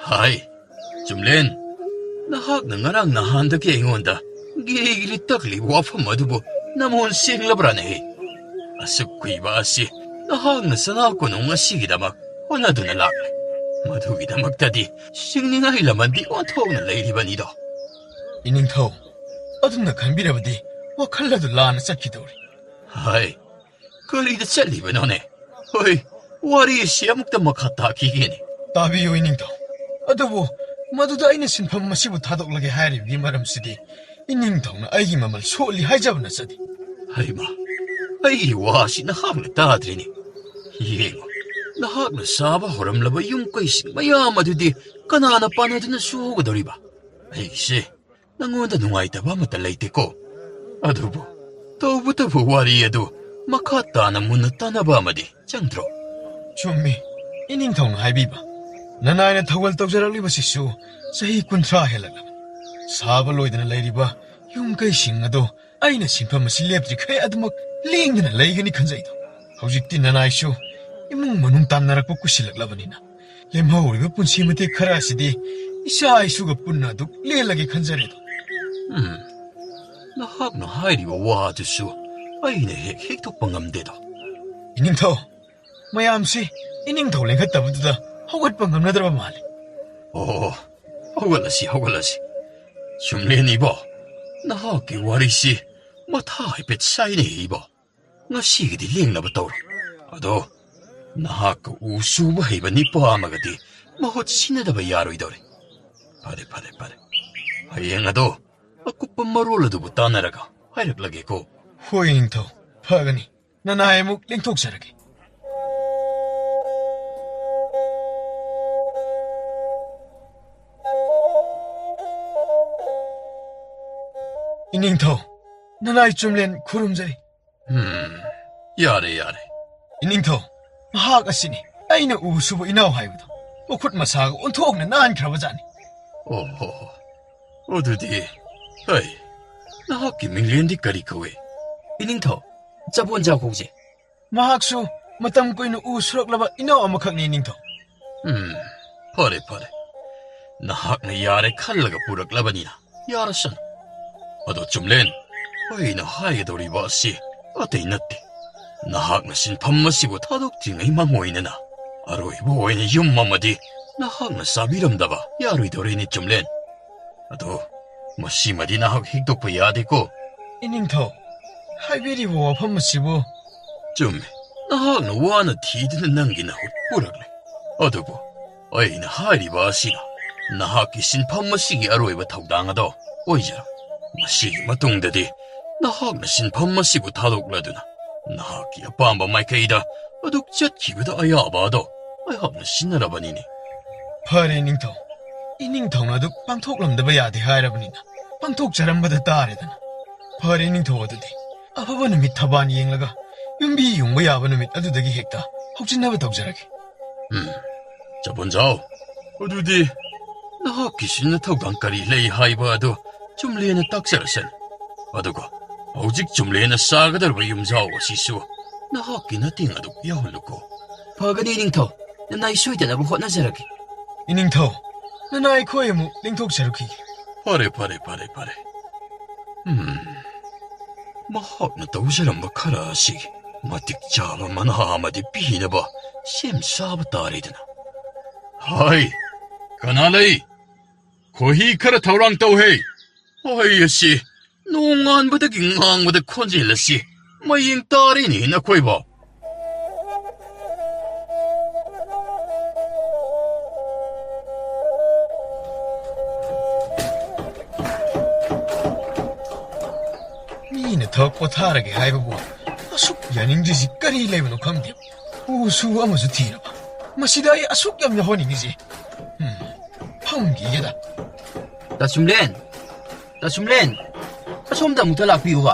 ꯍꯥꯏ, ꯆꯨꯝꯂꯦꯟ, ꯅꯍꯥꯛꯅ ꯉꯔꯥꯡ ꯅꯍꯥꯟꯗꯒꯤ ꯑꯩꯉꯣꯟꯗ ꯒꯤꯔꯤ ꯇꯛꯂꯤꯕ ꯋꯥꯐꯝ ꯑꯗꯨꯕꯨ ꯅꯃꯣꯟ ꯁꯦꯡꯂꯕ꯭ꯔꯥꯅꯦ? ꯑꯁꯨꯛ ꯀꯨꯏꯕ ꯑꯁꯤ ꯅꯍꯥꯛꯅ ꯁꯅꯥ ꯀꯣꯅꯨꯡ ꯑꯁꯤꯒꯤꯗꯃꯛ ꯍꯣꯠꯅꯗꯨꯅ ꯂꯥꯛꯂꯦ꯫ ꯃꯗꯨꯒꯤꯗꯃꯛꯇꯗꯤ ꯁꯤꯡꯅꯤꯡꯉꯥꯏ ꯂꯃꯟꯗꯤ ꯑꯣꯟꯊꯣꯛꯅ ꯂꯩꯔꯤꯕꯅꯤꯗꯣ꯫ 이닝ꯊꯧ, ꯑꯗꯨꯝꯅ ꯈꯟꯕꯤꯔꯕꯗꯤ ꯋꯥꯈꯜ ꯑꯗꯨ ꯂꯥꯟꯅ ꯆꯠꯈꯤꯗꯧꯔꯤ꯫ ꯍꯥꯏ, ꯀꯔꯤꯗ ꯆꯠꯂꯤꯕꯅꯣꯅꯦ? ꯍꯣꯏ, ꯋꯥꯔꯤꯁꯤ ꯑꯃꯨꯛꯇ ꯃꯈꯥ ꯇꯥꯈꯤꯒꯦꯅꯦ꯫ ꯇꯥꯕꯤꯌꯨ ꯏꯅꯤꯡꯊꯧ꯫ ꯑꯗꯨꯕꯨ ꯃꯗꯨꯗ ꯑꯩꯅ ꯁꯤꯟꯐꯝ ꯑꯁꯤꯕꯨ ꯊꯥꯗꯣꯛꯂꯒꯦ ꯍꯥꯏꯔꯤꯕꯒꯤ ꯃꯔꯝꯁꯤꯗꯤ 이닝통나 아이기 맘을 소리 하자부나 써디. 하이마, 아이 와시 나학나 따드리니. 예고, 나학나 사바 호람라바 용거이식 마야마두디 까나나 빠나드나 수호가더리바. 아이씨, 낭원다 농아이다바 마따 레이테코. 아두부, 더부터부 와리에도 마카따나 문나 따나바마디 짱드로. ꯆꯨꯝꯃꯤ 이닝통나 하이비바 나나이나 ꯊꯧꯒꯜ ꯇꯧꯖꯔꯛꯂꯤꯕꯁꯤꯁꯨ ꯆꯍꯤ 30 ꯍꯦꯜꯂꯛꯂꯕ ꯁꯥꯕ ꯂꯣꯏꯗꯅ ꯂꯩꯔꯤꯕ ꯌꯨꯝ-ꯀꯩꯁꯤꯡ ꯑꯗꯣ ꯑꯩꯅ ꯁꯤꯟꯐꯝ ꯑꯁꯤ ꯂꯦꯞꯇ꯭ꯔꯤꯈꯩ ꯑꯗꯨꯃꯛ ꯂꯦꯡꯗꯅ ꯂꯩꯒꯅꯤ ꯈꯟꯖꯩꯗꯣ ꯍꯧꯖꯤꯛꯇꯤ ꯅꯅꯥꯏꯁꯨ ꯏꯃꯨꯡ ꯃꯅꯨꯡ ꯇꯥꯟꯅꯔꯛꯄ ꯀꯨꯏꯁꯤꯜꯂꯛꯂꯕꯅꯤꯅ ꯂꯦꯝꯍꯧꯔꯤꯕ ꯄꯨꯟꯁꯤ ꯃꯇꯦꯛ ꯈꯔ ꯑꯁꯤꯗꯤ ꯏꯆꯥ ꯏꯁꯨꯒ ꯄꯨꯟꯅ ꯑꯗꯨꯛ ꯂꯦꯜꯂꯒꯦ ꯈꯟꯖꯔꯦꯗꯣ ꯅꯍꯥꯛꯅ ꯍꯥꯏꯔꯤꯕ ꯋꯥꯗꯨꯁꯨ ꯑꯩꯅ ꯍꯦꯛ ꯊꯣꯛꯄ ꯉꯝꯗꯦꯗꯣ 이닝ꯊꯧ ꯃꯌꯥꯝꯁꯤ 이닝ꯊꯧ ꯂꯦꯡꯈꯠꯇꯕꯗꯨꯗ ꯍꯧꯒꯠꯄ ꯉꯝꯅꯗ꯭ꯔꯕ ꯃꯥꯜꯂꯤ ꯑꯣ ꯍꯧꯒꯠꯂꯁꯤ ꯆꯨꯝꯂꯦꯅꯤꯕꯣ ꯅꯍꯥꯛꯀꯤ ꯋꯥꯔꯤꯁꯤ ꯃꯊꯥ ꯍꯥꯏꯐꯦꯠ ꯁꯥꯏꯅꯩꯕꯣ ꯉꯁꯤꯒꯤꯗꯤ ꯂꯦꯡꯅꯕ ꯇꯧꯔꯣ ꯑꯗꯣ ꯅꯍꯥꯛꯀ ꯎ ꯁꯨꯕ ꯍꯩꯕ ꯅꯤꯄꯥ ꯑꯃꯒꯗꯤ ꯃꯍꯨꯠ ꯁꯤꯟꯅꯗꯕ ꯌꯥꯔꯣꯏꯗꯧꯔꯦ ꯐꯔꯦ ꯍꯌꯦꯡ ꯑꯗꯣ ꯑꯀꯨꯞꯄ ꯃꯔꯣꯜ ꯑꯗꯨꯕꯨ ꯇꯥꯟꯅꯔꯒ ꯍꯥꯏꯔꯛꯂꯒꯦꯀꯣ ꯍꯣꯏ 이닝ꯊꯧ ꯐꯒꯅꯤ ꯅꯅꯥꯏ ꯑꯃꯨꯛ ꯂꯦꯡꯊꯣꯛꯆꯔꯒꯦ 이닝ꯊꯧ 나나이 ꯆꯨꯝꯂꯦꯟ ꯈꯨꯔꯨꯝꯖꯔꯤ ꯌꯥꯔꯦ 이닝ꯊꯧ ꯃꯍꯥꯛ ꯑꯁꯤꯅꯤ ꯑꯩꯅ ꯎ ꯁꯨꯕ ꯏꯅꯥꯎ ꯍꯥꯏꯕꯗꯣ ꯃꯈꯨꯠ ꯃꯁꯥꯒ ꯑꯣꯟꯊꯣꯛꯅ ꯅꯥꯟꯈ꯭ꯔꯕꯖꯥꯠꯅꯤ ꯑꯣꯍꯣ ꯑꯗꯨꯗꯤ ꯍꯩ ꯅꯍꯥꯛꯀꯤ ꯃꯤꯡꯂꯦꯟꯗꯤ ꯀꯔꯤ ꯀꯧꯏ 이닝ꯊꯧ ꯆꯕꯣꯟꯖꯥꯎ ꯀꯧꯖꯩ ꯃꯍꯥꯛꯁꯨ ꯃꯇꯝ ꯀꯨꯏꯅ ꯎ ꯁꯨꯔꯛꯂꯕ ꯏꯅꯥꯎ ꯑꯃꯈꯛꯅꯤ 이닝ꯊꯧ ꯐꯔꯦ ꯅꯍꯥꯛꯅ ꯌꯥꯔꯦ ꯈꯜꯂꯒ ꯄꯨꯔꯛꯂꯕꯅꯤꯅ ꯌꯥꯔꯁꯅꯨ ꯑꯗꯣ ꯆꯨꯝꯂꯦꯟ ꯑꯩꯅ ꯍꯥꯏꯒꯗꯧꯔꯤꯕ ꯑꯁꯤ ꯑꯇꯩ ꯅꯠꯇꯦ ꯅꯍꯥꯛꯅ ꯁꯤꯟꯐꯝ ꯑꯁꯤꯕꯨ ꯊꯥꯗꯣꯛꯇ꯭ꯔꯤꯉꯩ ꯃꯥꯡꯑꯣꯏꯅꯅ ꯑꯔꯣꯏꯕ ꯑꯣꯏꯅ ꯌꯨꯝ ꯑꯃꯗꯤ ꯅꯍꯥꯛꯅ ꯆꯥꯕꯤꯔꯝꯗꯕ ꯌꯥꯔꯣꯏꯗꯧꯔꯤꯅꯤ ꯆꯨꯝꯂꯦꯟ ꯑꯗꯣ ꯃꯁꯤꯃꯗꯤ ꯅꯍꯥꯛ ꯍꯤꯛꯇꯣꯛꯄ ꯌꯥꯗꯦꯀꯣ 이닝ꯊꯧ ꯍꯥꯏꯕꯤꯔꯤꯕ ꯋꯥꯐꯝ ꯑꯁꯤꯕꯨ ꯆꯨꯝꯃꯦ ꯅꯍꯥꯛꯅ ꯋꯥꯅ ꯊꯤꯗꯨꯅ ꯅꯪꯒꯤ ꯅꯍꯨꯠ ꯄꯨꯔꯛꯂꯦ ꯑꯗꯨꯕꯨ ꯑꯩꯅ ꯍꯥꯏꯔꯤꯕ ꯑꯁꯤꯅ ꯅꯍꯥꯛꯀꯤ ꯁꯤꯟꯐꯝ ꯑꯁꯤꯒꯤ ꯑꯔꯣꯏꯕ ꯊꯧꯗꯥꯡ ꯑꯗꯣ ꯑꯣꯏꯖꯔꯣ ꯃꯁꯤꯒꯤ ꯃꯇꯨꯡꯗꯗꯤ ꯅꯍꯥꯛꯅ ꯁꯤꯟꯐꯝ ꯑꯁꯤꯕꯨ ꯊꯥꯗꯣꯛꯂꯗꯨꯅ ꯅꯍꯥꯛꯀꯤ ꯑꯄꯥꯝꯕ ꯃꯥꯏꯀꯩꯗ ꯑꯗꯨꯛ ꯆꯠꯈꯤꯕꯗ ꯑꯌꯥꯕ ꯑꯗꯣ ꯑꯩꯍꯥꯛꯅ ꯁꯤꯟꯅꯔꯕꯅꯤꯅꯦ ꯐꯔꯦ 이닝ꯊꯧ 이닝ꯊꯧꯅ ꯑꯗꯨꯛ ꯄꯥꯡꯊꯣꯛꯂꯝꯗꯕ ꯌꯥꯗꯦ ꯍꯥꯏꯔꯕꯅꯤꯅ ꯄꯥꯡꯊꯣꯛꯆꯔꯝꯕꯗ ꯇꯥꯔꯦꯗꯅ ꯐꯔꯦ 이닝ꯊꯧ ꯑꯗꯨꯗꯤ ꯑꯐꯕ ꯅꯨꯃꯤꯠ ꯊꯕꯥꯟ ꯌꯦꯡꯂꯒ ꯌꯨꯝꯕꯤ ꯌꯨꯡꯕ ꯌꯥꯕ ꯅꯨꯃꯤꯠ ꯑꯗꯨꯗꯒꯤ ꯍꯦꯛꯇ ꯍꯧꯆꯤꯟꯅꯕ ꯇꯧꯖꯔꯒꯦ ꯆꯕꯣꯟꯖꯥꯎ ꯑꯗꯨꯗꯤ ꯅꯍꯥꯛꯀꯤ ꯁꯤꯟꯅ ꯊꯧꯗꯥꯡ ꯀꯔꯤ ꯂꯩ ꯍꯥꯏꯕ ꯑꯗꯨ ꯆꯨꯝꯂꯦꯅ ꯇꯥꯛꯆꯔꯁꯅꯤ ꯑꯗꯨꯒ ꯍꯧꯖꯤꯛ ꯆꯨꯝꯂꯦꯅ ꯁꯥꯒꯗꯧꯔꯤꯕ ꯌꯨꯝꯖꯥꯎ ꯑꯁꯤꯁꯨ ꯅꯍꯥꯛꯀꯤ ꯃꯇꯦꯡ ꯑꯗꯨ ꯌꯥꯎꯍꯜꯂꯨꯀꯣ ꯐꯒꯅꯤ 이닝ꯊꯧ ꯅꯅꯥꯏ ꯁꯣꯏꯗꯅꯕ ꯍꯣꯠꯅꯖꯔꯒꯦ 이닝ꯊꯧ ꯅꯅꯥꯏ ꯑꯩꯈꯣꯏ ꯑꯃꯨꯛ ꯂꯦꯡꯊꯣꯛꯆꯔꯨꯈꯤꯒꯦ ꯐꯔꯦ ꯃꯍꯥꯛꯅ ꯇꯧꯖꯔꯝꯕ ꯈꯔ ꯑꯁꯤ ꯃꯇꯤꯛ ꯆꯥꯕ ꯃꯅꯥ ꯑꯃꯗꯤ ꯄꯤꯅꯕ ꯁꯦꯝ ꯁꯥꯕ ꯇꯥꯔꯦꯗꯅ ꯍꯥꯏ ꯀꯅꯥ ꯂꯩ ꯈꯣꯏꯍꯤ ꯈꯔ ꯊꯧꯔꯥꯡ ꯇꯧꯍꯦ ꯍꯣꯏ ꯑꯁꯤ ꯅꯣꯡꯉꯥꯟꯕꯗꯒꯤ ꯉꯥꯡꯕꯗ ꯈꯣꯟꯖꯦꯜ ꯑꯁꯤ ꯃꯌꯦꯡ ꯇꯥꯔꯦꯅꯦ ꯅꯈꯣꯏꯕꯣ ꯃꯤꯅ ꯊꯕꯛ ꯄꯣꯊꯥꯔꯒꯦ ꯍꯥꯏꯕꯕꯨ ꯑꯁꯨꯛ ꯌꯥꯅꯤꯡꯗ꯭ꯔꯤꯁꯤ ꯀꯔꯤ ꯂꯩꯕꯅꯣ ꯈꯪꯗꯦꯕ ꯎ ꯁꯨ ꯑꯃꯁꯨ ꯊꯤꯔꯕ ꯃꯁꯤꯗ ꯑꯩ ꯑꯁꯨꯛ ꯌꯥꯝ ꯌꯥꯎꯍꯟꯅꯤꯡꯉꯤꯁꯤ ꯐꯝꯈꯤꯒꯦꯗ ꯇꯥꯆꯨꯝꯂꯦꯟ ꯑꯁꯣꯝꯗ ꯑꯃꯨꯛꯇ ꯂꯥꯛꯄꯤꯌꯨꯕ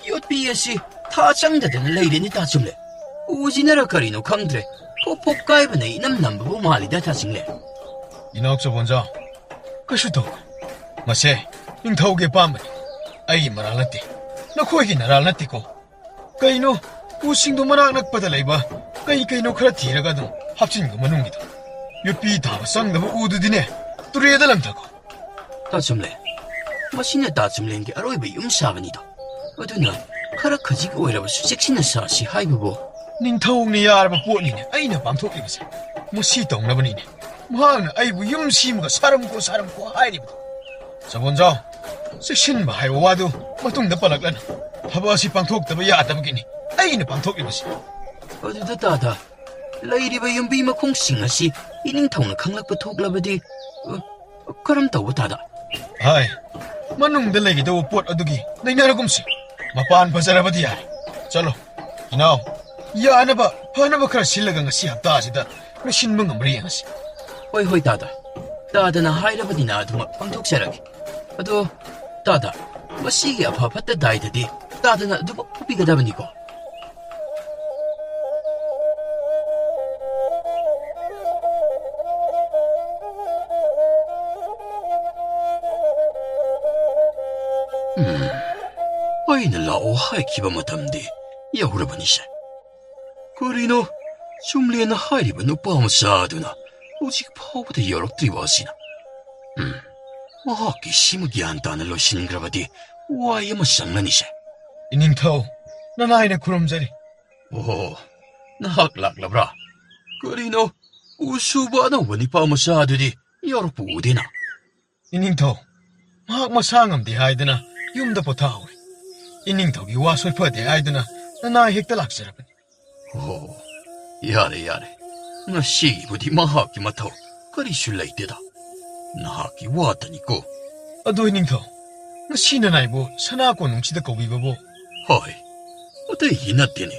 ꯌꯣꯠꯄꯤ ꯑꯁꯤ ꯊꯥ ꯆꯪꯗꯗꯅ ꯂꯩꯔꯦꯅꯤ ꯇꯥꯆꯨꯝꯂꯦꯟ ꯎꯁꯤꯅꯔ ꯀꯔꯤꯅꯣ ꯈꯪꯗ꯭ꯔꯦ ꯐꯣꯞ ꯀꯥꯏꯕꯅ ꯏꯅꯝ ꯅꯝꯕꯕꯨ ꯃꯥꯜꯂꯤꯗ ꯇꯥꯆꯨꯝꯂꯦꯟ ꯏꯅꯥꯎ ꯆꯕꯣꯟꯖꯥꯎ ꯀꯩꯁꯨ ꯇꯧꯔꯣꯏ ꯃꯁꯦ ꯅꯤꯡꯊꯧꯒꯤ ꯑꯄꯥꯝꯕꯅꯤ ꯑꯩꯒꯤ ꯃꯔꯥꯜ ꯅꯠꯇꯦ ꯅꯈꯣꯏꯒꯤ ꯅꯔꯥꯜ ꯅꯠꯇꯦꯀꯣ ꯀꯩꯅꯣ ꯎꯁꯤꯡꯗꯨ ꯃꯅꯥꯛ ꯅꯛꯄꯗ ꯂꯩꯕ ꯀꯩꯅꯣ ꯈꯔ ꯊꯤꯔꯒ ꯑꯗꯨꯝ ꯍꯥꯞꯆꯤꯟꯒꯣ ꯃꯅꯨꯡꯒꯤꯗꯣ ꯌꯣꯠꯄꯤ ꯊꯥꯕ ꯆꯪꯗꯕ ꯎꯗꯨꯗꯤꯅꯦ ꯇꯨꯔꯦꯜꯗ ꯂꯪꯊꯈꯣ ꯇꯥꯆꯨꯝꯂꯦꯟ ꯃꯁꯤꯅ ꯇꯥꯆꯨꯝꯂꯦꯟꯒꯤ ꯑꯔꯣꯏꯕ ꯌꯨꯝ ꯁꯥꯕꯅꯤꯗꯣ ꯑꯗꯨꯅ ꯈꯔ ꯈꯖꯤꯛ ꯑꯣꯏꯔꯕꯁꯨ ꯆꯦꯛꯁꯤꯟꯅ ꯁꯥꯁꯤ ꯍꯥꯏꯕꯕꯨ ꯅꯤꯡꯊꯧꯅ ꯌꯥꯔꯕ ꯄꯣꯠꯅꯤꯅꯦ ꯑꯩꯅ ꯄꯥꯡꯊꯣꯛꯂꯤꯕꯁꯦ ꯃꯁꯤ ꯇꯧꯅꯕꯅꯤꯅꯦ ꯃꯍꯥꯛꯅ ꯑꯩꯕꯨ ꯌꯨꯝ ꯁꯤꯃꯒ ꯁꯥꯔꯝꯀꯣ ꯍꯥꯏꯔꯤꯕꯗꯣ ꯆꯕꯣꯟꯖꯥꯎ ꯆꯦꯛꯁꯤꯟꯕ ꯍꯥꯏꯕ ꯋꯥꯗꯨ ꯃꯇꯨꯡꯗ ꯄꯜꯂꯛꯂꯅꯨ ꯊꯕꯛ ꯑꯁꯤ ꯄꯥꯡꯊꯣꯛꯇꯕ ꯌꯥꯗꯕꯒꯤꯅꯤ ꯑꯩꯅ ꯄꯥꯡꯊꯣꯛꯂꯤꯕꯁꯤ ꯑꯗꯨꯗ ꯇꯥꯗ ꯂꯩꯔꯤꯕ ꯌꯨꯝꯕꯤ ꯃꯈꯣꯡꯁꯤꯡ ꯑꯁꯤ 이닝ꯊꯧꯅ ꯈꯪꯂꯛꯄ ꯊꯣꯛꯂꯕꯗꯤ ꯀꯔꯝ ꯇꯧꯕ ꯇꯥꯗ ꯍꯥꯏ manungda leigidaba pot adugi nainaragumsi mapan fazarabadi yare chalo inao yanaba fanaba khara sillaga ngasi hapta asida loisinba ngamri yengasi ꯍꯣꯏ ꯍꯣꯏ ꯇꯥꯗ ꯇꯥꯗꯅ ꯍꯥꯏꯔꯕꯅꯤꯅ ꯑꯗꯨꯃꯛ ꯄꯥꯡꯊꯣꯛꯆꯔꯒꯦ ꯑꯗꯣ ꯇꯥꯗ ꯃꯁꯤꯒꯤ ꯑꯐ ꯐꯠꯇ ꯗꯥꯏꯗꯗꯤ ꯇꯥꯗꯅ ꯑꯗꯨꯃꯛ ꯐꯨꯕꯤꯒꯗꯕꯅꯤꯀꯣ ꯑꯩꯅ ꯂꯥꯛꯑꯣ ꯍꯥꯏꯈꯤꯕ ꯃꯇꯝꯗꯤ ꯌꯧꯔꯕꯅꯤꯁꯦ ꯀꯔꯤꯅꯣ ꯆꯨꯝꯂꯦꯅ ꯍꯥꯏꯔꯤꯕ ꯅꯨꯄꯥ ꯃꯆꯥ ꯑꯗꯨꯅ ꯍꯧꯖꯤꯛ ꯐꯥꯎꯕꯗ ꯌꯧꯔꯛꯇ꯭ꯔꯤꯕ ꯑꯁꯤꯅ ꯃꯍꯥꯛꯀꯤ ꯁꯤꯃ ꯒ꯭ꯌꯥꯟ ꯇꯥꯅ ꯂꯣꯏꯁꯤꯟꯈ꯭ꯔꯕꯗꯤ ꯋꯥꯏ ꯑꯃ ꯆꯪꯂꯅꯤꯁꯦ ꯏꯅꯤꯡꯊꯧ ꯅꯅꯥꯏꯅ ꯈꯨꯔꯨꯝꯖꯔꯤ ꯑꯣ ꯅꯍꯥꯛ ꯂꯥꯛꯂꯕ꯭ꯔꯥ ꯀꯔꯤꯅꯣ ꯎꯁꯨꯕ ꯑꯅꯧꯕ ꯅꯤꯄꯥ ꯃꯆꯥ ꯑꯗꯨꯗꯤ ꯌꯧꯔꯛꯄ ꯎꯗꯦꯅ ꯏꯅꯤꯡꯊꯧ ꯃꯍꯥꯛ ꯃꯁꯥ ꯉꯝꯗꯦ ꯍꯥꯏꯗꯅ ꯌꯨꯝꯗ ꯄꯣꯊꯥꯍꯧꯔꯤ ꯏꯅꯤꯡꯊꯧꯒꯤ ꯋꯥꯁꯣꯏ ꯐꯗꯦ ꯍꯥꯏꯗꯨꯅ ꯅꯅꯥꯏ ꯍꯦꯛꯇ ꯂꯥꯛꯆꯔꯕꯅꯤ ꯑꯣ ꯌꯥꯔꯦ ꯌꯥꯔꯦ ꯉꯁꯤꯒꯤꯕꯨꯗꯤ ꯃꯍꯥꯛꯀꯤ ꯃꯊꯧ ꯀꯔꯤꯁꯨ ꯂꯩꯇꯦꯗ ꯅꯍꯥꯛꯀꯤ ꯋꯥꯇꯅꯤꯀꯣ ꯑꯗꯨ ꯏꯅꯤꯡꯊꯧ ꯉꯁꯤ ꯅꯅꯥꯏꯕꯨ ꯁꯅꯥ ꯀꯣꯅꯨꯡꯁꯤꯗ ꯀꯧꯕꯤꯕꯕꯨ ꯍꯣꯏ ꯑꯇꯩꯒꯤ ꯅꯠꯇꯦꯅꯦ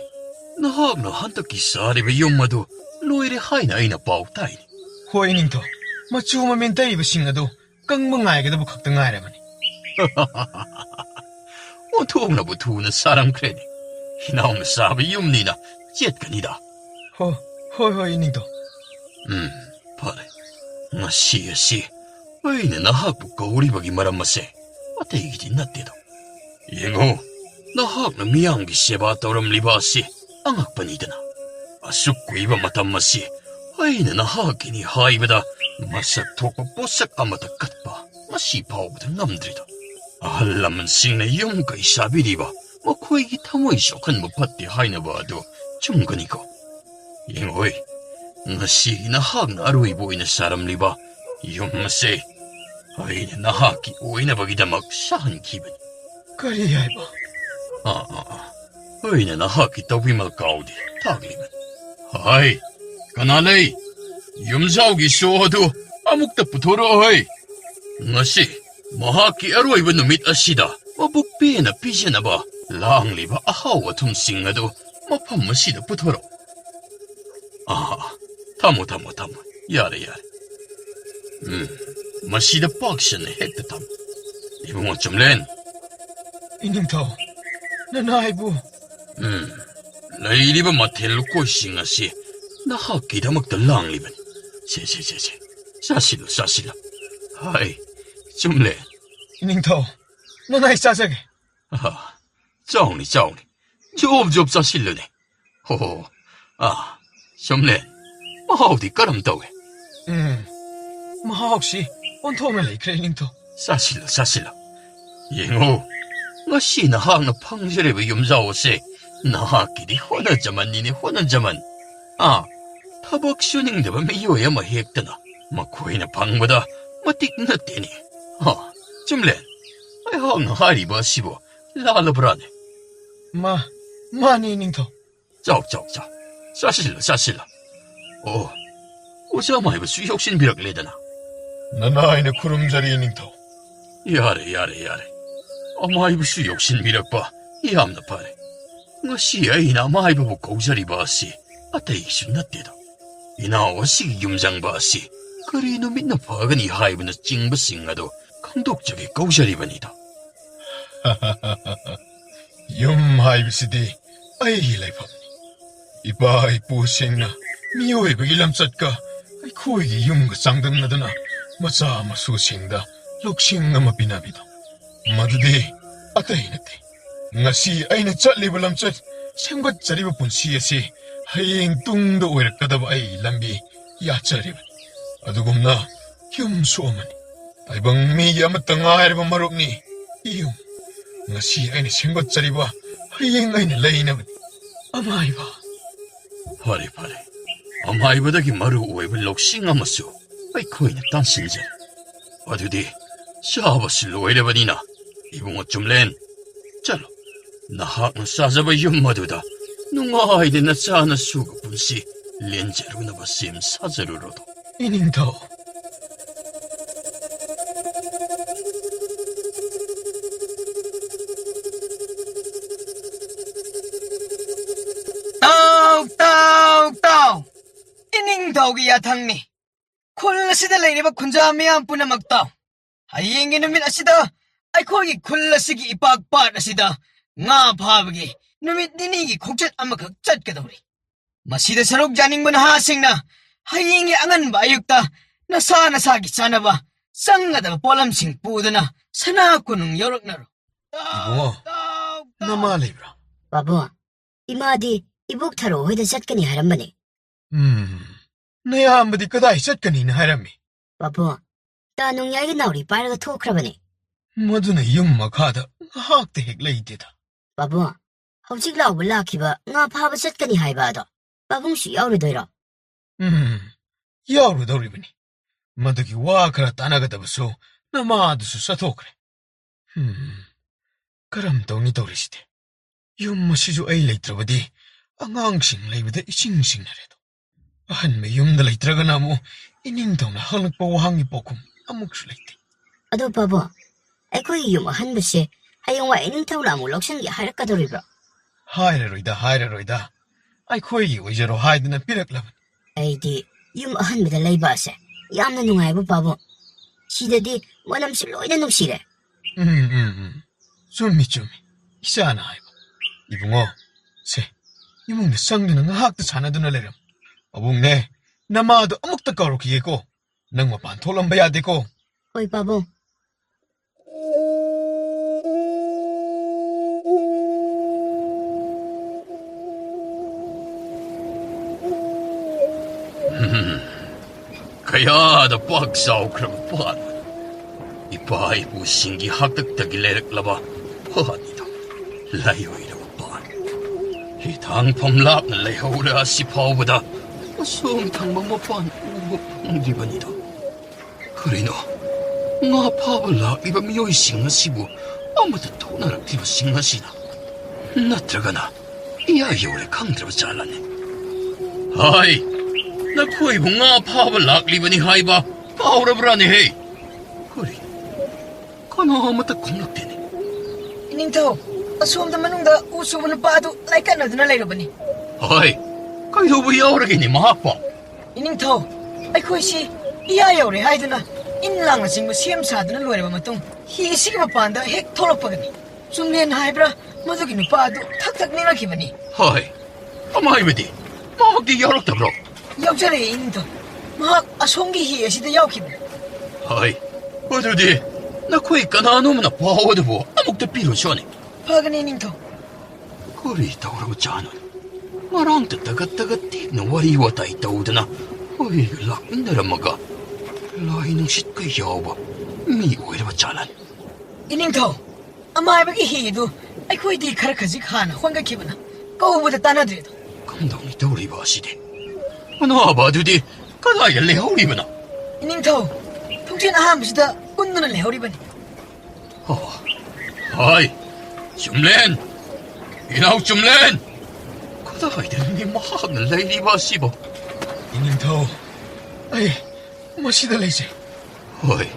ꯅꯍꯥꯛꯅ ꯍꯟꯗꯛꯀꯤ ꯁꯥꯔꯤꯕ ꯌꯨꯝ ꯑꯗꯨ ꯂꯣꯏꯔꯦ ꯍꯥꯏꯅ ꯑꯩꯅ ꯄꯥꯎ ꯇꯥꯏꯅꯤ ꯍꯣꯏ ꯏꯅꯤꯡꯊꯧ ꯃꯆꯨ ꯃꯃꯦꯟ ꯇꯩꯔꯤꯕꯁꯤꯡ ꯑꯗꯨ ꯀꯪꯕ ꯉꯥꯏꯒꯗꯕ ꯈꯛꯇ ꯉꯥꯏꯔꯕꯅꯤ ꯑꯣꯟꯊꯣꯛꯅꯕꯨ ꯊꯨꯅ ꯁꯥꯔꯝꯈ꯭ꯔꯦꯅꯦ ꯍꯤꯅꯥꯎꯅ ꯁꯥꯕ ꯌꯨꯝꯅꯤꯅ ꯆꯦꯠꯀꯅꯤꯗ ꯍꯣꯏ ꯏꯅꯤꯡꯊꯧ ꯐꯔꯦ ꯉꯁꯤ ꯑꯁꯤ ꯑꯩꯅ ꯅꯍꯥꯛꯄꯨ ꯀꯧꯔꯤꯕꯒꯤ ꯃꯔꯝ ꯑꯁꯦ ꯑꯇꯩꯒꯤꯗꯤ ꯅꯠꯇꯦꯗ ꯌꯦꯡꯉꯨ ꯅꯍꯥꯛꯅ ꯃꯤꯌꯥꯝꯒꯤ ꯁꯦꯕꯥ ꯇꯧꯔꯝꯂꯤꯕ ꯑꯁꯤ ꯑꯉꯛꯄꯅꯤꯗꯅ ꯑꯁꯨꯛ ꯀꯨꯏꯕ ꯃꯇꯝ ꯑꯁꯤ ꯑꯩꯅ ꯅꯍꯥꯛꯀꯤꯅꯤ ꯍꯥꯏꯕꯗ ꯃꯁꯛ ꯊꯣꯛꯄ ꯄꯣꯠꯁꯛ ꯑꯃꯇ ꯀꯠꯄ ꯉꯁꯤ ꯐꯥꯎꯕꯗ ꯉꯝꯗ꯭ꯔꯤꯗ ꯑꯍꯜ ꯂꯃꯟꯁꯤꯡꯅ ꯌꯨꯝ ꯀꯩ ꯁꯥꯕꯤꯔꯤꯕ ꯃꯈꯣꯏꯒꯤ ꯊꯃꯣꯏ ꯁꯣꯛꯍꯟꯕ ꯐꯠꯇꯦ ꯍꯥꯏꯅꯕ ꯑꯗꯨ ꯆꯨꯝꯒꯅꯤꯀꯣ ꯌꯦꯡꯉꯣꯏ ꯉꯁꯤ ꯅꯍꯥꯛꯅ ꯑꯔꯣꯏꯕ ꯑꯣꯏꯅ ꯁꯥꯔꯝꯂꯤꯕ ꯌꯨꯝ ꯑꯁꯦ ꯑꯩꯅ ꯅꯍꯥꯛꯀꯤ ꯑꯣꯏꯅꯕꯒꯤꯗꯃꯛ ꯁꯥꯍꯟꯈꯤꯕꯅꯤ ꯀꯔꯤ ꯍꯥꯏꯕ ꯑꯩꯅ ꯅꯍꯥꯛꯀꯤ ꯇꯧꯕꯤꯃꯜ ꯀꯥꯎꯗꯦ ꯇꯥꯛꯂꯤꯕꯅꯤ ꯍꯥꯏ ꯀꯅꯥ ꯂꯩ ꯌꯨꯝꯖꯥꯎꯒꯤ ꯁꯣ ꯑꯗꯨ ꯑꯃꯨꯛꯇ ꯄꯨꯊꯣꯔꯛꯑꯣ ꯉꯁꯤ ꯃꯍꯥꯛꯀꯤ ꯑꯔꯣꯏꯕ ꯅꯨꯃꯤꯠ ꯑꯁꯤꯗ ꯃꯕꯨꯛ ꯄꯦꯟꯅ ꯄꯤꯖꯅꯕ ꯂꯥꯡꯂꯤꯕ ꯑꯍꯥꯎ ꯑꯊꯨꯝꯁꯤꯡ ꯑꯗꯨ ꯃꯐꯝ ꯑꯁꯤꯗ ꯄꯨꯊꯣꯔꯛꯎ ꯊꯝꯃꯣ ꯌꯥꯔꯦ ꯃꯁꯤꯗ ꯄꯥꯛꯁꯟꯅ ꯍꯦꯛꯇ ꯊꯝꯃꯨ ꯏꯕꯨꯡꯉꯣ ꯆꯨꯝꯂꯦꯟ ꯏꯅꯤꯡꯊꯧ ꯅꯅꯥꯏꯕꯨ ꯂꯩꯔꯤꯕ ꯃꯊꯦꯜ ꯂꯨꯀꯣꯏꯁꯤꯡ ꯑꯁꯤ ꯅꯍꯥꯛꯀꯤꯗꯃꯛꯇ ꯂꯥꯡꯂꯤꯕꯅꯤ ꯁꯦ ꯆꯥꯁꯤꯜꯂꯣ ꯍꯥꯏ ꯆꯨꯝꯂꯦꯟ ꯏꯅꯤꯡꯊꯧ ꯅꯅꯥꯏ ꯆꯥꯖꯒꯦ ꯆꯥꯎꯅꯤ ꯖꯣꯞ ꯆꯥꯁꯤꯜꯂꯨꯅꯦ ꯆꯨꯝꯂꯦꯟ ꯃꯍꯥꯎꯗꯤ ꯀꯔꯝ ꯇꯧꯏ ꯃꯍꯥꯎꯁꯤ ꯑꯣꯟꯊꯣꯛꯅ ꯂꯩꯈ꯭ꯔꯦ ꯏꯅꯤꯡꯊꯧ ꯆꯥꯁꯤꯜꯂꯣ ꯌꯦꯡꯉꯨ ꯉꯁꯤ ꯅꯍꯥꯛꯅ ꯐꯪꯖꯔꯤꯕ ꯌꯨꯝꯖꯥꯎ ꯑꯁꯦ ꯅꯍꯥꯛꯀꯤꯗꯤ ꯍꯣꯠꯅꯖꯃꯟ ꯊꯕꯛ ꯁꯨꯅꯤꯡꯗꯕ ꯃꯤꯑꯣꯏ ꯑꯃ ꯍꯦꯛꯇꯅ ꯃꯈꯣꯏꯅ ꯐꯪꯕꯗ ꯃꯇꯤꯛ ꯅꯠꯇꯦꯅꯦ ꯆꯨꯝꯂꯦꯟ ꯑꯩꯍꯥꯛꯅ ꯍꯥꯏꯔꯤꯕ ꯑꯁꯤꯕꯨ ꯂꯥꯜꯂꯕ꯭ꯔꯥꯅꯦ ꯃꯥꯅꯤ ꯏꯅꯤꯡꯊꯧ ꯆꯥꯎ ꯆꯥꯁꯤꯜꯂꯣ ꯑꯣꯖꯥ ꯃꯥꯏꯕꯁꯨ ꯌꯧꯁꯤꯟꯕꯤꯔꯛꯂꯦꯗꯅ ꯅꯅꯥꯏꯅ ꯈꯨꯔꯨꯝꯖꯔꯤ ꯏꯅꯤꯡꯊꯧ ꯌꯥꯔꯦ ꯑꯃꯥꯏꯕꯁꯨ ꯌꯧꯁꯤꯟꯕꯤꯔꯛꯄ ꯌꯥꯝꯅ ꯐꯔꯦ ꯉꯁꯤ ꯑꯩꯅ ꯑꯃꯥꯏꯕꯕꯨ ꯀꯧꯖꯔꯤꯕ ꯑꯁꯤ ꯑꯇꯩꯒꯤꯁꯨ ꯅꯠꯇꯦꯗ ꯏꯅꯥꯎ ꯑꯁꯤꯒꯤ ꯌꯨꯝꯖꯪꯕ ꯑꯁꯤ ꯀꯔꯤ ꯅꯨꯃꯤꯠꯅ ꯐꯒꯅꯤ ꯍꯥꯏꯕꯅ ꯆꯤꯡꯕꯁꯤꯡ ꯑꯗꯨ ꯈꯪꯗꯣꯛꯆꯒꯦ ꯀꯧꯖꯔꯤꯕꯅꯤꯗ ꯌꯨꯝ ꯍꯥꯏꯕꯁꯤꯗꯤ ꯑꯩꯒꯤ ꯂꯩꯐꯝꯅꯤ ꯏꯄꯥ ꯏꯄꯨꯁꯤꯡꯅ ꯃꯤꯑꯣꯏꯕꯒꯤ ꯂꯝꯆꯠꯀ ꯑꯩꯈꯣꯏꯒꯤ ꯌꯨꯝꯒ ꯆꯥꯡꯗꯝꯅꯗꯨꯅ ꯃꯆꯥ ꯃꯁꯨꯁꯤꯡꯗ ꯂꯧꯁꯤꯡ ꯑꯃ ꯄꯤꯅꯕꯤꯗꯣ ꯃꯗꯨꯗꯤ ꯑꯇꯩ ꯅꯠꯇꯦ ꯉꯁꯤ ꯑꯩꯅ ꯆꯠꯂꯤꯕ ꯂꯝꯆꯠ ꯁꯦꯝꯒꯠꯆꯔꯤꯕ ꯄꯨꯟꯁꯤ ꯑꯁꯤ ꯍꯌꯦꯡ ꯇꯨꯡꯗ ꯑꯣꯏꯔꯛꯀꯗꯕ ꯑꯩꯒꯤ ꯂꯝꯕꯤ ꯌꯥꯠꯆꯔꯤꯕꯅꯤ ꯑꯗꯨꯒꯨꯝꯅ ꯌꯨꯝꯁꯨ ꯑꯃꯅꯤ ꯇꯥꯏꯕꯪ ꯃꯤꯒꯤ ꯑꯃꯠꯇ ꯉꯥꯏꯔꯕ ꯃꯔꯨꯞꯅꯤ ꯌꯨꯝ ꯉꯁꯤ ꯑꯩꯅ ꯁꯦꯝꯒꯠꯆꯔꯤꯕ ꯍꯌꯦꯡ ꯑꯩꯅ ꯂꯩꯅꯕꯅꯤ ꯑꯃꯥꯏꯕ ꯐꯔꯦ ꯑꯃꯥꯏꯕꯗꯒꯤ ꯃꯔꯨ ꯑꯣꯏꯕ ꯂꯧꯁꯤꯡ ꯑꯃꯁꯨ ꯑꯩꯈꯣꯏꯅ ꯇꯥꯟꯁꯤꯟꯖꯔꯦ ꯑꯗꯨꯗꯤ ꯆꯥꯕꯁꯨ ꯂꯣꯏꯔꯕꯅꯤꯅ ꯏꯕꯨꯡꯉꯣ ꯆꯨꯝꯂꯦꯟ ꯆꯠꯂꯣ ꯅꯍꯥꯛꯅ ꯆꯥꯖꯕ ꯌꯨꯝ ꯑꯗꯨꯗ ꯅꯨꯡꯉꯥꯏꯗꯅ ꯆꯥꯅ ꯁꯨꯒ ꯄꯨꯟꯁꯤ ꯂꯦꯟꯖꯔꯨꯅꯕ ꯁꯦꯝ ꯁꯥꯖꯔꯨꯔꯣꯗꯣ ꯏꯅꯤꯡꯊꯧ ꯅꯤꯡꯊꯧꯒꯤ ꯌꯥꯊꯪꯅꯤ. ꯈꯨꯜ ꯑꯁꯤꯗ ꯂꯩꯔꯤꯕ ꯈꯨꯟꯖꯥ ꯃꯤꯌꯥꯝ ꯄꯨꯝꯅꯃꯛꯇ ꯍꯌꯦꯡꯒꯤ ꯅꯨꯃꯤꯠ ꯑꯁꯤꯗ ꯑꯩꯈꯣꯏꯒꯤ ꯈꯨꯜ ꯑꯁꯤꯒꯤ ꯏꯄꯥꯛ ꯄꯥꯠ ꯑꯁꯤꯗ ꯉꯥ ꯐꯥꯕꯒꯤ ꯅꯨꯃꯤꯠ ꯅꯤꯅꯤꯒꯤ ꯈꯣꯡꯆꯠ ꯑꯃꯈꯛ ꯆꯠꯀꯗꯧꯔꯤ. ꯃꯁꯤꯗ ꯁꯔꯨꯛ ꯌꯥꯅꯤꯡꯕ ꯅꯍꯥꯁꯤꯡꯅ ꯍꯌꯦꯡꯒꯤ ꯑꯉꯟꯕ ꯑꯌꯨꯛꯇ ꯅꯁꯥ ꯅꯁꯥꯒꯤ ꯆꯥꯅꯕ ꯆꯪꯒꯗꯕ ꯄꯣꯠꯂꯝꯁꯤꯡ ꯄꯨꯗꯨꯅ ꯁꯅꯥ ꯀꯣꯅꯨꯡ ꯌꯧꯔꯛꯅꯔꯣ. 이봉아, 나만 레이브라. 바보, 이마디 이복 타러 호이다 잣거니 하란바네. 내야 한마디 끄다이 잣거니는 하람이. 바보, 따농야기 나우리 빠르가 토크라바네. 모두는 윤막하다 학대 핵레이디다. 바보, hov직 라우브 라키바 nga 파바 잣거니 하이바도. 바봉시 야우르도이라. 야우르도리버니. 마드기 와카라 따나가다부소 나마드수 사토크레. 그럼 동이 도리시대. 윤마시주 에이 레이트라바디 안강싱 레이브데 이싱싱나래도. 한메 윤다 레이트라가나무 이닝동나 할락보 와항이 뽀쿰 아묵수 레이트. 아도 바보, 에코이 유마 한부시 하용와 애닝타우라무 럭션기 하락가도리브라. 하이라로이다. 아이코이 의자로 하이드나 삐락라분. 에이디 유마 한부다 레이바세. 얌나 농아이브 바보. 시대디 원함실 로이나 농시래. 좀 이사나 하이바. 이붕어, 세, 이몽네 쌍드는 학도 자나드나 레렴. 어붕네, 나마도 어묵다 까로키겠고, 낭마 반톨럼 봐야 되고. 어이 바보. Kaya pagsaw krapan. Ipa ipu singgi hakdagdagi lereklaba. Panito. Layoy na pan. Hitang pamlap na layhawra si Pawbada. Asum tang mamapan ubap ang di ba nito? Karino, nga pawala iba miyoy singa sibu. Amatato na di ba singa sina? Natraga na. Iyayore kang draba jalane. Hay! 나코이 bunga 파벌 락리버니 하이바 파우라브라니 헤이 그리 그나마다 공락되네 ꯅꯤꯡꯊꯧ ꯑꯁꯣꯝꯗ ꯃꯅꯨꯡꯗ ꯎ ꯁꯨꯕ ꯅꯨꯄꯥ ꯑꯗꯨ ꯂꯥꯏꯀꯠꯅꯗꯨꯅ ꯂꯩꯔꯕꯅꯤ. 하이 ꯀꯩꯗꯧꯕ ꯌꯥꯎꯔꯒꯦꯅꯦ ꯃꯍꯥꯛꯄꯣ ꯏꯅꯤꯡꯊꯧ ꯑꯩꯈꯣꯏꯁꯤ ꯏꯌꯥ ꯌꯧꯔꯦ ꯍꯥꯏꯗꯨꯅ ꯏꯟ ꯂꯥꯡꯅꯆꯤꯡꯕ ꯁꯦꯝ ꯁꯥꯗꯨꯅ ꯂꯣꯏꯔꯕ ꯃꯇꯨꯡ ꯍꯤ ꯑꯁꯤꯒꯤ ꯃꯄꯥꯟꯗ ꯍꯦꯛ ꯊꯣꯛꯂꯛꯄꯒꯅꯤ. ꯆꯨꯝꯂꯦꯟ ꯍꯥꯏꯕ꯭ꯔꯥ ꯃꯗꯨꯒꯤ ꯅꯨꯄꯥ ꯑꯗꯨ ꯊꯛ ꯅꯤꯡꯂꯛꯈꯤꯕꯅꯤ. 하이 ꯑꯃꯥꯏꯕꯗꯤ ꯃꯍꯥꯛꯇꯤ ꯌꯥꯎꯔꯛꯇꯕ꯭ꯔꯣ? ꯌꯥꯎꯖꯔꯛꯑꯦ ꯏꯅꯤꯡꯊꯧ. ꯃꯍꯥꯛ ꯑꯁꯣꯝꯒꯤ ꯍꯤ ꯑꯁꯤꯗ ꯌꯥꯎꯈꯤꯕꯅꯤ. 하이 어두디 나코이 까나노무나 파워드보 아묵도 삐로쇼네 ꯐꯒꯅꯤ ꯏꯅꯤꯡꯊꯧ. 그리 다우라고 짜노 마랑 뜨다가뜨가 띠는 와리와 따이 따우드나 어이 락인다라마가 라이는 싯그 여봐 미 오이라바 짜란 ꯏꯅꯤꯡꯊꯧ, ꯑꯃꯥꯏꯕꯒꯤ ꯍꯤꯗꯨ ꯑꯩꯈꯣꯏꯗꯤ ꯈꯔ ꯈꯖꯤꯛ ꯍꯥꯟꯅ ꯍꯣꯟꯒꯠꯈꯤꯕꯅ ꯀꯧꯕꯗ ꯇꯥꯟꯅꯗ꯭ꯔꯦꯗꯣ. 감독이 떠오리바 시대 나바두디 까다야 레하우리바나 ꯏꯅꯤꯡꯊꯧ, ꯊꯣꯡꯁꯦꯟ ꯑꯍꯥꯟꯕꯁꯤꯗ ꯀꯨꯟꯗꯨꯅ ꯂꯩꯍꯧꯔꯤꯕꯅꯤ. 하이 줌렌 이나우 줌렌 까다이들니 마하는 레이리바 시보 이닝타오, 아이, 멋이다 레이제. 하이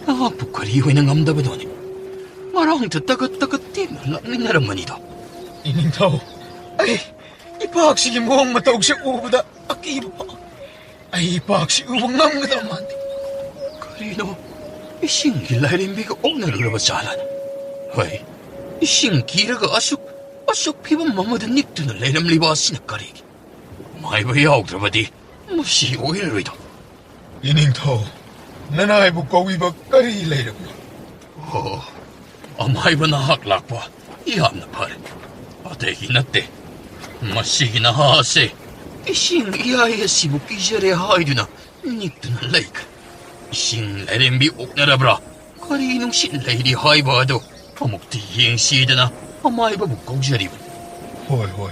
나 북카리 이후에는 감다바도니 마랑 듣다가 띠는 락민나란만이다 이닝타오, 아이, 이 박식이 무엇마다 혹시 오보다 아끼이봐. 아이, 이 박식 우봉 남가다만데. 그리노 이 신길라이림비가 옥나르르바 잘하나 하이 이 신기르가 아슉 피반 마마든 닉드는 레름리바 시나까리기 마이바 야옥드라바디 무시 오일르이다 이닝타오, 나나이부 꼬위바 까리 레이르구나. 아마이바 나학락바 이함나 파레 아대기 나때 마시기나 하세 이신 이하에 시부기절에 하이두나 닉드는 레이크 이신 레렘비 옥나라브라 거리농 신 레이리 하이바도 어묵디 이행시드나 아마이바 묵공자리브 호이,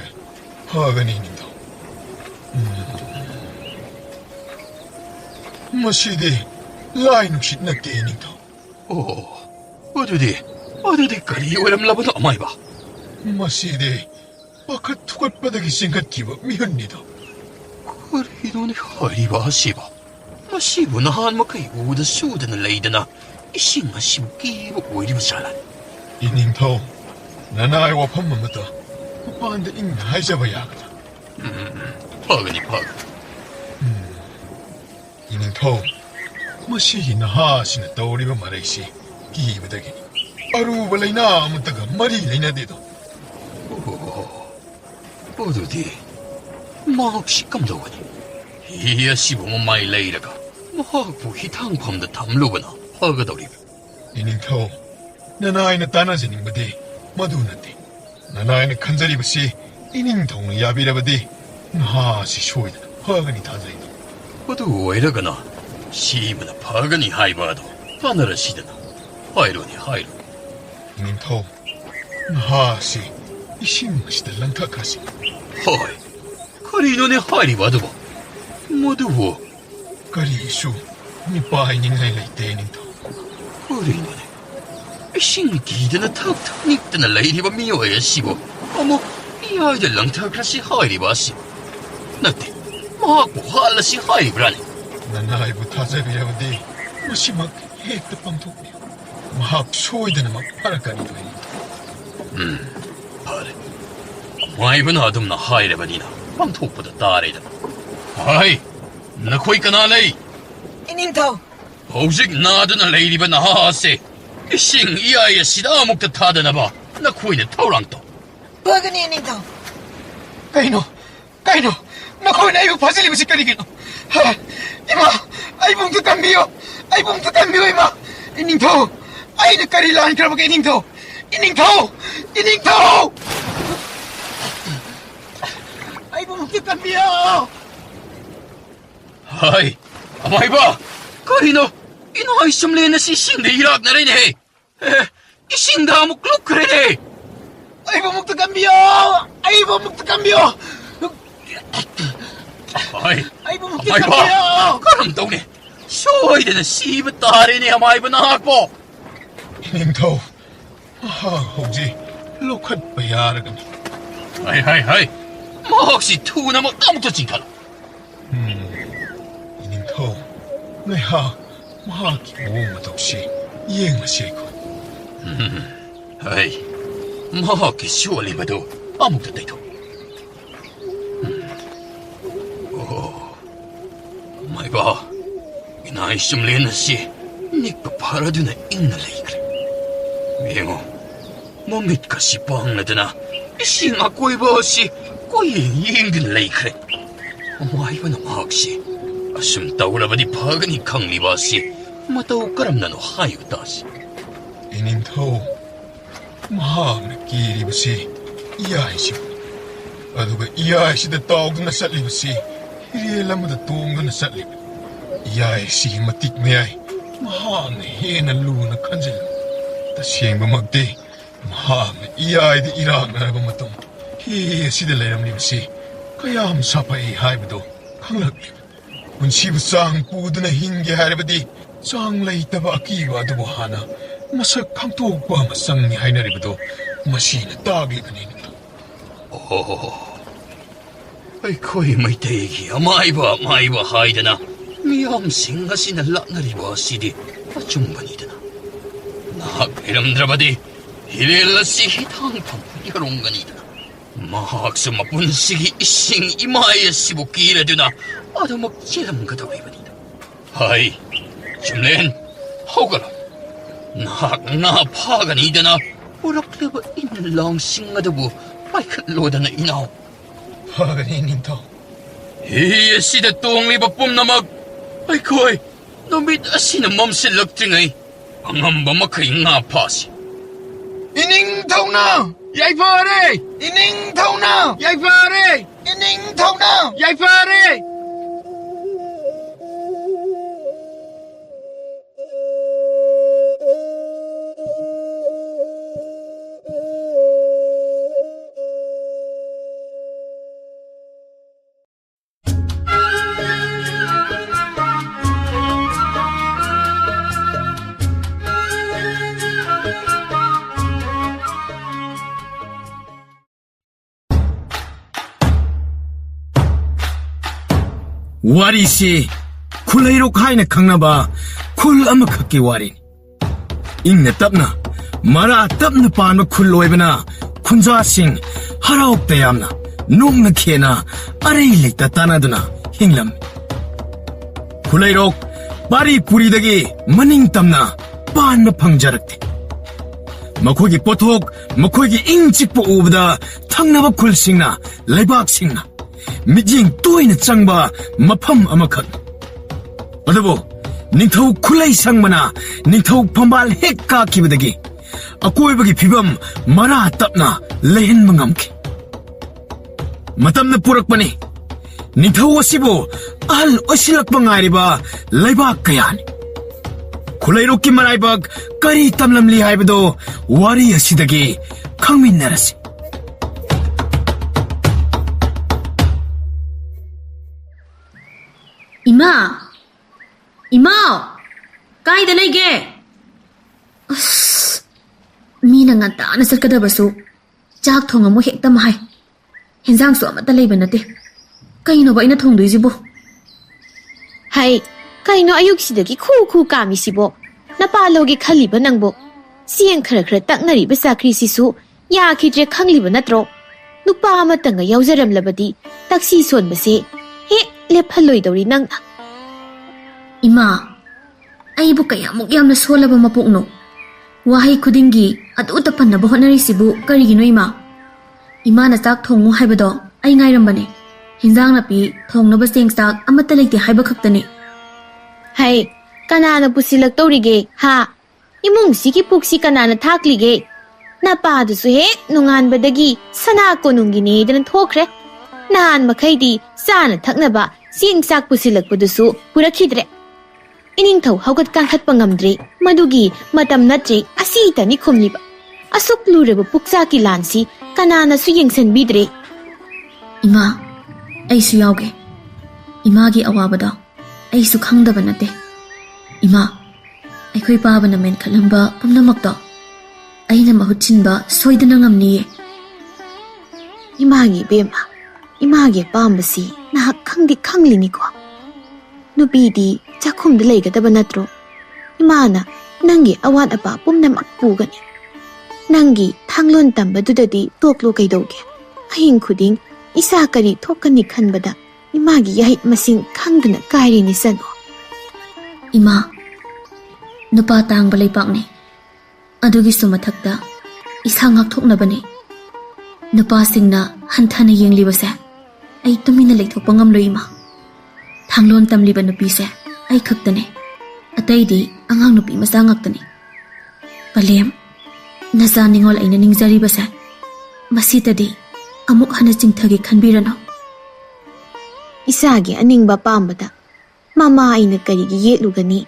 하가니 이닝타오. 마시디, 라이누 싯나게 이닝타오. 어두디 거리 오람라보다 아마이바 마시디, 아까 투갓바닥이 생각기와 미언니다. 거리돈이 하이바 시바 마시부나 한마카이 우다 수드는 레이드나 이신마 시부기바 오이리바 잘란 이닝타오, 나나이와 판마마다 오빠한테 잉나 하이자바야가다. 파그니 이닝ꯊꯧ, ꯃꯁꯤꯒꯤ ꯅꯍꯥꯁꯤꯅ ꯇꯧꯔꯤꯕ ꯃꯔꯩꯁꯤ ꯀꯤꯕꯗꯒꯤꯅꯤ. ꯑꯔꯨꯕ ꯂꯩꯅꯥ ꯑꯃꯠꯇꯒ ꯃꯔꯤ ꯂꯩꯅꯗꯦꯗꯣ. ꯑꯗꯨꯗꯤ ꯃꯍꯥꯛꯁꯤ ꯀꯝꯗꯧꯒꯅꯤ? ꯍꯤ ꯑꯁꯤꯕꯨ ꯃꯃꯥꯏ ꯂꯩꯔꯒ ꯃꯍꯥꯛꯄꯨ ꯍꯤꯊꯥꯡꯐꯝꯗ ꯊꯝꯂꯨꯕꯅ ꯐꯒꯗꯧꯔꯤꯕ. 이닝ꯊꯧ, ꯅꯅꯥꯏꯅ ꯇꯥꯟꯅꯖꯅꯤꯡꯕꯗꯤ ꯃꯗꯨ ꯅꯠꯇꯦ. ꯅꯅꯥꯏꯅ ꯈꯟꯖꯔꯤꯕꯁꯤ 이닝ꯊꯧꯅ ꯌꯥꯕꯤꯔꯕꯗꯤ ꯅꯍꯥꯁꯤ ꯁꯣꯏꯗꯅ ꯐꯒꯅꯤ ꯊꯥꯖꯩꯗꯣ. ꯑꯗꯨ ꯑꯣꯏꯔꯒꯅ ꯁꯤꯕꯅ ꯐꯒꯅꯤ ꯍꯥꯏꯕ ꯑꯗꯣ ꯇꯥꯟꯅꯔꯁꯤꯗꯅ. ꯍꯥꯏꯔꯣꯅꯦ ꯍꯥꯏꯔꯣ. 이닝ꯊꯧ, ꯅꯍꯥꯁꯤ 이싱 ꯑꯁꯤꯗ ꯂꯪꯊꯈ꯭ꯔꯁꯤ. ꯍꯣꯏ, ꯀꯔꯤꯅꯣꯅꯦ ꯍꯥꯏꯔꯤꯕ ꯑꯗꯨꯕꯨ? ꯃꯗꯨꯕꯨ ꯀꯔꯤꯁꯨ ꯃꯤꯄꯥꯏꯅꯤꯡꯉꯥꯏ ꯂꯩꯇꯦ 이닝ꯊꯧ. ꯀꯔꯤꯅꯣꯅꯦ? ꯏꯁꯤꯡ ꯀꯤꯗꯅ ꯊꯛ ꯅꯤꯛꯇꯅ ꯂꯩꯔꯤꯕ ꯃꯤꯑꯣꯏ ꯑꯁꯤꯕꯨ ꯑꯃꯨꯛ ꯏꯌꯥꯏꯗ ꯂꯪꯊꯈ꯭ꯔꯁꯤ ꯍꯥꯏꯔꯤꯕ ꯑꯁꯤ ꯅꯠꯇꯦ. ꯃꯍꯥꯛꯄꯨ ꯍꯥꯠꯂꯁꯤ ꯍꯥꯏꯔꯤꯕ꯭ꯔꯥꯅꯦ? ꯅꯅꯥꯏꯕꯨ ꯊꯥꯖꯕꯤꯔꯕꯗꯤ ꯃꯁꯤꯃꯛ ꯍꯦꯛꯇ ꯄꯥꯡꯊꯣꯛꯄꯤꯌꯨ. ꯃꯍꯥꯛ ꯁꯣꯏꯗꯅꯃꯛ ꯐꯔꯛꯀꯅꯤꯗꯣ 이닝ꯊꯧ. ꯐꯔꯦ. ꯃꯥꯏꯕꯅ ꯑꯗꯨꯝꯅ ꯍꯥꯏꯔꯕꯅꯤꯅ ꯄꯥꯡꯊꯣꯛꯄꯗ ꯇꯥꯔꯦꯗꯅ. ꯍꯥꯏ, ꯅꯈꯣꯏ ꯀꯅꯥ ꯂꯩ? 이닝ꯊꯧ, ꯍꯧꯖꯤꯛ ꯅꯥꯗꯨꯅ ꯂꯩꯔꯤꯕ ꯅꯍꯥ ꯑꯁꯤ ꯏꯁꯤꯡ ꯏꯌꯥꯏ ꯑꯁꯤꯗ ꯑꯃꯨꯛꯇ ꯊꯥꯗꯅꯕ ꯅꯈꯣꯏꯅ ꯊꯧꯔꯥꯡ ꯇꯧ. ꯐꯒꯅꯤ 이닝ꯊꯧ. ꯀꯩꯅꯣ? ꯅꯈꯣꯏꯅ ꯑꯩꯕꯨ ꯐꯥꯖꯤꯜꯂꯤꯕꯁꯤ ꯀꯔꯤꯒꯤꯅꯣ? 이마, ꯑꯩꯕꯨ ꯑꯝꯇ ꯀꯟꯕꯤꯌꯨ. ꯑꯩꯕꯨ ꯑꯝꯇ ꯀꯟꯕꯤꯌꯨ 이마. 이닝ꯊꯧ, ꯑꯩꯅ ꯀꯔꯤ ꯂꯥꯟꯈ꯭ꯔꯕꯒꯦ 이닝ꯊꯧ? 이닝ꯊꯧ! ꯑꯩꯕꯨ ꯑꯝꯇ ꯀꯟꯕꯤꯌꯨ. ꯍꯥꯏ, ꯑꯃꯥꯏꯕ, ꯀꯔꯤꯅꯣ? 이놈의 숨레는 이싱데 일어나래네. 이싱다 아무 그렇그래네. 아이고 묵득한비요. 아이고 묵득한비요. 아이고 묵득한비요. 그럼 동네 쇼이되는 씨부 딸이네 아마이브 나하고. 이닝ꯊꯧ, 혹시 록hatpa yaragani. 하이. 뭐 혹시 투나 뭐 아무것도 징칼. 이닝ꯊꯧ, 내하 ꯃꯍꯥꯛꯀꯤ ꯃꯑꯣꯡ ꯃꯇꯧꯁꯤ ꯌꯦꯡꯂꯁꯤ ꯑꯩꯈꯣꯏ. ꯍꯩ, ꯃꯍꯥꯛꯀꯤ ꯁꯣꯜꯂꯤꯕꯗꯨ ꯑꯃꯨꯛꯇ ꯇꯩꯊꯣꯛ. ꯃꯥꯏꯕ, ꯏꯅꯥꯏ ꯁꯨꯝꯂꯦꯟ ꯑꯁꯤ ꯅꯤꯛꯄ ꯐꯥꯔꯗꯨꯅ ꯏꯪꯅ ꯂꯩꯈ꯭ꯔꯦ. ꯌꯦꯡꯉꯣ, ꯃꯃꯤꯠꯀꯁꯤ ꯄꯥꯡꯂꯗꯅ ꯏꯁꯤꯡ ꯑꯀꯣꯏꯕ ꯑꯁꯤ ꯀꯣꯏꯌꯦꯡ ꯌꯦꯡꯗꯨꯅ ꯂꯩꯈ꯭ꯔꯦ. ꯃꯥꯏꯕꯅ ꯃꯍꯥꯛꯁꯤ ꯑꯁꯨꯝ ꯇꯧꯔꯕꯗꯤ ꯐꯒꯅꯤ ꯈꯪꯂꯤꯕ ꯑꯁꯤ ꯃꯇꯧ ꯀꯔꯝꯅꯅꯣ ꯍꯥꯏꯌꯨ ꯇꯥꯁꯤ. 이닝ꯊꯧ, ꯃꯍꯥꯛꯅ ꯀꯤꯔꯤꯕꯁꯤ ꯏꯌꯥꯏꯁꯤꯕꯨ. ꯑꯗꯨꯒ ꯏꯌꯥꯏꯁꯤꯗ ꯇꯥꯎꯗꯨꯅ ꯆꯠꯂꯤꯕꯁꯤ ꯍꯤꯔꯦꯜ ꯑꯃꯗ ꯇꯣꯡꯗꯨꯅ ꯆꯠꯂꯤꯕꯅꯤ. ꯏꯌꯥꯏꯁꯤꯒꯤ ꯃꯇꯤꯛ ꯃꯌꯥꯏ ꯃꯍꯥꯛꯅ ꯍꯦꯟꯅ ꯂꯨꯅ ꯈꯟꯖꯤꯜꯂꯤ. ꯇꯁꯦꯡꯕꯃꯛꯇꯤ ꯃꯍꯥꯛꯅ ꯏꯌꯥꯏꯗ ꯏꯔꯥꯛꯅꯔꯕ ꯃꯇꯨꯡ ꯍꯤ ꯑꯁꯤꯗ ꯂꯩꯔꯝꯂꯤꯕꯁꯤ ꯀꯌꯥꯝ ꯁꯥꯐꯩ ꯍꯥꯏꯕꯗꯨ ꯈꯪꯂꯛꯂꯤꯕꯅꯤ. ꯄꯨꯟꯁꯤꯕꯨ ꯆꯥꯡ ꯄꯨꯗꯨꯅ ꯍꯤꯡꯒꯦ ꯍꯥꯏꯔꯕꯗꯤ ꯆꯥꯡ ꯂꯩꯇꯕ ꯑꯀꯤꯕ ꯑꯗꯨꯕꯨ ꯍꯥꯟꯅ ꯃꯁꯛ ꯈꯪꯗꯣꯛꯄ ꯑꯃ ꯆꯪꯏ ꯍꯥꯏꯅꯔꯤꯕꯗꯨ ꯃꯁꯤꯅ ꯇꯥꯛꯂꯤꯕꯅꯤ. ꯑꯩꯈꯣꯏ ꯃꯩꯇꯩꯒꯤ ꯑꯃꯥꯏꯕ ꯍꯥꯏꯗꯅ ꯃꯤꯌꯥꯝꯁꯤꯡ ꯑꯁꯤꯅ ꯂꯥꯛꯅꯔꯤꯕ ꯑꯁꯤꯗꯤ ꯑꯆꯨꯝꯕꯅꯤꯗꯅ. ꯅꯍꯥꯛ ꯂꯩꯔꯝꯗ꯭ꯔꯕꯗꯤ ꯍꯤꯔꯦꯜ ꯑꯁꯤ ꯍꯤꯊꯥꯡꯐꯝ ꯌꯧꯔꯝꯒꯅꯤꯗꯅ. ꯃꯍꯥꯛꯁꯨ ꯃꯄꯨꯟꯁꯤꯒꯤ ꯏꯁꯤꯡ 이마ꯏ ꯑꯁꯤꯕꯨ ꯀꯤꯔꯗꯨꯅ ꯑꯗꯨꯃꯛ ꯆꯦꯜꯂꯝꯒꯗꯧꯔꯤꯕꯅꯤꯗ. ꯍꯥꯏ, ꯆꯨꯝꯂꯦꯟ, ꯍꯧꯒꯠꯂꯣ. ꯅꯍꯥꯛ ꯉꯥ ꯐꯥꯒꯅꯤꯗꯅ ꯄꯨꯔꯛꯂꯤꯕ ꯏꯟꯂꯥꯡꯁꯤꯡ ꯑꯗꯨꯕꯨ ꯄꯥꯏꯈꯠꯂꯣꯗꯅ 이나오. ꯐꯒꯅꯤ 이닝ꯊꯧ. ꯍꯤ ꯑꯁꯤꯗ ꯇꯣꯡꯂꯤꯕ ꯄꯨꯝꯅꯃꯛ ꯑꯩꯈꯣꯏ ꯅꯨꯃꯤꯠ ꯑꯁꯤꯅ ꯃꯝꯁꯤꯜꯂꯛꯇ꯭ꯔꯤꯉꯩ ꯑꯉꯝꯕ ꯃꯈꯩ ꯉꯥ ꯐꯥꯁꯤ. 이닝ꯊꯧꯅ ꯌꯥꯏꯐꯔꯦ! 이닝ꯊꯧꯅ ꯌꯥꯏꯐꯔꯦ! 이닝ꯊꯧꯅ ꯌꯥꯏꯐꯔꯦ! 와리시 쿨레이로 카이네 강나바 쿨 아마카키 와리 잉네 땀나 마라 땀나 빠노 쿨로에베나 쿤자싱 하라옥대얌나 농나 키에나 아레일리 따따나드나 힝람 굴레이록 파리 뿌리덕이 마닝 땀나 빤나 팡자락대 마코기 뽀톡 마코기 잉직보 우보다 탕나바 굴싱나 레박싱나 미징 또이나 짱바 마팜 아마칸 어더보 닝타우 굴레이 상마나 닝타우 팜발 핵가 기브덕이 아꼬이버기 비범 마라 답나 레힌 망암케 마땀나 뿌락바니 닝타우 어시보 알 어실락바 ngairiba leibak kayani khulairokki maraibak kari tamlamli haibado wari asidagi khangminnarasi Ima kaida leige mina nganta na sarkadabasu chak thonga mo hektam hai hinjang su amata leiba nate kaino ba ina thongdoisibo hai kaino ayuk sidagi khu kami sibo napalogi khaliba nangbo sieng khara taknari ba sakri sisu ya khidre khangliba natro nupa amatanga yaujaram labadi taksi son base he lephaloi dori nang Ima aibu kaya muk yamna solaba mapukno wahai khudingi adu tapanna ba honari sibu karigino ima na chak thongu haibado ai ngairambane hinjang na pi thongnaba sengsak amata leite haiba khaktani hai kanana pusilak torige ha imung siki puksi kanana thaklige napa du su he nungan badagi sana konungi ne dan thokre nan makhaidi sana thaknaba sengsak pusilak pudusu purakhidre ining thau haugat kan khat pangamdre madugi matam natri asi tani khumliba asuk lureba puksa ki lansi kanana su yengsen bidre Ima aisu yauge imagi awabada aisu khangdaba nate Ima aikhoi pabana men khalamba pumnamakta aina mahuchinba soidana ngamniye imagi bema imagi pambasi na khangdi khanglini ko nupidi chakhumda leigadaba natro imana nangi awat apa pumnamak pugani nangi thanglon tambadudadi toklo kaidauge haing khuding isa kari thokani khanbada imagi yahit masing khangduna kairi ni sano Ima nupa tang balai pakne adugi sumathakta isa ngak thoknabani nupa singna hanthana yenglibase ai tumina leithokpa ngamloi Ima thanglon tamliba nupi se ai khaktane ataidi angang nupi masa ngaktani palem nasa ningol aina ningjari base masitadi amuk hana chingthagi khanbirano isagi aningba pambada mama aina karigi yelugani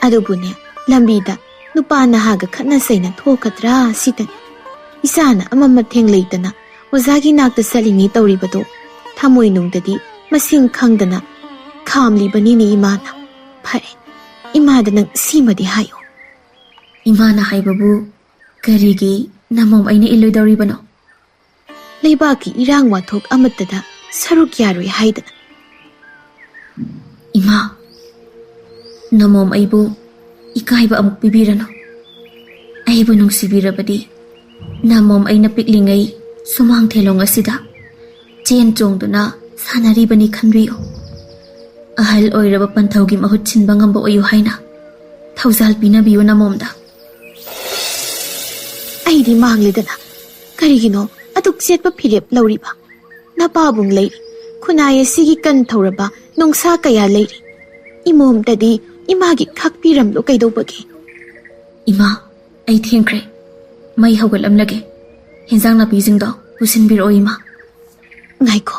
adubune lambida nupa nahaga khatna saina thokatra sitan isana amama thengleitana ozagi nakta salini tawribado thamoi nungdadi masing khangdana khamlibani ni imana phare imada nang simadi hayo Imana haibabu karigi namom aina iloidawribano leibaki irang wathok amatada saruk yaroi haidana Ima namom aibu ikaiba amuk bibirano aibu nungsibirabadi namom aina piklingai sumang thelong asida chen chongduna sanaribani khanbiyo ahal oiraba panthaugi mahut chinba ngamba oyu haina thaujal pinabiyo namomda aidi manglidana karigino aduk setpa phirep lauriba napabung leiri khunaya sigi kan thoraba nongsa kaya leiri imom tadi imagi khakpiram lo kaidobagi Ima ai thengkre mai haugalam lage hinjang na bijingdo pusinbiro Ima ngaiko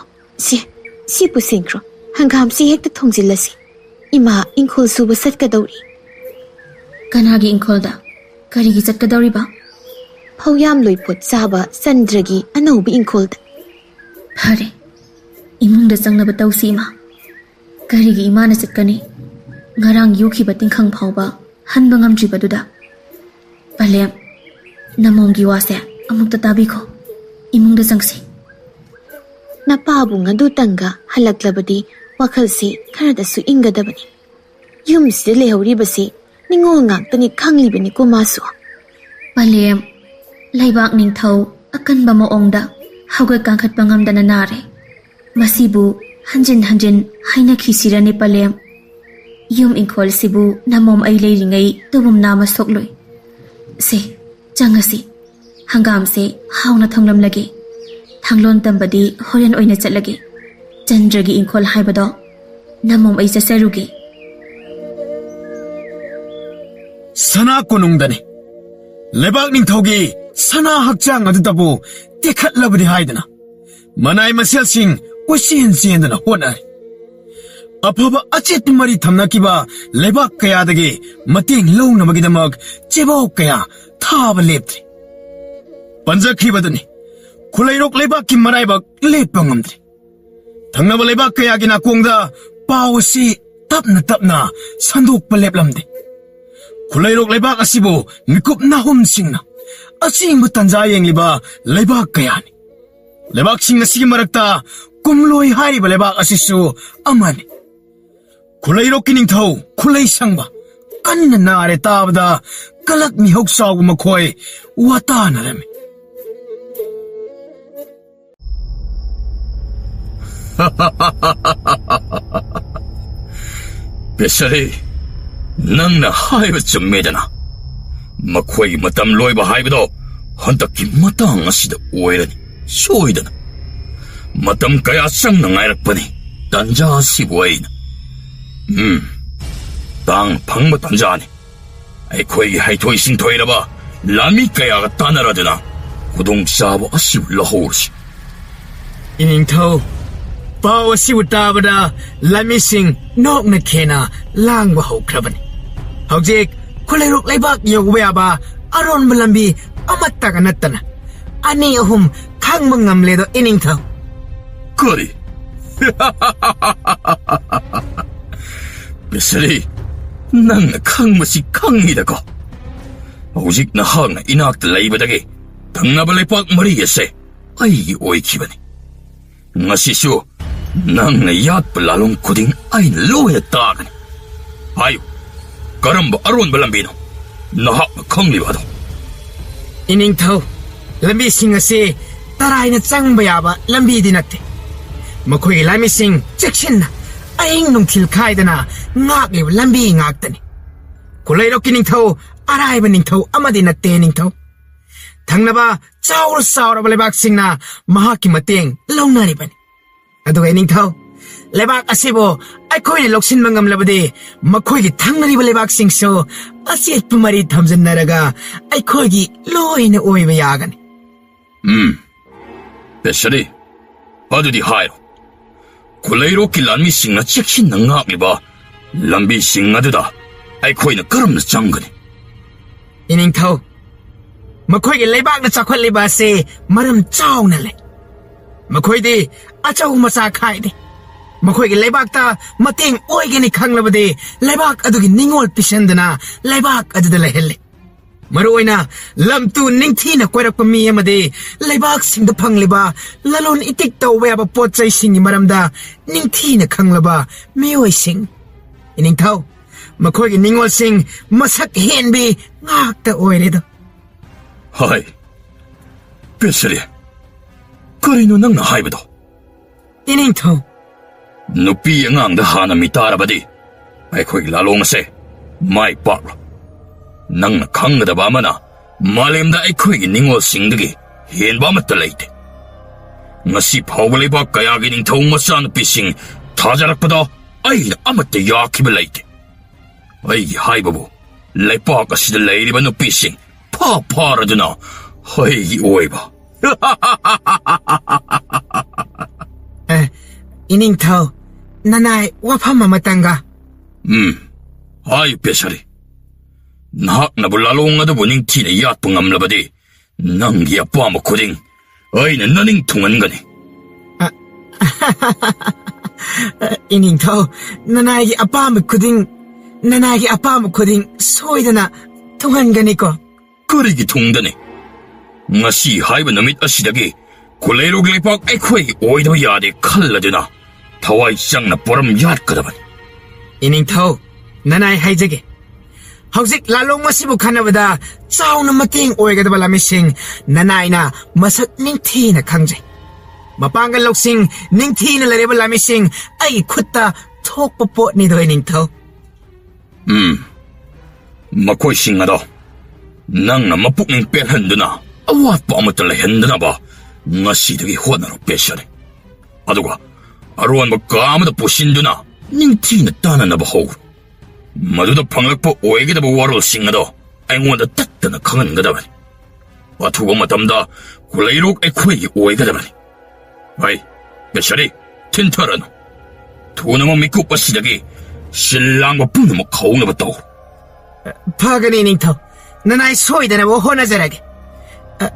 si pusingkro hangam si hekta thongjilasi ima inkhol suba satkadori kanagi inkolda karigi chatkadoriba phawyam loipot chaba sandragi anobi inkolda phare imungda changnaba tausi Ima karigi imana chatkani ngarang yukhiba tingkhang phawba hanba ngamdribaduda palem namongi wase amukta tabikho imungda changsi napabu ngadu tanga halaklabadi wakhalsi kharadasu ingadabani yumsida lehoribasi ningo ngangtani khanglibani ko masu palem laibak ningthau akanba maongda hauga kangkhatpa ngamdana nare masibu hanjin haina khisirani palem yum inkol sibu namom ai leiringai tubum nama sokloi se changasi hangam se hauna thonglam lage thanglon tambadi horen oina chatlage chandragi inkol haibado namom ai chasarugi sana konungdani lebak ningthogi sana hakchang adutabu tekhatlabdi haidana manai masel sing question siendana honai afaba achet mari thamnakiba lebak kayadagi mating lownamagidamak chebok kaya thaba leptri panjakhibadani khulairok lebak ki maraibak leppangamdri thangnaba lebak kayagi nakongda pawsi tapna sandokpa leplamde khulairok lebak asibo mikup nahum singna asingbu tanja yengliba lebak kayani lebak sing asigi marakta kumloi hariba lebak asisu amani khulairok kiningthau khulai sangba kanna nare tabda kalak mihok sagu makhoi wata narame Besari nangna haiba chummedana makhoi matam loiba haibado hantakki matang asida oirani soidana matam kaya sangna ngairakpani tanja asibu aina tang phangba tanjani aikhoigi haithoi singthoiraba lami kayaga tanaraduna khudong chaba asibu lahorsi iningthau paw asibu tabada lami sing nokna khena langba hokhrabani hojek khulairok leibak yogweba aron lambi amatta nattana ani ahum khangba ngamledo iningthau kari Besari nangna khangmasi khangidako hojik na hangna inakta leibadagi tangnaba leipak mari ase aigi oikhibani ngasisu nangna yatpa lalong khuding aina loya tagani hayo karamba aronba lambino nahakna khanglibado iningthau lambi sing ase taraina changba yaba lambi di natte makhoi lami sing cheksinna aing nungthil khaidana ngakli lambi ngaktani khulairok kiningthau araiba ningthau amadi natte ningthau thangnaba chauraba lebak singna mahaki mateng longnari bani aduga ningthau lebak asibo aikhoine loksin mangam labade makhoigi thangnari lebak singso aset pumari thamjannaraga aikhoigi loina oiba yagani Besari adudi hairo khulairok ki lambi singna cheksinna ngakliba lambi singaduda aikhoina karamna changani iningthau makhoi leibak na chakhwaliba se maram chauna le makhoi de achau macha khai de makhoi leibak ta mateng oigeni khanglabade leibak adugi ningol pisandana leibak aduda lehelle maroina lamtu ningthina koirak pami amade leibak singda phangliba lalon itik taweba potchai singi maramda ningthina khanglaba mioi sing iningthau makhoi ningol sing masak henbi ngakta oiredo hai Besari karino nangna haibado iningthau nupi angangda hana mitarabadi aikhoigi lalong ase mai paklo nangna khanggadaba amana malemda aikhoigi ningol singdagi henba amatta leite ngasi phawba leibak kayagi ningthau macha nupi sing thajarakpada aina amatta yakhiba leite aigi haibabu leipak asida leiriba nupi sing 파파라드나 허이기 오이바 이닝타오 나나이 와파마 마땅가 아이 베사리 나학나 불랄롱아도 보닝 티네 야뽕 암라바디 낭기야 빠마 코딩 어이는 너닝 통한가니 이닝타오 나나이 아빠마 코딩 소이드나 통한가니까 그리기 통다네 ngasi haiba namit asidagi khulairok leipak aikhoi oido yade khalladuna thawai changna poram yat kadaban iningthau nanai haijage hojik lalong masibu khanabada chauna mateng oigadaba lamising nanaina masak ningthina khangjai mapangal loksing ningthina lareba lamising ai khutta thokpa pot ni doi ningthau ꯃꯈꯣꯏꯁꯤꯡ ꯑꯗꯣ ꯅꯪꯅ ꯃꯄꯨꯛꯅꯤꯡ ꯄꯦꯜꯍꯟꯗꯨꯅ ꯑꯋꯥꯠꯄ ꯑꯃꯠꯇ ꯂꯩꯍꯟꯗꯅꯕ ꯉꯁꯤꯗꯒꯤ ꯍꯣꯠꯅꯔꯣ ꯄꯦꯁꯔꯤ. ꯑꯗꯨꯒ ꯑꯔꯣꯟꯕ ꯀꯥ ꯑꯃꯗ ꯄꯨꯁꯤꯟꯗꯨꯅ ꯅꯤꯡꯊꯤꯅ ꯇꯥꯟꯅꯅꯕ ꯍꯧꯔꯣ. ꯃꯗꯨꯗ ꯐꯪꯂꯛꯄ ꯑꯣꯏꯒꯗꯕ ꯋꯥꯔꯣꯜꯁꯤꯡ ꯑꯗꯣ ꯑꯩꯉꯣꯟꯗ ꯇꯠꯇꯅ ꯈꯪꯍꯟꯒꯗꯕꯅꯤ. ꯑꯊꯨꯕ ꯃꯇꯝꯗ ꯂꯩꯔꯣꯛ ꯑꯩꯈꯣꯏꯒꯤ ꯑꯣꯏꯒꯗꯕꯅꯤ. ꯍꯩ ꯄꯦꯁꯔꯤ, ꯊꯤꯟꯊꯔꯅꯨ. ꯊꯨꯅꯃꯛ ꯃꯤꯀꯨꯞ ꯑꯁꯤꯗꯒꯤ ꯁꯤꯜ ꯂꯥꯡꯕ ꯄꯨꯝꯅꯃꯛ ꯍꯧꯅꯕ ꯇꯧ. ꯐꯒꯅꯤ ꯅꯤꯡꯊꯧ, ꯅꯅꯥꯏ ꯁꯣꯏꯗꯅꯕ ꯍꯣꯠꯅꯖꯔꯒꯦ.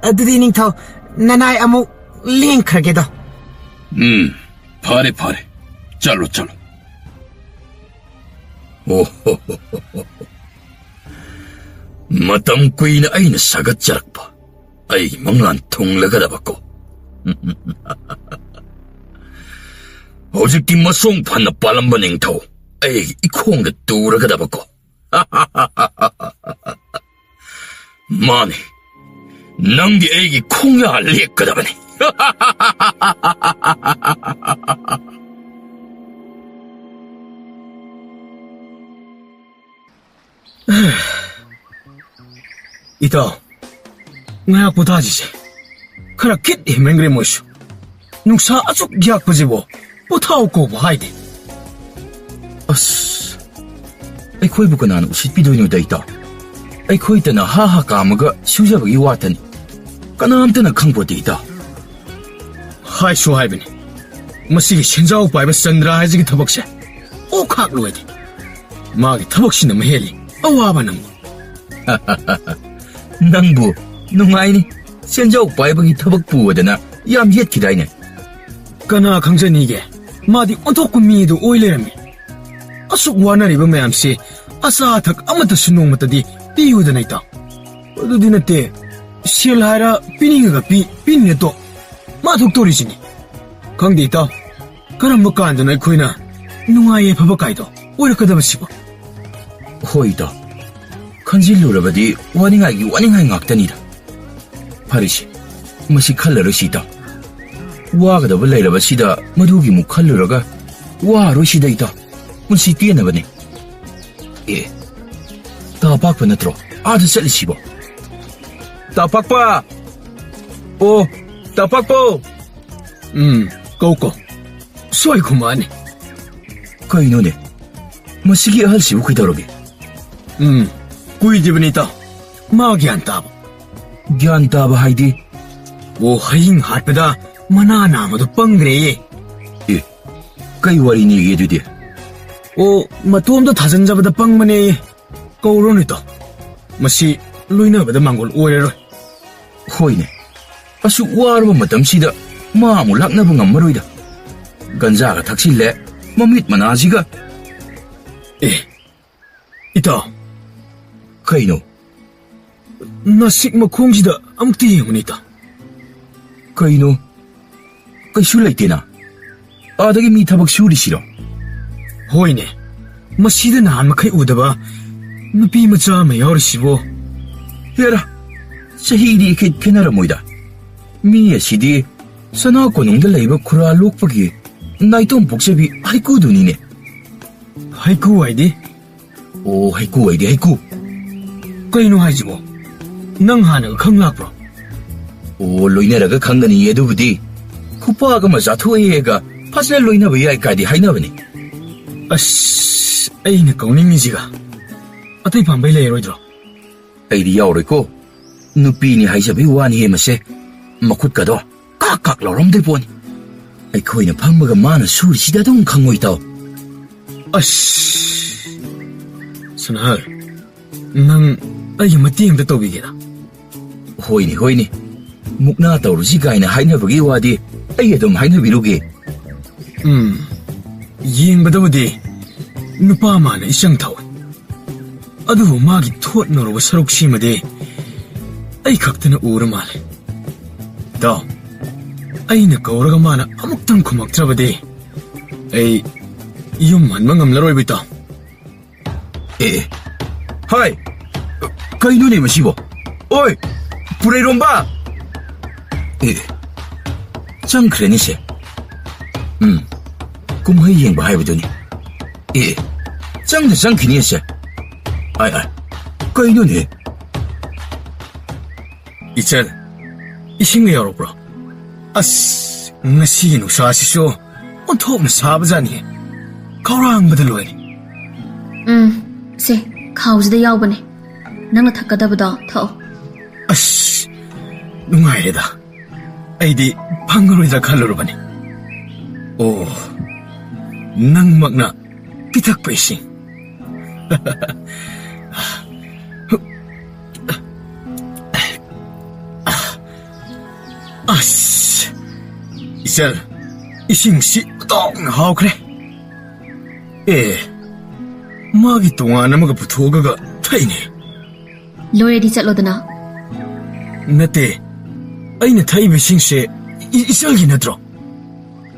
ꯑꯗꯨꯗꯤ ꯅꯤꯡꯊꯧ, ꯅꯅꯥꯏ ꯑꯃꯨꯛ ꯂꯦꯡꯈ꯭ꯔꯒꯦꯗꯣ. ꯐꯔꯦ ꯐꯔꯦ, ꯆꯠꯂꯣ ꯆꯠꯂꯣ. ꯑꯣꯍꯣ, ꯃꯇꯝ ꯀꯨꯏꯅ ꯑꯩꯅ ꯁꯥꯒꯠꯆꯔꯛꯄ ꯑꯩꯒꯤ ꯃꯪꯂꯥꯟ ꯊꯨꯡꯂꯒꯗꯕꯀꯣ. ꯍꯧꯖꯤꯛꯇꯤ ꯃꯁꯣꯡ ꯐꯅ ꯄꯥꯜꯂꯝꯕ ꯅꯤꯡꯊꯧ ꯑꯩꯒꯤ ꯏꯈꯣꯡꯗ ꯇꯨꯔꯒꯗꯕꯀꯣ. ꯃꯥꯅꯤ, ꯅꯪꯗꯤ ꯑꯩꯒꯤ ꯈꯣꯡꯌꯥ ꯂꯦꯛꯀꯗꯕꯅꯤ. 이따 ngayak pota지세 khara kit hemengre moisu nungsa achuk gyak pajibo pothau ko haide ꯑꯁ, ꯑꯩꯈꯣꯏꯕꯨ ꯀꯅꯥꯅ ꯎꯁꯤꯠꯄꯤꯗꯣꯏꯅꯣ ꯗꯩꯇꯥ? ꯑꯩꯈꯣꯏꯇꯅ ꯍꯥ ꯀꯥꯝꯃꯒ ꯁꯨꯖꯕꯒꯤ ꯋꯥꯇꯅꯤ. ꯀꯅꯥꯝꯇꯅ ꯈꯪꯄꯣꯠꯇꯦ ꯏꯇꯥ. 하이쇼 하이베니 마시기 신자우 바이바 ꯆꯟꯗ꯭ꯔ 하이지기ꯊꯕꯛꯁꯦ 오칵 로이디 마기ꯊꯕꯛꯁꯤꯅ ꯃꯍꯦꯜꯂꯤ ꯑꯋꯥꯕ ꯅꯪ. ꯅꯪꯕꯨ ꯅꯨꯡꯉꯥꯏꯅꯤ. ꯁꯦꯟꯖꯥꯎ ꯄꯥꯏꯕꯒꯤ ꯊꯕꯛ ꯄꯨꯕꯗꯅ ꯌꯥꯝ ꯌꯦꯠꯈꯤꯗꯥꯏꯅꯦ. ꯀꯅꯥ ꯈꯪꯖꯅꯤꯒꯦ, ꯃꯥꯗꯤ ꯑꯣꯟꯊꯣꯛꯄ ꯃꯤꯗꯨ ꯑꯣꯏ ꯂꯩꯔꯝꯃꯤ. ꯑꯁꯨꯛ ꯋꯥꯅꯔꯤꯕ ꯃꯌꯥꯝꯁꯤ ꯑꯆꯥ ꯑꯊꯛ ꯑꯃꯠꯇꯁꯨ ꯅꯣꯡꯃꯇꯗꯤ ꯄꯤꯌꯨꯗꯅ ꯏꯇꯥꯎ. ꯑꯗꯨꯗꯤ ꯅꯠꯇꯦ, ꯁꯦꯜ ꯍꯥꯏꯔ ꯄꯤꯅꯤꯡꯉꯒ ꯄꯤꯅꯤꯡꯉ ꯇꯣ ꯃꯥ ꯊꯣꯛꯇꯣꯔꯤꯁꯤꯅꯤ. ꯈꯪꯗꯦ ꯏꯇꯥꯎ, ꯀꯔꯝꯕ ꯀꯥꯟꯗꯅ ꯑꯩꯈꯣꯏꯅ ꯅꯨꯡꯉꯥꯏ ꯌꯥꯏꯐꯕ ꯀꯥꯏꯗꯣ ꯑꯣꯏꯔꯛꯀꯗꯕꯁꯤꯕꯣ. ꯍꯣꯏ ꯏꯇꯥꯎ, ꯈꯟꯖꯤꯜꯂꯨꯔꯕꯗꯤ ꯋꯥꯅꯤꯡꯉꯥꯏ ꯉꯥꯛꯇꯅꯤꯗ. ꯐꯔꯤꯁꯤ, ꯃꯁꯤ ꯈꯜꯂꯔꯣꯏꯁꯤ ꯏꯇꯥꯎ. ꯋꯥꯒꯗꯕ ꯂꯩꯔꯕꯁꯤꯗ ꯃꯗꯨꯒꯤ ꯃꯨꯛ ꯈꯜꯂꯨꯔꯒ ꯋꯥꯔꯣꯏꯁꯤꯗ ꯏꯇꯥꯎ. ꯄꯨꯟꯁꯤ ꯇꯦꯟꯅꯕꯅꯤ. ꯇꯥꯄꯥꯛꯄ ꯅꯠꯇ꯭ꯔꯣ ꯑꯥꯗ ꯆꯠꯂꯤꯁꯤꯕꯣ? ꯇꯥꯄꯥꯛꯄ! ꯑꯣ, ꯇꯥꯄꯥꯛꯄ! ꯀꯧ ꯁꯣꯏ ꯈꯨꯃꯥꯅꯤ. ꯀꯩꯅꯣꯅꯦ, ꯃꯁꯤꯒꯤ ꯑꯍꯜꯁꯤꯕꯨ ꯀꯩꯗꯧꯔꯒꯦ? ꯀꯨꯏꯗ꯭ꯔꯤꯕꯅꯤ ꯏꯇꯥꯎ, ꯃꯥ ꯒ꯭ꯌꯥꯟ ꯇꯥꯕ. ꯒ꯭ꯌꯥꯟ ꯇꯥꯕ ꯍꯥꯏꯗꯤ? ꯑꯣ, ꯍꯌꯤꯡ ꯍꯥꯠꯄꯗ ꯃꯅꯥ ꯅꯥꯝꯃꯗꯨ ꯄꯪꯒ꯭ꯔꯦꯌꯦ. ꯀꯩ ꯋꯥꯔꯤꯅꯤꯒꯦ ꯑꯗꯨꯗꯤ? ꯑꯣ, ꯃꯇꯣꯝꯗ ꯊꯥꯖꯤꯟꯖꯕꯗ ꯄꯪꯕꯅꯦꯌꯦ. ꯀꯧꯔꯣꯅ ꯏꯇꯥꯎ, ꯃꯁꯤ ꯂꯣꯏꯅꯕꯗ ꯃꯥꯡꯒꯣꯜ ꯑꯣꯏꯔꯔꯣꯏ. ꯍꯣꯏꯅꯦ, ꯑꯁꯨꯛ ꯋꯥꯔꯕ ꯃꯇꯝꯁꯤꯗ ꯃꯥ ꯑꯃꯨꯛ ꯂꯥꯛꯅꯕ ꯉꯝꯃꯔꯣꯏꯗ. ꯒꯟꯖꯥꯒ ꯊꯛꯆꯤꯜꯂꯦ, ꯃꯃꯤꯠ ꯃꯅꯥꯁꯤꯒ. ꯏꯇꯥꯎ. ꯀꯩꯅꯣ? ꯅꯁꯤꯛ ꯃꯈꯣꯡꯁꯤꯗ ꯑꯃꯨꯛꯇ ꯌꯦꯡꯉꯨꯅꯤ ꯏꯇꯥꯎ. ꯀꯩꯅꯣ? ꯀꯩꯁꯨ ꯂꯩꯇꯦꯅ. ꯑꯥꯗꯒꯤ ꯃꯤ ꯊꯕꯛ ꯁꯨꯔꯤꯁꯤꯔꯣ? ꯍꯣꯏꯅꯦ, ꯃꯁꯤꯗ ꯅꯍꯥꯟ ꯃꯈꯩ ꯎꯗꯕ ꯅꯨꯄꯤ ꯃꯆꯥ ꯑꯃ ꯌꯥꯎꯔꯤꯁꯤꯕꯣ. ꯍꯦꯔꯥ, ꯆꯍꯤꯗꯤ ꯏꯈꯤꯠ ꯈꯦꯠꯅꯔꯝꯃꯣꯏꯗ. ꯃꯤ ꯑꯁꯤꯗꯤ ꯁꯅꯥ ꯀꯣꯅꯨꯡꯗ ꯂꯩꯕ ꯈꯨꯔꯥ ꯂꯣꯛꯄꯒꯤ ꯅꯥꯏꯇꯣꯝ ꯄꯣꯛꯆꯕꯤ ꯍꯩꯀꯨꯗꯨꯅꯤꯅꯦ. ꯍꯩꯀꯨ ꯍꯥꯏꯗꯤ? ꯑꯣ, ꯍꯩꯀꯨ ꯍꯥꯏꯗꯤ ꯍꯩꯀꯨ. ꯀꯩꯅꯣ ꯍꯥꯏꯁꯤꯕꯣ? ꯅꯪ ꯍꯥꯟꯅꯒ ꯈꯪ ꯂꯥꯛꯄ꯭ꯔꯣ? ꯑꯣ, ꯂꯣꯏꯅꯔꯒ ꯈꯪꯒꯅꯤ. ꯑꯗꯨꯕꯨꯗꯤ ꯈꯨꯄꯥꯛ ꯑꯃ ꯆꯥꯊꯣꯛꯑꯦꯒ ꯐꯖꯅ ꯂꯣꯏꯅꯕ ꯌꯥꯏ ꯀꯥꯏꯗꯤ ꯍꯥꯏꯅꯕꯅꯤ. ꯑꯁ, ꯑꯩꯅ ꯀꯧꯅꯤꯡꯉꯤꯁꯤꯒ ꯑꯇꯩ ꯄꯥꯝꯕꯩ ꯂꯩꯔꯣꯏꯗ꯭ꯔꯣ? ꯑꯩꯗꯤ ꯌꯥꯎꯔꯣꯏꯀꯣ. ꯅꯨꯄꯤꯅꯤ ꯍꯥꯏꯖꯕꯩ ꯋꯥꯅꯤꯍꯦ ꯃꯁꯦ. ꯃꯈꯨꯠꯀꯗꯣ ꯀꯥꯛ ꯂꯥꯎꯔꯝꯗꯣꯏ ꯄꯣꯠꯅꯤ. ꯑꯩꯈꯣꯏꯅ ꯐꯝꯃꯒ ꯃꯥꯅ ꯁꯨꯔꯤꯁꯤꯗ ꯑꯗꯨꯝ ꯈꯪꯉꯣꯏ ꯇꯥꯎ. ꯑꯁ, ꯁꯅꯥꯍꯜ, ꯅꯪ ꯑꯩꯒꯤ ꯃꯇꯦꯡ ꯑꯝꯇ ꯇꯧꯕꯤꯒꯦꯔꯥ? ꯍꯣꯏꯅꯦ, ꯃꯨꯛꯅꯥ ꯇꯧꯔꯨꯁꯤ ꯀꯥꯏꯅ ꯍꯥꯏꯅꯕꯒꯤ ꯋꯥꯗꯤ ꯑꯩ ꯑꯗꯨꯝ ꯍꯥꯏꯅꯕꯤꯔꯨꯒꯦ. ꯌꯦꯡꯕꯗꯕꯨꯗꯤ ꯅꯨꯄꯥ ꯃꯥꯅ ꯏꯆꯪ ꯊꯧꯏ. ꯑꯗꯨꯕꯨ ꯃꯥꯒꯤ ꯊꯣꯠꯅꯔꯨꯕ ꯁꯔꯨꯛꯁꯤꯃꯗꯤ ꯑꯩ ꯈꯛꯇꯅ ꯎꯔ ꯃꯥꯜꯂꯦ. ꯏꯇꯥꯎ, ꯑꯩꯅ ꯀꯧꯔꯒ ꯃꯥꯅ ꯑꯃꯨꯛꯇꯪ ꯈꯨꯝꯃꯛꯇ꯭ꯔꯕꯗꯤ ꯑꯩ ꯌꯨꯝ ꯍꯟꯕ ꯉꯝꯂꯔꯣꯏꯕ ꯏꯇꯥꯎ. ꯍꯥꯏ, ꯀꯩꯅꯣꯅꯦ ꯃꯁꯤꯕꯣ? ꯑꯣꯏ, ꯄꯨꯔꯩꯔꯣꯝꯕ! ꯆꯪꯈ꯭ꯔꯦꯅꯦ ꯁꯦ. ꯀꯨꯝꯍꯩ ꯌꯦꯡꯕ ꯍꯥꯏꯕꯗꯨꯅꯤ. ꯆꯪꯈꯤꯅꯤ ꯁꯦ. Ai, kainu니? 이철, 이싱이 열어보라. 아씨, ngasi 누사시쇼 온통 사바자니. 가랑바들 로이니. 세, 가우즈다 야우바네. 낭나 탁가다보다 더. 아씨, 누가이래다. 아이디 방글로이다 칼로로바니. 오, 낭막나 피탁배싱. 아씨, 이철, 이싱시 똥 하오그래. 마기 동안 아마가 부토가가 타이네. 로레디 ꯆꯠꯂꯣꯗꯅ. 나때, 아이나 타이베싱시 이철기 나들어.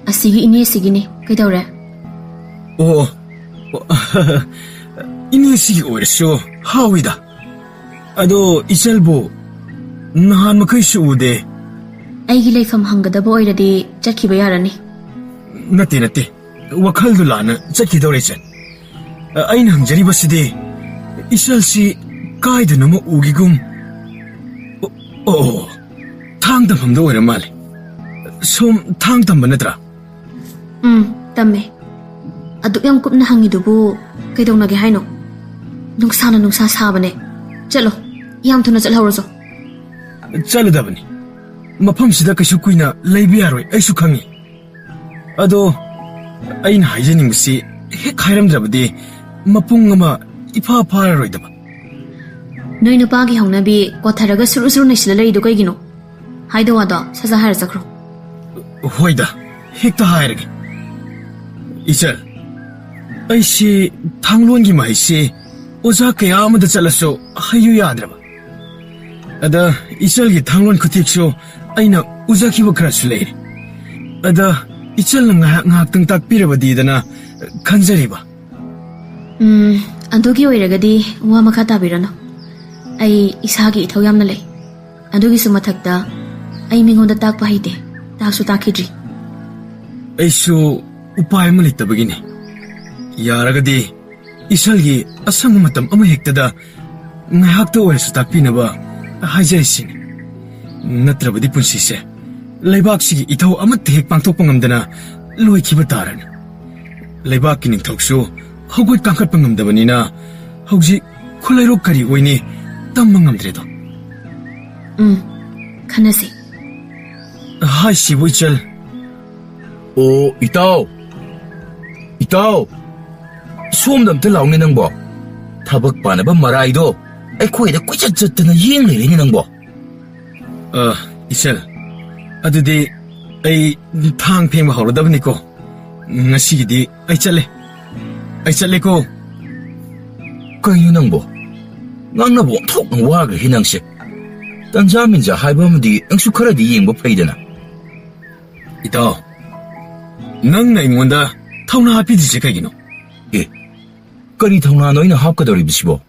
아시기 이니에시기니. 그이다우래. 오, 이니에시기 오래쇼 하위다. 아도 이철보 나한 마크이쇼 우데. ꯑꯩꯒꯤ ꯂꯩꯐꯝ ꯍꯪꯒꯗꯕ ꯑꯣꯏꯔꯗꯤ ꯆꯠꯈꯤꯕ ꯌꯥꯔꯅꯤ. 나때. 와칼도 라나 ꯆꯠꯈꯤꯗꯧꯔꯦ. 아이나 항자리바시디 이철시 까이드 너무 우기금. 탕담함도 오래 말해. 솜 탕담 만나더라. ꯇꯝꯃꯦ. ꯑꯗꯨꯛ ꯌꯥꯝ ꯀꯨꯞꯅ ꯍꯪꯉꯤꯗꯨꯕꯨ ꯀꯩꯗꯧꯅꯒꯦ ꯍꯥꯏꯅꯣ? ꯅꯨꯡꯁꯥꯅ ꯅꯨꯡꯁꯥ ꯁꯥꯕꯅꯦ. ꯆꯠꯂꯣ. ꯌꯥꯝ ꯊꯨꯅ ꯆꯠꯍꯧꯔꯁꯣ. ꯆꯠꯂꯗꯕꯅꯤ. ꯃꯐꯝꯁꯤꯗ ꯀꯩꯁꯨ ꯀꯨꯏꯅ ꯂꯩꯕ ꯌꯥꯔꯣꯏ ꯑꯩꯁꯨ ꯈꯪꯉꯤ. ꯑꯗꯣ ꯑꯩꯅ ꯍꯥꯏꯖꯅꯤꯡꯕꯁꯤ ꯍꯦꯛ ꯍꯥꯏꯔꯝꯗ꯭ꯔꯕꯗꯤ ꯃꯄꯨꯡ ꯑꯃ 이파 파라로이다봐. 너희 누빠기 형나비 꼬타라가 수루수루 내실라 레이도 거이기노. 하이도 와다 사자 하이라 자크로. 호이다. 핵다 하이라게. 이철. 아이씨 당론기 마이씨 오자 그야 아무도 잘랐어 하유야 아들아봐. 아다 이철기 당론 크틱쇼 아이나 우자키와 크라슐레이리. 아다 이철는 ngahak 딱 삐려버디다나 간절히봐. 안도기 오이라가디 와 마카 타비라노. 아이 이사기 이타우 얌나 레이. 안도기 수마탁다 아이 밍온다 딱바 하이데. 딱수 딱히드리. 아이쇼 우파이 말리따버기네. 야라가디 이설기 아상의 마땀 아마 핵다다 ngahakta 오래서 딱비나봐 하이자이시니. 나트라바디 분시세. 레박시기 이타우 아무트 핵 방톡방 감다나 로이 기바 따라니. 레박기 닝톡쇼 허구이 깡칼빵 감다버니나 혹시 콜라이로까리 오이니 땀망 감드레도. 카나시. 하이씨 보이철. 오, 이따오. 수험담 들라오니 낭보. 타박 바나바 마라이도 에코에다 꾸짖었더나 이행레니 낭보. 이철. 아드디 아이 탕팽마 하러다보니까 ngasi기디 아이 짤레고. 까이유 낭보. 낭나보 톡 와가 희낭시. 딴자민자 하이바무디 앙수카라디 이행보 파이드나. 이따 낭나 ing원다 타우나 하피디지 가기노. 예. 까리 타우나 너희는 합가더리 비시보.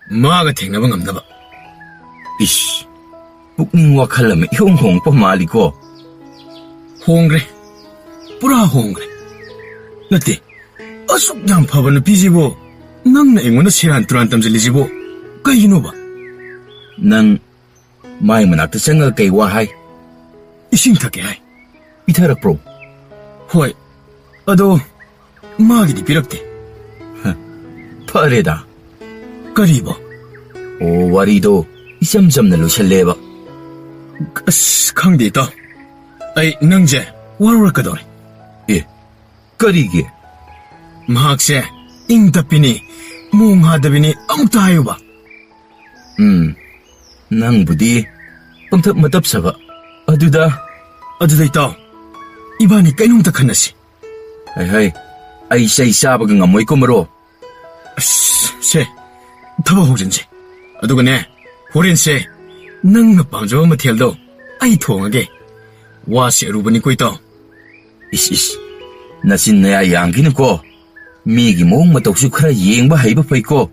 마가 탱나방 감나봐. 이씨. 북닝와 칼라메 형홍 뻔말리고. 홍그래. 뿌라 홍그래. 나때 아숙 양파바는 비지보 낭나 ing원다 시란 뚜란 땀질리지보 까이노바. 난 마이 만악다 생각 까이 와하이. 이싱타게 하이. 이타락 브로. 호이. 아도 마기디 비럭대. 파레다. 까리보. 오 와리도 이쌈쌈날로 샬레바. 강대 있다. 아이 낭제 와르르까더래. 예. 까리게. 마학세 잉답비니 몽하답비니 아무도 하여봐. 낭부디 뻥탑 마답사가 아두다 있다. 이반이 까이놈다 칸나시. 하이 아이샤이 사바가 ngamoy ko maro. 세 타바 호전지. 아두가네 호렌세 낭나 방조 마티엘도 아이 통하게 와세 루바니 꼬이다. 이씨 나신 내야 양기는 거 미기 몽 마독수 크라 예행바 하이바 파이코.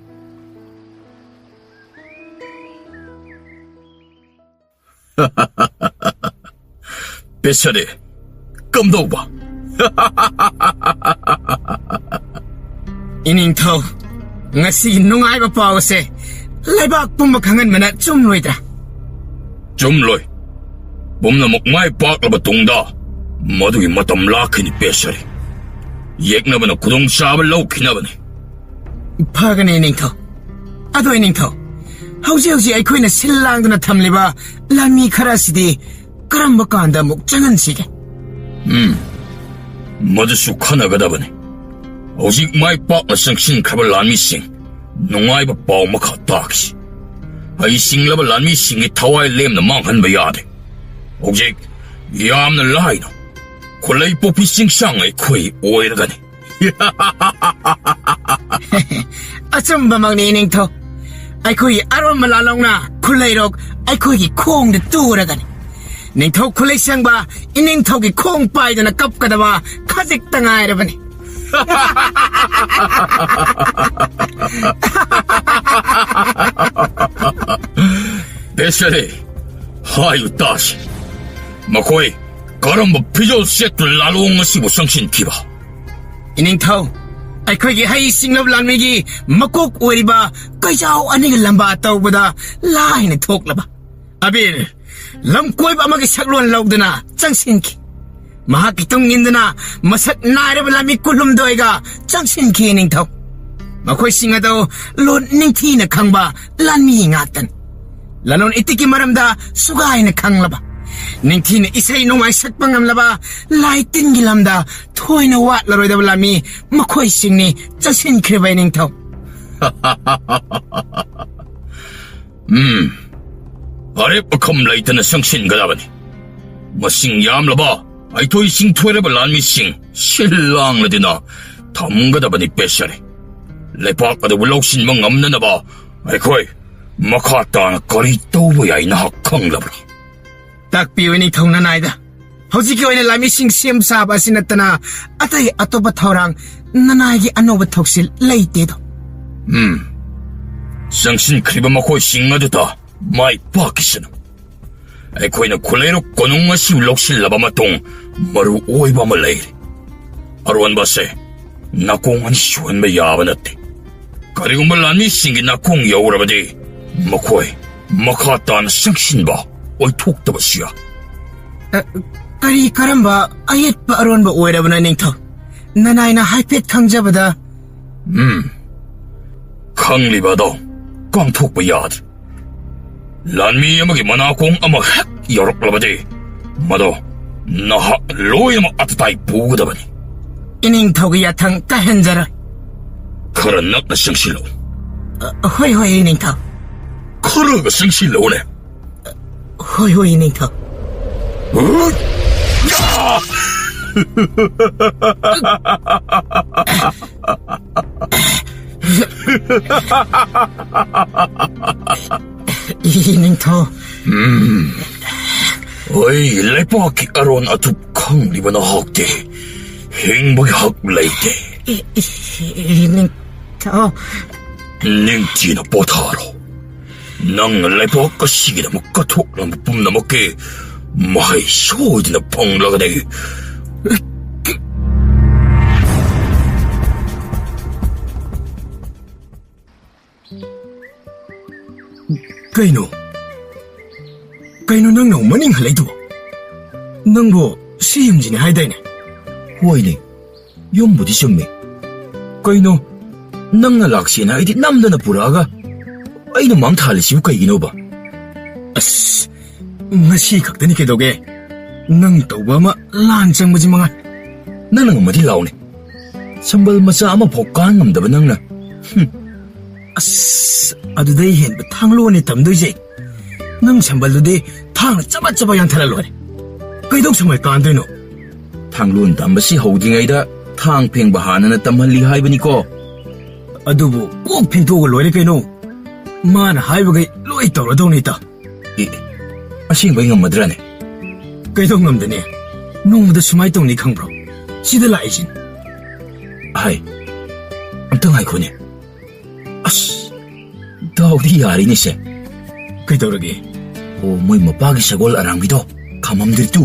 배차례 깜도봐. 이닝타우 ngasi nungaiba pause leibak pumba khanganbana chumloidra ꯆꯨꯝꯂꯣꯏ ꯄꯨꯝꯅꯃꯛ ꯃꯥꯏ ꯄꯥꯛꯂꯕ ꯇꯨꯡꯗ ꯃꯗꯨꯒꯤ ꯃꯇꯝ ꯂꯥꯛꯈꯤꯅꯤ ꯄꯦꯁꯔꯤ ꯌꯦꯛꯅꯕꯅ ꯈꯨꯗꯣꯡꯆꯥꯕ ꯂꯧꯈꯤꯅꯕꯅꯤ ꯐꯒꯅꯤ ꯅꯤꯡꯊꯧ ꯑꯗꯣ ꯅꯤꯡꯊꯧ ꯍꯧꯖꯤꯛ ꯑꯩꯈꯣꯏꯅ ꯁꯤꯜ ꯂꯥꯡꯗꯨꯅ ꯊꯝꯂꯤꯕ ꯂꯥꯟꯃꯤ ꯈꯔꯁꯤꯗꯤ ꯀꯔꯝꯕ ꯀꯥꯟꯗ ꯑꯃꯨꯛ ꯆꯪꯍꯟꯁꯤꯒꯦ ꯃꯗꯨꯁꯨ ꯈꯟꯅꯒꯗꯕꯅꯤ ꯍꯧꯖꯤꯛ ꯃꯥꯏ ꯄꯥꯛꯅ ꯆꯪꯁꯤꯟꯈ꯭ꯔꯕ ꯂꯥꯟꯃꯤꯁꯤꯡ ꯅꯨꯡꯉꯥꯏꯕ ꯄꯥꯎ ꯃꯈꯥ ꯇꯥꯈꯤ ꯍꯩꯁꯤꯡꯂꯕ ꯂꯥꯟꯃꯤꯁꯤꯡꯒꯤ ꯊꯋꯥꯏ ꯂꯦꯝꯅ ꯃꯥꯡꯍꯟꯕ ꯌꯥꯗꯦ ꯍꯧꯖꯤꯛ ꯌꯥꯝꯅ ꯂꯥꯏꯅ ꯈꯨꯠꯂꯩ ꯄꯣꯛꯄꯤ ꯆꯤꯡꯁꯥꯡ ꯑꯩꯈꯣꯏ ꯑꯣꯏꯔꯒꯅꯤ ꯑꯆꯨꯝꯕꯃꯛꯅꯤ ꯅꯤꯡꯊꯧ ꯑꯩꯈꯣꯏꯒꯤ ꯑꯔꯣꯟꯕ ꯂꯥꯜꯍꯧꯅ ꯈꯨꯠꯂꯩꯔꯣꯛ ꯑꯩꯈꯣꯏꯒꯤ ꯈꯣꯡꯗ ꯇꯨꯔꯒꯅꯤ ꯅꯤꯡꯊꯧ ꯈꯨꯠꯂꯩꯁꯪꯕ ꯏꯅꯤꯡꯊꯧꯒꯤ ꯈꯣꯡ ꯄꯥꯏꯗꯨꯅ ꯀꯞꯀꯗꯕ ꯈꯖꯤꯛꯇ ꯉꯥꯏꯔꯕꯅꯤ ꯄꯦꯁꯔꯤ ꯍꯥꯏꯌꯨ ꯇꯥꯁꯤ ꯃꯈꯣꯏ ꯀꯔꯝꯕ ꯐꯤꯖꯣꯜ ꯁꯦꯠꯇꯨꯅ ꯂꯥꯂꯣꯡ ꯑꯁꯤꯕꯨ ꯆꯪꯁꯤꯟꯈꯤꯕ ꯏꯅꯤꯡꯊꯧ ꯑꯩꯈꯣꯏꯒꯤ ꯍꯩꯁꯤꯡꯂꯕ ꯂꯥꯟꯃꯤꯒꯤ ꯃꯀꯣꯛ ꯑꯣꯏꯔꯤꯕ ꯀꯩꯖꯥꯎ ꯑꯅꯤꯒ ꯂꯝꯕꯥ ꯇꯧꯕꯗ ꯂꯥꯏꯅ ꯊꯣꯛꯂꯕ ꯑꯕꯤꯔ ꯂꯝꯀꯣꯏꯕ ꯑꯃꯒꯤ ꯁꯛꯂꯣꯟ ꯂꯧꯗꯨꯅ ꯆꯪꯁꯤꯟꯈꯤ ꯃꯍꯥꯛꯀꯤ ꯇꯨꯡ ꯏꯟꯗꯨꯅ ꯃꯁꯛ ꯅꯥꯏꯔꯕ ꯂꯥꯟꯃꯤ ꯀꯨꯟꯍꯨꯝꯗꯣꯏꯒ ꯆꯪꯁꯤꯟꯈꯤ ꯅꯤꯡꯊꯧ ꯃꯈꯣꯏꯁꯤꯡ ꯑꯗꯨ ꯂꯣꯟ ꯅꯤꯡꯊꯤꯅ ꯈꯪꯕ ꯂꯥꯟꯃꯤ ꯉꯥꯛꯇꯅꯤ ꯂꯂꯣꯟ ꯏꯇꯤꯛꯀꯤ ꯃꯔꯝꯗ ꯁꯨꯒꯥꯏꯅ ꯈꯪꯂꯕ ꯅꯤꯡꯊꯤꯅ ꯏꯁꯩ ꯅꯣꯡꯃꯥꯏ ꯁꯛꯄ ꯉꯝꯂꯕ ꯂꯥꯏ ꯇꯤꯟꯒꯤ ꯂꯝꯗ ꯊꯣꯏꯅ ꯋꯥꯠꯂꯔꯣꯏꯗꯕ ꯂꯥꯟꯃꯤ ꯃꯈꯣꯏꯁꯤꯡꯅꯤ ꯆꯪꯁꯤꯟꯈ꯭ꯔꯤꯕ ꯅꯤꯡꯊꯧ ꯑꯔꯦꯞ ꯑꯈꯝ ꯂꯩꯇꯅ ꯆꯪꯁꯤꯟꯒꯗꯕꯅꯤ ꯃꯁꯤꯡ ꯌꯥꯝꯂꯕ ꯑꯩꯊꯣꯏ ꯁꯤꯡꯊꯣꯏꯔꯕ ꯂꯥꯟꯃꯤꯁꯤꯡ ꯁꯤꯜ ꯂꯥꯡꯂꯗꯨꯅ ꯊꯝꯒꯗꯕꯅꯤ ꯄꯦꯁꯔꯤ ꯂꯩꯄꯥꯛ ꯑꯗꯨꯕꯨ ꯂꯧꯁꯤꯟꯕ ꯉꯝꯅꯅꯕ ꯑꯩꯈꯣꯏ ꯃꯈꯥ ꯇꯥꯅ ꯀꯔꯤ ꯇꯧꯕ ꯌꯥꯏ ꯅꯍꯥꯛ ꯈꯪꯂꯕ꯭ꯔꯥ ꯇꯥꯛꯄꯤꯌꯨ ꯅꯤꯡꯊꯧ ꯅꯅꯥꯏꯗ ꯍꯧꯖꯤꯛꯀꯤ ꯑꯣꯏꯅ ꯂꯥꯟꯃꯤꯁꯤꯡ ꯁꯦꯝ ꯁꯥꯕ ꯑꯁꯤ ꯅꯠꯇꯅ ꯑꯇꯩ ꯑꯇꯣꯞꯄ ꯊꯧꯔꯥꯡ ꯅꯅꯥꯏꯒꯤ ꯑꯅꯧꯕ ꯊꯧꯁꯤꯜ ꯂꯩꯇꯦꯗꯣ ꯆꯪꯁꯤꯟꯈ꯭ꯔꯤꯕ ꯃꯈꯣꯏꯁꯤꯡ ꯑꯗꯨꯗ ꯃꯥꯏ ꯄꯥꯛꯈꯤꯁꯅꯨ ꯑꯩꯈꯣꯏꯅ ꯈꯨꯠꯂꯩꯔꯣꯛ ꯀꯣꯅꯨꯡ ꯑꯁꯤ ꯂꯧꯁꯤꯜꯂꯕ ꯃꯇꯨꯡ ꯃꯔꯨ ꯑꯣꯏꯕ ꯑꯃ ꯂꯩꯔꯤ ꯑꯔꯣꯟꯕ ꯑꯁꯦ ꯅꯥꯀꯣꯡ ꯑꯅꯤ ꯁꯨꯍꯟꯕ ꯌꯥꯕ ꯅꯠꯇꯦ ꯀꯔꯤꯒꯨꯝꯕ ꯂꯥꯟꯃꯤꯁꯤꯡꯒꯤ ꯅꯥꯀꯣꯡ ꯌꯧꯔꯕꯗꯤ ꯃꯈꯣꯏ ꯃꯈꯥ ꯇꯥꯅ ꯆꯪꯁꯤꯟꯕ ꯑꯣꯏꯊꯣꯛꯇꯕꯁꯨ ꯌꯥꯏ ꯀꯔꯤ ꯀꯔꯝꯕ ꯑꯌꯦꯠꯄ ꯑꯔꯣꯟꯕ ꯑꯣꯏꯔꯕꯅ ꯅꯤꯡꯊꯧ ꯅꯅꯥꯏꯅ ꯍꯥꯏꯐꯦꯠ ꯈꯪꯖꯕꯗ ꯈꯪꯂꯤꯕ ꯑꯗꯣ ꯀꯥꯡꯊꯣꯛꯄ ꯌꯥꯗ꯭ꯔꯦ ꯂꯥꯟꯃꯤ ꯑꯃꯒꯤ ꯃꯅꯥꯀꯣꯡ ꯑꯃ ꯍꯦꯛ ꯌꯧꯔꯛꯂꯕꯗꯤ ꯃꯗꯣ ꯅꯍꯥꯛ ꯂꯣꯏꯅꯃꯛ ꯑꯇꯇꯥꯏ ꯄꯨꯒꯗꯕꯅꯤ ꯏꯅꯤꯡꯊꯧꯒꯤ ꯌꯥꯊꯪ ꯀꯥꯏꯍꯟꯖꯔꯣꯏ ꯈꯔ ꯅꯛꯅ ꯆꯪꯁꯤꯜꯂꯛꯎ ꯍꯣꯏ ꯍꯣꯏ ꯅꯤꯡꯊꯧ ꯈꯔꯒ ꯆꯪꯁꯤꯜꯂꯛꯎꯅꯦ ꯍꯣꯏ ꯍꯣꯏ ꯅꯤꯡꯊꯧ ꯅꯤꯡꯊꯧ ꯍꯣꯏ ꯂꯩꯄꯥꯛꯀꯤ ꯑꯔꯣꯟ ꯑꯊꯨꯞ ꯈꯪꯂꯤꯕ ꯅꯍꯥꯛꯇꯤ ꯍꯤꯡꯕꯒꯤ ꯍꯛ ꯂꯩꯇꯦ ꯅꯤꯡꯊꯧ ꯅꯤꯡꯊꯤꯅ ꯄꯣꯊꯥꯔꯣ ꯅꯪꯅ ꯂꯩꯄꯥꯛ ꯑꯁꯤꯒꯤꯗꯃꯛ ꯀꯠꯊꯣꯛꯂꯝꯕ ꯄꯨꯝꯅꯃꯛꯀꯤ ꯃꯍꯩ ꯁꯣꯏꯗꯅ ꯐꯪꯂꯒꯅꯤ ꯀꯩꯅꯣ ꯅꯪꯅ ꯃꯅꯤꯡ ꯍꯜꯂꯛꯏꯗꯨꯕꯣ ꯅꯪꯕꯨ ꯁꯤ ꯌꯨꯝꯁꯤꯅꯦ ꯍꯥꯏꯗꯥꯏꯅꯦ ꯍꯣꯏꯅꯦ ꯌꯨꯝꯕꯨꯗꯤ ꯆꯨꯝꯃꯤ ꯀꯩꯅꯣ ꯅꯪꯅ ꯂꯥꯛꯁꯦꯅ ꯑꯩꯗꯤ ꯅꯝꯗꯅ ꯄꯨꯔꯛꯑꯒ ꯑꯩꯅ ꯃꯥꯡ ꯊꯥꯜꯂꯤꯁꯤꯕꯨ ꯀꯩꯒꯤꯅꯣꯕ ꯑꯁ ꯉꯁꯤ ꯈꯛꯇꯅꯤ ꯀꯩꯗꯧꯒꯦ ꯅꯪ ꯇꯧꯕ ꯑꯃ ꯂꯥꯟ ꯆꯪꯕꯁꯤ ꯃꯉꯥꯏ ꯅꯪꯅ ꯉꯝꯃꯗꯤ ꯂꯥꯎꯅꯦ ꯁꯝꯕꯜ ꯃꯆꯥ ꯑꯃꯐꯥꯎ ꯀꯥꯟ ꯉꯝꯗꯕ ꯅꯪꯅ ꯑꯁ ꯑꯗꯨꯗꯩ ꯍꯦꯟꯕ ꯊꯥꯡꯂꯣꯅꯦ ꯇꯝꯗꯣꯏꯁꯦ ꯅꯪ ꯁꯝꯕꯜꯗꯨꯗꯤ ꯊꯥꯡꯅ ꯆꯕꯠ ꯆꯕꯠ ꯌꯥꯟꯊꯔ ꯂꯣꯏꯔꯦ ꯀꯩꯗꯧ ꯁꯨꯃꯥꯏ ꯀꯥꯟꯗꯣꯏꯅꯣ ꯊꯥꯡꯂꯣꯟ ꯇꯝꯕꯁꯤ ꯍꯧꯗ꯭ꯔꯤꯉꯩꯗ ꯊꯥꯡ ꯐꯦꯡꯕ ꯍꯥꯟꯅꯅ ꯇꯝꯍꯜꯂꯤ ꯍꯥꯏꯕꯅꯤꯀꯣ ꯑꯗꯨꯕꯨ ꯀꯣꯛ ꯐꯦꯡꯊꯣꯛꯑꯒ ꯂꯣꯏꯔꯦ ꯀꯩꯅꯣ ꯃꯥꯅ ꯍꯥꯏꯕꯒꯩ ꯂꯣꯏ ꯇꯧꯔꯗꯧꯅꯤ ꯏꯇꯥ ꯑꯁꯦꯡꯕꯩ ꯉꯝꯃꯗ꯭ꯔꯥꯅꯦ ꯀꯩꯗꯧ ꯉꯝꯗꯅꯦ ꯅꯣꯡꯃꯗ ꯁꯨꯃꯥꯏꯅ ꯇꯧꯅꯤ ꯈꯪꯕ꯭ꯔꯣ ꯁꯤꯗ ꯂꯥꯛꯏꯁꯤꯅꯤ ꯍꯥꯏ ꯑꯝꯇ ꯉꯥꯏꯈꯣꯅꯦ ꯑꯁ ꯗꯥꯎꯗꯤ ꯌꯥꯔꯤꯅꯦꯁꯦ ꯀꯩꯗꯧꯔꯒꯦ ꯑꯣ ꯃꯣꯏ ꯃꯄꯥꯒꯤ ꯁꯒꯣꯜ ꯑꯔꯥꯡꯕꯤꯗꯣ ꯈꯥꯝꯃꯝꯗ꯭ꯔꯤꯇꯨ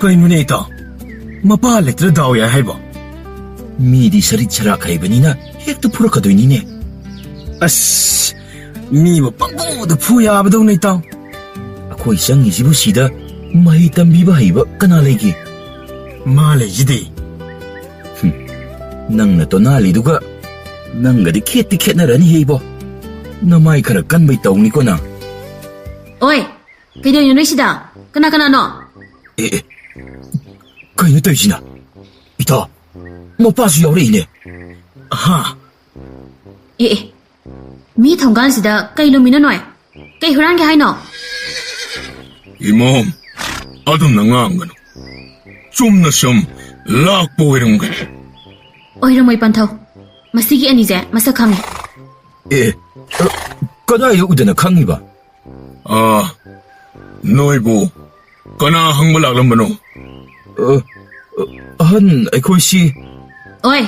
ꯀꯩꯅꯣꯅꯦ ꯏꯇꯥꯎ ꯃꯄꯥ ꯂꯩꯇ꯭ꯔ ꯗꯥꯎ ꯌꯥꯏ ꯍꯥꯏꯕꯣ 미디 서리 차라 가이버니나 핵도 풀어가도이니네. 아씨, 미뭐 빵부도 푸야바도 있다. 아코이 쌍이지부 시다 마이 담비바 하이바 까나 레기. 말레지디. 낭나 또 나리두가 낭가디 캣티 캣나라니 헤이버. 나마이 카라 깐바이 따오니거나. Oi, kailangan yun sida. Kana no. 에, kaino tayo 이타, 뭐 빠수 여래이네. 하. Mi thonggan sida kailan minanoy. Kay huran ke haino. 이몸, 아동 나가안 가노. 좀나 좀 락보 이런 거. Oiramoy pantaw. Masigi anije, masakhangi. 에, 까다요 우드나 강이바. 아, 너희고, 까나 항말락람바노. 한, 아이코이씨. Oi,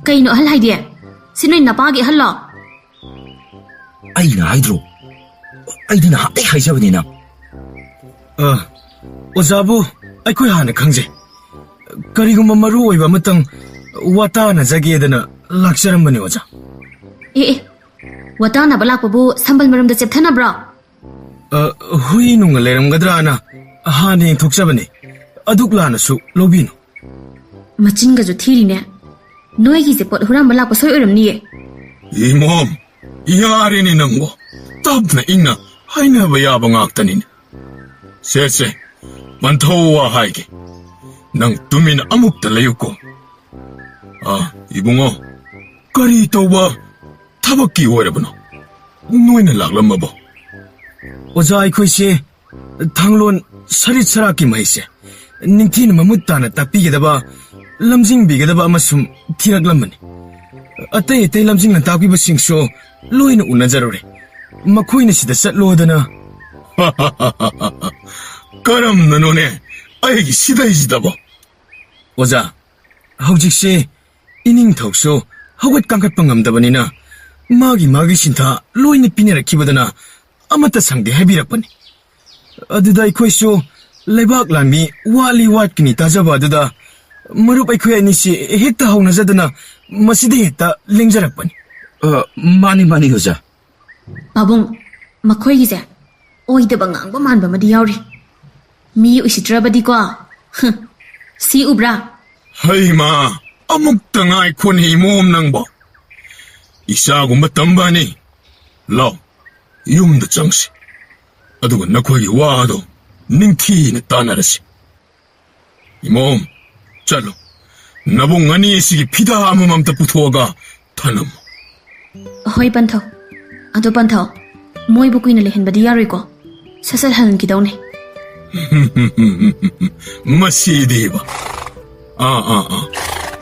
kaino hal haidie. Sinoy napagi hallo. 아이나 아이드로. 아이드나 하대 하이자버니나. 오자부, 아이코이 하네 강제. 그리고 마루 오이바 마땅 와타나 자기에다나 락샤람바니 오자. Watana balakpabu sambal maramda chepthana bro. Hui nunga leramgadrana hani thokchabani. Aduklanasu lobino. Machinga jo thirine. Noigi je pot huram balakpa soi oiramni. 이몸, 이하리니 능고, 답나 있나, 하이나 바야바 ngaktanin. 세세, 만타오와 하이게. 낭 뚜민 아묵다 레유고. 아, 이봉어, 까리 또와 타박기 오래보노. 노이는 락람마보. 오자 아이코이씨 당론 서리철학기 마이세. 닝티는 마무따나 딱비게다바 람징비게다바 아마숨 티락람마니. 아따이 때 람징난 딱비바 싱쇼 로이는 운나자로래. 마코이는 시다 삿로하다나. 하하하하하. 까람나 노네, 아이기 시다이지다보. 오자, 하우직씨 이닝 덕쇼 하고 깡깍빵 감다바니나 마기 신타 로이니 피네라 키보다나 아마타 상대 해비락바니. 아드다 이코이쇼 레박 람미 와리 왓기니 따자바드다 머룹 아이코야 니시 헥타 하우나자드나 마시데 헥타 랭자락바니. 많이 여자. Babung, makoy gise. Oidaba ngangba manba madi yauri. Mi usitrabadi ko. Si ubra. 하이마, 아묵당아이 콘히 이몸 낭보. 이사고 맞담바니. 라, 윰다 장시. 아두가 나코기 와도 닝티네 따나라시. 이몸, 잘로. 나봉 아니에시기 피다 아무 맘다 부토어가 타남. Hoy pantaw. Ado pantaw. Moy bukuy na lihin badi yauri ko. Sasalhanan ki daw ni. 마시디바.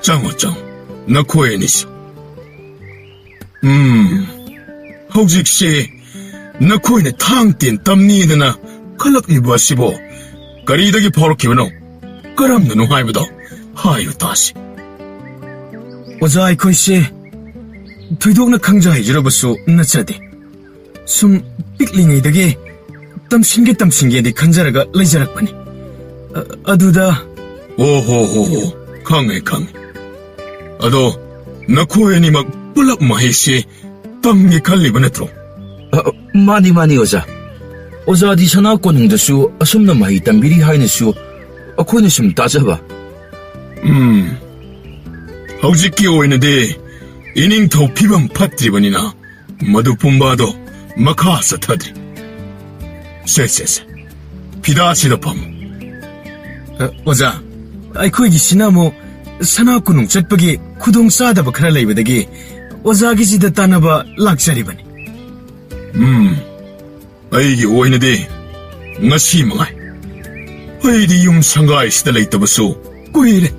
짱어. 나코에니시. 혹시 나코에네 탕틴 땀니드나 칼락리바시보. 가리다기 바로키브노. 까람나노 하이브다. 하이브 다시. 오자 아이코이씨 뒤독나 강자 해주러버수 나차데. 숨 삑링이다기 땀신게 네 간자라가 레자락바니. 아두다. 오호호호, 강해. 아도, 나코에니 막 불락 마히시, 땀기 칼리바네트로. 많이 여자. 오자 디사나 꼬능다수 아숨나 마이 담비리 하이네수 아코이네 좀 따자봐. 혹시 오이는데, 이닝 더 피방 파트리바니나, 마두 뿜바도 마카사 타드리. 세세세, 피다시다 밤. 오자 아이코이기 시나모 사나꾸농 zetbagi khudong sadaba khara leibadagi ozagi sida tanaba lakjaribani. 아이기 오이는데, ngasi mga. 아이디 yung 상가이 시다 레이타바소, 꾸이래.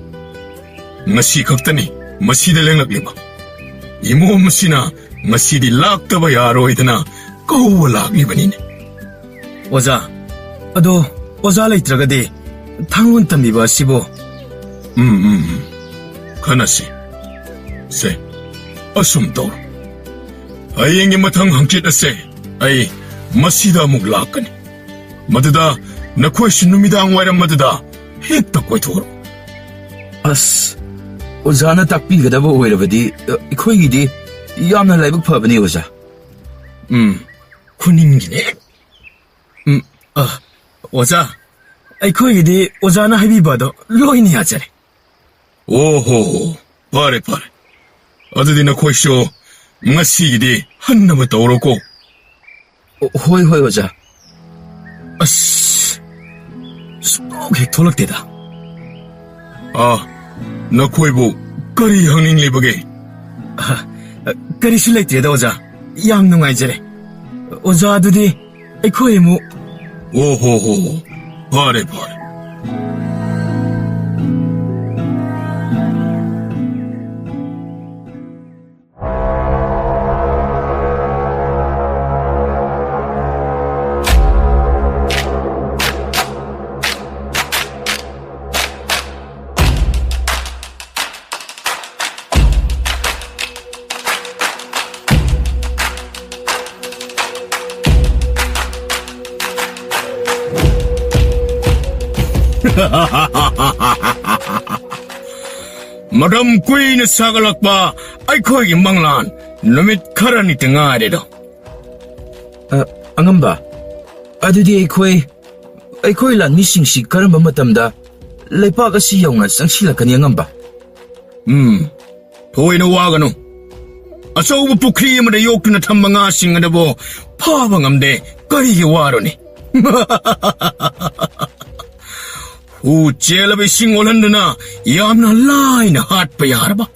ngasi kaktani, masida 랭락리바. 이모 masina, ngasi di laktaba yaroidana, kawa laklibanin. 오자 아도 오자 레이트라가디 당원 땀비바 시보. 가나시. 세, 아숨도. 아이행이 마탕 항짓나세. 아이, 마시다 목 lakani. 마드다, 나코이 신누미다 앙와이랑 마드다, 헥다 꼬이토로. 아스, ꯑꯣꯖꯥꯅ ꯇꯥꯛꯄꯤꯒꯗꯕ ꯑꯣꯏꯔꯕꯗꯤ ꯑꯩꯈꯣꯏꯒꯤꯗꯤ ꯌꯥꯝꯅ ꯂꯥꯏꯕꯛ ꯐꯕꯅꯤ ꯑꯣꯖꯥ. ꯈꯨꯅꯤꯡꯒꯤꯅꯦ. ꯑꯣꯖꯥ, ꯑꯩꯈꯣꯏꯒꯤꯗꯤ ꯑꯣꯖꯥꯅ ꯍꯥꯏꯕꯤꯕꯗꯣ ꯂꯣꯏꯅ ꯌꯥꯖꯔꯦ. 오호, 파래. 어디디 너코이쇼, nga시기디 한나무 떠오르고. 호이 어자. 아씨, 쏙 돌락대다. 너코이부, 까리 형님 리버게. 까리 실렉대다 어자. 양농아이제래. 어자들이 에코이 뭐. 오호호, 파래. Madam Queen Sagalakba, I call you Manglan, Numit Karani Tangado. Angamba, Adudi Equay Lan missing she Karamba Matamda, Lepagasi Young as Sanshila Kanyangamba. Poina Wagano. A so Pukrim the yoke in the Tambangasing and the bo, Pavangam de, Kari Waroni. Who jelabe sing Olandana, Yamna line heart payarba,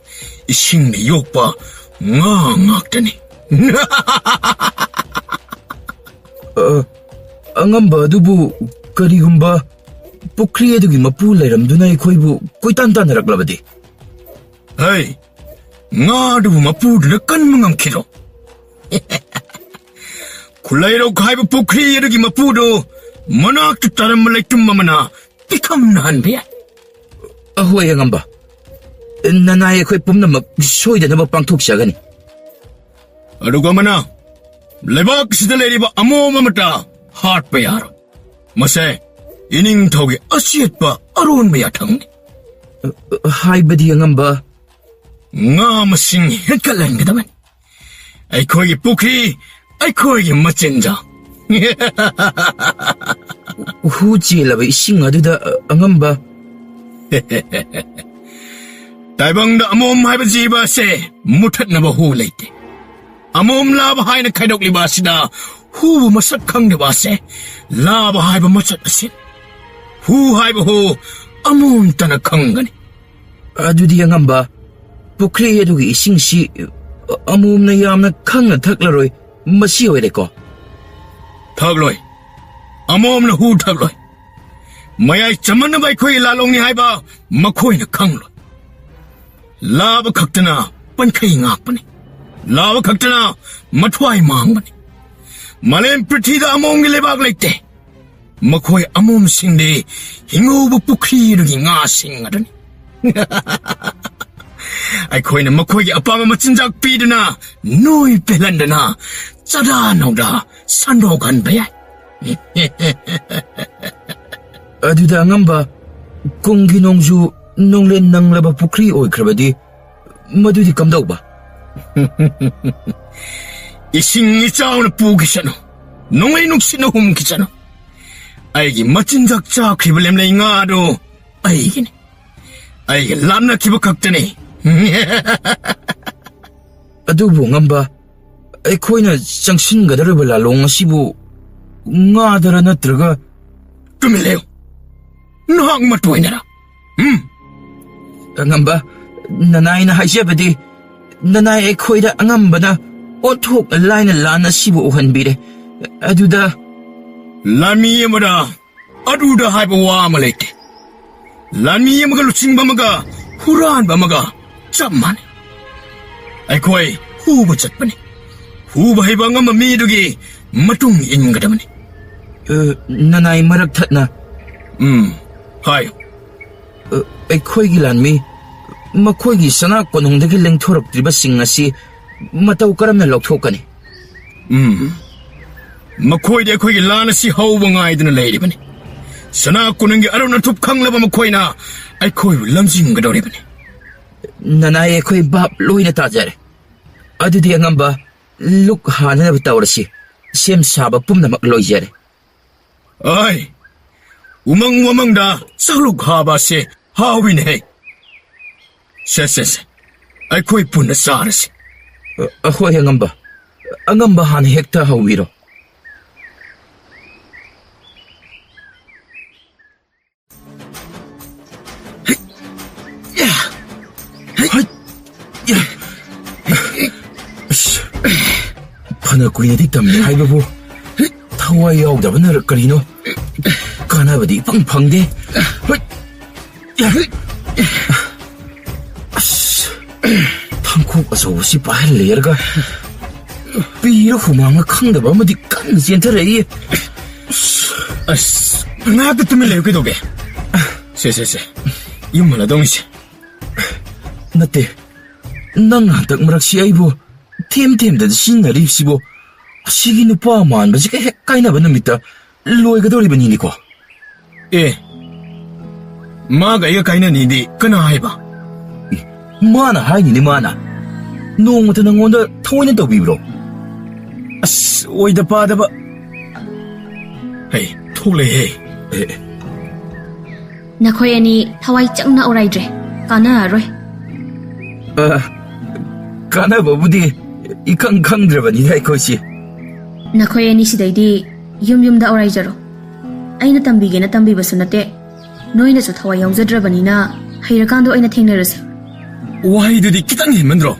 Sing the yopa, Ngactani. Angamba dubu, Karigumba, Pukriadugi Mapularam Dunai Koibu, Kuitantan Raglabadi. Hey, Nadu Mapud the Kanmangam Kilo. Kulairo Kaiba Pukriadugi Mapudo, Monarch to Taramalektum Mamana. Become none be. Ahoy, Angamba. Nanai equipum them show the number punk took Shagani. Adugamana. Lebax the lady Amo Mamata, heart payar. Mase, inning togi, a shit pa, around me a tongue. Hi, Biddy Angamba. Nam sing Hikalangaman. I call you Pookie, I call you Machinja. Who jilla sing Aduda Angamba? Taibang the Amom Habaziba say, Mutat never who late. Amom la behind a Kaidokli Basida, who must have come to Base, la behind a much at the sin. Who hive ho, Amom Tana Kangani. Adudi Angamba, Pukri Edu sing she, Amom Nayam Kanga Taklaroi, Masio Edeco. Tagloy. Amom na who tagloy. May I chamana by Koi Lalong ni Haiba, Makoy na Kanglo. Lava Kaktana, Pankay Ngapani. Lava Kaktana, Matwai Mangani. Malem pretty the Among Lebag like te. Makoy Amom Sinde, Hingo Pukri Nga sing. I coin a Makoy Apama Machinjak Pidana, Noi Pelandana, Sadanoda, Sandogan Bay. Aduda Angamba, Kunginongju, Nonglen Nang Laba Pukri or Krabadi, Madudi Kamdoba. Ising its own Pukishano. No way no sino home kitchano. I give Machinjak Chakriblem Langado. I Lana Kibakaktane. Adubu Ngamba, a coiner Junction Gadarabala long Sibu Nadara Natraga Tumileo. No hang Matuinera. Angamba, Nanaina Hajebadi, Nanai a coida Angambana, or talk a line of Lana Sibu Hanbide. Aduda Lami Yamada, Aduda Hyperwamalate. Lami Yamaluching Bamaga, Huran Bamaga, Chapman. I quay, who was at Penny? Who by Bangama Midugi, Matung in Gadamani. Nanai Marakatna. Hi. A Quagilan me, Makogi Sana Konung the Killing Torok Tribasing a sea, Matau Caramel Tokani. Makoy de Quagilana see how one eyed in a lady. Sana Kunung, I don't know to Kang Lava Makoina. I call you Lumsing Gadoribani. nanaay ako'y bab loy na tajar. Ado di ang amba, luk hana na batawar si, siyem saba pum na makloy jar. Ay, umang da, sa lughaba si, hawin he. Ses, ay ko'y punasaras. Ako'y ang amba hana hekta hawiro. Panakuinati tamni haibabu thawai yaudabana karino kanabadi pangde thangkok asosi pahal lerga piro humanga khangdaba madi kan sentarei naga tumi lew kedoge se yumala dongsi nate nang hantak maraksi aibu 템템다 신나립시고 시기 누파 만바지 까이나바 놈이다 로이가 돌리버니니고 에 마가 이거 까이나 니디 그나 하이바 마나 하이니니 마나 농부터 낭원다 타원이 또 비브로 아스 오이다 빠다바 헤이 톡레 헤이 나코야니 타와이 짱나 오라이드레 까나로이 까나바부디 이칸 칸드라바니 이것이 나코야니 시다이디 욤욤다 오라이저로 아이나 담비게나 담비바스 나테 노이나서 타와이 영자드라바니나 하이라칸도 아이나 탱내르세 와이드디 기땅이 만들어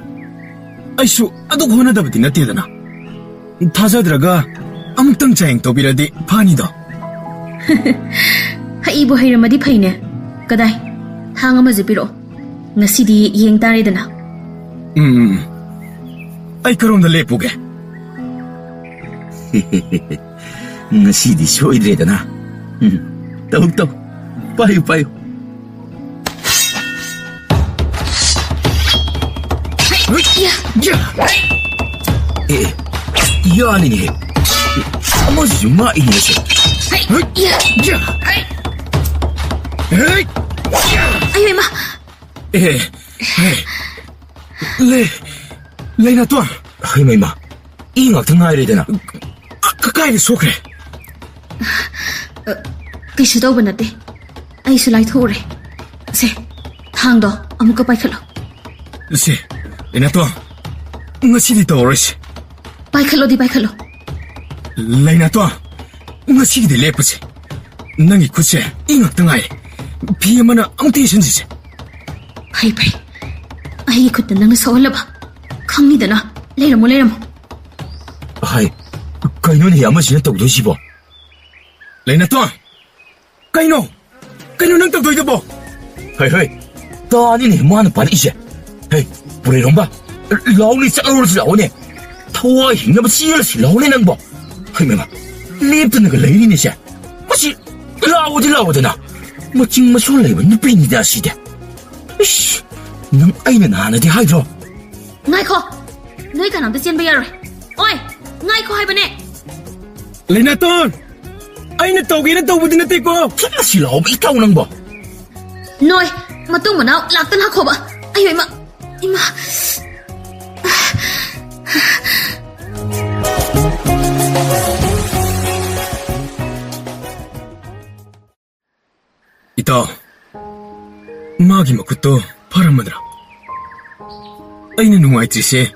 아이쇼 아도 고나다바디 나테다나 타자드라가 아무땅 짜잉 또비라디 파니도 하이보 하이라마디 파이네 까다이 항아마즈 비로 ngasi디 yeng taredana ay karonda lepuge ngasi디 soidredana tawag payo yani amazu ma inese ayo ma 레이나 또 하이마이마 이ngak 당하이래 되나 가까이 속해 kaisu tauba nate aisu lai thore se thangdo amuka paikhalo 세 레이나 또 ngasi디 tawrisi paikhalo 레이나 또 ngasi디 lepusi nangi kutse ingak tangai 비에마나 아무튼 신지지 hai pai ai khut nang sohlaba khangidana leiramo 하이 가이노니 야마시나 떡도시보 레이나 또 까이노 능 떡도이도 뭐 하이 따니니 뭐하는 반이시 헤이 부레롱바 라오니 짱으로스 라오니 타와 힘나바 씨얼스 라오니 낭보 하이메마 립드는 그 레이니시 뭐시 라오드나 뭐 찡마 솔레이바 누비니다 시데 이씨 능 아이는 하나디 하이죠 ngaiko noi kanam ta chen bayar oi ngaiko haibane 레이나 또 아이는 떡이는 떡부디 나테고 씨 라오바 이타오 낭보 noi matung manau laktan ha khoba ayo ima 이따 마기 먹고도 바람마더라 아이는 누아이트시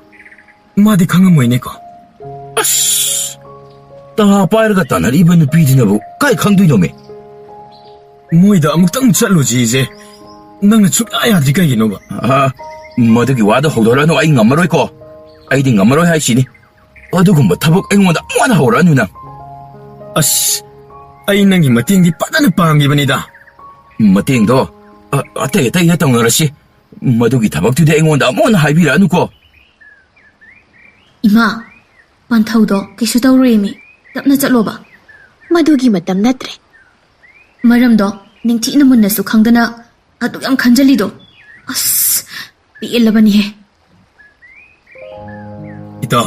마디 강한 모이니까 다 빠이르가 따날 이번 비디나부 까이 강도이노메 모이다 아무땅 찰로지 이제 낭나 축아야지 까이노바 머드기 와도 호도라노 아이 ngammaroiko 아이디 ngammaroi 하이시니 어두군바 타복 앵원다 뭐나 하오라 누나 아씨 아이 낭기 마팅디 빠다는 빵기번이다 마팅도 아떼 했던 거라시 머두기 타복투데 앵원다 뭐나 하이비라 누고 ima panthaudo kaisu tawremi tapna chaloba madugi matam natre maramdo ningthi na munna su khangdana adu yam khanjali do as pi elabani he 이따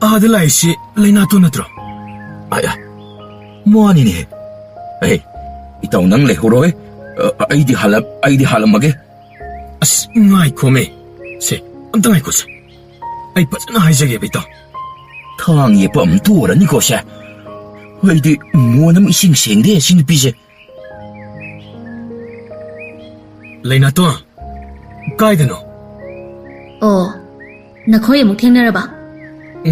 아들라이시 레이나 또 나더라 아야 뭐하니니 에이 이따 낭레 호로에 아이디 할람마게 ꯑꯁ ꯉꯥꯏꯈꯣꯃꯦ ꯁꯦ ꯑꯝꯇ ꯉꯥꯏꯈꯣꯁꯦ ꯑꯩ ꯐꯖꯅ ꯍꯥꯏꯖꯒꯦꯕ ꯏꯇꯥꯎ ꯊꯥꯡ ꯌꯦꯞꯄ ꯑꯃ ꯇꯣꯔꯅꯤꯀꯣ ꯁꯦ ꯑꯩꯗꯤ ꯃꯣꯟ ꯑꯃ ꯏꯁꯤꯡ ꯁꯦꯡꯗꯦ ꯁꯤ ꯅꯨꯄꯤꯁꯦ ꯂꯩꯅꯥꯇꯣꯟ ꯀꯥꯏꯗꯅꯣ ꯑꯣ ꯅꯈꯣꯏ ꯑꯃꯨꯛ ꯊꯦꯡꯅꯔꯕ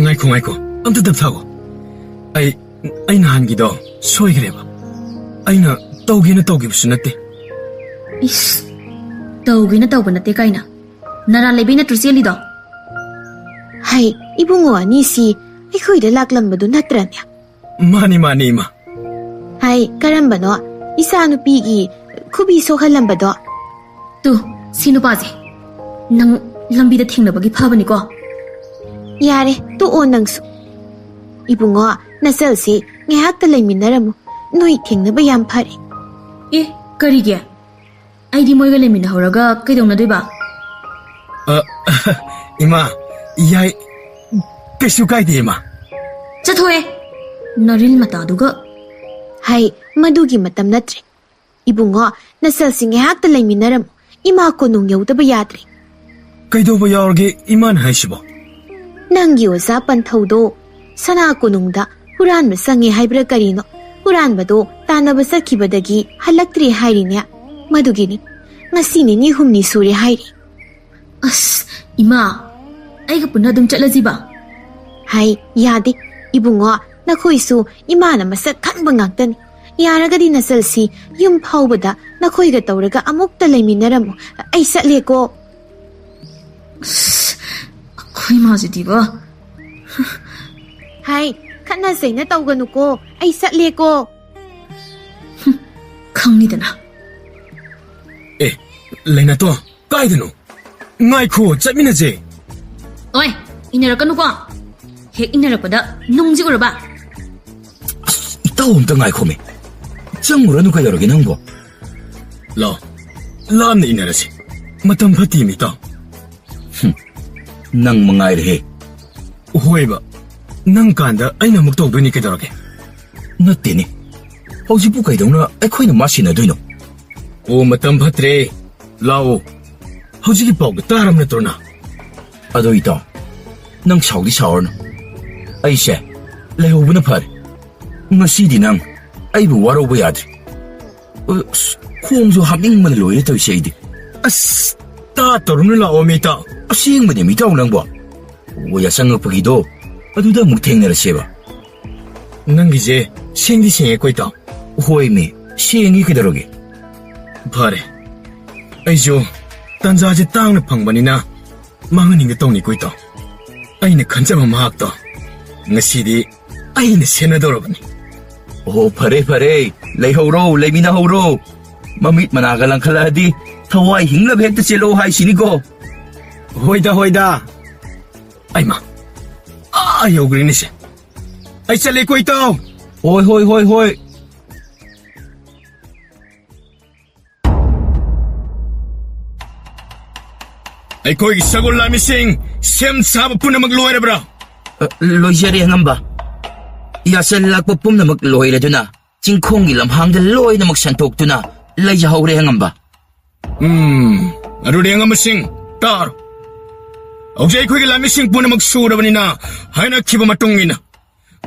ꯉꯥꯏꯈꯣ ꯑꯝꯇ ꯇꯞꯊꯥꯈꯣ ꯑꯩ ꯅꯍꯥꯟꯒꯤꯗꯣ ꯁꯣꯏꯈ꯭ꯔꯦꯕ ꯑꯩꯅ ꯇꯧꯒꯦꯅ ꯇꯧꯈꯤꯕꯁꯨ ꯅꯠꯇꯦ ꯏꯁ ꯇꯧꯒꯦꯅ ꯇꯧꯕ ꯅꯠꯇꯦ ꯀꯥꯏꯅ ꯅꯔꯥ ꯂꯩꯕꯩ ꯅꯠꯇ꯭ꯔꯣ ꯆꯦꯜꯂꯤꯗꯣ ꯍꯩ ꯏꯕꯨꯡꯉꯣ ꯑꯅꯤꯁꯤ ꯑꯩꯈꯣꯏꯗ ꯂꯥꯛꯂꯝꯕꯗꯨ ꯅꯠꯇ꯭ꯔꯅꯦ ꯃꯥꯅꯤ ꯏꯃꯥ ꯍꯥꯏ ꯀꯔꯝꯕꯅꯣ ꯏꯆꯥ ꯅꯨꯄꯤꯒꯤ ꯈꯨꯕꯤ ꯁꯣꯛꯍꯜꯂꯝꯕꯗꯣ ꯇꯨ ꯁꯤ ꯅꯨꯄꯥꯁꯦ ꯅꯪ ꯂꯝꯕꯤꯗ ꯊꯦꯡꯅꯕꯒꯤ ꯐꯕꯅꯤꯀꯣ ꯌꯥꯔꯦ ꯇꯣꯛꯑꯣ ꯅꯪꯁꯨ ꯏꯕꯨꯡꯉꯣ ꯅꯆꯜꯁꯤ ꯉꯥꯏꯍꯥꯛꯇ ꯂꯩꯃꯤꯟꯅꯔꯝꯃꯨ ꯅꯣꯏ ꯊꯦꯡꯅꯕ ꯌꯥꯝ ꯐꯔꯦ ꯑꯦ ꯀꯔꯤꯒꯤ ꯑꯩꯗꯤ ꯃꯣꯏꯒ ꯂꯩꯃꯤꯟꯅꯍꯧꯔꯒ ꯀꯩꯗꯧꯅꯗꯣꯏꯕ 이마, 야이, 그슈가이디 이마. ꯆꯠꯊꯣꯛꯑꯦ ꯅꯔꯤꯜ ꯃꯇꯥꯗꯨꯒ ꯍꯥꯏ ꯃꯗꯨꯒꯤ ꯃꯇꯝ ꯅꯠꯇ꯭ꯔꯦ ꯏꯕꯨꯡꯉꯣ ꯅꯆꯜꯁꯤ ꯉꯥꯏꯍꯥꯛꯇ ꯂꯩꯃꯤꯟꯅꯔꯝꯃꯨ ꯏꯃꯥ ꯀꯣꯅꯨꯡ ꯌꯧꯗꯕ ꯌꯥꯗ꯭ꯔꯦ ꯀꯩꯗꯧꯕ ꯌꯥꯎꯔꯒꯦ ꯏꯃꯥꯅ ꯍꯥꯏꯁꯤꯕꯣ ꯅꯪꯒꯤ ꯑꯣꯖꯥ ꯄꯟꯊꯧꯗꯣ ꯁꯅꯥ ꯀꯣꯅꯨꯡꯗ ꯍꯨꯔꯥꯟꯕ ꯆꯪꯉꯦ ꯍꯥꯏꯕ꯭ꯔꯥ ꯀꯔꯤꯅꯣ ꯍꯨꯔꯥꯟꯕꯗꯣ ꯇꯥꯟꯅꯕ ꯆꯠꯈꯤꯕꯗꯒꯤ ꯍꯜꯂꯛꯇ꯭ꯔꯦ ꯍꯥꯏꯔꯤꯅꯦ ꯃꯗꯨꯒꯤꯅꯤ ꯉꯁꯤ ꯅꯤꯅꯤ ꯍꯨꯝꯅꯤ ꯁꯨꯔꯦ ꯍꯥꯏꯔꯤ ꯑꯁ ꯏꯃꯥ ꯑꯩꯒ ꯄꯨꯟꯅ ꯑꯗꯨꯝ ꯆꯠꯂꯁꯤꯕ ꯍꯥꯏ ꯌꯥꯗꯦ ꯏꯕꯨꯡꯉꯣ ꯅꯈꯣꯏꯁꯨ ꯏꯃꯥꯅ ꯃꯁꯛ ꯈꯪꯕ ꯉꯥꯛꯇꯅꯤ ꯌꯥꯔꯒꯗꯤ ꯅꯆꯜꯁꯤ ꯌꯨꯝ ꯐꯥꯎꯕꯗ ꯅꯈꯣꯏꯒ ꯇꯧꯔꯒ ꯑꯃꯨꯛꯇ ꯂꯩꯃꯤꯟꯅꯔꯝꯃꯨ ꯑꯩ ꯆꯠꯂꯦꯀꯣ ꯑꯩꯈꯣꯏ ꯏꯃꯥꯁꯤꯗꯤꯕ ꯍꯥꯏ ꯈꯠꯅ ꯆꯩꯅ ꯇꯧꯒꯅꯨꯀꯣ ꯑꯩ ꯆꯠꯂꯦꯀꯣ ꯈꯪꯅꯤꯗꯅ ꯂꯩꯅꯥꯇꯣ ꯀꯥꯏꯗꯅꯣ ꯉꯥꯏꯈꯣ ꯆꯠꯃꯤꯟꯅꯁꯦ ꯑꯣꯏ ꯏꯟꯅꯔꯛꯀꯅꯨꯀꯣ ꯍꯦꯛ ꯏꯟꯅꯔꯛꯄꯗ ꯅꯨꯡꯁꯤ ꯎꯔꯕ 이따 엄청 알코메 짱으로는 그대로긴 한 거. 라암네 이나라시 마땅 파티입니다. 낭 망아이를 해. 호에바 낭 간다 아이나 먹도 되니 그대로게. 너 때니. 혹시 부가이 동나 에코이는 마시나 되노. 오 마땅 파트레 라오. 혹시 보고 따라면 또나. 아도 이따. 낭 차우디 차오르나. 아이씨. 레오브나 파리. ngasi디 nang aibu waroba yadre khongso hamingman loire taw seidi as ta torunu la omita asingmani mitaw nangbo oya sangapagi do aduda muk thengnara seba nangise sengdi senge koita hoime sengi kidaroge phare aijo tanjaje tangna phangbanina mangani tawni koita aina khanjama mahakta ngasidi aina senadorabani Oh, pare, leihoro, leiminahoro. Mamit managalang kaladi, tawai hinglab hekta silo hai siniko. Hoida. Ay ma, ayaw grinis. Ay sali ko ito. Hoy. Ay ko'y sagol lamising, siyam saba po na magluwera bro. Loiseri hangamba. Yasal lagpapum na magloy na doon na. Jingkong ilam hangda loy na magsantok doon na. Layjahaw rehangam ba? Ano rehangam masing? Tar. Ogjay ko'y ilamising po na magsura ba nina. Hay na kiba matungin na.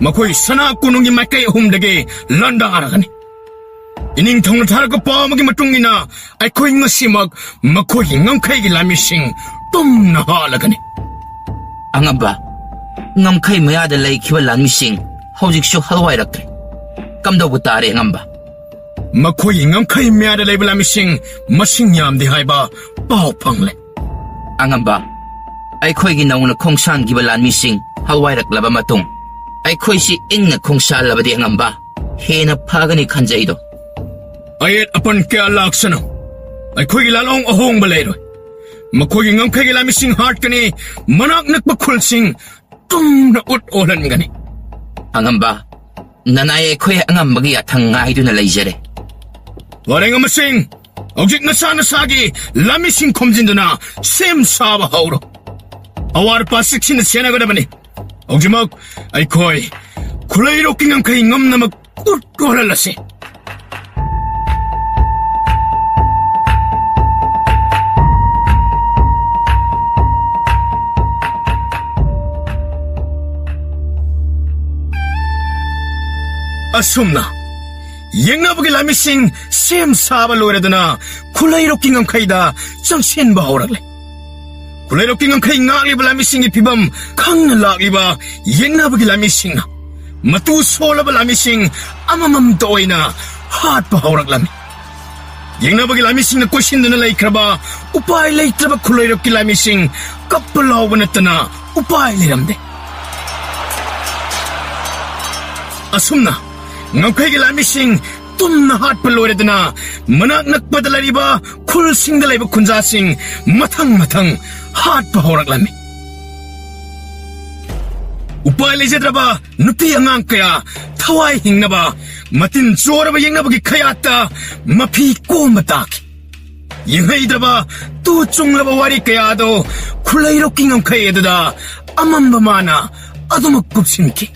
Mako'y sana kunong imakay humdagi. Landa arakan. Ining tong na talaga pa maging matungin na. Ay ko'y ngasimag. Mako'y ngam kay ilamising. Tum na halagan. Angam ba? Ngam kay mayada lay kiba lamising. Hawjikso halwairaktre. Kamdaw tare ngamba. Makoy ngam kay miyada lay balamising masing yam di hay ba pao pangle. Angamba. Ay koy ginaw na kongsan gibalan mising halwairak laba matong. Ay koy si ing na kongsan laba di ngamba. Hena pagani kanjaido. Ayet apan kaya laksano. Ay koy gilalong ahong balayro. Makoy ngam kay gilamising heart kani manak nakbakulsing tum na ut-olan gani. Angamba, nanay ko'y angambagi at hangay doon na layjere. Waring amasing, ogjik na sana sagi, lamising komjin doon na, sem saba hauro. Awar pa siksin na siya na gada ba ni? Ogjimag, ay ko'y, kulay roking ang kaingam na mag-ut-ulalasi. asumna yengnabagi lamising sem saba loiradana khulairokki ngamkhaida changsen ba horakle khulairokki ngamkhai ngakliba lamising pibam khangna lakliba yengnabagi lamising matu solaba lamising amamam toina hat ba horaklami yengnabagi lamising na koshindana laikraba upai leitraba khulairokki lamising kappalawa natana upai liramde asumna ngakhaigi lamising tumna hat paloredana manak nakpada lariba khul singda laiba khunja sing mathang mathang hat pa horaklami upai lejedraba nupi angang kaya thawai hingnaba matin choraba yengnabagi khayata mafi komataki yenghaidraba tu chunglaba wari kaya do khulairokki ngakhay adada amamba mana aduma kupsinki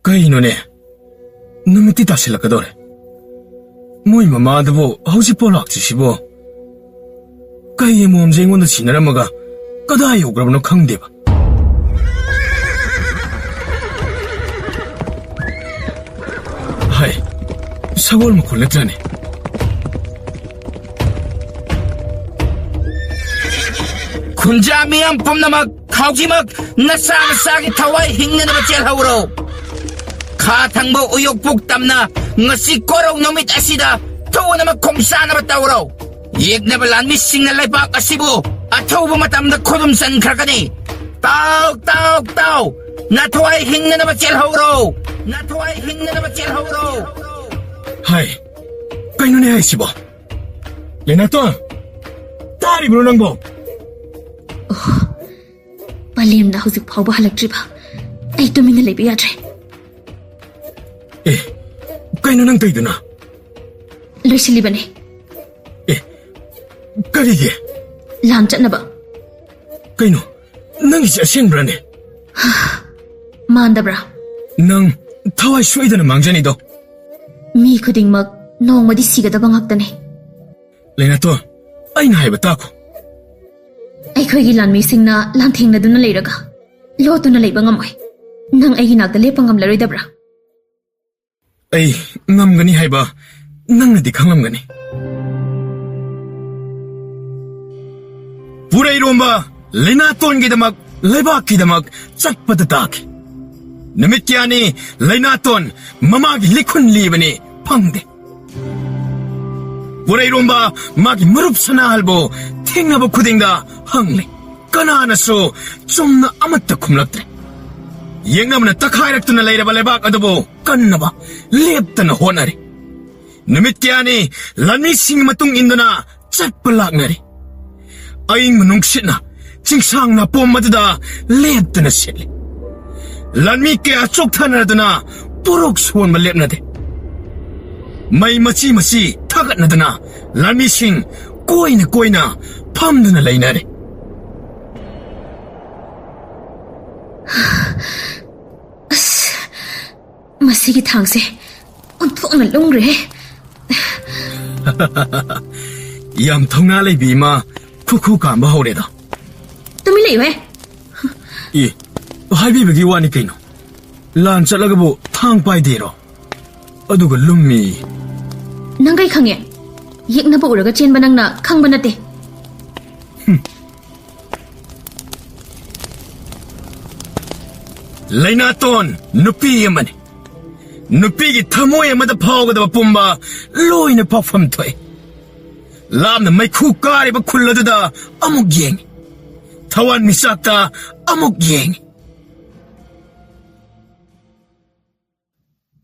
kainone numiti tasilakadore moi mamadabo hausipo lakchisibo kai momje aingonda sinaramaga kadai yograbno khangdeba hai sagol makhol natrane khunja miyam pumnamak khaujimak nasa nasagi thawai hingnana chel hauro kha thangbo uyok puk tamna ngasi korong nomit asida tawna makhomsa na batawro yekna balan missing na laipak asibo atawbo matamda khodum san khrakani taw na thawai hingnana chel hauro na thawai hingnana chel hauro hai kainone haisibo lenato taribro nangbo Palimna hujik phawba halaktriba ai tumina leibi yadre kaino nang taiduna loisilibane karige lam chatnaba kaino nang isi asengbrane mandabra nang thawai soidana mangjani do mi khudingmak nongmadi sigadaba ngaktane lenato aina haiba tako ꯑꯩꯈꯣꯏꯒꯤ ꯂꯥꯟꯃꯤꯁꯤꯡꯅ ꯂꯥꯟꯊꯦꯡꯅꯗꯨꯅ ꯂꯩꯔꯒ ꯂꯣꯠꯇꯨꯅ ꯂꯩꯕ ꯉꯝꯃꯣꯏ ꯅꯪ ꯑꯩꯒꯤ ꯅꯥꯛꯇ ꯂꯦꯞꯄ ꯉꯝꯂꯔꯣꯏꯗꯕ꯭ꯔꯥ ꯑꯩ ꯉꯝꯒꯅꯤ ꯍꯥꯏꯕ ꯅꯪꯅꯗꯤ ꯈꯪꯂꯝꯒꯅꯤ ꯄꯨꯔꯩꯔꯣꯝꯕ ꯂꯩꯅꯥꯇꯣꯟꯒꯤꯗꯃꯛ ꯂꯩꯕꯥꯛꯀꯤꯗꯃꯛ ꯆꯠꯄꯗ ꯇꯥꯈꯤ ꯅꯨꯃꯤꯠ ꯀꯌꯥꯅꯤ ꯂꯩꯅꯥꯇꯣꯟ ꯃꯃꯥꯒꯤ ꯂꯤꯈꯨꯟ ꯂꯤꯕꯅꯤ ꯐꯪꯗꯦ ꯄꯨꯔꯩꯔꯣꯝꯕ ꯃꯥꯒꯤ ꯃꯔꯨꯞ ꯁꯅꯥꯍꯜꯕꯨ ꯊꯦꯡꯅꯕ ꯈꯨꯗꯤꯡꯗ ꯍꯪꯂꯤ ꯀꯅꯥꯅꯁꯨ ꯆꯨꯝꯅ ꯑꯃꯠꯇ ꯈꯨꯝꯂꯛꯇ꯭ꯔꯦ ꯌꯦꯡꯅꯕꯅ ꯇꯛꯈꯥꯏꯔꯛꯇꯨꯅ ꯂꯩꯔꯕ ꯂꯩꯕꯥꯛ ꯑꯗꯨꯕꯨ ꯀꯟꯅꯕ ꯂꯦꯞꯇꯅ ꯍꯣꯠꯅꯔꯤ ꯅꯨꯃꯤꯠ ꯀꯌꯥꯅꯤ ꯂꯥꯟꯃꯤꯁꯤꯡ ꯃꯇꯨꯡ ꯏꯟꯗꯨꯅ ꯆꯠꯄ ꯂꯥꯛꯅꯔꯤ ꯑꯏꯪꯕ ꯅꯨꯡꯁꯤꯠꯅ ꯆꯤꯡꯁꯥꯡ ꯅꯥꯄꯣꯝ ꯑꯗꯨꯗ ꯂꯦꯞꯇꯅ ꯁꯤꯠꯂꯤ ꯂꯥꯟꯃꯤ ꯀꯌꯥ ꯆꯣꯛꯊꯅꯗꯨꯅ ꯄꯣꯔꯣꯛ ꯁꯣꯟꯕ ꯂꯦꯞꯅꯗꯦ ꯃꯩ ꯃꯆꯤ ꯃꯆꯤ ꯊꯥꯒꯠꯅꯗꯨꯅ ꯂꯥꯟꯃꯤꯁꯤꯡ ꯀꯣꯏꯅ ꯀꯣꯏꯅ ꯐꯝꯗꯨꯅ ꯂꯩꯅꯔꯦ ꯃꯁꯤꯒꯤ ꯊꯥꯡꯁꯦ ꯑꯣꯟꯊꯣꯛꯅ ꯂꯨꯝꯒ꯭ꯔꯦ ꯌꯥꯝ ꯊꯧꯅꯥ ꯂꯩꯕꯤ ꯏꯃꯥ ꯈꯨꯈꯨ ꯀꯥꯝꯕ ꯍꯧꯔꯦꯗ ꯇꯨꯃꯤꯟ ꯂꯩꯌꯨꯍꯦ ꯍꯥꯏꯕꯤꯕꯒꯤ ꯋꯥꯅꯤ ꯀꯩꯅꯣ ꯂꯥꯟ ꯆꯠꯂꯒꯕꯨ ꯊꯥꯡ ꯄꯥꯏꯗꯦꯔꯣ ꯑꯗꯨꯒ ꯂꯨꯝꯃꯤ ꯅꯪ ꯀꯩ ꯈꯪꯉꯦ ꯌꯦꯛꯅꯕ ꯎꯔꯒ ꯆꯦꯟꯕ ꯅꯪꯅ ꯈꯪꯕ ꯅꯠꯇꯦ ꯂꯩꯅꯥꯇꯣꯟ ꯅꯨꯄꯤ ꯑꯃꯅꯤ ꯅꯨꯄꯤꯒꯤ ꯊꯃꯣꯏ ꯑꯃꯗ ꯐꯥꯎꯒꯗꯕ ꯄꯨꯝꯕ ꯂꯣꯏꯅ ꯐꯥꯎꯐꯝ ꯊꯣꯛꯏ ꯂꯥꯞꯅ ꯃꯩꯈꯨ ꯀꯥꯔꯤꯕ ꯈꯨꯜ ꯑꯗꯨꯗ ꯑꯃꯨꯛ ꯌꯦꯡꯉꯤ ꯊꯋꯥꯟ ꯃꯤꯆꯥꯛꯇ ꯑꯃꯨꯛ ꯌꯦꯡꯉꯤ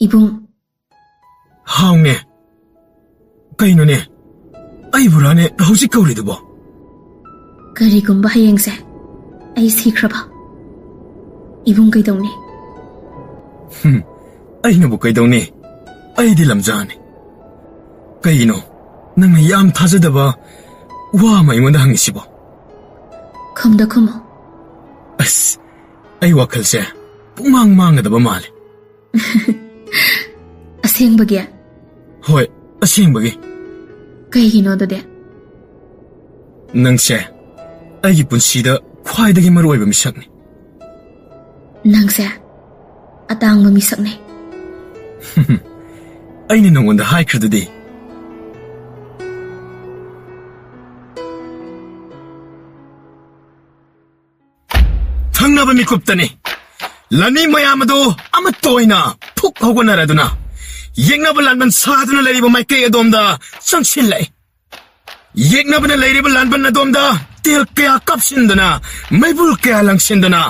이봉 하옹네 그이노네 아이브라네 hꯧꯖꯤꯛ ꯀꯧꯔꯤꯗꯨꯕꯣ ꯀꯔꯤꯒꯨꯝꯕ ꯍꯌꯦꯡꯁꯦ ꯑꯩ ꯁꯤꯈ꯭ꯔꯕ 이봉 ꯀꯩꯗꯧꯅꯤ ꯑꯩꯅꯕꯨ ꯀꯩꯗꯧꯅꯤ ꯑꯩꯗꯤ ꯂꯝꯖꯥꯅꯤ ꯀꯩꯅꯣ ꯅꯪꯅ ꯌꯥꯝ ꯊꯥꯖꯗꯕ ꯋꯥ ꯑꯃ ꯑꯩꯉꯣꯟꯗ ꯍꯪꯉꯤꯁꯤꯕꯣ ꯈꯨꯝꯗ ꯈꯨꯝꯃꯣ ꯑꯁ ꯑꯩ ꯋꯥꯈꯜꯁꯦ ꯄꯨꯡꯃꯥꯡ ꯃꯥꯡꯒꯗꯕ ꯃꯥꯜꯂꯦ ꯑꯁꯦꯡꯕꯒꯤ ꯍꯣꯏ ꯑꯁꯦꯡꯕꯒꯤ ꯀꯩꯒꯤꯅꯣ ꯑꯗꯨꯗꯤ ꯅꯪꯁꯦ ꯑꯩꯒꯤ ꯄꯨꯟꯁꯤꯗ ꯈ꯭ꯋꯥꯏꯗꯒꯤ ꯃꯔꯨꯑꯣꯏꯕ ꯃꯤꯁꯛꯅꯤ. ꯅꯪꯁꯦ ꯑꯇꯥꯡꯕ ꯃꯤꯁꯛꯅꯦ. ꯑꯩꯅ ꯅꯉꯣꯟꯗ ꯍꯥꯏꯈ꯭ꯔꯗꯨꯗꯤ. ꯊꯪꯅꯕ ꯃꯤꯀꯨꯞꯇꯅꯤ. ꯂꯥꯟꯃꯤ ꯃꯌꯥꯝ ꯑꯗꯨ ꯑꯃꯠꯇ ꯑꯣꯏꯅ ꯐꯨꯛ ꯍꯧꯒꯠꯅꯔꯗꯨꯅ ꯌꯦꯛꯅꯕ ꯂꯥꯟꯕꯟ ꯁꯥꯗꯨꯅ ꯂꯩꯔꯤꯕ ꯃꯥꯏꯀꯩ ꯑꯗꯣꯝꯗ ꯆꯪꯁꯤꯜꯂꯛꯏ. ꯌꯦꯛꯅꯕꯅ ꯂꯩꯔꯤꯕ ꯂꯥꯟꯕꯟ ꯑꯗꯣꯝꯗ ꯇꯦꯜ ꯀꯌꯥ ꯀꯥꯞꯁꯤꯟꯗꯨꯅ ꯃꯩꯕꯨꯜ ꯀꯌꯥ ꯂꯪꯁꯤꯟꯗꯨꯅ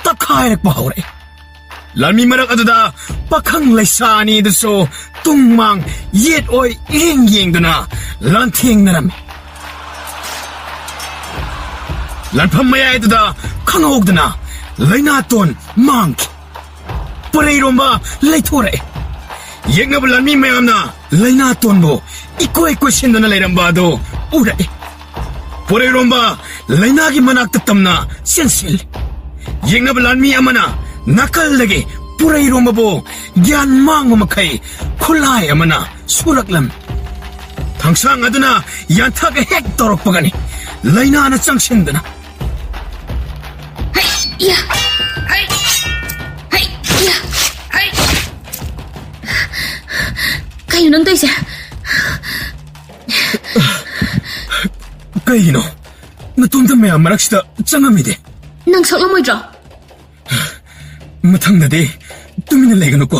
ꯇꯛꯈꯥꯏꯔꯛꯄ ꯍꯧꯔꯛꯏ. ꯂꯥꯟꯃꯤ ꯃꯔꯛ ꯑꯗꯨꯗ ꯄꯥꯈꯪ ꯂꯩꯁꯥ ꯑꯅꯤꯗꯨꯁꯨ ꯇꯨꯡꯃꯥꯡ ꯌꯦꯠ ꯑꯣꯏ ꯌꯦꯡꯗꯨꯅ ꯂꯥꯟꯊꯦꯡꯅꯔꯝꯃꯤ. ꯂꯥꯟꯐꯝ ꯃꯌꯥꯏꯗꯨꯗ ꯈꯪꯍꯧꯗꯅ ꯂꯩꯅꯥꯇꯣꯟ ꯃꯥꯡꯈꯤ. ꯄꯣꯔꯩꯔꯣꯝꯕ ꯂꯩꯊꯣꯔꯛꯏ. ꯌꯦꯛꯅꯕ ꯂꯥꯟꯃꯤ ꯃꯌꯥꯝꯅ ꯂꯩꯅꯥꯇꯣꯟꯕꯨ ꯏꯀꯣꯏ ꯀꯣꯏꯁꯤꯟꯗꯨꯅ ꯂꯩꯔꯝꯕ ꯑꯗꯨ ꯎꯔꯛꯏ. ꯄꯣꯔꯩꯔꯣꯝꯕ ꯂꯩꯅꯥꯒꯤ ꯃꯅꯥꯛꯇ ꯇꯝꯅ ꯆꯦꯟꯁꯤꯜꯂꯤ. ꯌꯦꯛꯅꯕ ꯂꯥꯟꯃꯤ ꯑꯃꯅ ꯅꯥꯀꯜꯗꯒꯤ ꯄꯣꯔꯩꯔꯣꯝꯕꯕꯨ ꯒ꯭ꯌꯥꯟ ꯃꯥꯡꯕ ꯃꯈꯩ ꯈꯨꯠꯂꯥꯏ ꯑꯃꯅ ꯁꯨꯔꯛꯂꯝꯃꯤ. ꯊꯥꯡꯁꯥꯡ ꯑꯗꯨꯅ ꯌꯥꯟꯊꯛ ꯍꯦꯛ ꯇꯧꯔꯛꯄꯒꯅꯤ ꯂꯩꯅꯥꯅ ꯆꯪꯁꯤꯟꯗꯨꯅ. ꯀꯩꯅꯣ ꯅꯪ ꯇꯧꯏꯁꯦ? ꯀꯩꯒꯤꯅꯣ ꯅꯇꯣꯝꯇ ꯃꯌꯥꯝ ꯃꯔꯛꯁꯤꯗ ꯆꯪꯉꯝꯃꯤꯗꯤ? ꯅꯪ ꯁꯣꯛꯂꯝꯃꯣꯏꯗ꯭ꯔꯣ? ꯃꯊꯪꯗꯗꯤ ꯇꯨꯃꯤꯟꯅ ꯂꯩꯒꯅꯨꯀꯣ.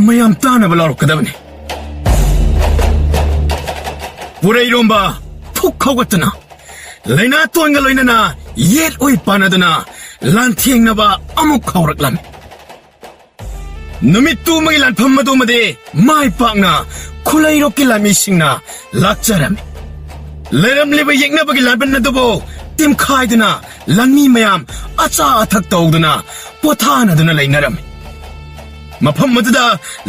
ꯃꯌꯥꯝ ꯇꯥꯅꯕ ꯂꯥꯎꯔꯛꯀꯗꯕꯅꯤ. ꯄꯨꯔꯩꯔꯣꯝꯕ ꯐꯨꯛ ꯍꯧꯒꯠꯇꯨꯅ ꯂꯩꯅꯥꯇꯣꯟꯒ ꯂꯣꯏꯅꯅ ꯌꯦꯠ ꯑꯣꯏ ꯄꯥꯟꯅꯗꯨꯅ ꯂꯥꯟꯊꯦꯡꯅꯕ ꯑꯃꯨꯛ ꯍꯧꯔꯛꯂꯝꯃꯤ. ꯅꯨꯃꯤꯠꯇꯨꯃꯒꯤ ꯂꯥꯟꯐꯝ ꯑꯗꯨꯃꯗꯤ ꯃꯥꯏ ꯄꯥꯛꯅ ꯈꯨꯂꯩꯔꯣꯛꯀꯤ ꯂꯥꯟꯃꯤꯁꯤꯡꯅ ꯂꯥꯛꯆꯔꯝꯃꯤ. ꯂꯩꯔꯝꯂꯤꯕ ꯌꯦꯛꯅꯕꯒꯤ ꯂꯥꯟꯕꯟ ꯑꯗꯨꯕꯨ ꯇꯤꯝꯈꯥꯏꯗꯨꯅ ꯂꯥꯟꯃꯤ ꯃꯌꯥꯝ ꯑꯆꯥ ꯑꯊꯛ ꯇꯧꯗꯨꯅ ꯄꯣꯊꯥꯅꯗꯨꯅ ꯂꯩꯅꯔꯝꯃꯤ. ꯃꯐꯝ ꯑꯗꯨꯗ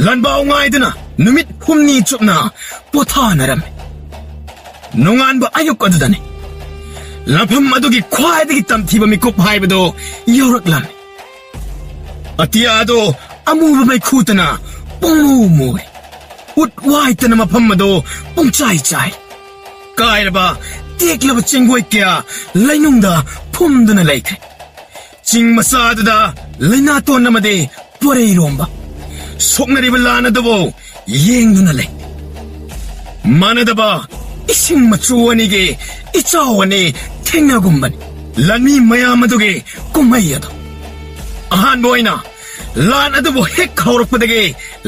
ꯂꯥꯟꯕꯥꯎ ꯉꯥꯏꯗꯨꯅ ꯅꯨꯃꯤꯠ ꯍꯨꯝꯅꯤ ꯆꯨꯞꯅ ꯄꯣꯊꯥꯅꯔꯝꯃꯤ. ꯅꯣꯡꯉꯥꯟꯕ ꯑꯌꯨꯛ ꯑꯗꯨꯗꯅꯤ ꯂꯥꯟꯐꯝ ꯑꯗꯨꯒꯤ ꯈ꯭ꯋꯥꯏꯗꯒꯤ ꯇꯝꯊꯤꯕ ꯃꯤꯀꯨꯞ ꯍꯥꯏꯕꯗꯨ ꯌꯧꯔꯛꯂꯝꯃꯤ. ꯑꯇꯤꯌꯥ ꯑꯗꯨ ꯑꯃꯨꯕ ꯃꯩꯈꯨꯇꯅ ꯄꯨꯡꯃꯨ ꯃꯨꯏ. ꯎꯠ ꯋꯥꯏꯇꯅ ꯃꯐꯝ ꯑꯗꯨ ꯄꯨꯡꯆꯥꯏ ꯆꯥꯏ. ꯀꯥꯏꯔꯕ ꯇꯦꯛꯂꯕ ꯆꯤꯡꯒꯣꯏ ꯀꯌꯥ ꯂꯩꯅꯨꯡꯗ ꯐꯨꯝꯗꯨꯅ ꯂꯩꯈ꯭ꯔꯦ. ꯆꯤꯡ ꯃꯆꯥ ꯑꯗꯨꯗ ꯂꯩꯅꯥꯇꯣꯟ ꯑꯃꯗꯤ ꯄꯣꯔꯩꯔꯣꯝꯕ ꯁꯣꯛꯅꯔꯤꯕ ꯂꯥꯟ ꯑꯗꯨꯕꯨ ꯌꯦꯡꯗꯨꯅ ꯂꯩ. ꯃꯥꯟꯅꯗꯕ ꯏꯁꯤꯡ ꯃꯆꯨ ꯑꯅꯤꯒꯤ ꯏꯆꯥꯎ ꯑꯅꯤ ꯊꯦꯡꯅꯒꯨꯝꯕꯅꯤ ꯂꯥꯟꯃꯤ ꯃꯌꯥꯝ ꯑꯗꯨꯒꯤ ꯀꯨꯝꯍꯩ ꯑꯗꯨ. ꯑꯍꯥꯟꯕ ꯑꯣꯏꯅ ꯂꯥꯟ ꯑꯗꯨꯕꯨ ꯍꯦꯛ ꯍꯧꯔꯛꯄꯗꯒꯤ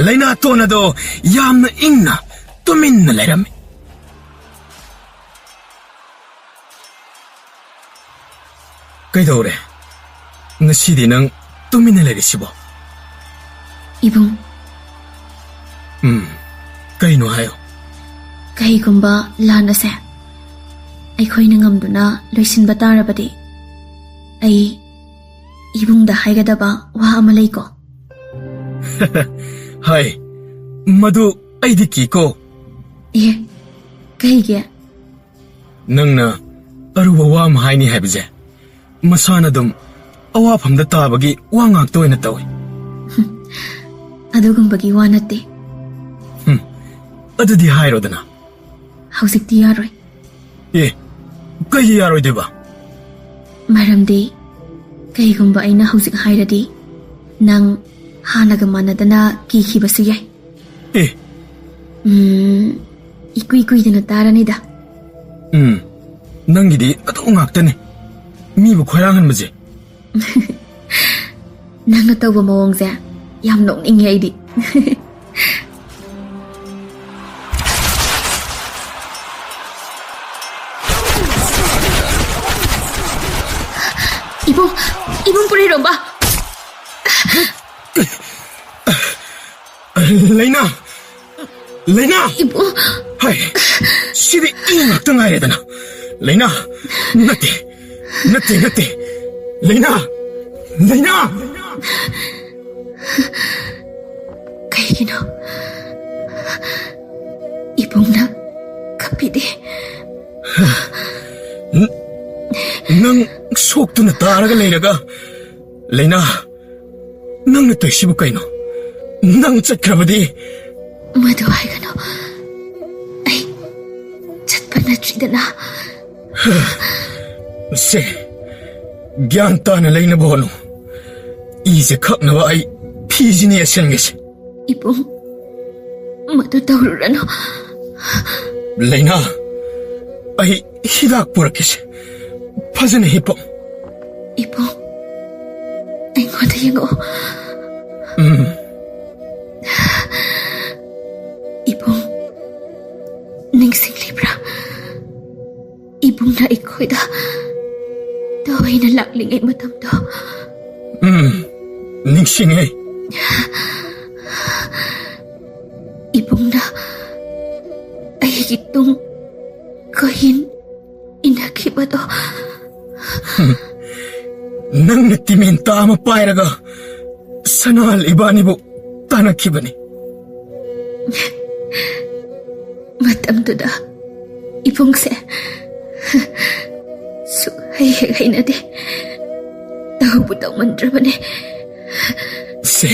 ꯂꯩꯅꯥꯇꯣꯟ ꯑꯗꯨ ꯌꯥꯝꯅ ꯏꯪꯅ ꯇꯨꯃꯤꯟꯅ ꯂꯩꯔꯝꯃꯤ. ꯀꯩꯗꯧꯔꯦ? ꯉꯁꯤꯗꯤ ꯅꯪ ꯇꯨꯃꯤꯟꯅ ꯂꯩꯔꯤꯁꯤꯕꯣ? 이봉, ꯀꯩꯅꯣ ꯍꯥꯏꯌꯣ. ꯀꯩꯒꯨꯝꯕ ꯂꯥꯟ ꯑꯁꯦ ꯑꯩꯈꯣꯏꯅ ꯉꯝꯗꯨꯅ ꯂꯣꯏꯁꯤꯟꯕ ꯇꯥꯔꯕꯗꯤ ꯑꯩ 이봉ꯗ ꯍꯥꯏꯒꯗꯕ ꯋꯥ ꯑꯃ ꯂꯩꯀꯣ. ꯍꯥꯏ, ꯃꯗꯨ ꯑꯩꯗꯤ ꯀꯤꯀꯣ. ꯑꯦ, ꯀꯩꯒꯤ? ꯅꯪꯅ ꯑꯔꯨꯕ ꯋꯥ ꯑꯃ ꯍꯥꯏꯅꯤ ꯍꯥꯏꯕꯁꯦ ꯃꯁꯥꯅ ꯑꯗꯨꯝ ꯑꯋꯥꯐꯝꯗ ꯇꯥꯕꯒꯤ ꯋꯥ ꯉꯥꯛꯇ ꯑꯣꯏꯅ ꯇꯧꯏ. ꯑꯗꯨꯒꯨꯝꯕꯒꯤ ꯋꯥ ꯅꯠꯇꯦ. ꯑꯗꯨꯗꯤ ꯍꯥꯏꯔꯣꯗꯅ. ꯍꯧꯖꯤꯛꯇꯤ ꯌꯥꯔꯣꯏ. ꯑꯦ, ꯀꯩꯒꯤ ꯌꯥꯔꯣꯏꯗꯣꯏꯕ? ꯃꯔꯝꯗꯤ ꯀꯩꯒꯨꯝꯕ ꯑꯩꯅ ꯍꯧꯖꯤꯛ ꯍꯥꯏꯔꯗꯤ ꯅꯪ ꯍꯥꯟꯅꯒ ꯃꯥꯟꯅꯗꯅ ꯀꯤꯈꯤꯕꯁꯨ ꯌꯥꯏ. ꯑꯦ, ꯏꯀꯨꯏ ꯀꯨꯏꯗꯅ ꯇꯥꯔꯅꯤꯗ. ꯅꯪꯒꯤꯗꯤ ꯑꯗꯨ ꯉꯥꯛꯇꯅꯦ ꯃꯤꯕꯨ ꯈꯣꯏꯔꯥꯡꯍꯟꯕꯁꯦ. ꯅꯪꯅ ꯇꯧꯕ ꯃꯑꯣꯡꯁꯦ ꯌꯥꯝ ꯅꯣꯛꯅꯤꯡꯉꯦ ꯑꯩꯗꯤ. 이봉 뿌리로봐. 레이나, 레이나. 이봉. 하이, 시비 이낙당 가야 되나? 레이나, 나띠, 레이나, 레이나. 그이기노. 이봉나 카피디. ꯅꯪ ꯁꯣꯛꯇꯨꯅ ꯇꯥꯔꯒ ꯂꯩꯔꯒ ꯂꯩꯅꯥ ꯅꯪꯅ ꯇꯧꯏꯁꯤꯕꯨ ꯀꯩꯅꯣ? ꯅꯪ ꯆꯠꯈ꯭ꯔꯕꯗꯤ ꯃꯗꯨ ꯍꯥꯏꯒꯅꯣ. ꯑꯩ ꯆꯠꯄ ꯅꯠꯇ꯭ꯔꯤꯗꯅ 세, ꯒ꯭ꯌꯥꯟ ꯇꯥꯅ ꯂꯩꯅꯕ ꯍꯣꯠꯅꯧ. 이제 ꯈꯛꯅꯕ ꯑꯩ ꯐꯤꯁꯤꯅ ꯌꯦꯠꯁꯟꯒꯦꯁꯦ. 이봉, 모두 떠오르라노. ꯂꯩꯅꯥ, ꯑꯩ ꯍꯤꯗꯥꯛ ꯄꯨꯔꯛꯀꯦꯁꯦ. ꯐꯖꯅ ꯍꯤꯞꯄꯣ. 이봉, 아이고한테 영어. 이봉, ningsinglibra. 이봉나 이코이다. 너희는 락링의 마tam도. 닝싱해. 이봉나, 아이기 똥, 거인, 이나키바도. ꯅꯪꯅ ꯇꯤꯃꯦꯟ ꯇꯥ ꯑꯃ ꯄꯥꯏꯔꯒ ꯁꯅꯥꯜ ꯏꯕꯥꯅꯤꯕꯨ ꯇꯥꯟꯅꯈꯤꯕꯅꯤ. 마tam도다. 이봉세. 수하이해가이나데. 나우부터 만들어보네. 세,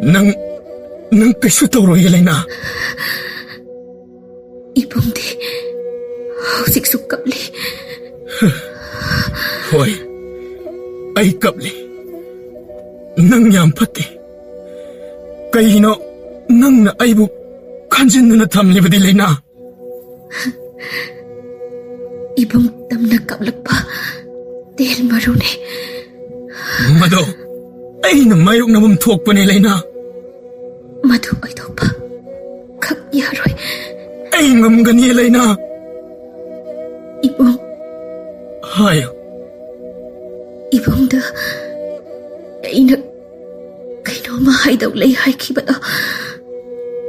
ꯅꯪ ꯀꯩꯁꯨ ꯇꯧꯔꯣꯏꯌꯦ ꯂꯩꯅꯥ. 이봉디, hꯧꯖꯤꯛꯁꯨ ꯀꯞꯂꯤ. ꯍꯣꯏ, ꯑꯩ ꯀꯞꯂꯤ. ꯅꯪ ꯌꯥꯝ ꯐꯠꯇꯦ. ꯀꯩꯒꯤꯅꯣ ꯅꯪꯅ ꯑꯩꯕꯨ ꯈꯟꯖꯤꯟꯗꯨꯅ ꯊꯝꯂꯤꯕꯗꯤ ꯂꯩꯅꯥ? 이봉 땀나 깝락파. ꯇꯦꯜ ꯃꯔꯨꯅꯦ. ꯃꯗꯣ ꯑꯩꯅ ꯃꯥꯌꯣꯛꯅꯐꯝ ꯊꯣꯛꯄꯅꯦ ꯂꯩꯅꯥ. ꯃꯗꯨ ꯑꯣꯏꯊꯣꯛꯄ ꯈꯛ ꯌꯥꯔꯣꯏ. ꯑꯩ ꯉꯝꯒꯅꯤ ꯂꯩꯅꯥ. 이봉, ꯍꯥꯏꯌꯣ. 이봉ꯗ ꯑꯩꯅ ꯀꯩꯅꯣꯝꯃ ꯍꯥꯏꯗꯧ ꯂꯩ ꯍꯥꯏꯈꯤꯕꯗꯣ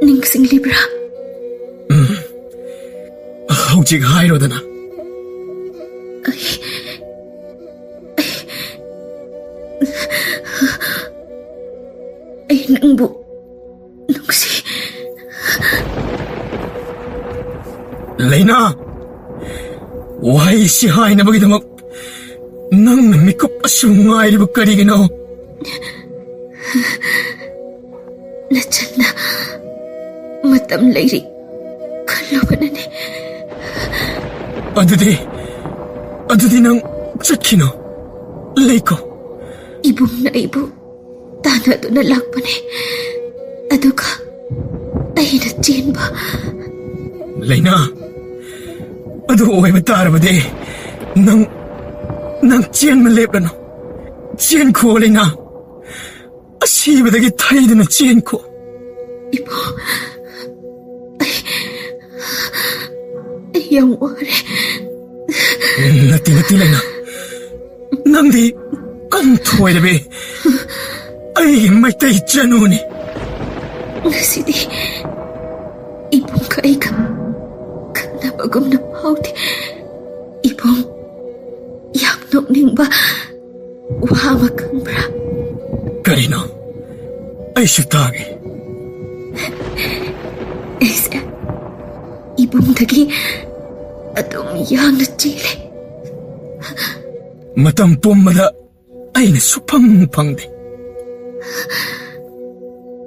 ꯅꯤꯡꯁꯤꯡꯂꯤꯕ꯭ꯔꯥ? ꯍꯧꯖꯤꯛ ꯍꯥꯏꯔꯣꯗꯅ. ꯑꯩ ꯅꯪꯕꯨ ꯅꯨꯡꯁꯤ. ꯂꯩꯅꯥ, ꯋꯥꯍꯩꯁꯤ ꯍꯥꯏꯅꯕꯒꯤꯗꯃꯛ ꯅꯪꯅ ꯃꯤꯀꯨꯞ ꯑꯁꯨꯝ ꯉꯥꯏꯔꯤꯕ ꯀꯔꯤꯒꯤꯅꯣ? ꯅꯆꯟꯅ ꯃꯇꯝ ꯂꯩꯔꯤ ꯈꯜꯂꯨꯕꯅꯅꯦ. ꯑꯗꯨꯗꯤ ꯅꯪ ꯆꯠꯈꯤꯅꯣ. ꯂꯩꯀꯣ. 이봉나 이부 따나두나 락보네. 아두가 아이나 찐바. ꯂꯩꯅꯥ, ꯑꯗꯨ ꯑꯣꯏꯕ ꯇꯥꯔꯕꯗꯤ ꯅꯪ ꯆꯦꯟꯕ ꯂꯦꯞꯂꯅꯨ. ꯆꯦꯟꯈꯣ ꯂꯩꯅꯥ. ꯑꯁꯤꯕꯗꯒꯤ ꯊꯩꯗꯨꯅ ꯆꯦꯟꯈꯣ. 이보, ꯑꯩ ꯌꯥꯝ ꯋꯥꯔꯦ. ꯅꯠꯇꯦ ꯂꯩꯅꯥ. ꯅꯪꯗꯤ ꯀꯟꯊꯣꯏꯔꯕꯤ ꯑꯩꯒꯤ ꯃꯩꯇꯩ ꯆꯅꯨꯅꯤ. ꯉꯁꯤꯗꯤ 이봉과 아이가 끝나버금나 파우디. 이봉, ꯌꯥꯝ ꯅꯣꯛꯅꯤꯡꯕ ꯋꯥ ꯑꯃ ꯈꯪꯕ꯭ꯔꯥ? ꯀꯔꯤꯅꯣ? ꯑꯩꯁꯨ ꯇꯥꯒꯦ. ꯑꯩꯁꯦ 이봉ꯗꯒꯤ ꯑꯗꯨꯝ ꯌꯥꯡꯅ ꯆꯦꯜꯂꯦ. ꯃꯇꯝ ꯄꯨꯝꯕꯗ ꯑꯩꯅ ꯁꯨꯐꯪ ꯐꯪꯗꯦ.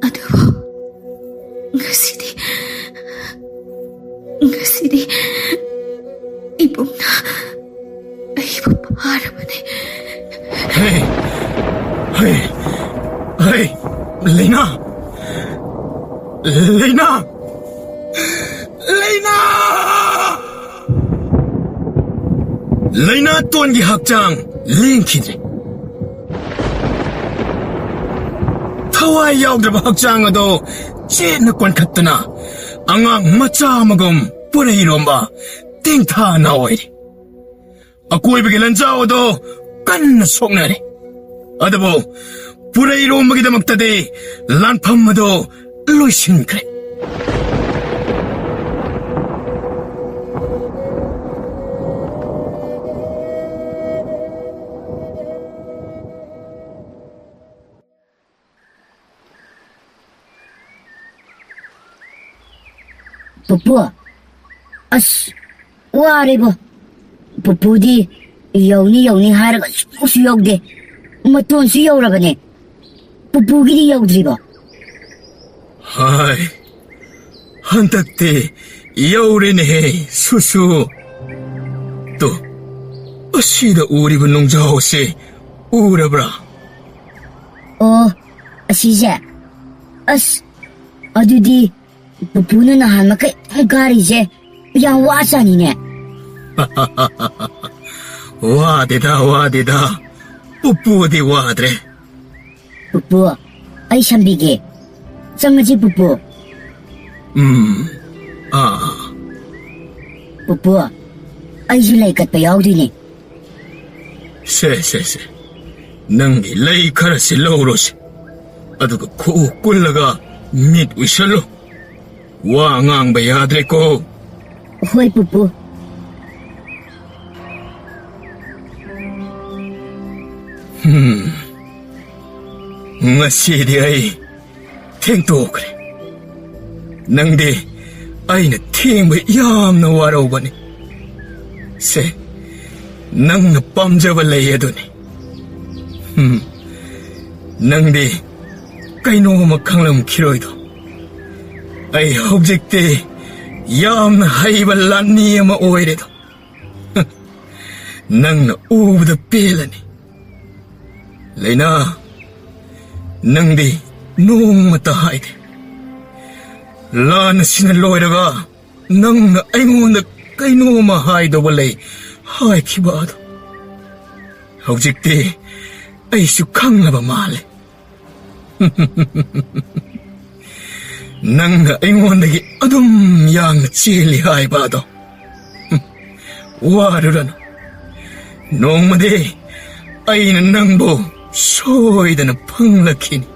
ꯑꯗꯨꯕꯨ ꯉꯁꯤꯗꯤ 이봉나 ꯑꯩꯕꯨ ꯐꯥꯔꯕꯅꯦ. ꯍꯩ, ꯂꯩꯅꯥ! ꯂꯩꯅꯥ! ꯂꯩꯅꯥ! ꯂꯩꯅꯥ ꯇꯣꯟꯒꯤ ꯍꯛꯆꯥꯡ ꯂꯦꯡꯈꯤꯗ꯭ꯔꯦ. ꯊꯋꯥꯏ ꯌꯥꯎꯗ꯭ꯔꯕ ꯍꯛꯆꯥꯡ ꯑꯗꯣ ꯆꯦꯠꯅ ꯀꯣꯟꯈꯠꯇꯨꯅ ꯑꯉꯥꯡ ꯃꯆꯥ ꯑꯃꯒꯨꯝ ꯄꯨꯔꯩꯔꯣꯝꯕ ꯇꯦꯡꯊꯥꯅ ꯑꯣꯏꯔꯤ. ꯑꯀꯣꯏꯕꯒꯤ ꯂꯟꯖꯥꯎ ꯑꯗꯣ ꯀꯟꯅ ꯁꯣꯛꯅꯔꯤ. ꯑꯗꯨꯕꯨ ꯄꯨꯔꯩꯔꯣꯝꯕꯒꯤꯗꯃꯛꯇꯗꯤ ꯂꯥꯟꯐꯝ ꯑꯗꯣ ꯂꯣꯏꯁꯤꯟꯈ꯭ꯔꯦ. ꯄꯨꯄꯨ, ꯑꯁ ꯋꯥꯔꯦꯕꯣ. ꯄꯨꯄꯨꯗꯤ ꯌꯧꯅꯤ ꯍꯥꯏꯔꯒ ꯁꯨꯡꯁꯨ ꯌꯧꯗꯦ. ꯃꯇꯣꯟꯁꯨ ꯌꯧꯔꯕꯅꯦ. ꯄꯨꯄꯨꯒꯤꯗꯤ ꯌꯧꯗ꯭ꯔꯤꯕꯣ? ꯍꯥꯏ, ꯍꯟꯗꯛꯇꯤ ꯌꯧꯔꯦꯅꯦꯍꯦ ꯁꯨꯁꯨ. 또 ꯑꯁꯤꯗ ꯎꯔꯤꯕ ꯅꯨꯡꯖꯥꯎꯁꯦ ꯎꯔꯕ꯭ꯔꯥ? ꯑꯁꯤꯁꯦ ꯑꯁ ꯑꯗꯨꯗꯤ ꯄꯨꯄꯨꯅ ꯅꯍꯥꯟ ꯃꯈꯩ ꯒꯥꯔꯤꯁꯦ ꯌꯥꯝ ꯋꯥꯆꯥꯅꯤꯅꯦ. ꯋꯥꯗꯦꯗ ꯄꯨꯄꯨꯗꯤ ꯋꯥꯗ꯭ꯔꯦ. ꯄꯨꯄꯨ ꯑꯩ ꯁꯝꯕꯤꯒꯦ. ꯆꯪꯉꯁꯤ ꯄꯨꯄꯨ. ꯄꯨꯄꯨ ꯑꯩꯁꯨ ꯂꯩ ꯀꯠꯄ ꯌꯥꯎꯗꯣꯏꯅꯦ. ꯁꯦ ꯅꯪꯒꯤ ꯂꯩ ꯈꯔꯁꯤ ꯂꯧꯔꯣꯁꯦ. ꯑꯗꯨꯒ ꯈꯨꯎ ꯀꯨꯜꯂꯒ ꯃꯤꯠ ꯎꯏꯁꯜꯂꯣ. ꯋꯥ ꯉꯥꯡꯕ ꯌꯥꯗ꯭ꯔꯦꯀꯣ. ꯍꯣꯏ ꯄꯨꯄꯨ. ꯉꯁꯤꯗꯤ ꯑꯩ ꯊꯦꯡꯇꯣꯛꯈ꯭ꯔꯦ. ꯅꯪꯗꯤ ꯑꯩꯅ ꯊꯦꯡꯕ ꯌꯥꯝꯅ ꯋꯥꯔꯧꯕꯅꯤ. ꯁꯦ ꯅꯪꯅ ꯄꯥꯝꯖꯕ ꯂꯩ ꯑꯗꯨꯅꯤ. ꯅꯪꯗꯤ ꯀꯩꯅꯣꯝꯃ ꯈꯪꯂꯝꯈꯤꯔꯣꯏꯗꯣ. ꯑꯩ ꯍꯧꯖꯤꯛꯇꯤ ꯌꯥꯝꯅ ꯍꯩꯕ ꯂꯥꯟꯃꯤ ꯑꯃ ꯑꯣꯏꯔꯦꯗꯣ. ꯅꯪꯅ ꯎꯕꯗ ꯄꯦꯜꯂꯅꯤ. ꯂꯩꯅꯥ, ꯅꯪꯗꯤ ꯅꯣꯡꯃꯇ ꯍꯥꯏꯗꯦ. ꯂꯥꯟ ꯑꯁꯤꯅ ꯂꯣꯏꯔꯒ ꯅꯪꯅ ꯑꯩꯉꯣꯟꯗ ꯀꯩꯅꯣꯝꯃ ꯍꯥꯏꯗꯧꯕ ꯂꯩ ꯍꯥꯏꯈꯤꯕ ꯑꯗꯣ. ꯍꯧꯖꯤꯛꯇꯤ ꯑꯩꯁꯨ ꯈꯪꯂꯕ ꯃꯥꯜꯂꯦ. ꯅꯪꯅ ꯑꯩꯉꯣꯟꯗꯒꯤ ꯑꯗꯨꯝ ꯌꯥꯡꯅ ꯆꯦꯜꯂꯤ ꯍꯥꯏꯕ ꯑꯗꯣ. ꯋꯥꯔꯨꯔꯅꯨ. ꯅꯣꯡꯃꯗꯤ ꯑꯩꯅ ꯅꯪꯕꯨ ꯁꯣꯏꯗꯅ ꯐꯪꯂꯛꯈꯤꯅꯤ.